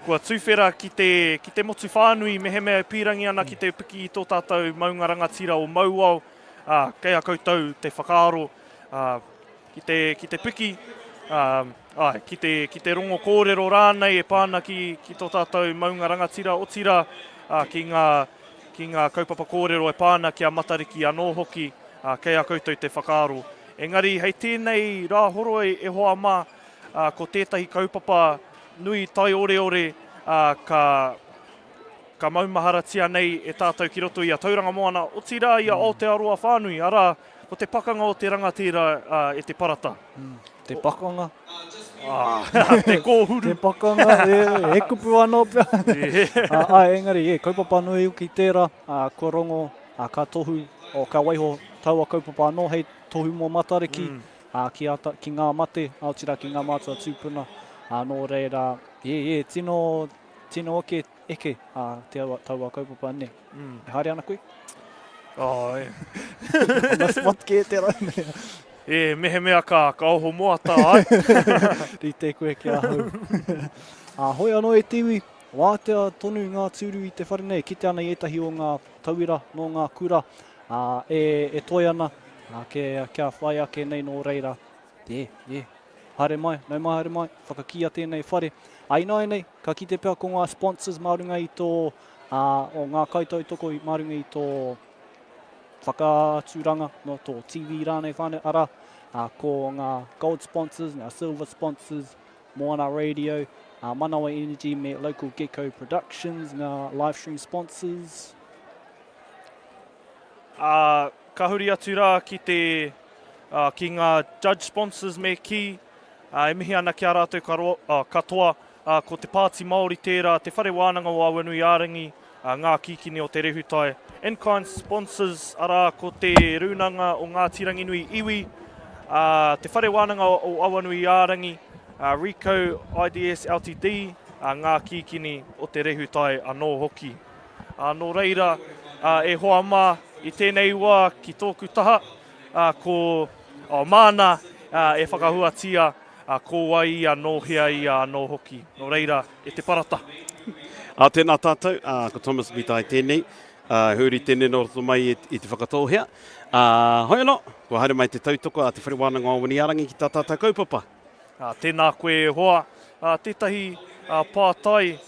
Kua tūwhera ki te motu whānui, me he mea pīrangi ana ki te piki i tō tātou maunga rangatira o Mauao, kei a koutou te whakaaro, ki te piki, ki te rongo kōrero rānei e pāna ki tō tātou maunga rangatira o tira, ki ngā kaupapa kōrero e pāna ki a matariki anō hoki, kei a koutou te whakaaro. Engari, hei tēnei rā horo e hoa mā, ko tētahi kaupapa nui tai ore, ka maumaharatia nei e tātou ki roto i a Tauranga Moana, o tira i a Aotearoa whānui, arā, ko te pakanga o te rangatira e te parata. Te pakanga. Te kōhuru. Te pakanga, e kupu anō pia. Engari, kaupapa nui uki tērā, kua rongo, ka tohu, o ka waiho taua kaupapa anō, hei tohu mō matariki, ki ngā mate, Aotearoa ki ngā mātua tūpuna, nō reira, tino oke eke, te taua kaupapa ne. E haere ana koe? Ona spot ke tērā. Mehe mea ka oho moata, ai. Rite koe ki ahau. Hoi anō e tiwi, wātea tonu ngā tūru i te whare nei, kite ana i etahi o ngā tauira no ngā kura, e toi ana, kia whai ake nei no reira. Haere mai, nau mai haere mai, whakakia tēnei whare. Aina nei, ka kite pia ko ngā sponsors marunga i tō, o ngā kaitai toko i marunga i tō Whakaaturanga, no tō TV rānei whānau ara, ko ngā gold sponsors, ngā silver sponsors, Moana Radio, Manawa Energy, me local Gecko Productions, ngā live stream sponsors. Ka huri atu rā ki ngā judge sponsors me ki, e mihi ana ki a rātou katoa, ko te Pāti Māori tērā, te whare Wānanga o Awanuiārangi, ngā kikini o te rehutai. In-kind sponsors arā ko te runanga o Ngāti Ranginui iwi, te whare Wānanga o Awanuiārangi, Ricoh, IDS, LTD, ngā kikini o te rehutai anō hoki. Nō reira, e hoa mā i tēnei wā ki tōku taha, ko mana e whakahuatia, ko wai anō hea i anō hoki. Nō reira, e te parata. Tēnā tātou, ko Thomas Bitai tēnei, huri tēnei no roto mai i te whakatōhea. Hoi anō, ko haere mai te tautoko a te whare Wānanga o Awanuiārangi ki tā tātou kaupapa. Tēnā koe hoa, tētahi pātai,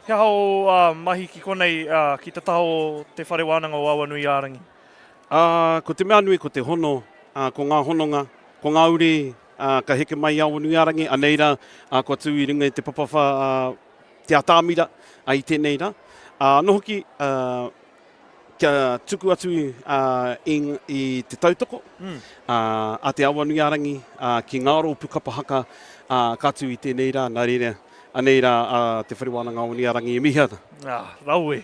hea o mahi ki konei ki te taho o te whare Wānanga o Awanuiārangi. Ko te mea nui, ko te hono, ko ngā hononga, ko ngā uri, ka heke mai a Awanuiārangi, aneira, ko atu i runga i te papawha, te atāmira, i tēnei rā. No hoki, kia tuku atu i te tautoko, a te Awanuiārangi, ki ngā ropu Kapa Haka, ka atu i tēnei rā, nā reira, aneira, te whare Wānanga o Awanuiārangi e mihi ana. Raue.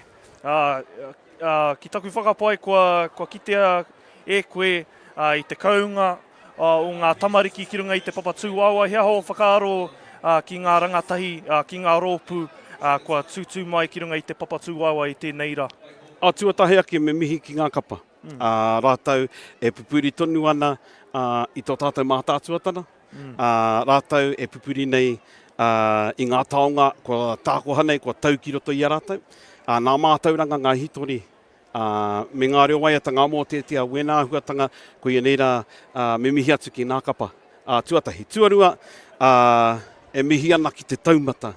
Ki taku whakapai, kua kitea e koe i te kaunga, o ngā tamariki ki runga i te papatūaua, hea ho whakaaro ki ngā rangatahi, ki ngā rōpū, kua tūtū mai ki runga i te papatūaua i tēnei rā. Tuatahi ake me mihi ki ngā kapa. Rātau e pupuri tonu ana i tō tātou Mataatua tana. Rātau e pupuri nei i ngā taonga, kua tāko hanei, kua tau ki roto i a rātau. Nā mātauranga ngā hitori, me ngā reo waiata ngā mōtetia, wēnā huatanga, ko i aneira me mihi atu ki ngā kapa. Tuatahi. Tuarua, e mihi ana ki te taumata.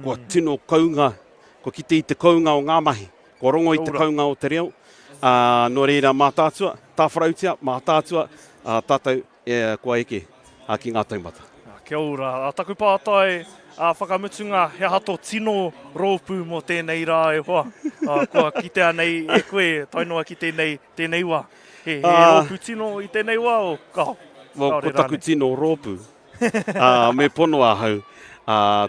Kua tino kaunga, ko kite i te kaunga o ngā mahi, ko rongo i te kaunga o te reo. No reira mātātua, tāwharautia, mātātua, tātou kua eke ki ngā taumata. Kia ora, taku pātai, whakamutunga, he hato tino rōpū mō tēnei rā e hoa. Kua kitea nei e koe, tainoa ki tēnei wā. He rōpū tino i tēnei wā o kaho? Ko taku tino rōpū, me pono a hau,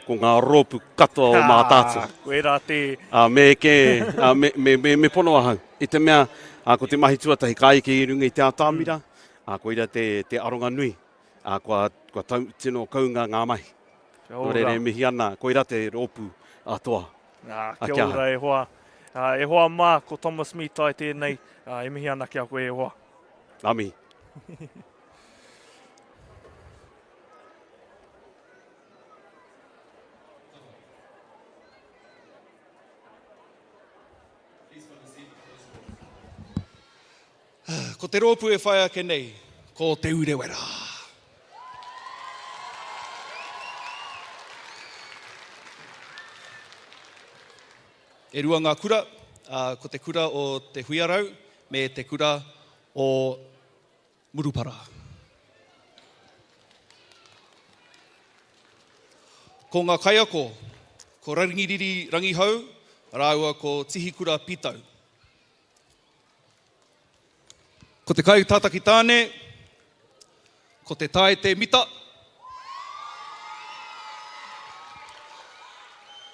ko ngā rōpū katoa o mātātua. Koe rā te... Me pono a hau. I te mea, ko te mahi tuatahi ka eke i runga i te atamira, ko ira te aronga nui, kua tino kaunga ngā mahi. Nō reire mihi ana, ko ira te rōpū atoa. Kia ora e hoa. E hoa mā, ko Thomas Smith ai tēnei, e mihi ana kia koe e hoa. Ami. Ko te rōpū e whaia ke nei, ko te urewera. E rua ngā kura, ko te kura o te huiarau, me te kura o murupara. Ko ngā kaiako, ko rangiriri rangihau, rāua ko tihikura pitau. Ko te kai tātaki tāne, ko te tae te mita,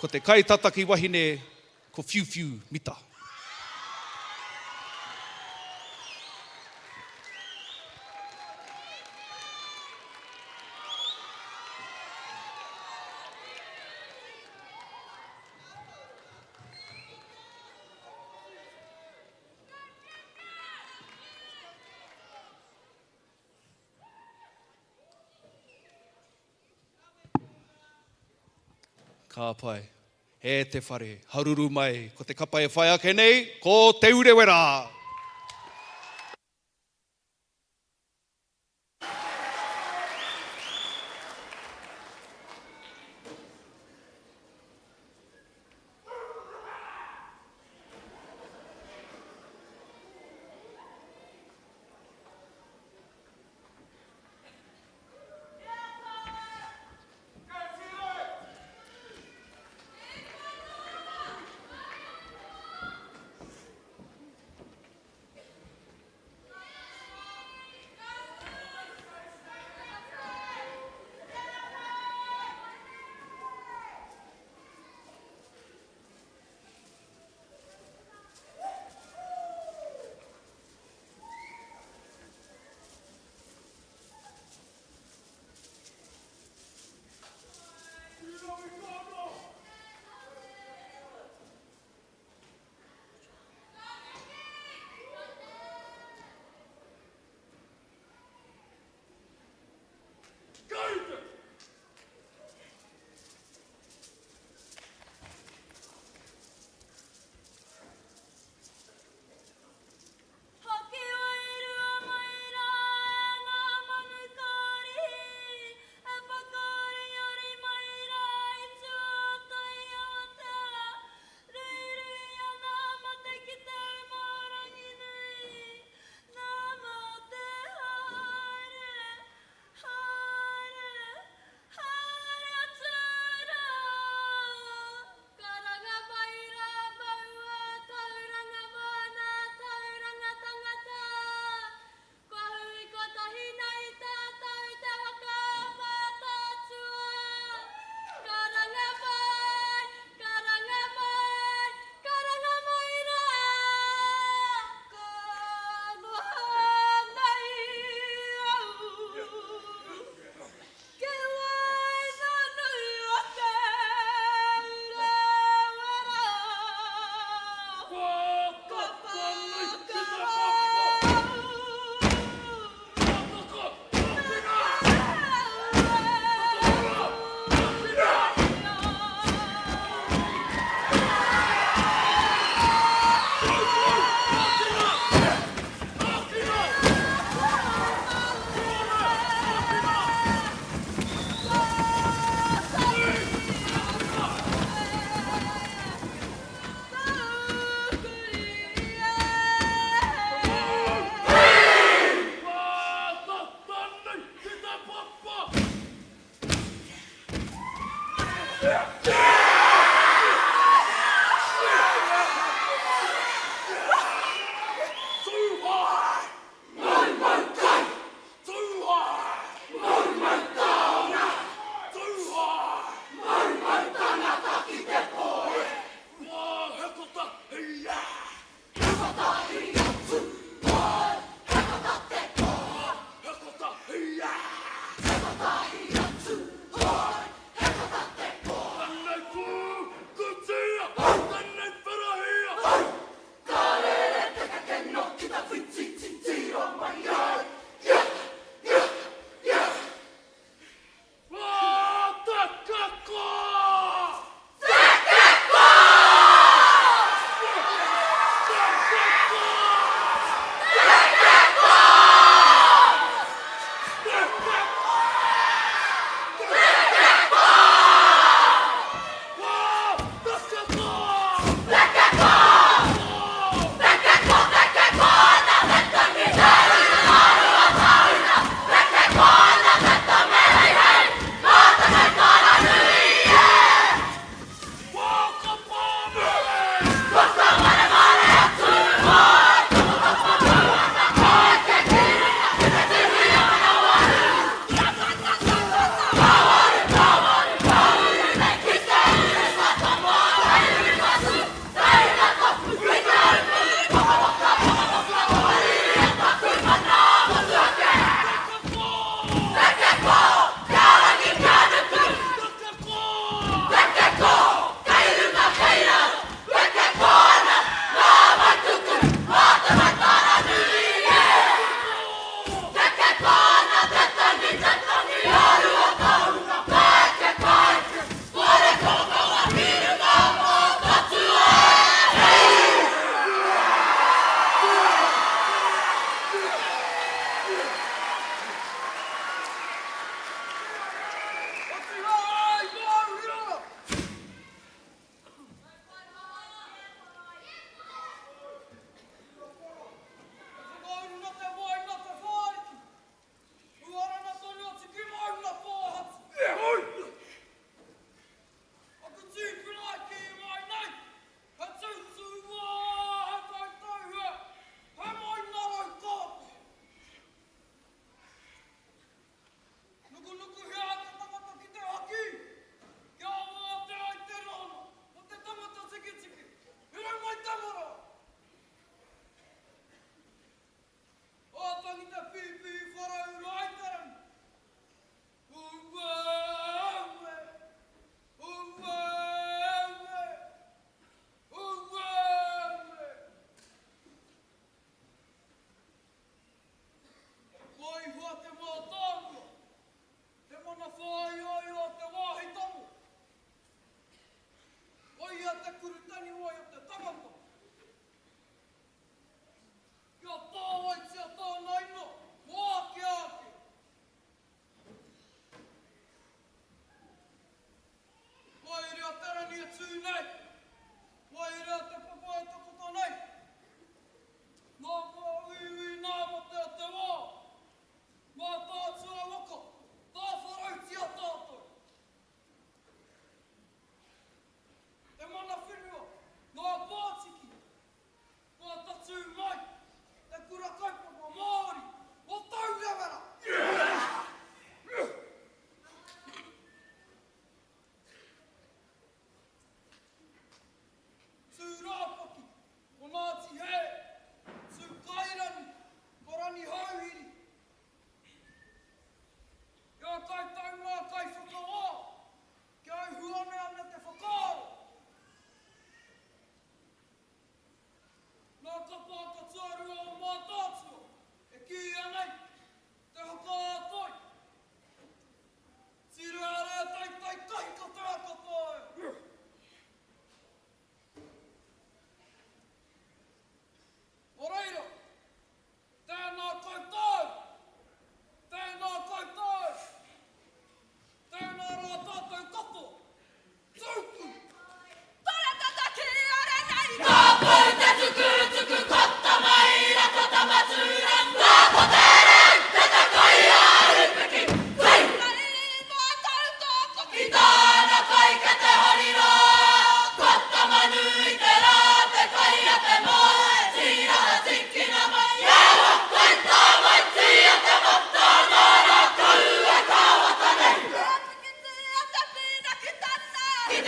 ko te kai tātaki wahine, ko whiu mita. Ka pai, he te whare, haruru mai, ko te kapa e whai ake nei, ko te urewera.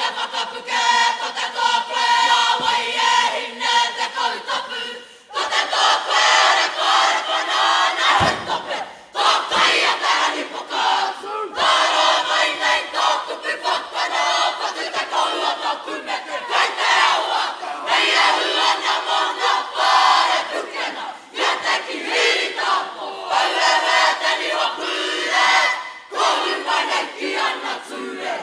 te whakapuke, ko te tōkoe a wai e hine te kautapu. Ko te tōkoe are kore whanana he tope, tō kai a te hanipoka. Taro mai nei tō kupi whakana, patu te kaua tōku me te kai te aua. Nei e hua na mona pare pukena, ia te ki hiri tāpo. Au e me te ni hopure, ko hu mai nei ki ana ture.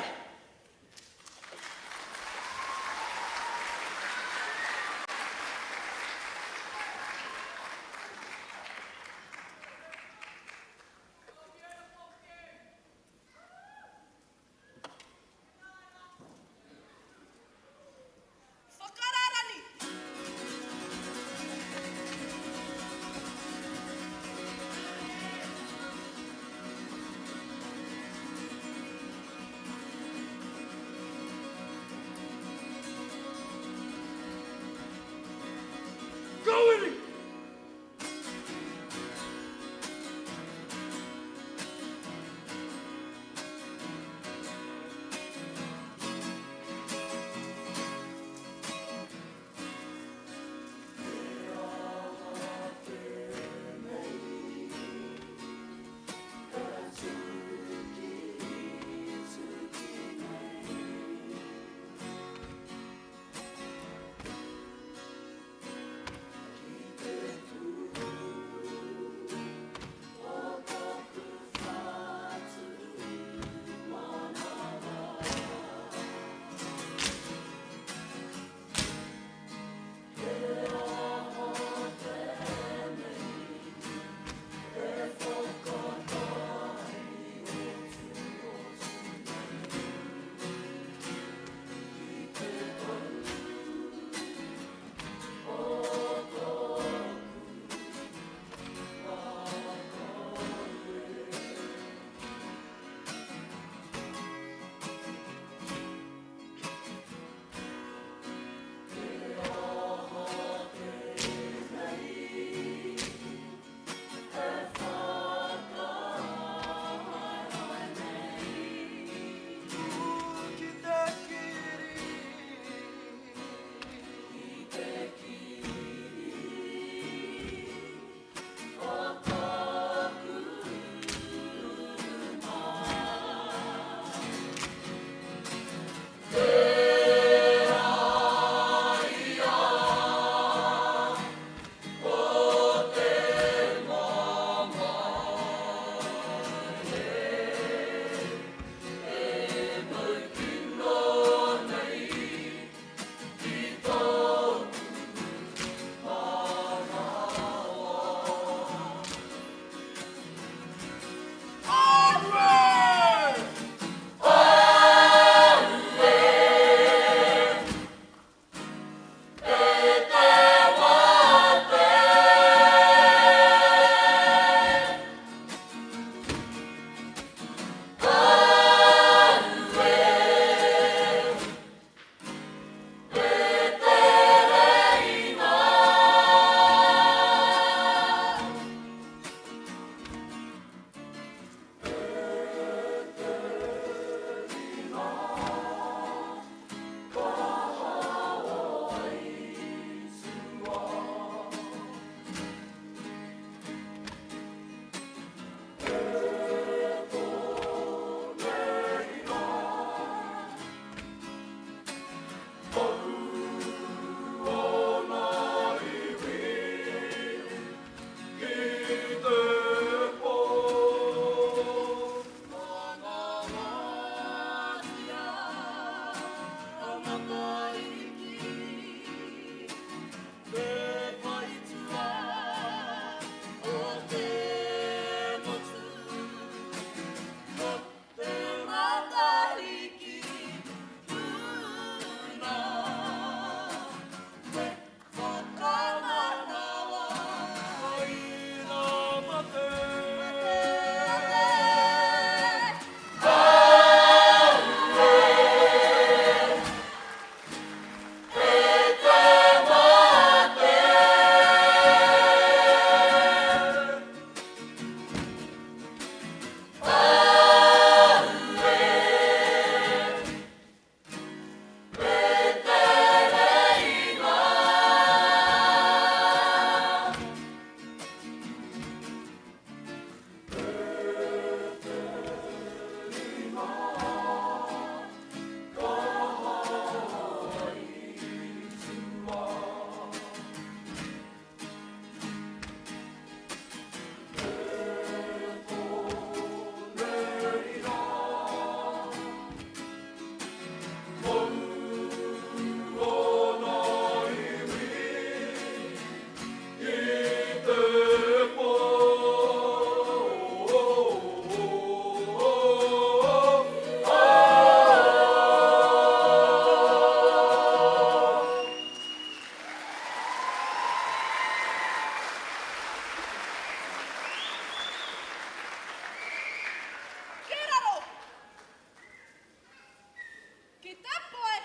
Manawa,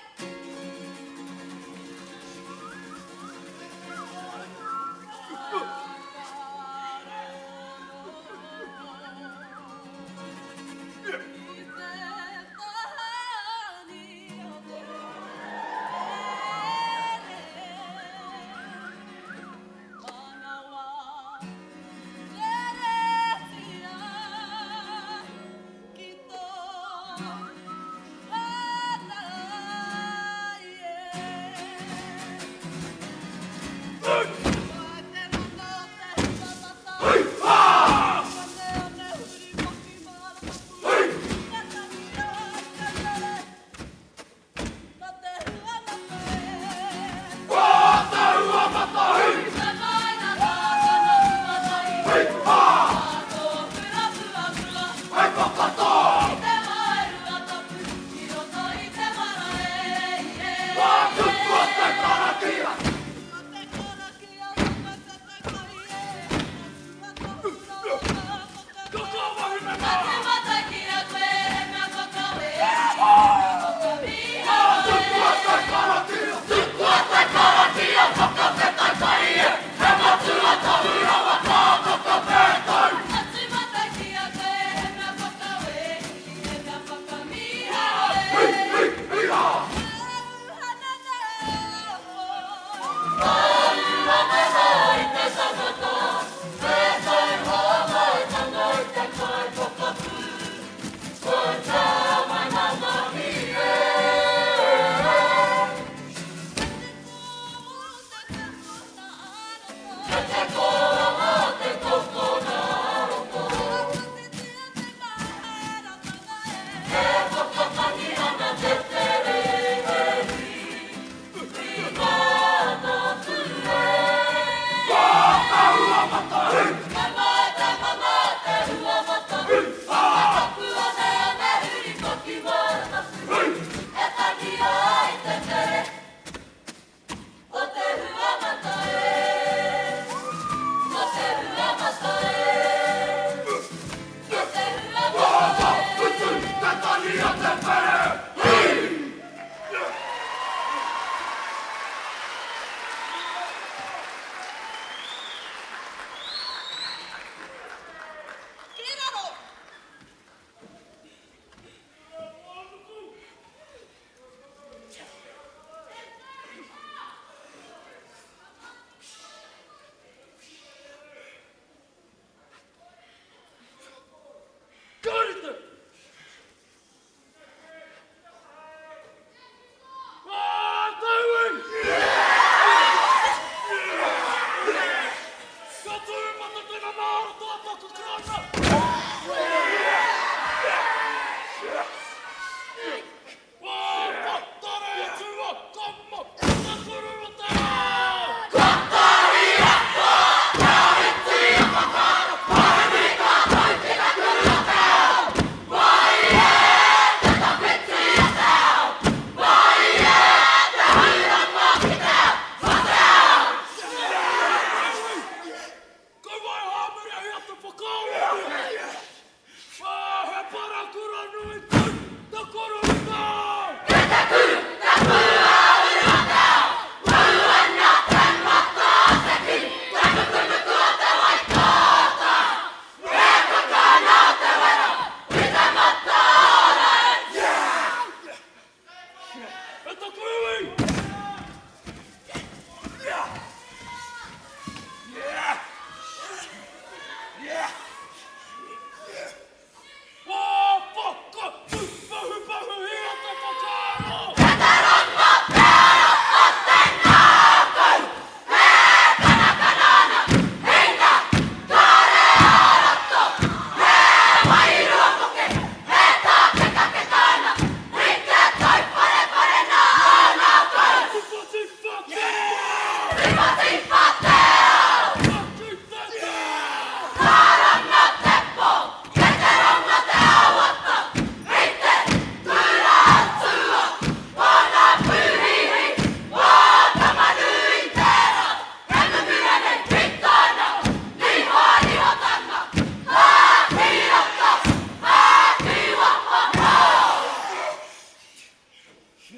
O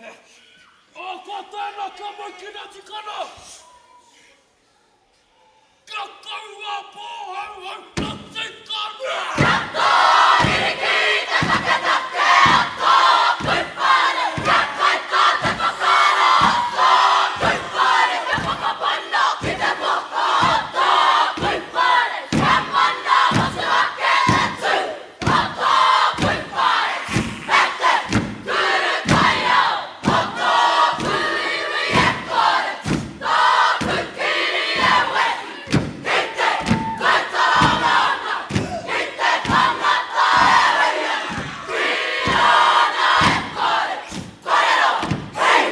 ko tēnā ka mai kina tikana. Ka kaua pōhauhau na tikana. Ka tō iriki te taketake a tō kuipare. Ka kai tā te whakara a tō kuipare. Ka whakapana ki te moko a tō kuipare. Ka mana wasu ake te tū a tō kuipare. E te kuru kai au o tō kuiwi e kore. Tō kukiri e wehi. Ki te Tauranga Moana. Ki te tangata e wehi. Ki ana e kore. Korero, hei!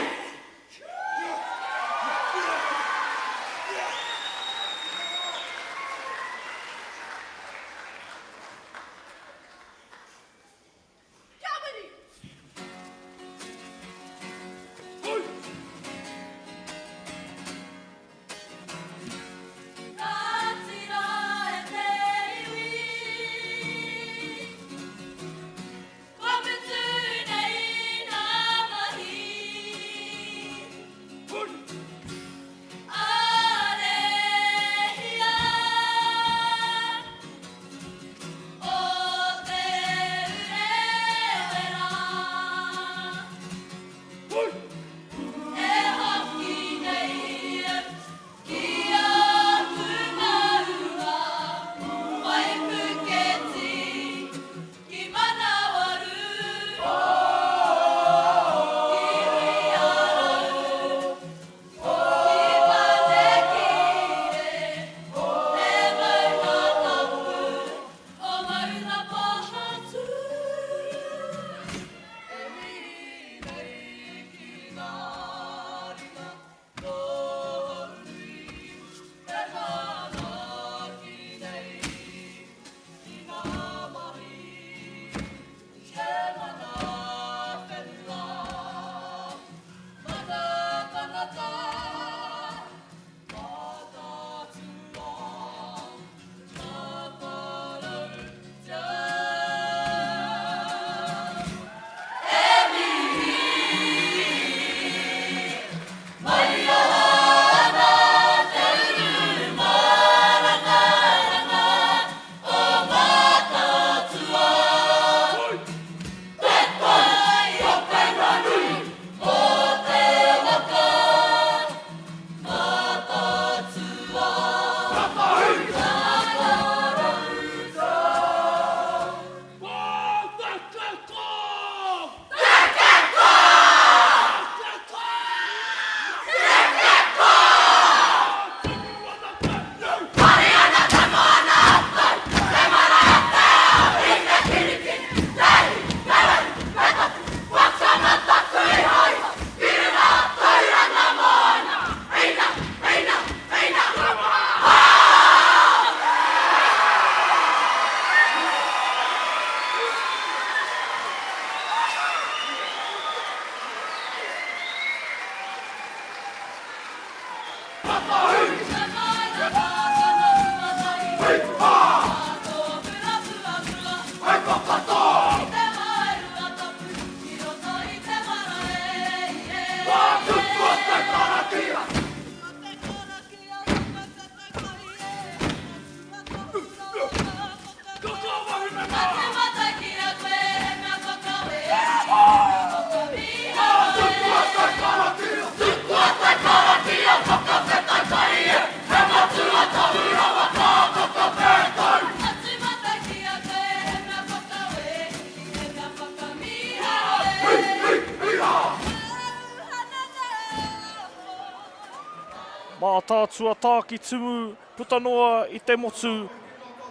Mātātua Tākitimu, putanoa i te motu,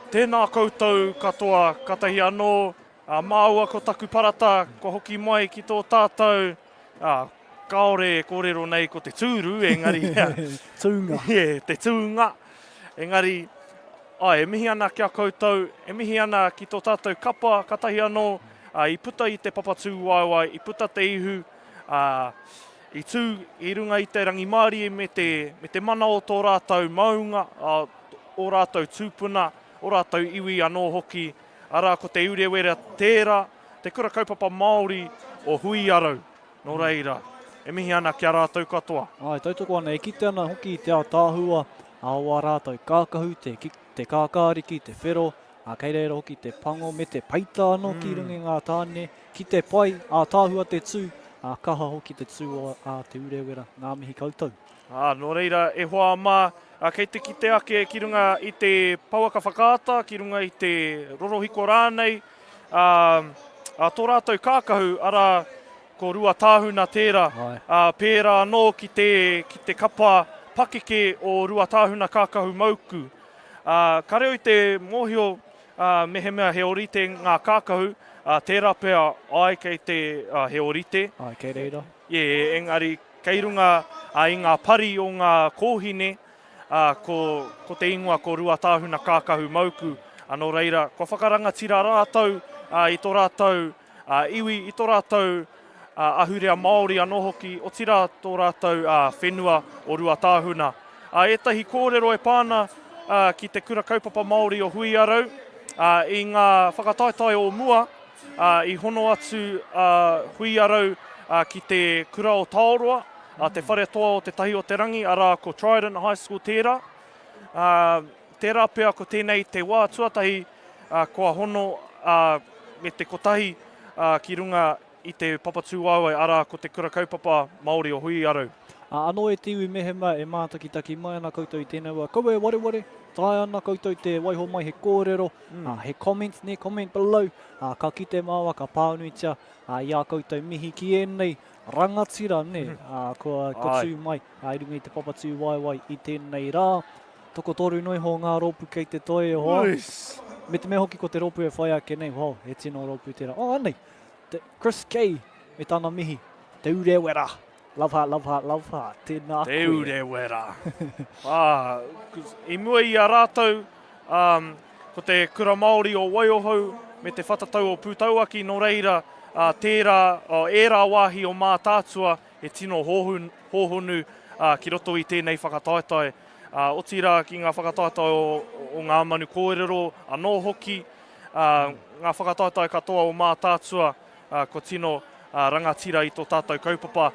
tēnā koutou katoa, katahi anō, māua ko taku parata, ko hoki mai ki tō tātou, kaore kōrero nei ko te tūru, engari. Tūnga. Te tūnga. Engari, e mihi ana kia koutou, e mihi ana ki tō tātou kapa, katahi anō, i puta i te papatū waiwai, i puta te ihu, i tū i runga i te rangi Māori me te mana o tō rātou maunga, o rātou tūpuna, o rātou iwi anō hoki, arā ko te ure wera tērā, te kura kaupapa Māori o hui arau. Nō reira, e mihi ana kia rātou katoa. Ai, tautoko ana, e kite ana hoki te ao tāhua, aua rātou kākahu, te kākāriki, te whero, kei reira hoki te pango me te paita anō ki rungi ngā tāne, ki te pai, tāhua te tū, kaha hoki te tū te urewera, ngā mihi koutou. Nō reira, e hoa mā, kei te kite ake ki runga i te pauaka whakaata, ki runga i te rorohiko rānei, tō rātou kākahu, ara ko rua tāhuna tērā, pērā anō ki te kapa pakeke o rua tāhuna kākahu mauku. Ka reo i te mōhio me he mea he orite ngā kākahu, tērā pēr ai kei te he orite. Ai, kei reira. Engari, kei runga i ngā pari o ngā kōhine, ko te ingoa ko rua tāhuna kākahu mauku. Anō reira, ko whakarangatira rātou i tō rātou iwi, i tō rātou ahurea Māori anō hoki, o tira tō rātou whenua o rua tāhuna. Etahi kōrero e pāna ki te kura kaupapa Māori o Huiarau, i ngā whakataetai o mua, i hono atu Huiarau ki te kura o Tāoroa, te whare toa o te tahi o te rangi, ara ko Trident High School tērā. Tērā pēr ko tēnei te wā tuatahi, kua hono me te kotahi ki runga i te papatū waiwai, ara ko te kura kaupapa Māori o Huiarau. Anō e tiwi mehema e mātakitaki mai ana koutou i tēnei wā. Koe ware, tae ana koutou te waiho mai he kōrero, he comments ne, comment below, ka kite māua, ka pānuitia, ia koutou mihi ki enei, rangatira ne, ko tū mai, i runga i te papatū waiwai i tēnei rā. Toko toru noi ho ngā rōpu kei te toe hoa. Me te mea hoki ko te rōpu e whai ake nei, he tino rōpu tērā. Anei, Chris K, me tāna mihi, te urewera. Love heart, tēnā koe. Te urewera. I mua i a rātou, ko te kura Māori o Waiohau, me te whatatau o Pūtauaki, no reira, tērā, ērā wāhi o Mataatua, e tino hōhonu ki roto i tēnei whakataetai. O tira ki ngā whakataetai o ngā manu kōrero, anō hoki, ngā whakataetai katoa o Mataatua, ko tino rangatira i tō tātou kaupapa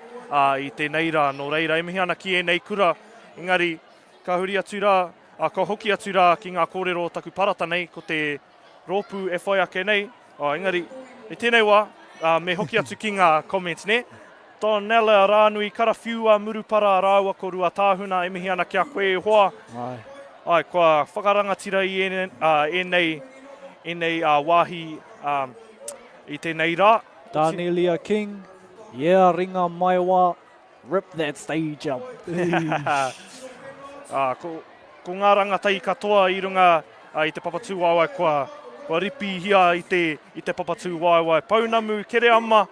i tēnei rā, no reira. E mihi ana ki enei kura, engari, ka huri atu rā, ka hoki atu rā ki ngā kōrero o taku parata nei, ko te rōpu e whai ake nei. Engari, e tēnei wā, me hoki atu ki ngā comments ne. Tō nela rānui, karawhiua, murupara, rāua ko rua tāhuna, e mihi ana kia koe e hoa. Ai, kua whakarangatira i enei wāhi i tēnei rā. Danielia King, yeah, ringa mai wā, rip that stage up. Ko ngā rangatahi katoa i runga i te papatū waiwai, kua ripi hia i te papatū waiwai. Paunamu, kere ama,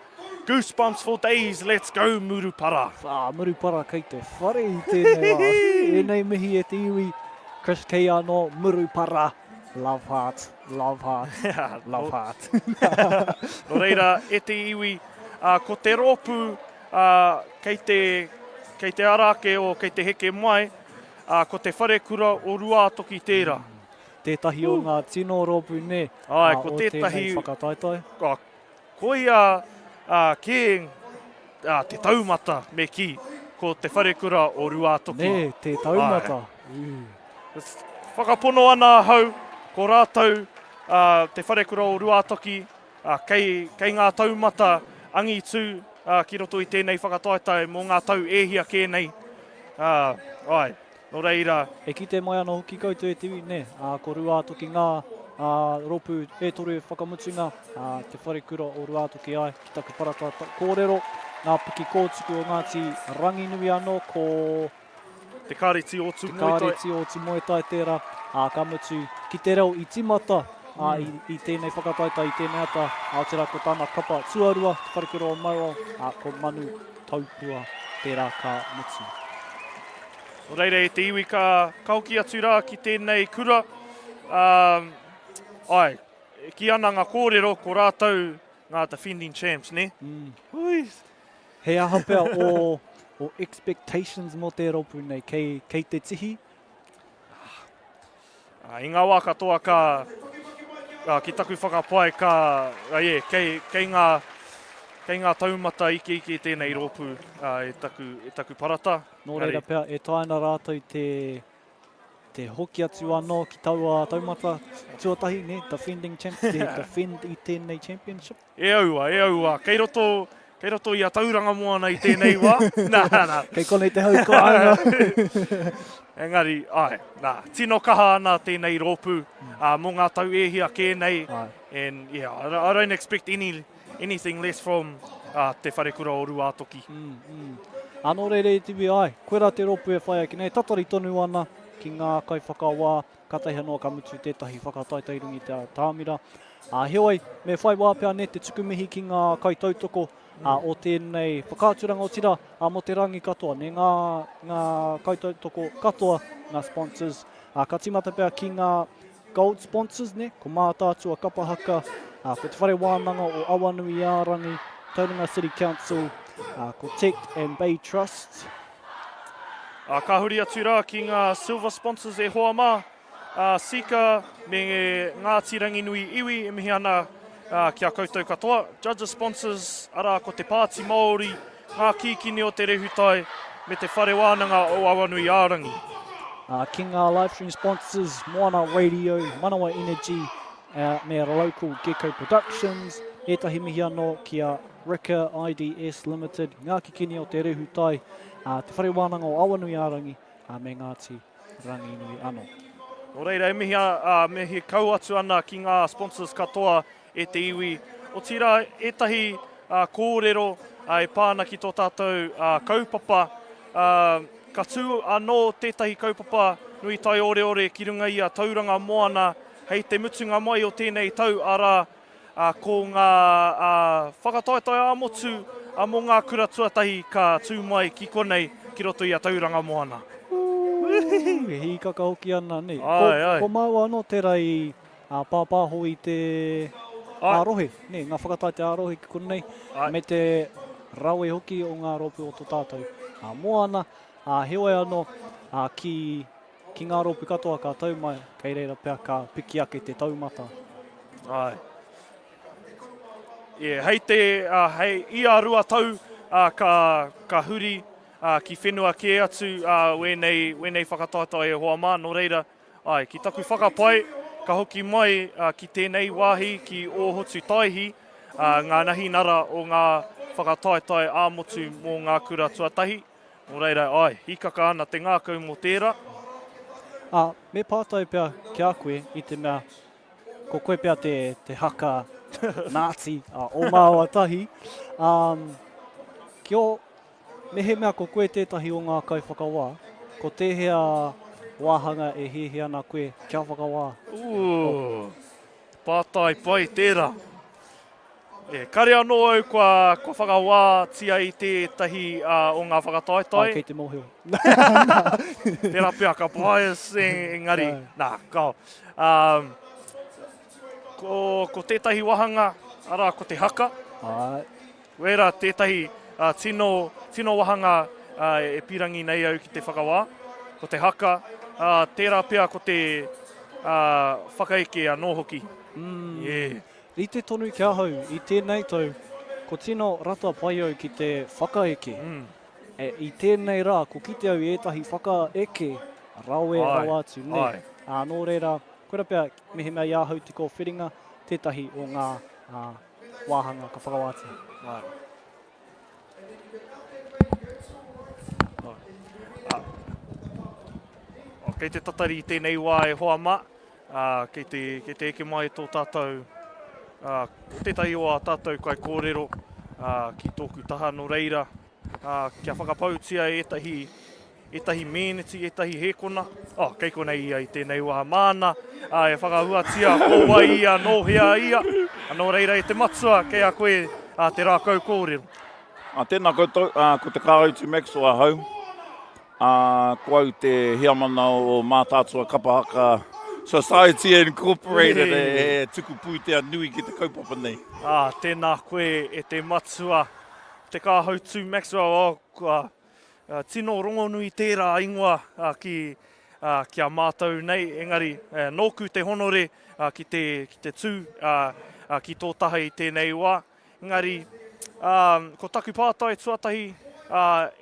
goosebumps for days, let's go, murupara. Murupara kei te whare i tēnei wā. Enei mihi e te iwi, Chris K anō, murupara. Love heart. Love heart. No reira, e te iwi, ko te rōpu kei te arake o kei te heke mai, ko te whare kura o rua toki tērā. Tētahi o ngā tino rōpu ne, ko o tētahi whakataetai. Koia ke te taumata me ki, ko te whare kura o rua toki. Ne, te taumata. Whakapono ana hau, ko rātou te wharekura o Ruatoki, kei ngā taumata angi tū ki roto i tēnei whakataetai mō ngā tau ehia kēnei. No reira. E kite mai ana hoki koutou e tiwi, ne, ko Ruatoki ngā rōpu e toru whakamutunga, te wharekura o Ruatoki ai, ki taku parata kōrero, ngā piki kōtuku o Ngāti Ranginui anō, ko Te kāreti o tu moetai tērā, ka mutu ki te reo i timata, i tēnei whakataita, i tēnei ata, aotira ko tāna kapa tuarua, te wharekura o Mauao, ko manu taupua tērā ka mutu. O reire, te iwi ka hoki atu rā ki tēnei kura. Ki ana ngā kōrero, ko rātou ngā defending champs, ne? He aha pēr o expectations mo te rōpu nei, kei te tihi? I Ngā Waka toa ki taku whakapai kei ngā kei ngā taumata ike tēnei rōpū e taku parata. Nō reira pia, e taina rātou te hoki atu anō ki taua taumata tuatahi, ne? Defending defend I tēnei championship. E aua. Kei roto I a Tauranga Moana I tēnei wā. Nā. Kei konei te hau koanga. Engari, tino kaha ana tēnei rōpū, mō ngā tau ehia kēnei. And yeah, I don't expect anything less from te wharekura o Ruātoki. Anō reire tiwi ai, koera te rōpū e whai aki nei, tatari tonu ana ki ngā kai whakawā, katahi anō ka mutu tētahi whakataitairungi te tāmira. Heoi, me whai wā pia ne te tukumihi ki ngā kai tautoko, o tēnei Whakaaturanga o tira, mo te rangi katoa, ne ngā kai tautoko katoa, ngā sponsors. Ka timata pia ki ngā gold sponsors, ne? Ko Mataatua, Kapa Haka, ko te Whare Wānanga o Awanuiārangi, Tauranga City Council, ko TECT and Bay Trust. Ka huri atu rā ki ngā silver sponsors e hoa mā, Seeka me Ngāti Ranginui iwi e mihi ana kia koutou katoa. Judges sponsors ara ko te Pāti Māori, ngā kikini o te rehutai me te Whare Wānanga o Awanuiārangi. Ki ngā live stream sponsors, Moana Radio, Manawa Energy, me local Gecko Productions, etahi mihi anō kia Ricoh IDS Limited, ngā kikini o te rehutai, te Whare Wānanga o Awanuiārangi, me Ngāti Ranginui anō. Nō reira, mehi kau atu ana ki ngā sponsors katoa e te iwi. O tira, etahi kōrero e pāna ki tō tātou kaupapa. Ka tū anō tētahi kaupapa nui tai ore ki runga I a Tauranga Moana, hei te mutunga mai o tēnei tau ara ko ngā whakataetai āmotu mō ngā kura tuatahi ka tū mai ki konei ki roto I a Tauranga Moana. Hi kaka hoki ana, ne? Ko mau anō terai pāpāho I te ārohe, ne? Ngā whakatae te ārohe ki konei, me te rawe hoki o ngā rōpū o tō tātou. Moana, heoi anō ki ngā rōpū katoa ka tau mai, kei reira pia ka piki ake te taumata. Hei ia rua tau ka huri ki whenua ke atu wenei whakataetai e hoa mā, nō reira, ki taku whakapai, ka hoki mai ki tēnei wāhi ki Ōhotu Taihi, ngā nahi nara o ngā whakataetai āmotu mō ngā kura tuatahi. Nō reira, hikaka ana te ngākau mō tērā. Me pātai pia ki a koe I te mea, ko koe pia te haka Ngāti o Māua Tahi. Me he mea ko koe tētahi o ngā kai whakawā, ko tēhea wāhanga e hehe ana koe kia whakawā. Pātai pai tērā. Kare anō au kua whakawā tia I tētahi o ngā whakataetai. Kei te mōheo. Tērā pia ka bias engari. Nā, kau. Ko tētahi wahanga, ara ko te haka. Wera tētahi tino wahanga e pirangi nei au ki te whakawā. Ko te haka, tērā pia ko te whakaeke anō hoki. I te tonu kia hau, I tēnei tau, ko tino rata pai au ki te whakaeke. I tēnei rā, ko kite au ētahi whakaeke, rawe rau atu, ne? Nō reira, koera pia mehe mea iahau tiko whiringa, tētahi o ngā wāhanga ka whakawātia. Kei te tatari I tēnei wā e hoa mā, kei te eke mai tō tātou, tētai o a tātou kai kōrero ki tōku taha no reira, kia whakapautia etahi meneti, etahi hekona. Kei konei ia I tēnei wā māna, e whakahuatia o ia, no hea ia. Anō reira te matua, kei a koe te rākau kōrero. Tēnā koutou, ko te kārautu Max o a hau. Ko au te hiamana o Mataatua Kapa Haka Society Incorporated e tuku pūtea nui ki te kaupapa nei. Tēnā koe e te matua, te kāhautu Maxwell tino rongonui tērā ingoa kia mātou nei. Engari, nōku te honore ki te tū ki tō taha I tēnei wā. Engari, ko taku pātai tuatahi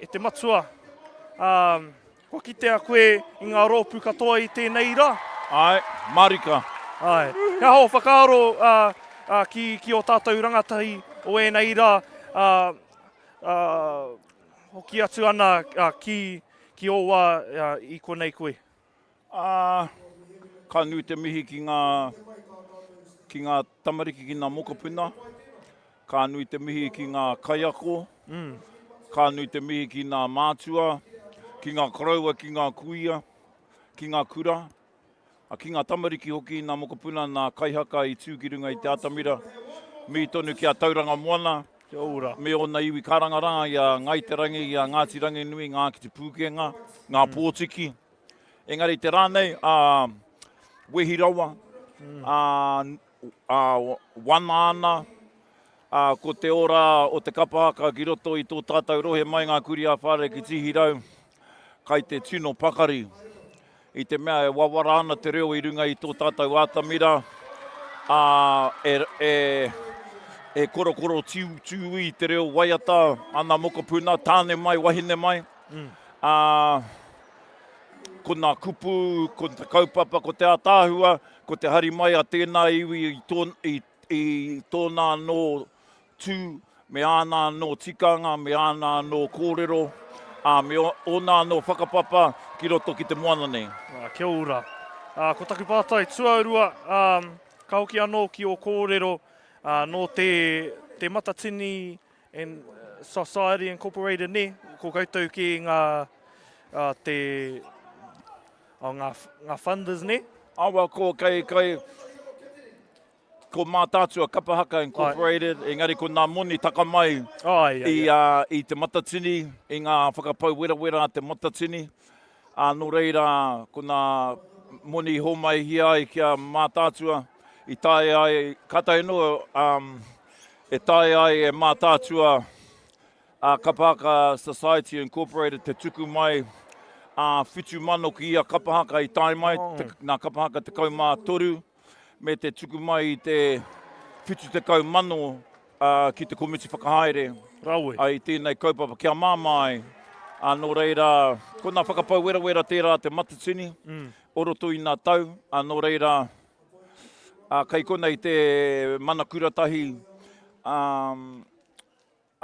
e te matua. Ko kitea koe i ngā rōpu katoa i tēnei rā. Ai, marika. Ai. Kia hao whakaaro ki o tātou rangatahi o enei rā. Hoki atu ana ki o wā i konei koe. Ka nui te mihi ki ngā tamariki ki ngā mokopuna. Ka nui te mihi ki ngā kaiako. Ka nui te mihi ki ngā mātua. Ki ngā karaua, ki ngā kuia. Ki ngā kura. Ki ngā tamariki hoki ngā mokopuna ngā kaihaka i tūkirunga i te atamira. Mi tonu ki a Tauranga Moana. Me ona iwi karangaranga i a Ngaiterangi, i a Ngāti Ranginui, ngā ki te pūkenga, ngā pōtiki. Engari te rānei, wehi rawa, Wānanga, ko te ora o te Kapa Haka ki roto i tō tātou rohe mai ngā kuri a Whare ki tihirau, kai te tino pakari. I te mea e wawara ana te reo i runga i tō tātou atamira, e korokoro tiu i te reo waiata, ana mokopuna, tāne mai, wahine mai. Ko ngā kupu, ko te kaupapa, ko te atāhua, ko te hari mai a tēnā iwi i tōnā no tū, me ānā no tikanga, me ānā no kōrero, me ōnā no whakapapa ki roto ki te moana nei. Kia ora. Ko taku pātai tuaurua, ka hoki anō ki o kōrero, no te matatini and Society Incorporated ne, ko koutou ki ngā funders ne. Awa ko ko Mataatua Kapa Haka Incorporated, engari ko ngā moni taka mai i te matatini, i ngā whakapau wera te matatini. Nō reira, ko ngā moni homai hia i kia Mataatua, i tae ai, kata ino, e tae ai e Mataatua Kapa Haka Society Incorporated te tuku mai whitu mano ki ia Kapa Haka i tae mai, nā Kapa Haka te kaumā toru, me te tuku mai i te whitu te kaumano ki te komiti whakahaere. Raui. Ai tēnei kaupapa kia māmai. Nō reira, ko nā whakapau wera tērā te matatini, oroto i nā tau, nō reira, kai kona i te Mānuka Tūtahi,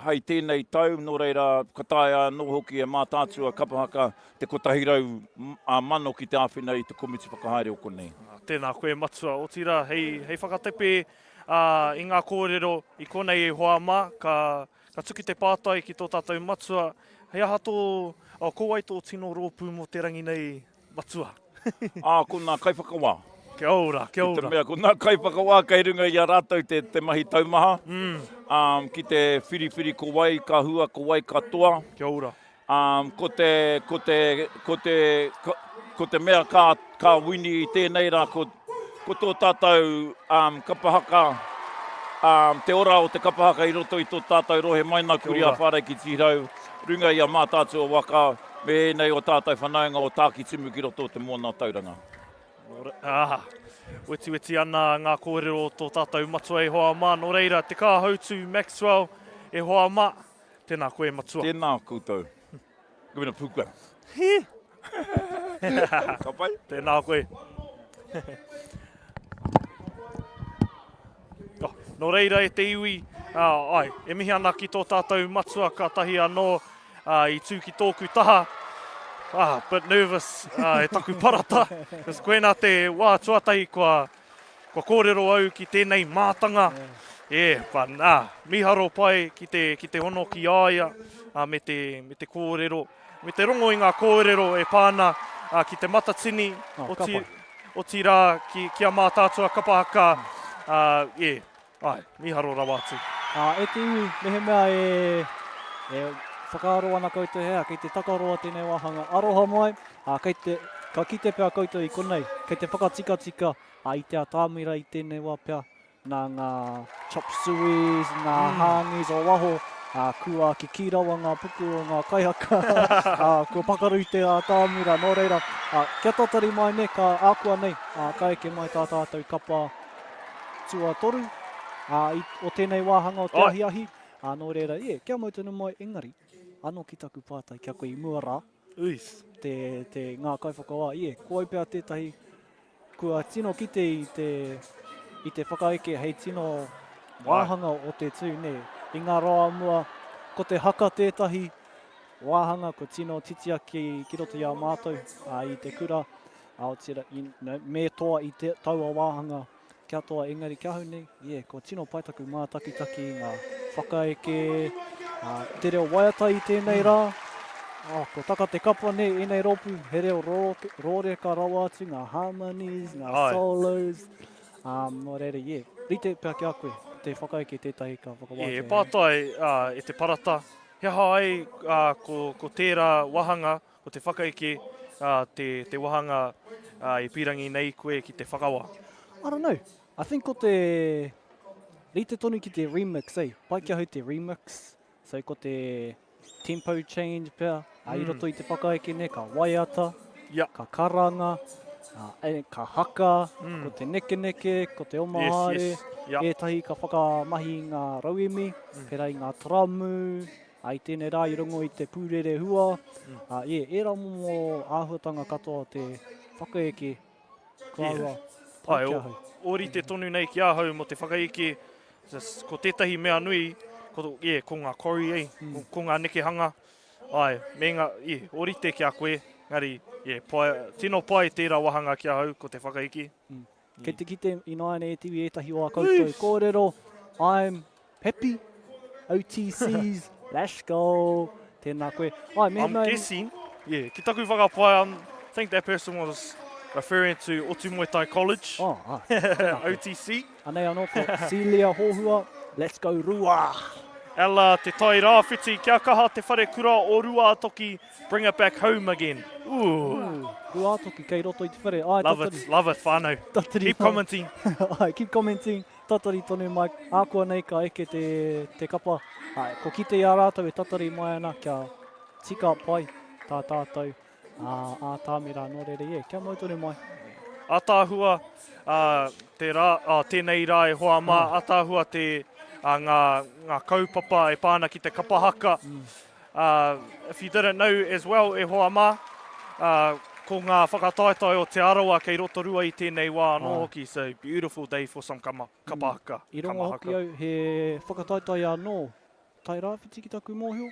hei tēnei tau, nō reira, ka tae nō hoki e Mataatua Kapa Haka, te kotahirau mano ki te āwhina i te komiti whakahaere o konei. Tēnā koe matua, o tira, hei whakatepe i ngā kōrero i konei e hoa mā, ka tuki te pātai ki tō tātou matua, hei aha tō, ko ai tō tino rōpū mo te Ranginui matua. Ko nā kai whakawā. Kia ora. Te mea, ko nā kai whakawā kei runga i a rātou te mahi taumaha. Ki te whiriwhiri ko wai ka hua, ko wai ka toa. Kia ora. Ko te mea ka wini i tēnei rā, ko tō tātou Kapa Haka, te ora o te Kapa Haka i roto i tō tātou rohe mai nā kuri a Whare ki tirau, runga i a Mataatua waka, me nei o tātou whanaunga o Tākitimu ki roto te Moana Tauranga. Weti ana ngā kōrero o tō tātou matua e hoa mā, no reira, te kāhautu Maxwell e hoa mā, tēnā koe matua. Tēnā koutou. Gawina pūkua. Ka pai? Tēnā koe. No reira e te iwi, e mihi ana ki tō tātou matua ka tahi anō i tū ki tōku taha. Bit nervous, e taku parata. Koe nā te wā tuatahi kua kōrero au ki tēnei mātanga. Miharo pai ki te hono ki aia me te kōrero. Me te rongo i ngā kōrero e pāna ki te matatini o tira ki a Mataatua Kapa Haka. Miharo rawa atu. E te iwi, mehe mea e whakaaro ana koutou hea, kei te takaroa tēnei wāhanga aroha mai, ka kite pēr koutou i konei, kei te whakatika i te atāmira i tēnei wā pēr, nā ngā chop sueys, ngā hāngis o waho, kua ki kirawa ngā puku o ngā kaihaka, kua pakaru i te atāmira, nō reira, kia tatari mai ne, ka ākua nei, ka eke mai tā tātou kapa tua toru, o tēnei wāhanga o te ahi, Anō reira, kia mau tunu mai engari, anō ki taku pātai kia koe i mua rā. Uis. Te ngā kaiwhakawā, kua pia tētahi, kua tino kite i te whakaeke hei tino wāhanga o te tū, ne. I ngā roa mua, ko te haka tētahi wāhanga, ko tino titia ki roto i a mātou, i te kura, o tira, me toa i te taua wāhanga, kia toa engari kia hau nei, ko tino paitaku mātakitaki i ngā whakaeke, te reo waiatai tēnei rā, ko taka te kapa ne, enei ropu, he reo rōreka rawa atu, ngā harmonies, ngā solos, no reire, rite pia ki a koe, te whakaeke tētahi ka whakawātea. Pātai e te parata, he hai ko tērā wahanga, ko te whakaeke, te wahanga i pirangi nei koe ki te whakawa. I don't know. I think ko te rite tonu ki te remix, pai kia hau te remix, so ko te tempo change pia, i roto i te whakaeke ne, ka waiata, ka karanga, ka haka, ko te neke, ko te omahare, tahi ka whakamahi ngā rauemi, pera i ngā tramu, i tēnei rā i rongo i te pūrere hua. E rā momo āhuatanga katoa te whakaeke kua aua. O rite tonu nei ki ahau mo te whakaeke, ko tētahi mea nui, ko ngā kori, ko ngā nekehanga. O rite ki a koe, ngari, tino pai tērā wahanga ki ahau ko te whakaeke. Kei te kite ināne e tiwi etahi o a koutou kōrero, I'm happy, OTCs, let's go, tēnā koe. I'm guessing, ki taku whakapai, I think that person was referring to Otu Muay Thai College, OTC. Anei anō ko Celia Hohua, let's go Rua. Ela te tai rāwhiti, kia kaha te whare kura o Rua toki, bring it back home again. Rua toki kei roto i te whare. Love it, whānau. Keep commenting. Keep commenting. Tatari tonu mai, ākua nei ka eke te kapa. Ko kite i a rātou e tatari mai ana kia tika pai tā tātou. Tāmira nō reire, kia mau tonu mai. Atāhua, tēnei rā e hoa mā, atāhua ngā kaupapa e pāna ki te Kapa Haka. If you didn't know as well, e hoa mā, ko ngā whakataetai o te arawa kei roto rua i tēnei wā anō hoki, so beautiful day for some Kapa Haka. I rongo hoki au, he whakataetai anō, tai rāwhiti ki taku mōhio?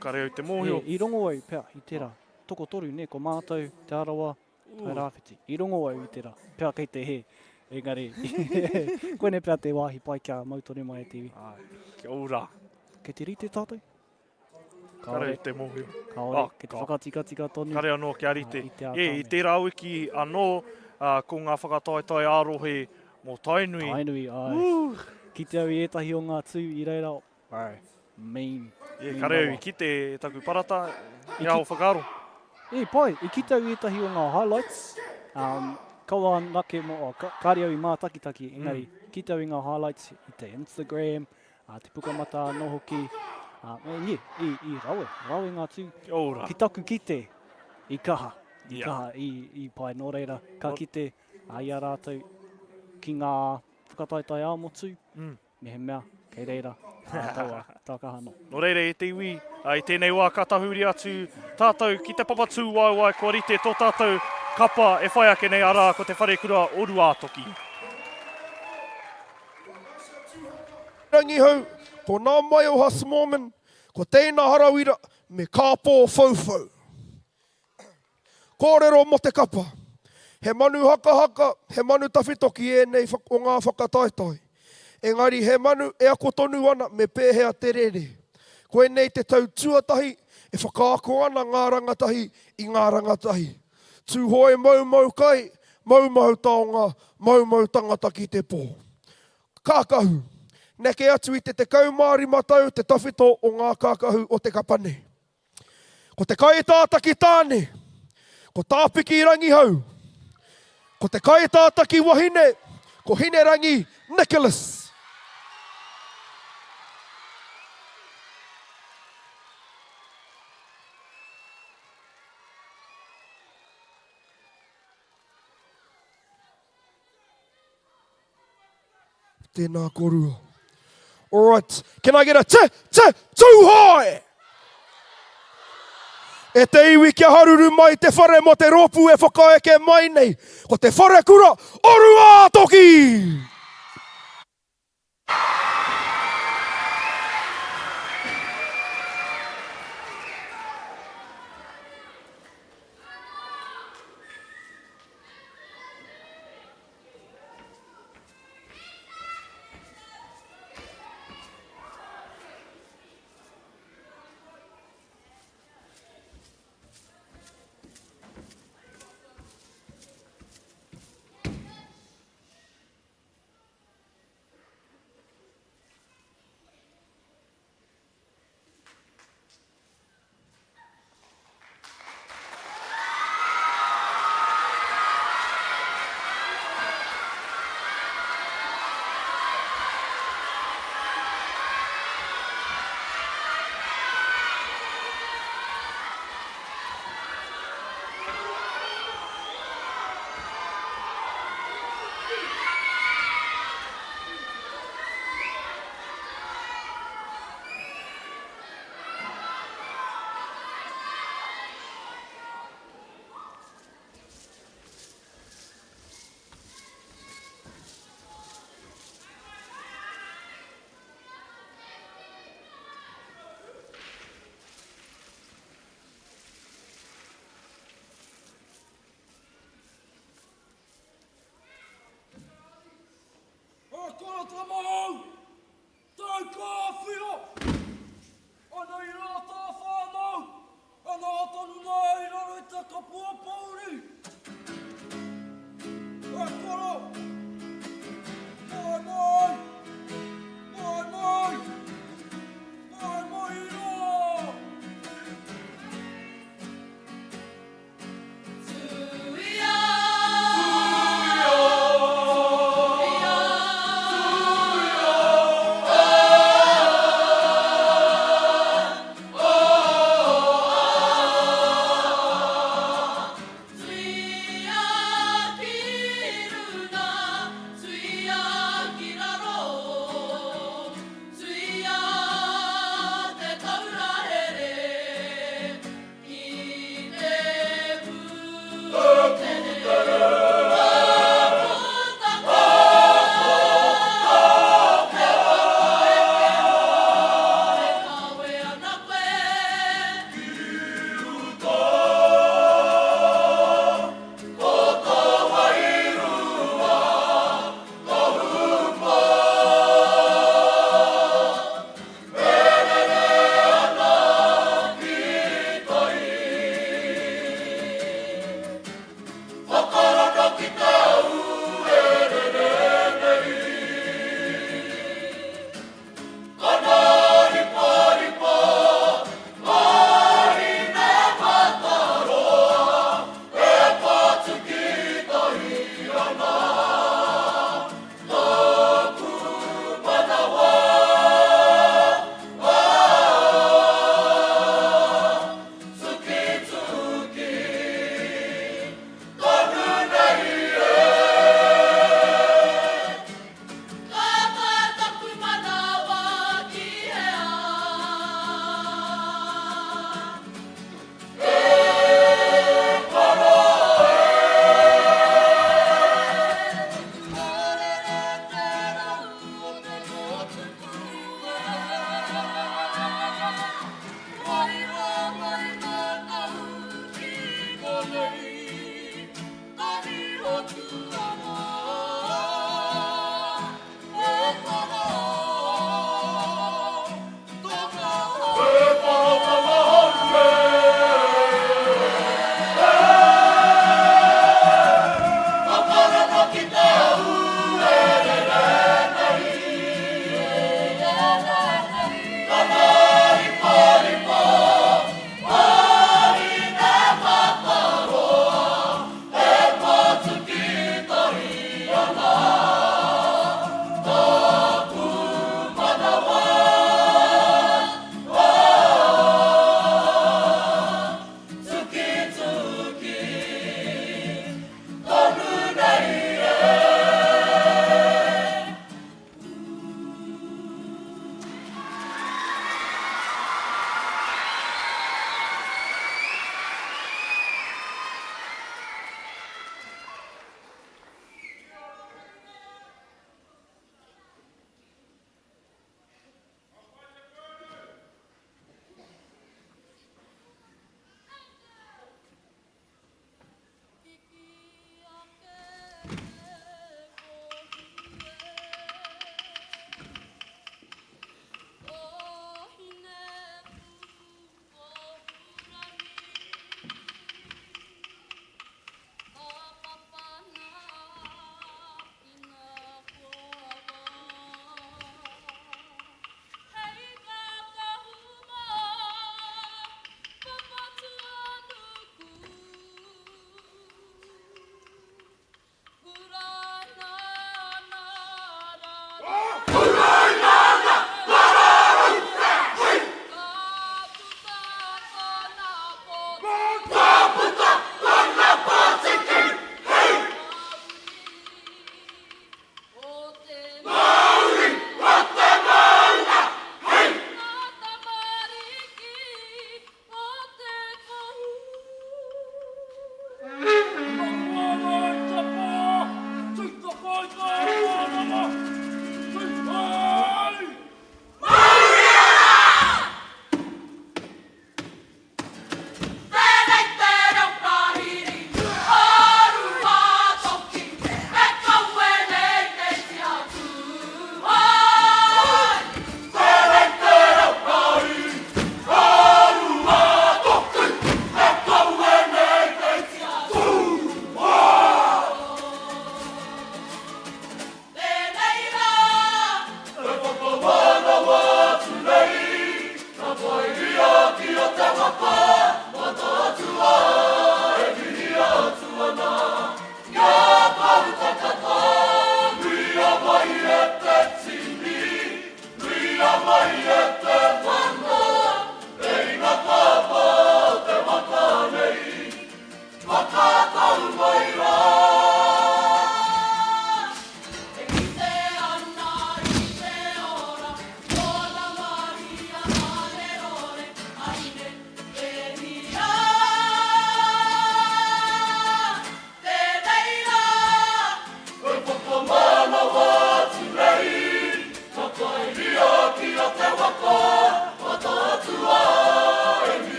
Ka reo te mōhio. I rongo au, pia, i tērā, toko toru ne, ko mātou, te arawa, tai rāwhiti. I rongo au i tērā, pia kei te he. Engari, koe ne pia te wāhi pai kia mautore mai e tiwi. Kia ora. Kei te rite tātou? Ka reo te mōhio. Ka ore, kei te whakatika tonu. Ka reo anō kia rite. I tērā wiki anō, ko ngā whakataetai ārohe mō Tainui. Tainui, ai. Ki te au i etahi o ngā tū i reira, mean. Ka reo i ki te taku parata, i au whakaro. Pai, i ki te au i etahi o ngā highlights. Kaua nake mo, kāre au i mātakitaki, engari, ki te au i ngā highlights i te Instagram, te pukamata no hoki, i rawe ngā tū. Ki taku kite, i kaha, i pai nō reira, ka kite, i a rātou, ki ngā whakataetai āmotu, mehe mea, kei reira, taua, tākahano. Nō reira e te iwi, i tēnei wā katahuri atu, tātou ki te papatū wai, kua rite tō tātou, kapa e whai ake nei ara ko te whare kura o Rua toki. Rangi hau, ko nā mai o Hasmomen, ko tēnā harawira, me kāpō whaufau. Kōrero mo te kapa, he manu haka, he manu tawhitoki e nei o ngā whakataetai. Engari, he manu e ako tonu ana me pēhea te rere. Koe nei te tau tuatahi, e whakaako ana ngā rangatahi i ngā rangatahi. Tūhoi mau kai, mau taonga, mau tangata ki te pō. Kākahu, neke atu i te kaumāri matau te tawhito o ngā kākahu o te kapane. Ko te kaitātaki tāne, ko tāpiki rangi hau, ko te kaitātaki wahine, ko hine rangi Nicholas. Tēnā korua. All right. Can I get a te tūhoi? E te iwi kia haruru mai te whare mo te ropu e whakaeke mai nei. Ko te whare kura, orua toki!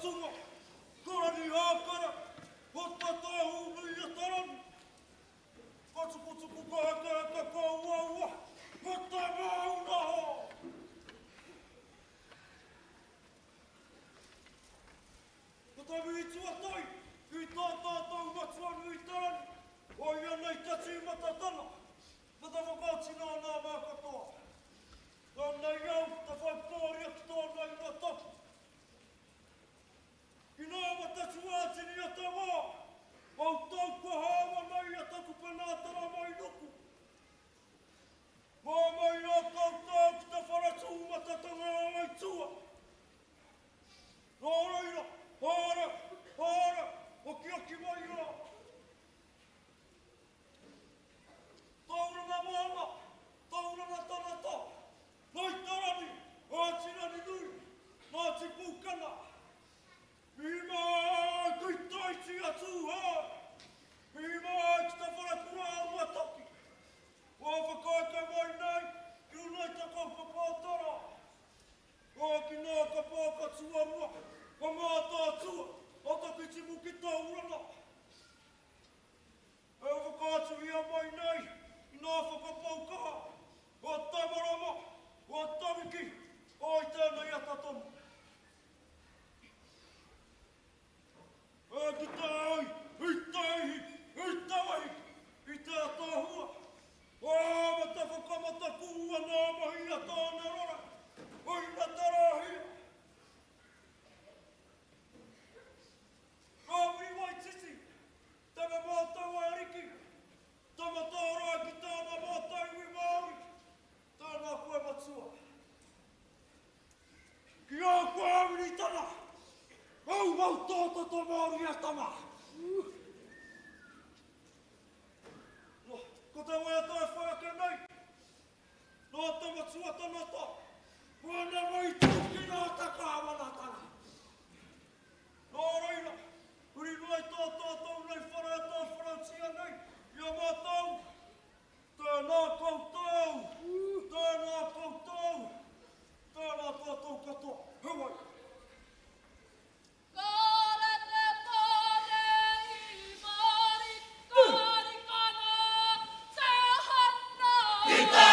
tunga. Kura ni hākara. Ko tatahu nui a tarani. Katukutuku ka haka ka ua. Ko ta mauna ho. Ko ta mihi tuatai. I tā tātou matua nui tarani. O ia nei tati matatana. Na ta whakātina nā mā katoa. Nā nei au, ta whaipōri atu tōna i ngā tapu. I nā matatu ātini a te wā. Au tau ka hawa nei a taku penātara mai nuku. Mā mai a tau ki ta wharatu matatanga a mai tua. Nā reira, hāra, oki mai rā. Tauranga Moana, Tauranga Tanata, Nai Tarani, Ātirani Nui, Ngāti Pūkana. Mima kui taiti atu hā, mima ki ta wharakura ua toki. Wā whakaika mai nei, ki unai ta kaupa pātara. Wā ki nā ka pāka tuarua, ka Mātātua, a Tākitimu ki Tauranga. E whakaatu ia mai nei, nā whakapaukaha, o tamarama, o tamiki, o i tēnei atatonu. E ki tāi, i taihi, i tawahi, i te atāhua. O ma te whakamata kua nā mahi a tāna rora, o i na tarahia. Kāwi wai titi, te me Mātaua e riki, Tamatāra ki tāna mātaiwi Māori, tāna koe matua. Ki a koe awini tana, mau tōta tō Māori a tama. No, ko te wai atai whaiake nei, nā te matua tanata, wana mai tūki nā takāwana tana. Nā reira, uri mai tātātou nei whare atai wharautia nei, ia mātau, tēnā koutou, tēnā tātou katoa, hewai. Kore te pone i Māori, kari kana, te hana. Ki te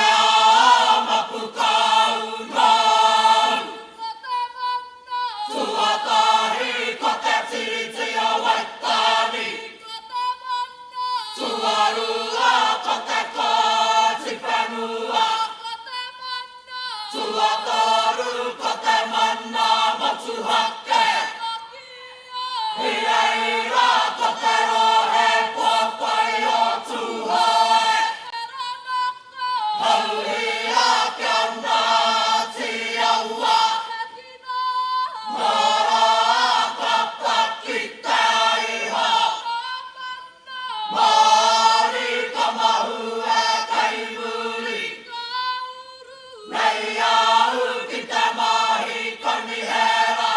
amapu kaunau. Ko te mana. Tuatahi, ko te tiriti a waitani. Ko te mana. Tuarua, ko te kōti whenua. Ko te mana. Tuatoru, ko te mana motu hake. Hireira, ko te rohe pōpai o tūhoe. Hauhia kia Ngāti aua. Mara papa ki te aiha. Māori ka mahu e kei muri. Nei au ki te mahi koni hera.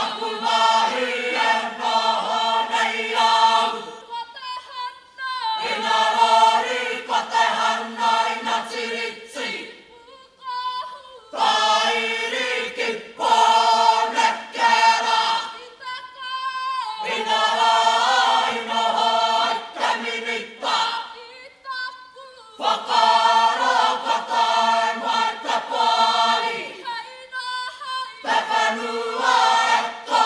Aku mahi e noho nei au. Ina rori ko te hana i ngā tiriti. Tairi ki pōne kera. Ina rai noho i te minita. Whakaro ka tae mai te pāri. Te whenua e tō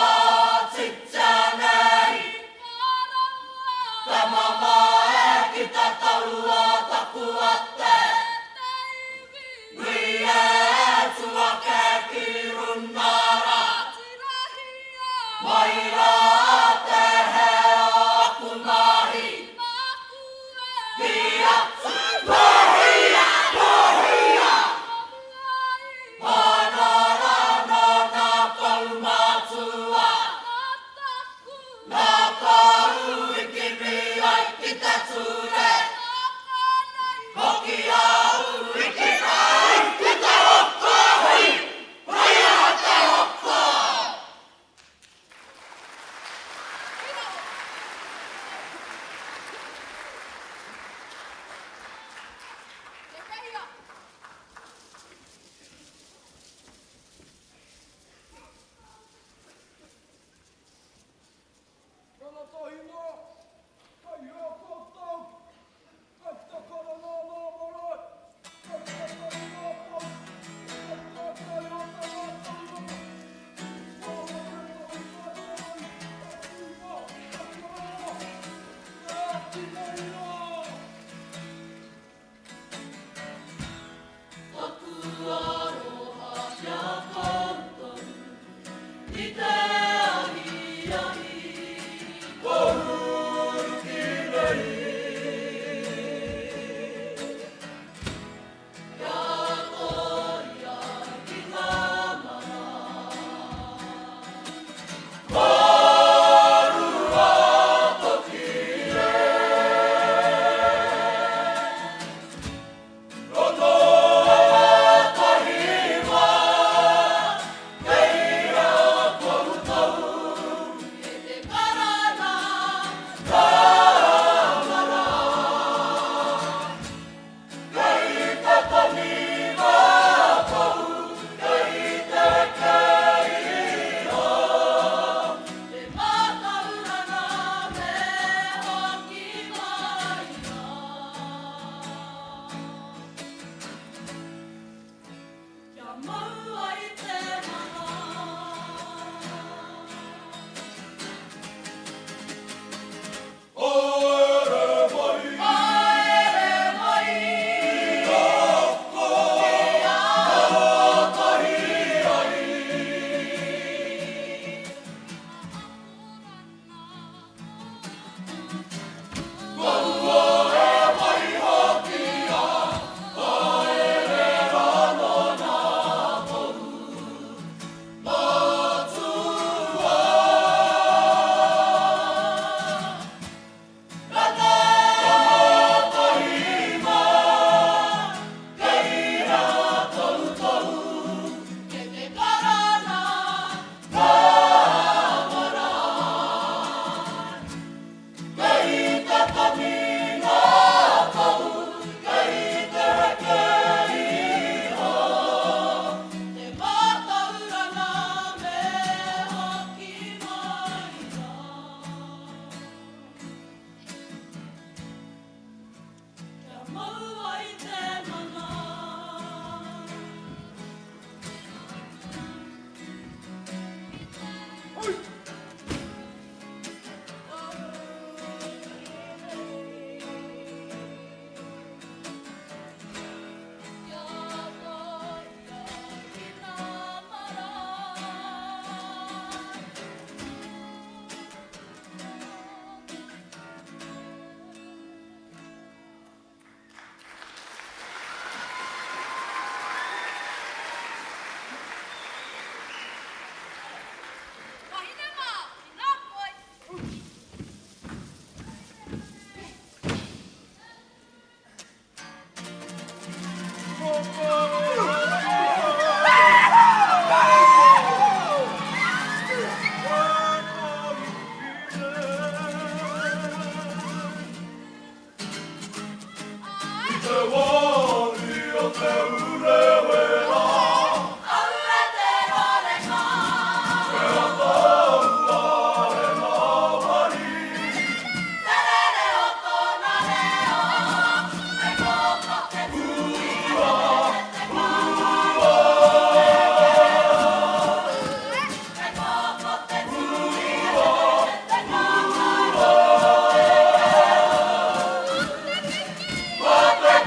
What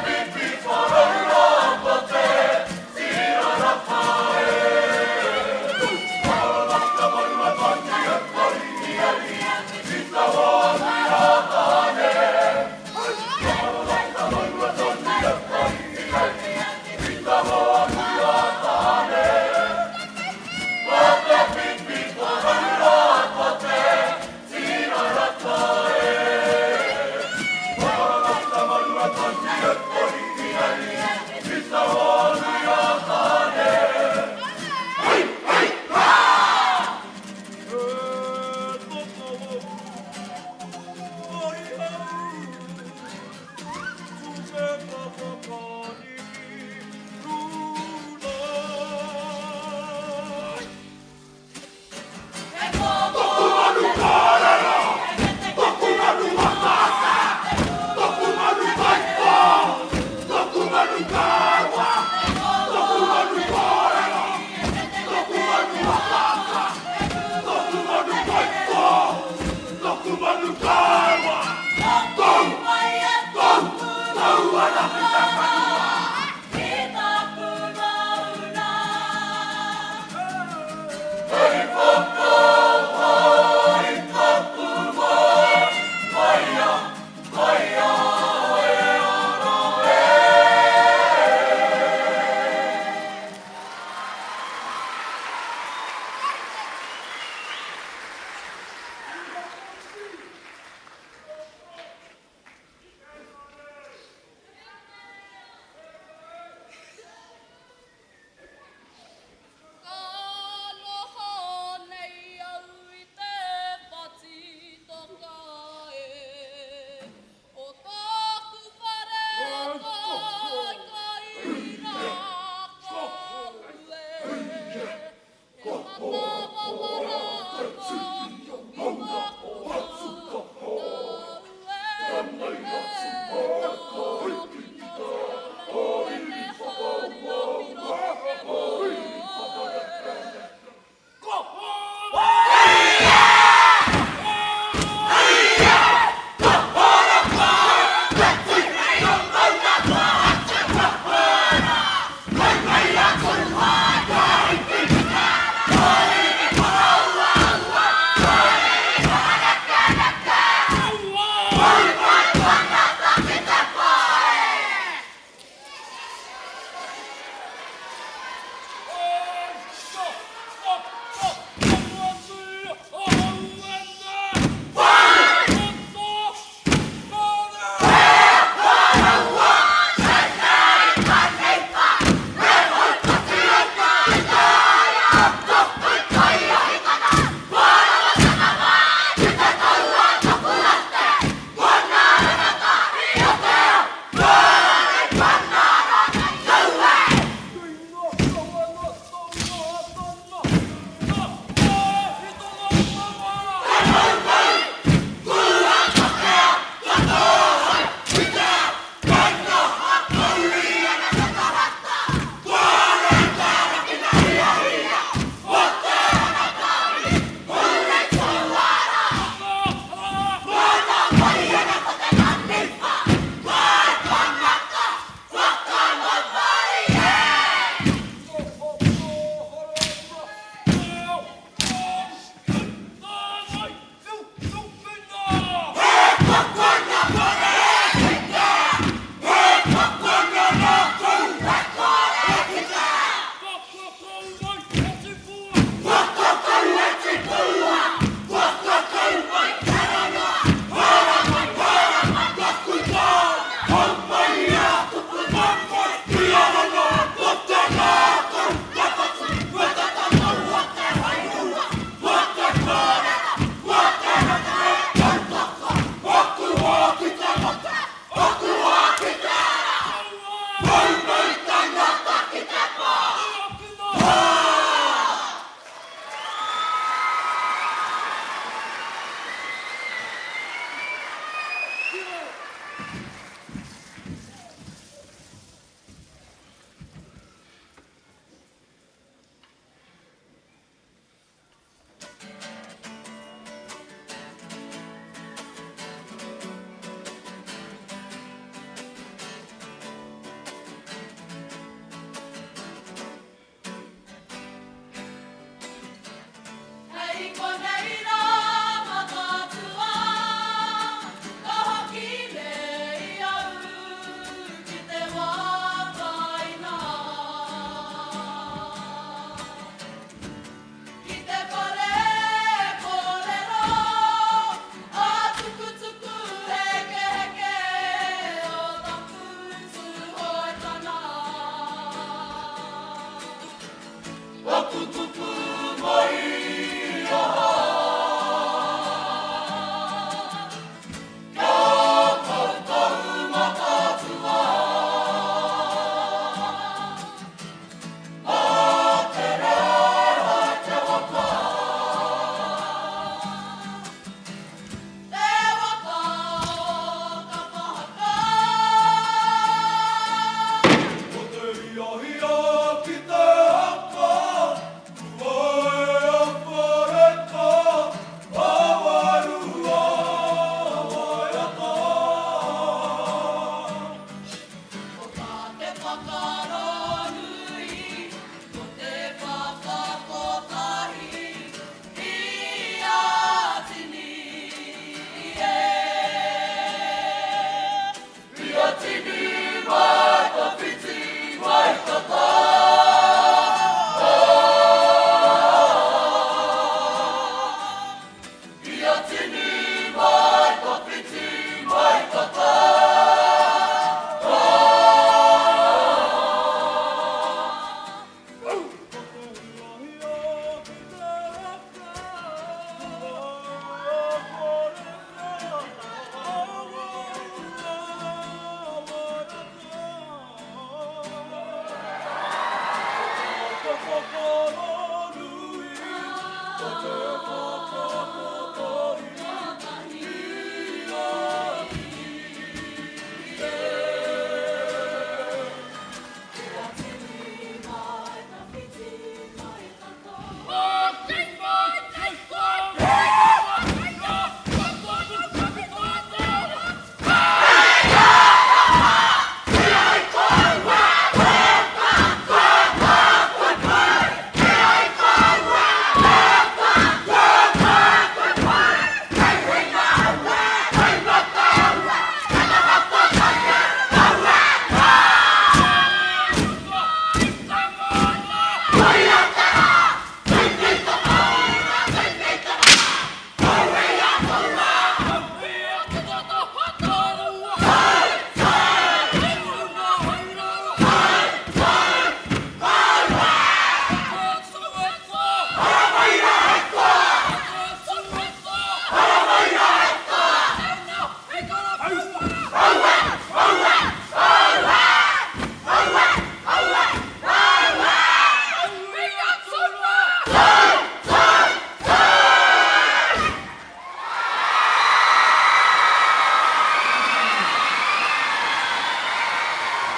the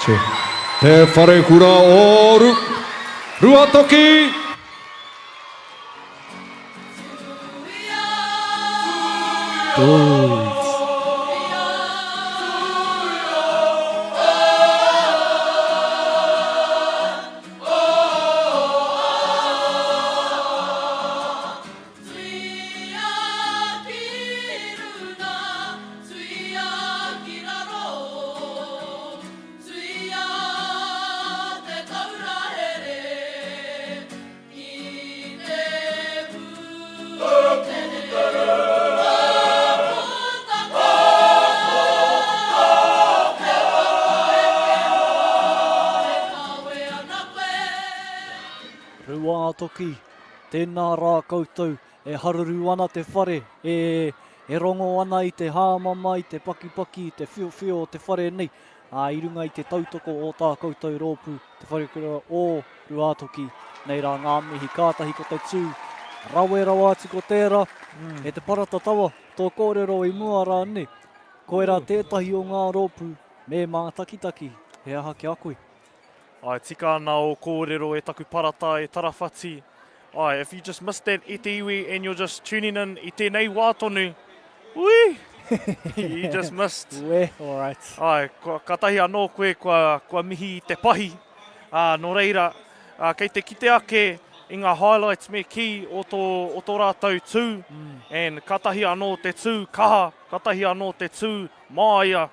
Te whare kura oru. Rua toki. Toki, tēnā rā koutou, e haruru ana te whare, e rongo ana i te hāmama, i te pakipaki, i te whio, te whare nei. I runga i te tautoko o tā koutou rōpū, te whare kura o Rua Toki. Nei rā ngā mihi kātahi ko te tū, rawe rawa atu ko tērā, e te parata tawa, tō kōrero i mua rā ne. Koe rā tētahi o ngā rōpū, me mā takitaki, he aha ki a koe. Ai, tika ana o kōrero e taku parata e tarawhati. Ai, if you just missed that ete iwi and you're just tuning in i tēnei wātonu, ui! You just missed. Ue, alright. Ai, katahi anō koe kua mihi i te pahi. Nō reira, kei te kite ake i ngā highlights me ki o tō rātou tū. And katahi anō te tū kaha, katahi anō te tū māia,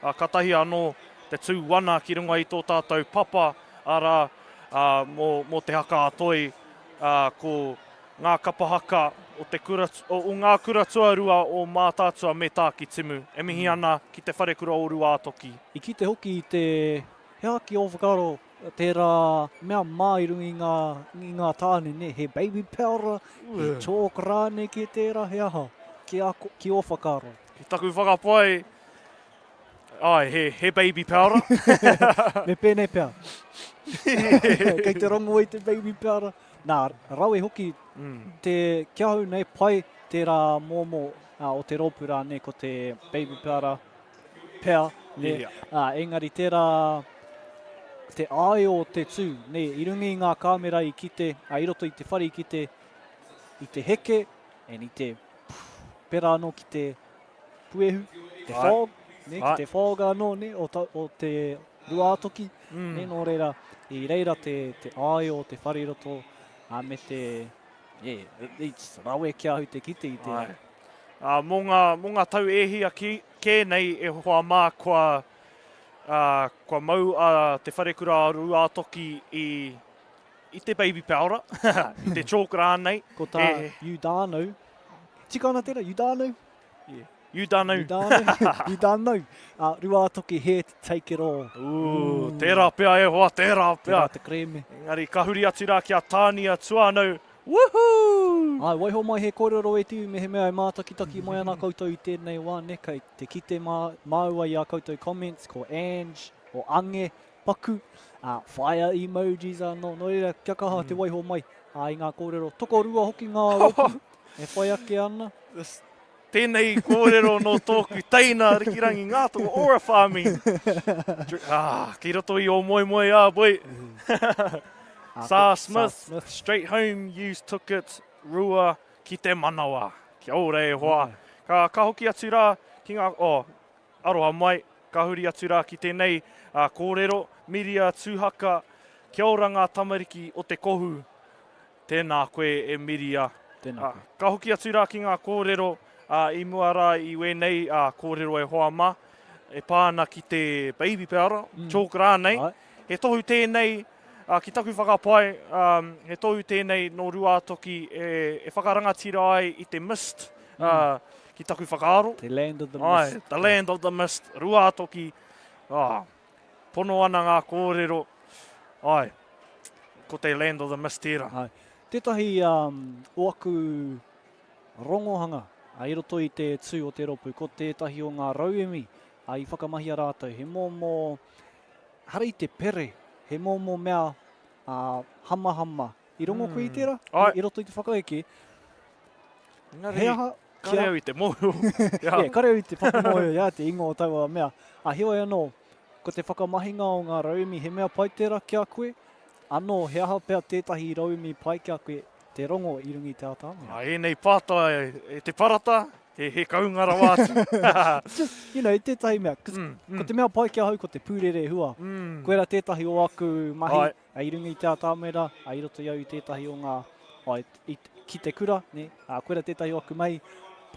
katahi anō te tū wana ki runga i tō tātou papa, ara mō te haka atoi ko ngā Kapa Haka o ngā kura tuarua o Mataatua me Tākitimu. E mihi ana ki te whare kura o Rua Toki. I ki te hoki i te hea ki o whakaro, tērā mea mairu i ngā tāne, ne, he baby powder, he chalk rāne ki tērā, he aha, ki o whakaro. Ki taku whakapai, ai, he baby powder. Me pēnei pēr. Kei te rongo i te baby powder. Nā, rawe hoki, te kia hau nei pai tērā mōmō o te rōpū rā ne ko te baby powder pēr. Engari tērā te ai o te tū, ne, i rungi ngā kāmera i kite, i roto i te whare i te heke, and i te pera anō ki te puehu, te fog. Ne, ki te whāga anō, ne, o te Rua Toki, ne, nō reira, i reira te ai o te whare roto, me te, rawe kia hu te kite i te. Mō ngā tau ehia kēnei e hoa mā kua mau te whare kura Rua Toki i te baby powder, i te chalk rānei. Ko tā Udano. Tika ana tērā, Udano? You don't know. You don't know. Rua Toki here to take it all. Tērā pēa e hoa, tērā pēa. Tērā te kreme. Engari, kahuri atu rā kia tānia tuanau. Woohoo! Ai, waiho mai he kōrero e tiu, me he mea e mātakitaki mai ana koutou i tēnei wā, ne, kei te kite maua i a koutou comments, ko Ange, o Ange, Paku, fire emojis, no reira, kia kaha te waiho mai, i ngā kōrero. Toko rua hoki ngā opu, e whai ake ana. Tēnei kōrero no tōku teina rikirangi Ngā Toka ora whāmi. Ki roto i o moe boi. Sa Smith, straight home, used tickets, rua ki te Manawa. Kia ora e hoa. Ka hoki atu rā ki ngā, aroha mai, ka huri atu rā ki tēnei kōrero, miria tūhaka, kia ora ngā tamariki o te kohu. Tēnā koe e miria. Ka hoki atu rā ki ngā kōrero, I mua rā i wenei kōrero e hoa mā, e pāna ki te baby powder, chalk rānei. He tohu tēnei, ki taku whakapai, he tohu tēnei no Rua Toki e whakarangatira ai i te mist, ki taku whakaaro. The land of the mist. The land of the mist, Rua Toki. Pono ana ngā kōrero, ko te land of the mist tērā. Tētahi oaku rongohanga, I roto i te tū o te ropu, ko tētahi o ngā rauemi, i whakamahia rātou. He mōmō, hara i te pere, he mōmō mea hama. I rongo koe i tērā, i roto i te whakaeke. He aha, kareo i te moho. Kareo i te whakamoho, te ingo o taua mea. Hiwai anō, ko te whakamahinga o ngā raumi, he mea pai tērā ki a koe? Anō, he aha pēr tētahi raumi pai ki a koe te rongo i rungi te atamea. Nei pāta e te parata, he kaungara wātu. Just, you know, i tētahi mea. Ko te mea pai ki a hau, ko te pūrere hua. Koera tētahi o aku mahi, i rungi te atamea, i roto iau i tētahi o ngā, ki te kura, ne? Koera tētahi o aku mai,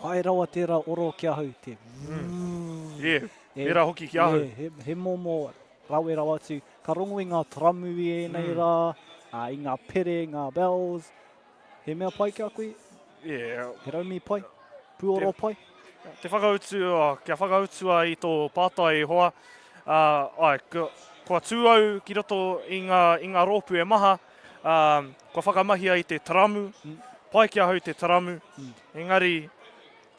pai rawa tērā oro ki a hau, te Pera hoki ki a hau. He momo rawe rawa atu. Ka rongo i ngā tramu i nei rā, i ngā pere, ngā bells. He mea pai ki a koe? He raumi pai? Puoro pai? Te whakautu, kia whakautua i tō pātai e hoa. Kua tūau ki roto i ngā rōpu e maha, kua whakamahia i te taramu, pai ki a hau te taramu. Engari,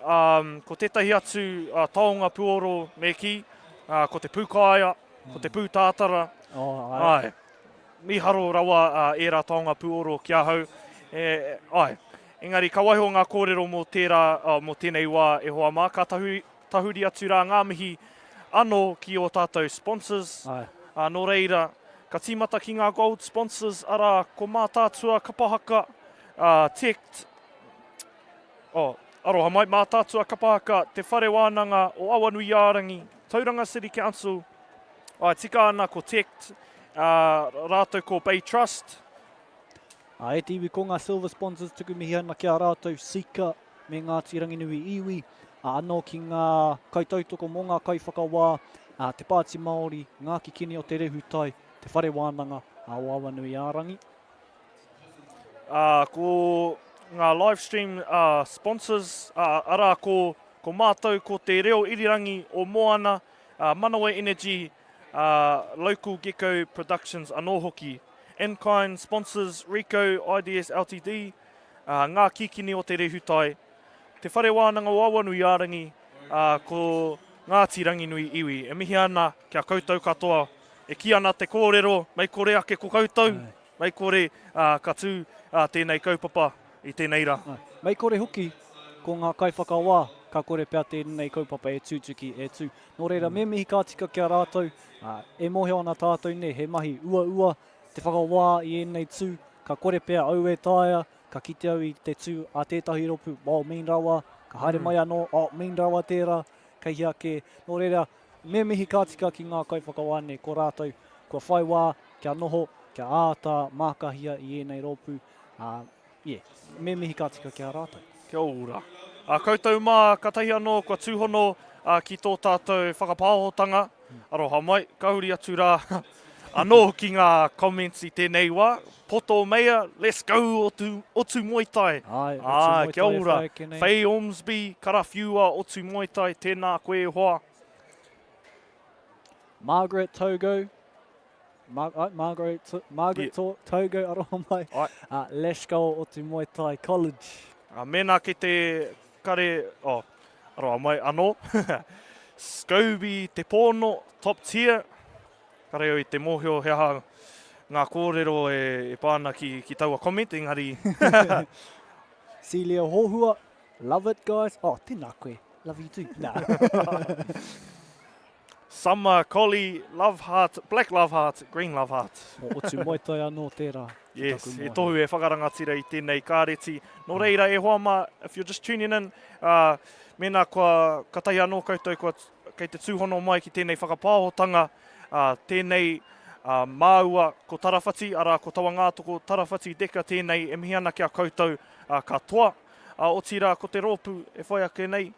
ko tētahi atu taonga puoro me ki, ko te pūkaia, ko te pūtātara. Miharo rawa e rā taonga puoro ki a hau. Engari, ka waiho ngā kōrero mō tēnei wā e hoa mā, ka tahuri atu rā ngā mihi anō ki o tātou sponsors. Nō reira, ka tīmata ki ngā gold sponsors, ara ko Mataatua, Kapa Haka, TECT, aroha mai, Mataatua, Kapa Haka, te Whare Wānanga o Awanuiārangi, Tauranga City Council, tika ana ko TECT, rātou ko Bay Trust. E te iwi ko ngā silver sponsors tuku mihi ana ki a rātou Seeka me Ngāti Ranginui iwi. Anō ki ngā kaitautoko mō ngā kaiwhakawā, te Pāti Māori, ngā kikini o te rehutai, te Whare Wānanga o Awanuiārangi. Ko ngā live stream sponsors, ara ko mātou ko te Reo Irirangi o Moana, Manawa Energy, Local Gecko Productions anō hoki. In-kind sponsors, Ricoh, IDS Ltd, ngā kikini o te rehutai, te Whare Wānanga o Awanuiārangi, ko Ngāti Ranginui iwi. E mihi ana kia koutou katoa, e ki ana te kōrero, mai kore ake ko koutou, mai kore ka tū tēnei kaupapa i tēnei rā. Mai kore hoki, ko ngā kaiwhakawā, ka kore pēr tēnei kaupapa e tūtuki e tū. Nō reira, me mihi ka tika kia rātou, e mohe ana tātou ne, he mahi ua, te whakawā i enei tū, ka kore pēr au e tāia, ka kite au i te tū a tētahi ropu, min rawa, ka haere mai anō, min rawa tērā, kei hia ke. Nō reira, me mihi ka tika ki ngā kaiwhakawā ne, ko rātou, kua whai wā, kia noho, kia āta, mākahia i enei ropu. Me mihi ka tika ki a rātou. Kia ora. Koutou mā, ka tahi anō, kua tūhono ki tō tātou whakapāhotanga. Aroha mai, ka huri atu rā. Anō ki ngā comments i tēnei wā. Poto mea, let's go otu Muay Thai. Kia ora. Whai Ormsby, karawhiua otu Muay Thai, tēnā koe hoa. Margaret Togo. Margaret Togo, aroha mai. Let's go otu Muay Thai College. Mena ki te kare, aroha mai anō. Scobie te pono, top tier. Kareo i te mōhio hea ngā kōrero e pāna ki taua comment, engari. Celia Hohua, love it guys. Tēnā koe, love you too. Summer Collie, love heart, black love heart, green love heart. Otu Muay Thai anō tērā. Yes, e tohu e whakarangatira i tēnei kāreti. Nō reira e hoa mā, if you're just tuning in, mena kua katahi anō koutou kei te tūhono mai ki tēnei whakapāhotanga, tēnei māua ko tarawhati, ara ko tawa ngātoko tarawhati deka tēnei e mihi ana kia koutou katoa. O tira ko te rōpu e whai ake nei,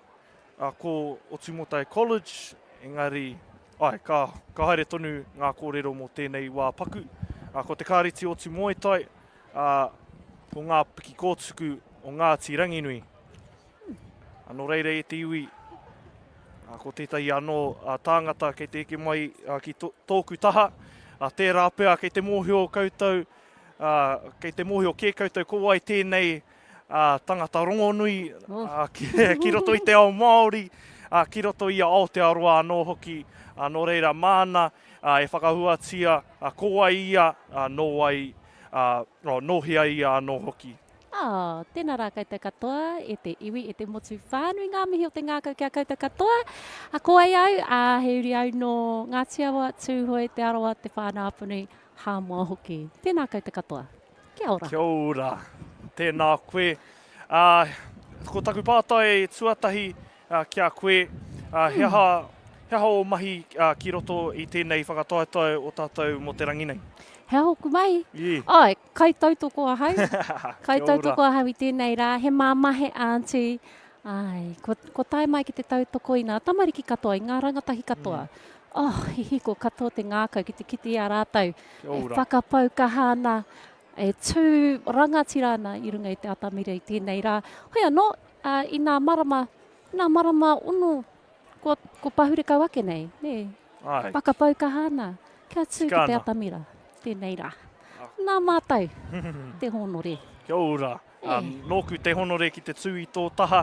ko Otu Muay Thai College, engari, ka haere tonu ngā kōrero mō tēnei wā paku. Ko te kāreti Otu Muay Thai, ko ngā piki kōtuku o Ngāti Ranginui. Anō reire e te iwi, ko tētahi anō tāngata kei te eke mai ki tōku taha, tērā pēr kei te mōhio koutou, kei te mōhio kē koutou ko ai tēnei tangata rongonui, ki roto i te ao Māori, ki roto i a Aotearoa anō hoki, nō reira māna, e whakahuatia, ko ai ia, nō hea ia anō hoki. Tēnā rā koutou katoa, e te iwi, e te motu whānui ngā mihi o te ngākau kia koutou katoa. A koe au, he uri au no Ngāti awa tūhoi te aroa te whānau Apanui hāmua hoki. Tēnā koutou katoa. Kia ora. Kia ora. Tēnā koe. Ko taku pātai tuatahi kia koe. Heha o mahi ki roto i tēnei whakatoatai o tātou mo te ranginui. Hea hoku mai. Yeah. Ai, kai tautoko ahau. Kai tautoko ahau i tēnei rā. He māmahe auntie. Ai, ko tae mai ki te tautoko i ngā tamariki katoa, i ngā rangatahi katoa. He hiko katoa te ngākau ki te kiti a rātau. E whakapau kahana, e tū rangati rāna i runga i te atamira i tēnei rā. Hoi anō, i ngā marama unu, ko pahure kau ake nei. Ne? Whakapau kahana, kia tū ki te atamira. Tēnei rā. Nā mātou, te honore. Kia ora. Nōku te honore ki te tū i tō taha.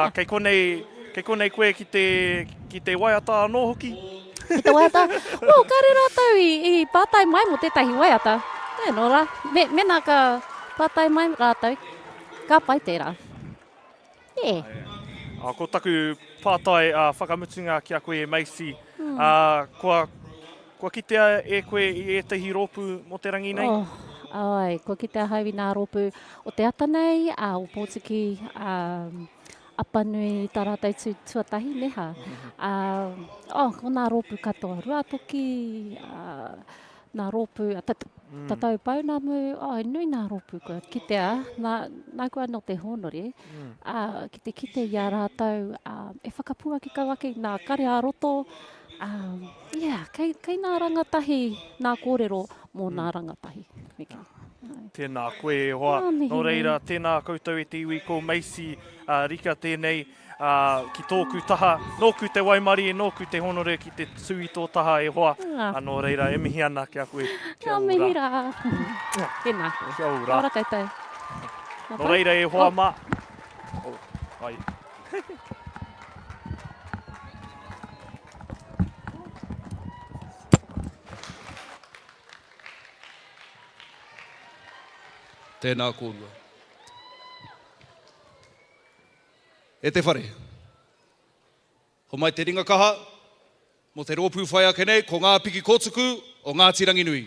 Kei konei koe ki te waiata anō hoki. Ki te waiata? Kare rātou i pātai mai mo tētahi waiata. E no rā. Mena ka pātai mai rātou. Ka pai tērā. Ko taku pātai whakamutunga ki a koe Macy. Kua kitea e koe i etahi rōpu mo te rangi nei? Ai, kua kitea hau i nā rōpu o te ata nei, o Pōtiki, Apanui, tā rātou tuatahi, neha. Ko nā rōpu katoa rua toki, nā rōpu, tatau pau nā mu, nui nā rōpu kua kitea, nā kua no te honore, ki te kite i a rātou, e whakapua ki kau ake nā kare a roto, kei nā rangatahi, nā kōrero mō nā rangatahi. Tēnā koe e hoa. Nō reira, tēnā koutou e te iwi ko Macy, rika tēnei ki tōku taha. Nōku te waimari, nōku te honore ki te tui tō taha e hoa. Nō reira, e mihi ana kia koe. Kia ora. Mihi rā. Tēnā koe. Kia ora. Ora koutou. Nō reira e hoa mā. Ai. Tēnā kōrua. E te whare. Ho mai te ringa kaha, mo te rōpū whai ake nei, ko ngā piki kōtuku o Ngāti Ranginui.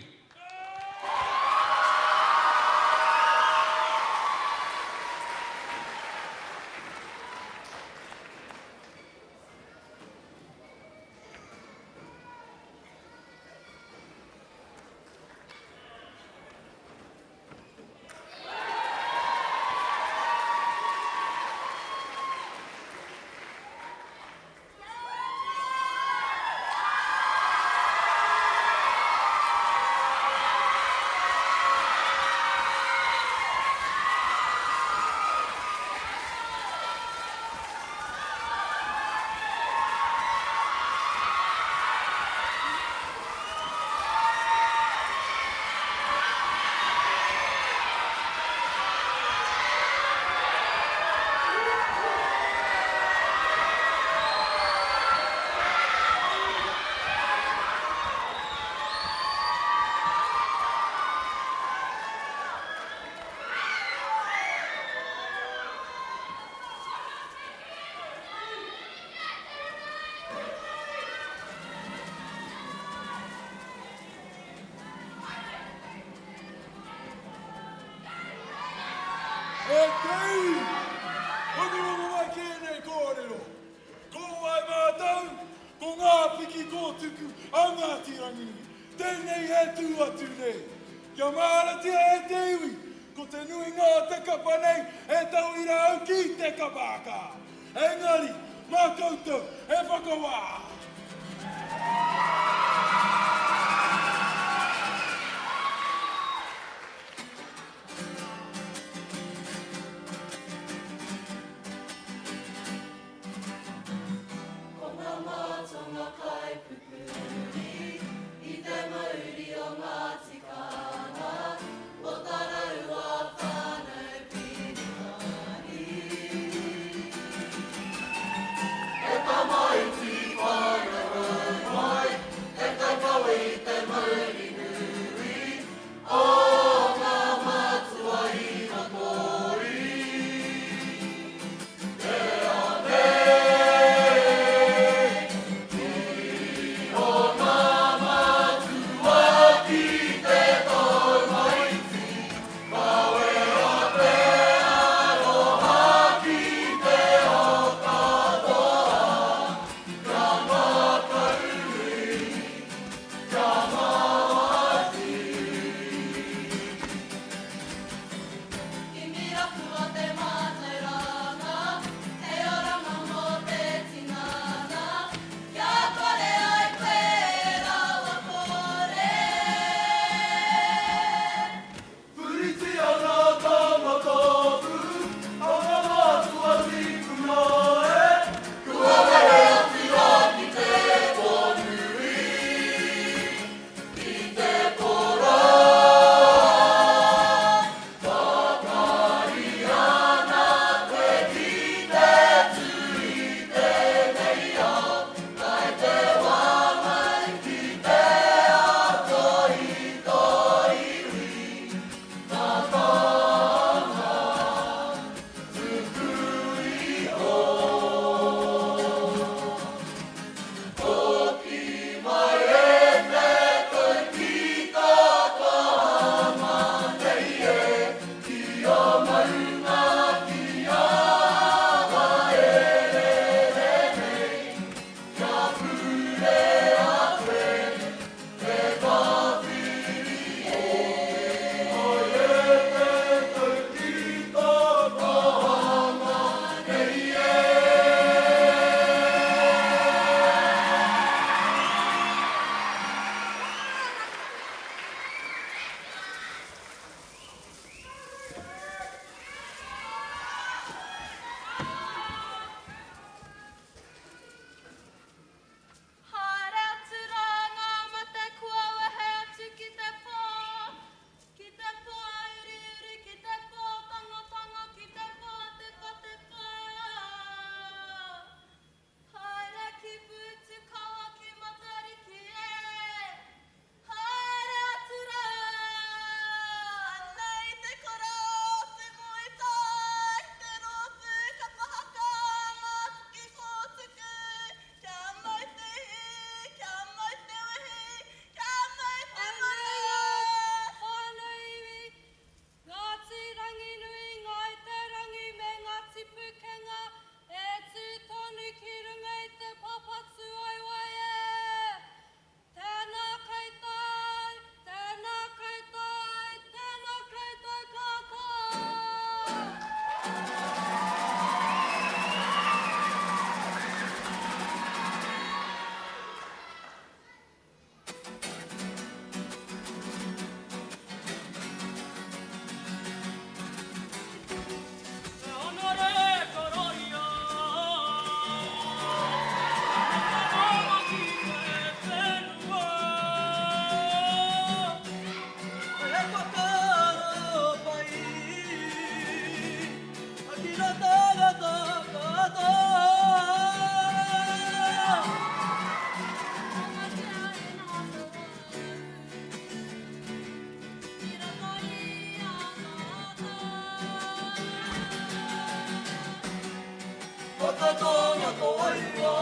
whakatōna tō wairua.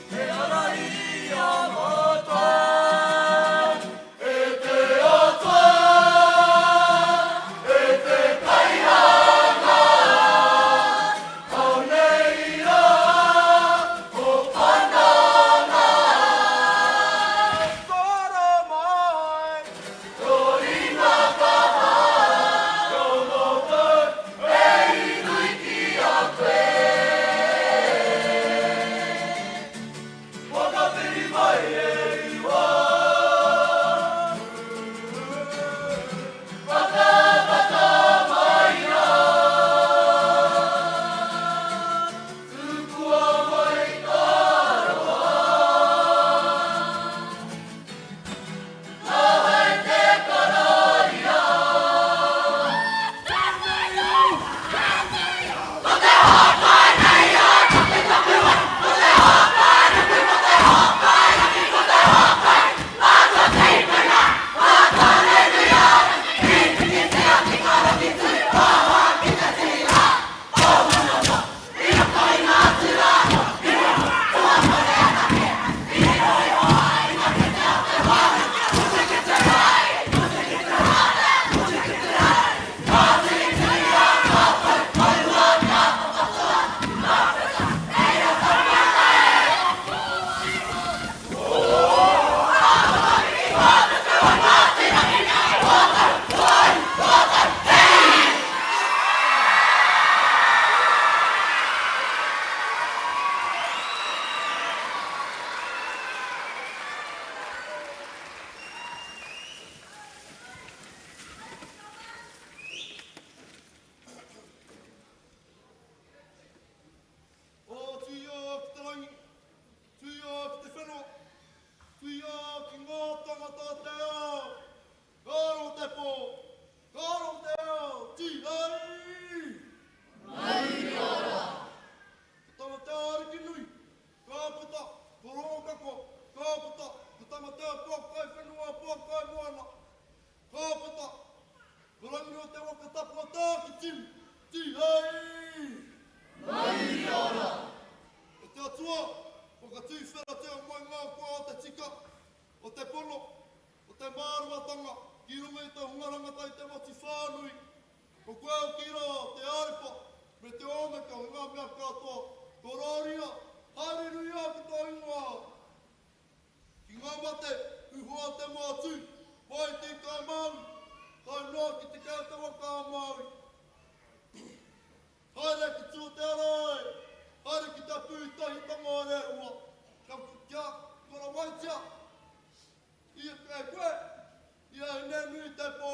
Te arai a mata, e te atua, e te kaihanga, au nei rā, o Wānanga. Kora mai, tō ringa kaha, tō notou, e inui ki a koe. Whakapiri mai e iwa, whakapata mai rā, tukua mai tā roa. Nāwai te karaia. O tuia ki te rangi, tuia ki te whenua, tuia ki ngā tangata te ao. Karo te pō, karo te ao, ti ai! Mai ora! Tama te Ranginui, ka puta, korongako, ka puta, tama te pōkai whenua, pōkai moana. Ka puta, Ranginui o te wakatapu a Tākitimu, ti ai! Mai ora! E te atua, o ka tūwhera te o mai ngā kua o te tika, o te pono, o te māruatanga, ki runga i te hungarangatai te moti whānui, o koe o ki rā, te arepa, me te omeka o ngā mea katoa, ko rāria, haere ki tō ingoa. Ki ngā mate, uhoa te mātū, pai te kai Māui, kai noa ki te kai te waka a Māui. Haere ki tū te arai, haere ki te pūtahi tanga o Reo. Kia kora waitia, ia e koe, ia e nui te pō,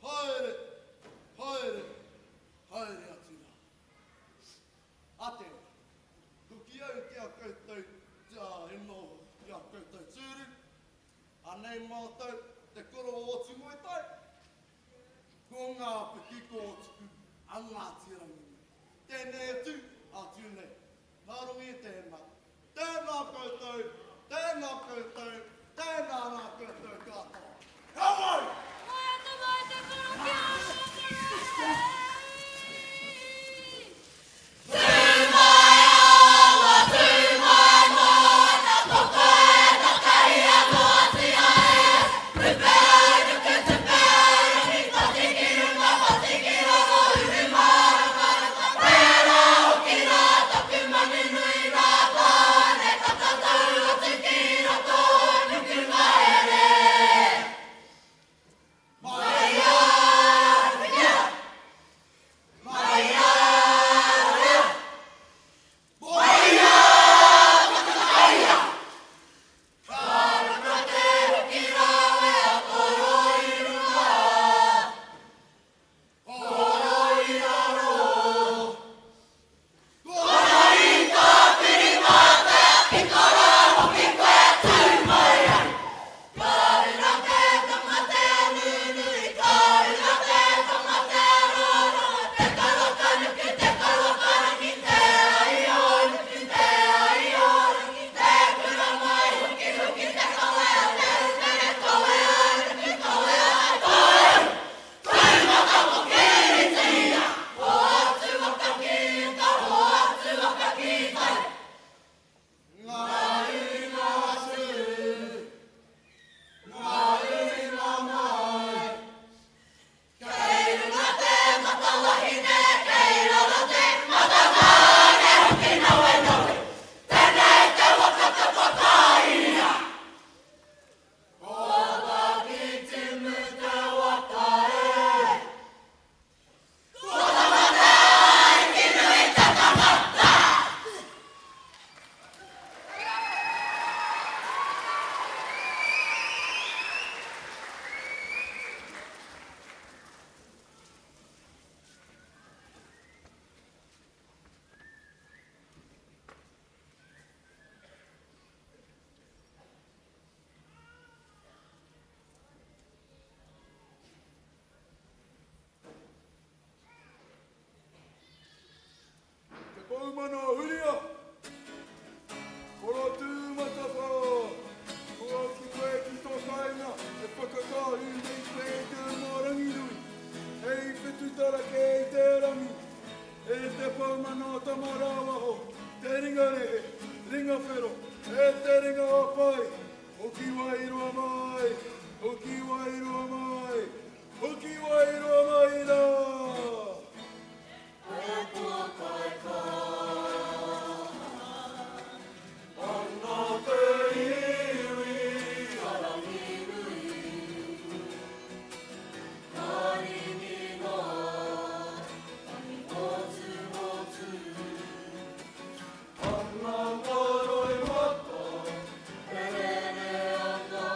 haere, haere, haere atina. Ate, tuki au kia koutou, tia eno, kia koutou tūru, anei mātou, te koro o tingoi tai, ko ngā pukiko o tuku, a Ngāti Ranginui. Tēnei atu, atu nei. Nā rongi tēnā. Tēnā koutou, tēnā koutou, tēnā rā koutou katoa. Hawai! Mai atu mai te koro kia! Taumana huria. Kora tū matapa. Kua ki koe ki tō kāinga. E whakakāhu nei koe te mā Ranginui. Hei whetu tara ke te rangi. E te paumana tamarawaho. Te ringa rehe, ringa whero. E te ringa apai. Hoki wairua mai. Hoki wairua mai. Hoki wairua mai rā. E kua kai ka. Ana te iwi a Ranginui. Ka ringi ngā, ani motu motu. Ana maroi waka, e rere anga,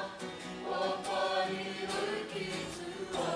wapari rau ki tua.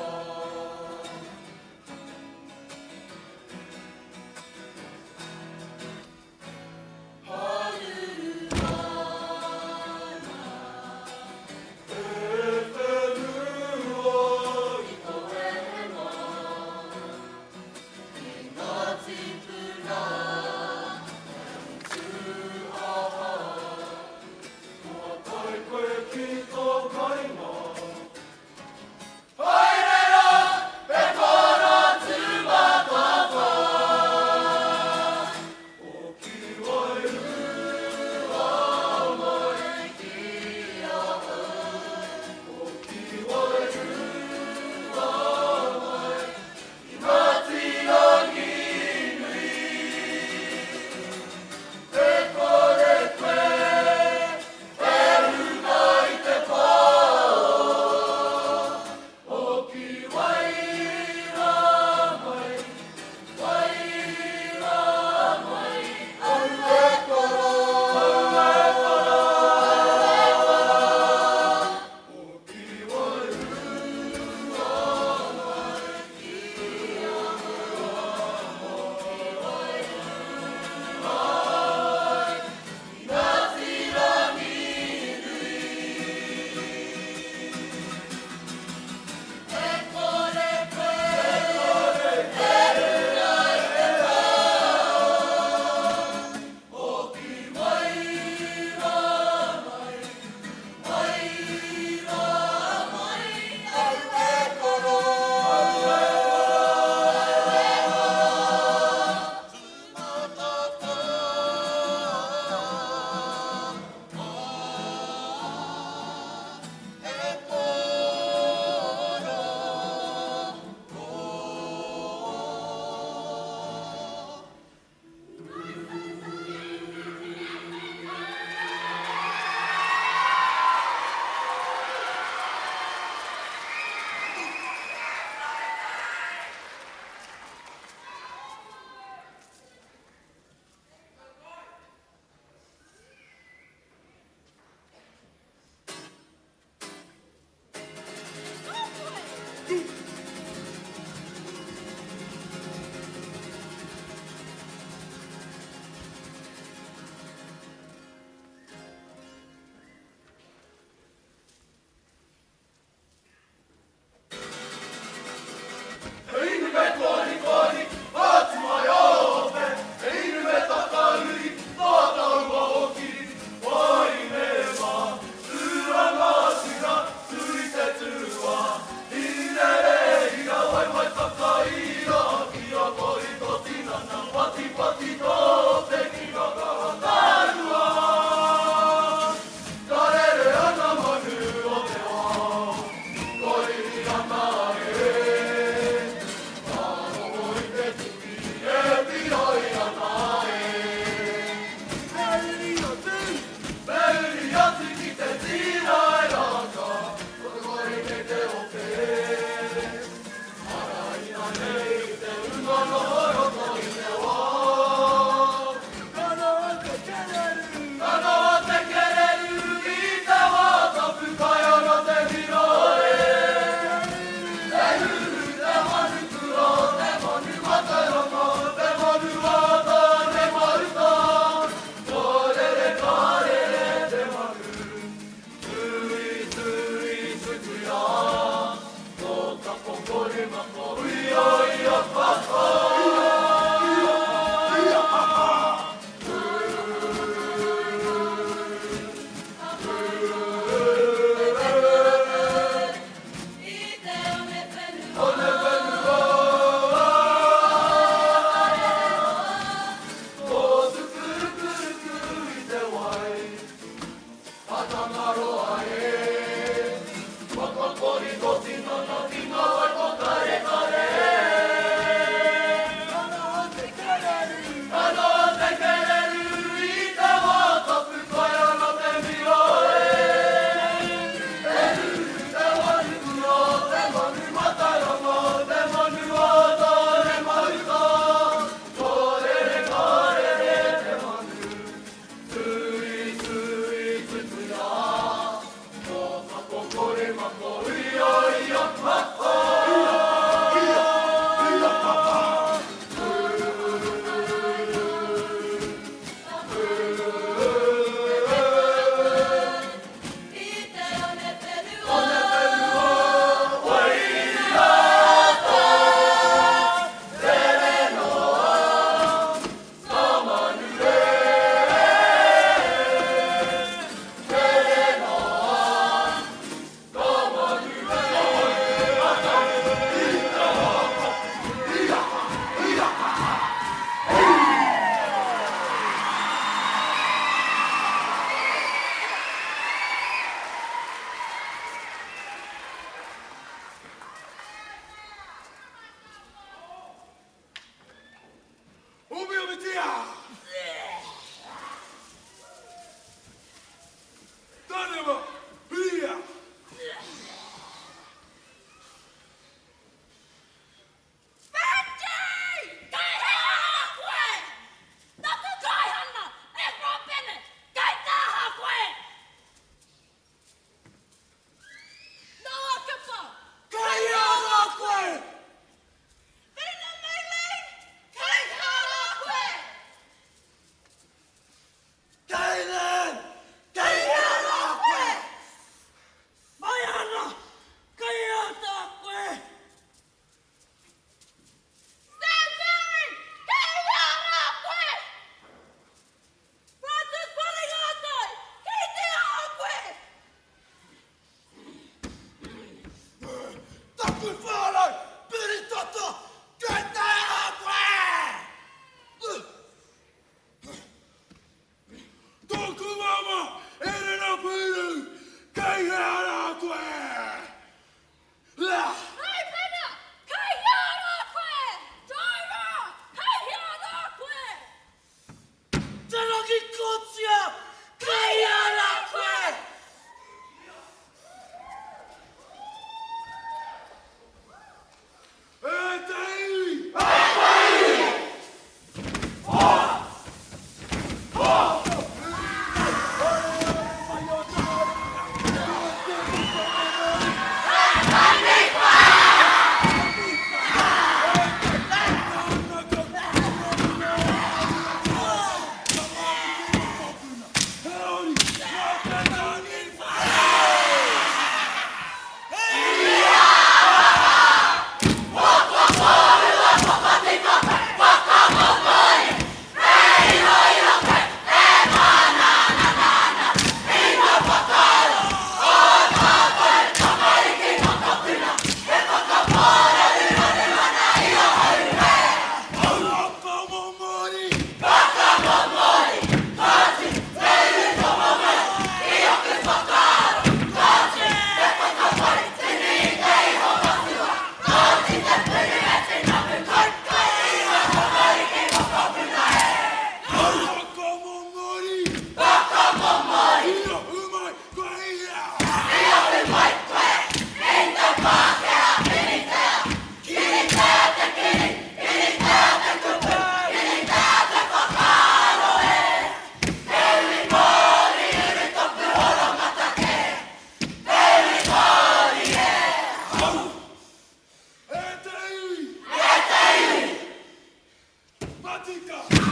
Whakauranga!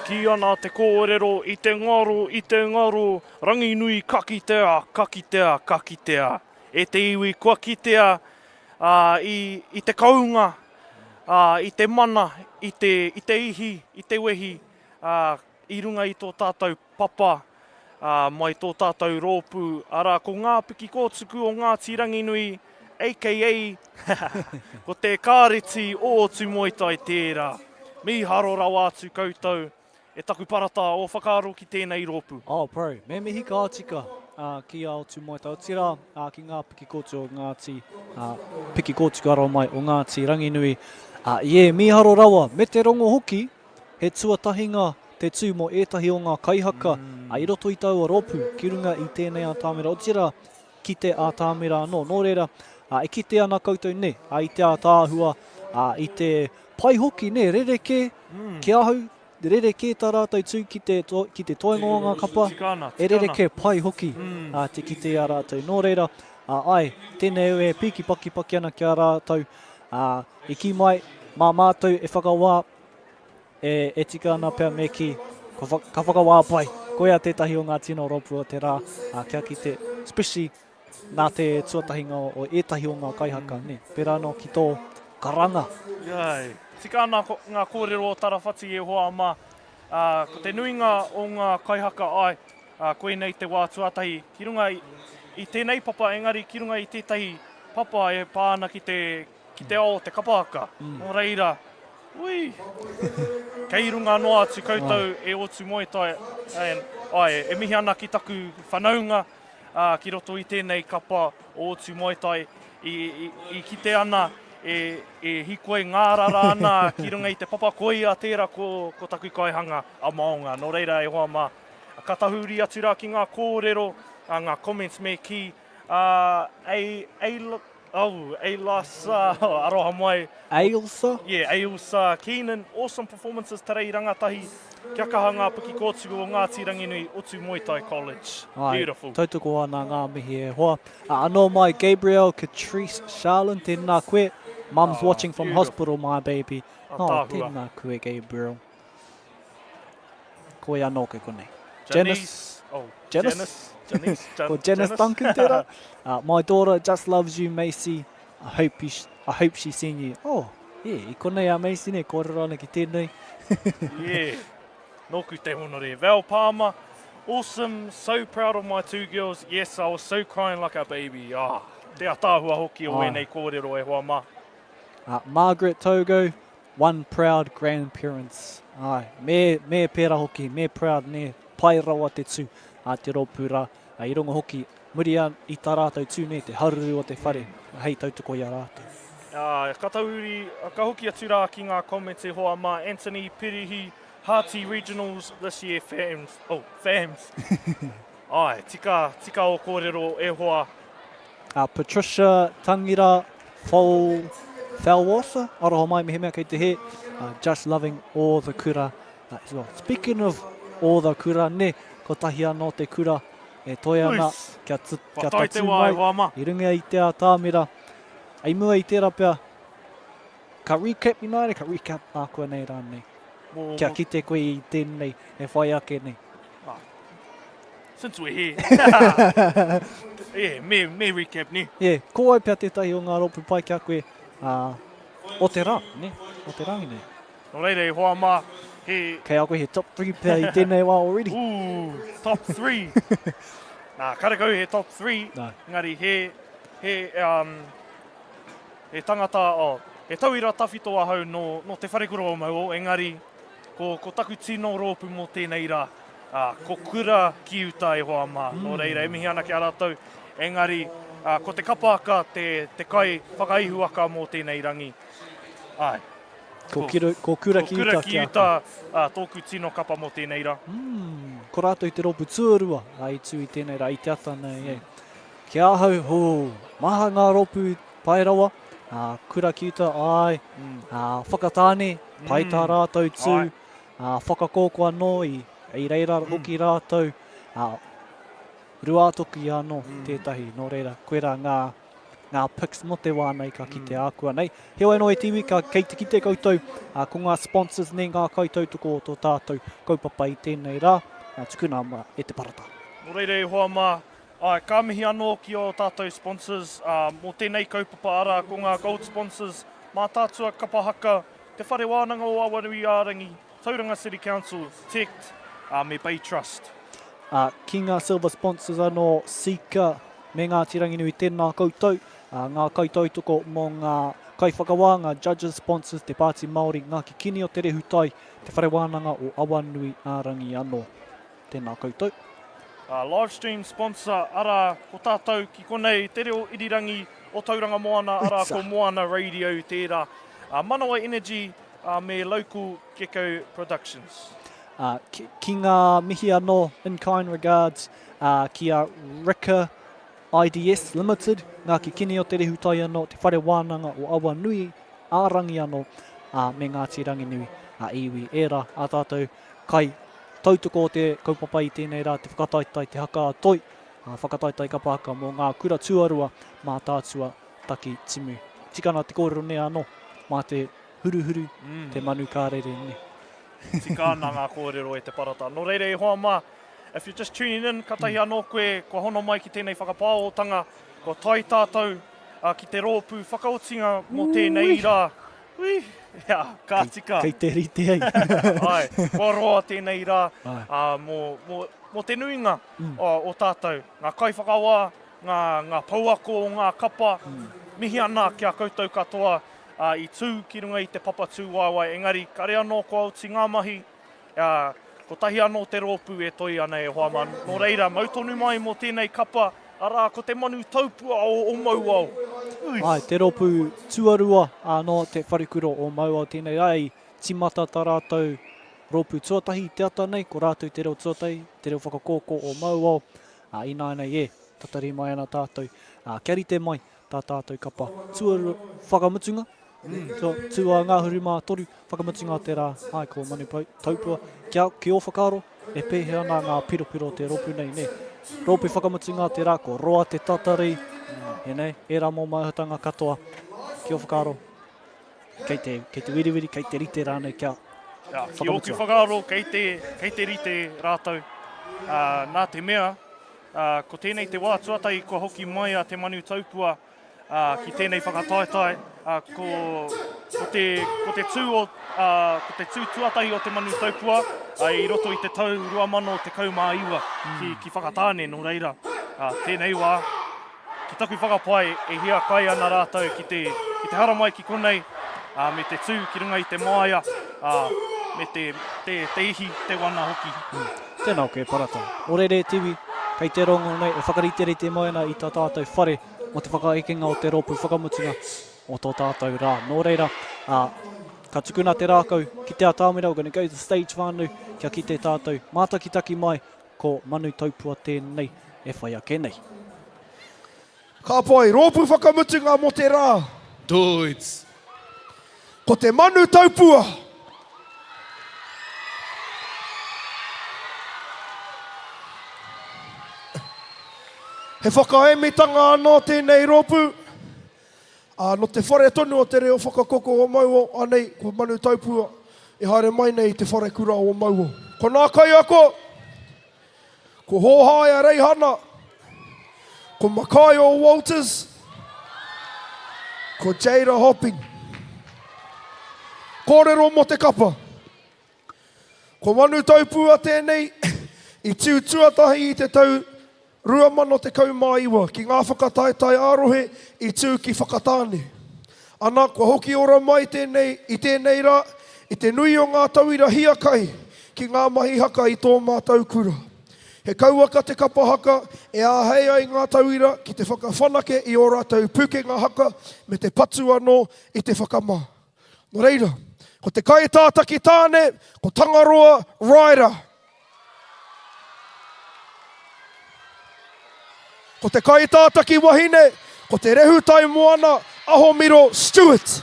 ki ana te kōrero, i te ngaro, Ranginui kakitea, kakitea. E te iwi kua kitea i te kaunga, i te mana, i te ihi, i te wehi, i runga i tō tātou papa, mai tō tātou rōpū. Ara, ko ngā piki kōtuku o Ngāti Ranginui, a.k.a. ko te kāreti o Tumoitai tērā. Mi haro rawa atu koutou, e taku parata o whakaaro ki tēnei rōpū. Oh, bro, me mihi ka atika ki ao Tumoitai. O tira ki ngā piki kōtuku o Ngāti, piki kōtuku aro mai o Ngāti Ranginui. Mi haro rawa, me te rongo hoki, he tuatahinga te tū mo ētahi o ngā kaihaka, i roto i taua rōpū, ki runga i tēnei ātāmira. O tira ki te ātāmira anō, nō reira, e kite ana koutou ne, i te ātāhua, i te pai hoki ne, rereke, ki ahau, rereke tā rātou tū ki te toenga o ngā kapa, e rereke pai hoki, te kite a rātou. Nō reira, tēnei e piki paki ana ki a rātou, i ki mai, mā mātou e whakawā, e tika ana pia me ki, ka whakawā pai, koia tētahi o ngā tino rōpū o te rā, kia ki te, especially nā te tuatahinga o ētahi o ngā kaihaka, ne, pera anō ki tō karanga. Iai, tika ana ngā kōrero o tarawhati e hoa mā, ko te nuinga o ngā kaihaka koe nei te wā tuatahi, ki runga i tēnei papa, engari ki runga i tētahi papa e pāna ki te ao te Kapa Haka. Nō reira, ui, kei runga noa atu koutou e o Tumoitai, e mihi ana ki taku whanaunga, ki roto i tēnei kapa o Tumoitai, i kite ana e hikoe ngārara ana ki runga i te papa koia tērā ko taku kaihanga a maonga. Nō reira e hoa mā, katahuri atu rā ki ngā kōrero, ngā comments me ki, Ailasa, aroha mai. Ailsa? Yeah, Ailsa. Keenan, awesome performances tarei rangatahi. Kia kaha ngā piki kōtuku o Ngāti Ranginui o Tumoitai College. Beautiful. Tautoko ana ngā mihi e hoa. Anō mai Gabriel, Catrice, Charlene, tēnā koe. Mum's watching from hospital, my baby. Tēnā koe, Gabriel. Koe anō koe konei. Janice. Janice Duncan tērā. My daughter just loves you, Macy. I hope she's seen you. Oh, yeah, I konei a Macy ne, kōrero ana ki tēnei. Yeah, nōku te honore. Val Palmer, awesome, so proud of my two girls. Yes, I was so crying like a baby. Te atāhua hoki o enei kōrero e hoa mā. Margaret Togo, one proud grandparents. Me pēra hoki, me proud ne, pai rawa te tū a te rōpūra. I rongo hoki, muri i tā rātou tū ne, te haruru o te whare. Hei tautoko i a rātou. Katauri, ka hoki atu rā ki ngā comments e hoa mā. Anthony Pirihi, Hearty Regionals this year, fams. Tika o kōrero e hoa. Patricia Tangira Falwasa, aroha mai me he mea kei te he. Just loving all the kura as well. Speaking of all the kura, ne, ko tahi anō te kura e toi ana kia tatu mai. I runga i te ātāmira. Ai mua i tērā pia, ka recap inaere, ka recap ākua nei rānei. Kia kite koe i tēnei, e whai ake nei. Since we're here. Yeah, me recap ni. Yeah, ko ai pia tētahi o ngā rōpū pai kia koe o te rā, ne? O te rangi nei. No reire, e hoa mā, Kei a koe he top 3 pia i tēnei wā already. Ooh, top 3. Karakau he top 3. Ngari, he tangata, he tauira tawhito ahau no te wharekura o Mauao, engari, ko taku tino rōpū mō tēnei rā, ko Kura ki uta e hoa mā. No reira, e mihi ana ki a rātou, engari, ko te Kapa Haka, te kai whakaihuaka mō tēnei rangi. Ko Kura ki uta, tōku tino kapa mō tēnei rā. Ko rātou i te rōpū tuarua, i tū i tēnei rā, i te atana, Ki ahau, maha ngā rōpū pai rawa, Kura ki uta, whakatāne, pai tā rātou tū, whakakoko anō i reira hoki rātou, ruatoki anō tētahi, nō reira, koe rā ngā ngā picks mo te wānei ka ki te ākua nei. Heoi anō e tiwi, kei te kite koutou, ko ngā sponsors ne ngā koutou tuko o tō tātou kaupapa i tēnei rā, tukuna e te parata. Nō reire hoa mā, ka mihi anō ki o tātou sponsors, mō tēnei kaupapa ara ko ngā gold sponsors, Mataatua, Kapa Haka, te whare Wānanga o Awanuiārangi, Tauranga City Council, TECT, me Bay Trust. Ki ngā silver sponsors anō Seeka me Ngāti Ranginui tēnā koutou, ngā koutou tuko mō ngā kaiwhakawā, ngā judges sponsors, te Pāti Māori, ngā kikini o te rehutai, te whare Wānanga o Awanuiārangi anō. Tēnā koutou. Live stream sponsor ara ko tātou ki konei te reo irirangi o Tauranga Moana ara ko Moana Radio tērā. Manawa Energy me Local Gecko Productions. Ki ngā mihi anō, in kind regards, ki a Ricoh IDS Limited, ngā kikini o te rehutai anō, te whare Wānanga o Awanuiārangi anō, me Ngāti Ranginui, iwi era, a tātou kai tautoko o te kaupapa i tēnei rā, te whakataitai te haka atoi, whakataitai Kapa Haka mō ngā kura tuarua, Mātātua, Tākitimu. Tikana te kōrero ne anō, mā te huruhuru, te manu kārere ne. Tikana ngā kōrero e te parata. Nō reire hoa mā, if you're just tuning in, katahi anō koe, kua hono mai ki tēnei whakapāotanga, kua tai tātou ki te rōpū whakaotinga mō tēnei rā. Ui, ka tika. Kei te rite hei. Ai, kua roa tēnei rā, mō te nuinga o tātou. Ngā kaiwhakawā, ngā pauako, ngā kapa, mihi ana kia koutou katoa i tū ki runga i te papa tū waiwai. Engari, kare anō kua auti ngā mahi, ko tahi anō te rōpū e toi ana e hoa man. Nō reira, mautonu mai mō tēnei kapa, ara ko te manu taupua o Mauao. Ai, te rōpū tuarua anō te wharekuro o Mauao tēnei. Ai, timata tā rātou rōpū tuatahi te ata nei, ko rātou te reo tuatahi, te reo WhakaKoko o Mauao. Ina nei tatari mai ana tātou. Kia rite mai tā tātou kapa tuarua whakamutunga. So, tua ngā huri mā toru whakamutunga te rā. Ai, ko manu taupua. Ki o whakaro, e pēhe ana ngā piropiro te rōpū nei ne. Rōpū whakamutunga te rā, ko roa te tatari, e rā mō maihutanga katoa, ki o whakaro, kei te wiriwiri, kei te rite rānei kia Ki o ki whakaro, kei te rite rātou. Nā te mea, ko tēnei te wā tuatai, ko hoki mai a te manu taupua, ki tēnei whakataetai, ko te tū tuatahi o te manu taupua, i roto i te tau rua mano te kaumā iwa ki whakatāne no reira. Tēnei wā, ki taku whakapai e hia kai ana rātou ki te haramai ki konei, me te tū ki runga i te māia, me te ihi, te wana hoki. Tēnā koe parata. Orere tiwi, kei te rongo nei, e whakaritere te moena i tā tātou whare, mo te whakaekenga o te rōpū whakamutunga o tō tātou rā. Nō reira, ka tukuna te rākau ki te atāmira, we're going to go to stage whānu, kia ki te tātou mātakitaki mai, ko manu taupua tēnei e whai ake nei. Ka pai, rōpū whakamutunga mo te rā. Dudes. Ko te manu taupua. He whakaemitanga anō tēnei rōpū. No te whare tonu o te reo WhakaKoko o Mauao, anei, ko manu taupua, e haere mai nei te whare kura o Mauao. Ko nā kai ako, ko Hōhaia Reihana, ko Makai o Walters, ko Jada Hopping. Kōrero mo te kapa. Ko manu taupua tēnei, i tiu tuatahi i te tau rua mano te kaumāiwa, ki ngā whakataetai arohe, i tū ki whakatāne. Ana, kua hoki ora mai tēnei, i tēnei rā, i te nui o ngā tauira hiakai, ki ngā mahi haka i tō mātou kura. He kauaka te Kapa Haka, e āhei ai ngā tauira, ki te whakawhanake i o rātou puke ngā haka, me te patu anō i te whakamā. No reira, ko te kai tātaki tāne, ko Tangaroa Rider. Ko te kai tātaki wahine, ko te rehutai moana, Ahomiro Stewart.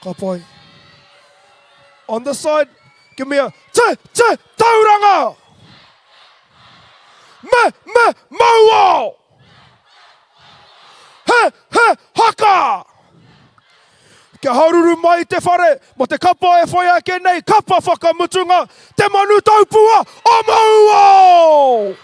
Ka pai. On this side, Give me a Tauranga. Mauao. He haka. Kia haruru mai te whare, mo te kapa e whai ake nei, kapa whakamutunga, te manu taupua o Mauao!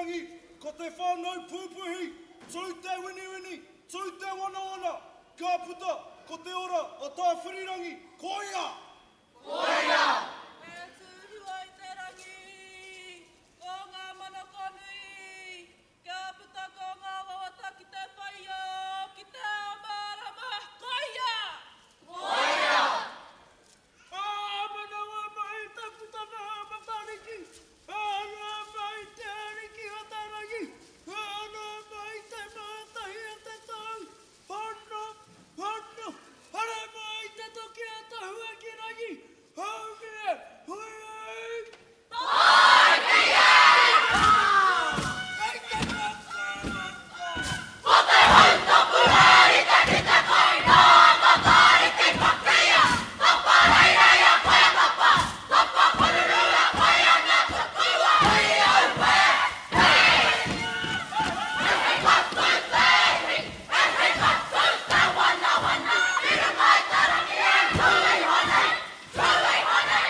Rangi, ko te whānau pūpuhi, tū te winiwini, tū te wanawana, ka puta, ko te ora o tā whirirangi, koia! Koia! E tūhua i te rangi, ko ngā Mānuka nui, ka puta ko ngā wawata ki te whaia, ki te amarama, koia! Koia! Manawa mai te putana matariki, ana mai te ariki o te rangi, ana mai te mātahi o te tau, whana, whana, hara mai te toki a te hua ki rangi, haere, hui! Tai kia! Ko te hauta purari te ki te koina, matariki pakia, tapa reira ia koia tapa, tapa kururua koia ngā tukua, hui au pe, hei! Ehi katu te ehi, ehi katu te wana wana, ira mai te rangi e tūlei honei, hei!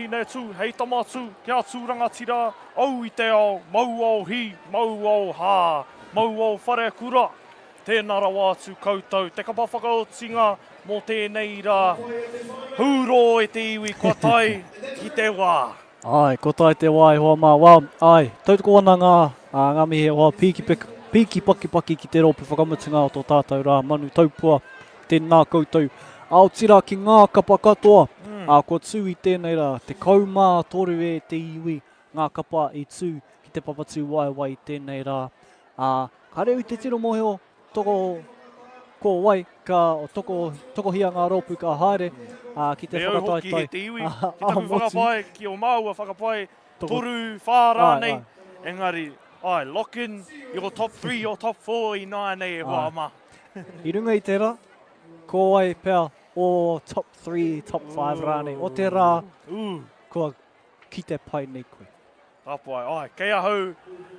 Nei tū, hei tamatu, kia tū rangatira, au I te ao, Mauao hi, Mauao hā, Mauao Whare Kura. Tēnā rawa atu koutou, te kapa whakaotinga mō tēnei rā. Hūro e te iwi kua tai ki te wā. Ai, ko tai te wā e hoa mā. Wā, ai, tautoko ana ngā mihe hoa piki paki ki te ropu whakamutunga o tō tātou rā manu taupua. Tēnā koutou. Aotira ki ngā kapa katoa. Ko tū I tēnei rā, te kaumā toru e te iwi, ngā kapa I tū ki te papatū wai I tēnei rā. Ka reo I te tiro moheo, toko ko wai, ka toko hia ngā ropu ka haere, ki te whakataitai. Reo hoki he te iwi, ki taku whakapai, ki o Māua whakapai, toru, whārā nei. Engari, lock in your top 3 or top 4 I nāi nei e hoa mā. I runga I te rā, ko wai pēr, o top 3, top 5 rānei. O te rā, kua ki te pai nei koe. Apai, kei ahau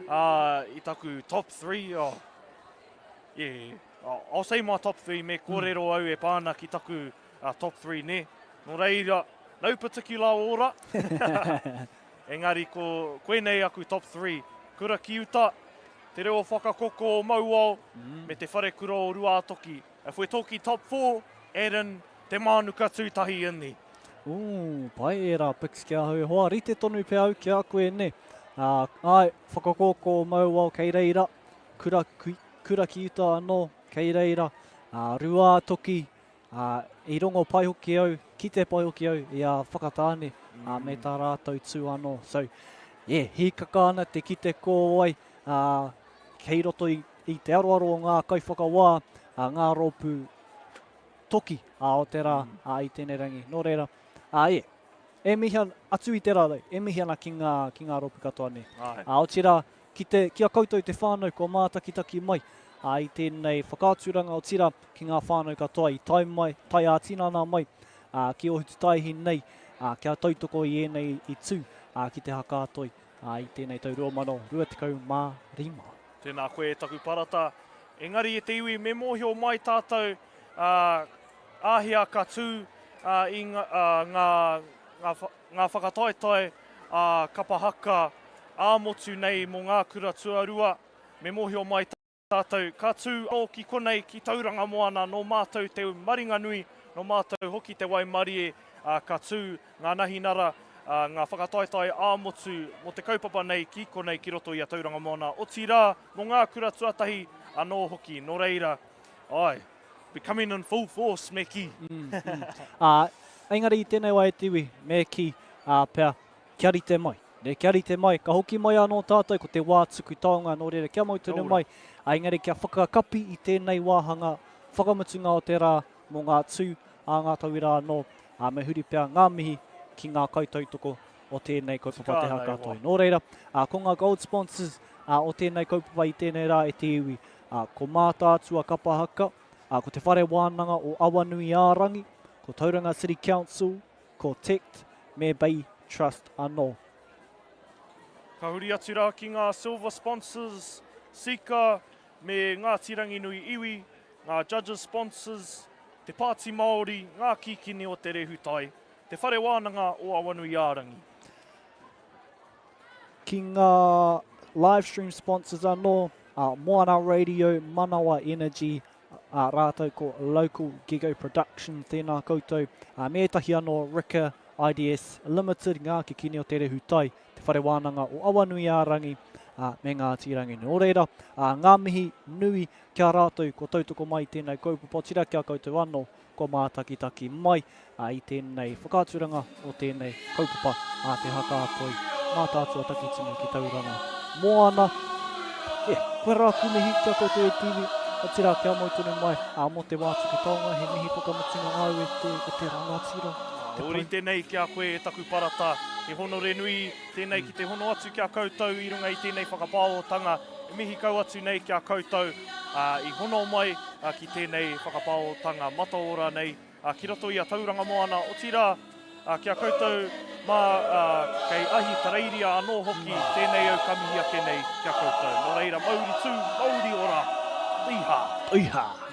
I taku top 3. I'll say my top 3 me kōrero au e pāna ki taku top 3 ne. No reira, no particular ora. Engari, koe nei aku top 3. Kura ki uta, te Reo WhakaKoko o Mauao, me te Whare Kura o Ruatoki. If we're talking top 4, Eren, te Mānuka Tūtahi ini. Pai e rā, piks kia hau hoa. Rite tonu pe au ki a koe ne. Ai, WhakaKoko o Mauao kei reira. Kura ki uta anō kei reira. Ruatoki, I rongo pai hoki au, ki te pai hoki au, I a whakatāne me tā rātou tū anō. So, hikaka ana te ki te kōwai, kei roto I te aroaro o ngā kaiwhakawā, ngā ropu toki o te rā I tēnei rangi. Nō reira, e mihi ana, atu I te rā rei, e mihi ana ki ngā ropu katoa ne. O tira, kia koutou te whānau ko mātakitaki mai, I tēnei Whakaaturanga o tira ki ngā whānau katoa I tai ātinana mai, ki o hutu taihi nei, kia tautoko I enei I tū, ki te haka atoi, I tēnei tau rua mano, rua tekau mā rima. Tēnā koe taku parata. Engari e te iwi, me mōhio mai tātou āhia ka tū I ngā whakataitai Kapa Haka āmotu nei mō ngā kura tuarua. Me mōhio mai tātou ka tū o ki konei ki Tauranga Moana no mātou te maringanui, no mātou hoki te waimarie ka tū ngā nahinara, ngā whakataitai āmotu mo te kaupapa nei ki konei ki roto I a Tauranga Moana. O tira, mō ngā kura tuatahi anō hoki, no reira, ai, becoming in full force, me ki. Engari i tēnei wā e tiwi, me ki pēr, kia rite mai. Kia rite mai, ka hoki mai anō tātou ko te wā tuku taonga, nō reira kia mau tunu mai. Engari kia whakakapi i tēnei wāhanga, whakamutunga o te rā mō ngā tū a ngā tauira anō. Me huri pēr ngā mihi ki ngā kautautoko o tēnei kaupapa Te Haka toi. Nō reira, ko ngā gold sponsors o tēnei kaupapa i tēnei rā e te iwi. Ko Mataatua Kapa Haka, ko te Whare Wānanga o Awanuiārangi, ko Tauranga City Council, ko TECT, me Bay Trust anō. Ka huri atu rā ki ngā silver sponsors, Seeka, me Ngāti Ranginui iwi, ngā judges sponsors, te Pāti Māori, ngā kikini o te rehutai, te Whare Wānanga o Awanuiārangi. Ki ngā live stream sponsors anō, Moana Radio, Manawa Energy, rātou ko Local Gigo Production, tēnā koutou. Me tahi anō Ricoh IDS Limited, ngā kikini o te rehutai, te Whare Wānanga o Awanuiārangi, me Ngāti Rangi. Nō reira, ngā mihi nui kia rātou ko tautoko mai tēnei kaupapa, tira kia koutou anō ko mātakitaki mai i tēnei whakaaturanga o tēnei kaupapa Te Haka atoi, Mātātua Tākitimu ki Tauranga Moana. Koe rā kumihi kia koutou e tiwi, o tira kia mau tunu mai, mō te wātuki taonga, he mihi whakamutunga ngau e te rangatira. Ori tēnei kia koe e taku parata, e hono renui, tēnei ki te hono atu kia koutou, i runga i tēnei whakapāotanga, e mihi kau atu nei kia koutou, i hono mai ki tēnei whakapāotanga mataora nei, ki roto i a Tauranga Moana, o tira kia koutou, kei ahi tareiria anō hoki, tēnei au kamihia kenei kia koutou. Nō reira, Māori tū, Māori ora, Iha. Iha.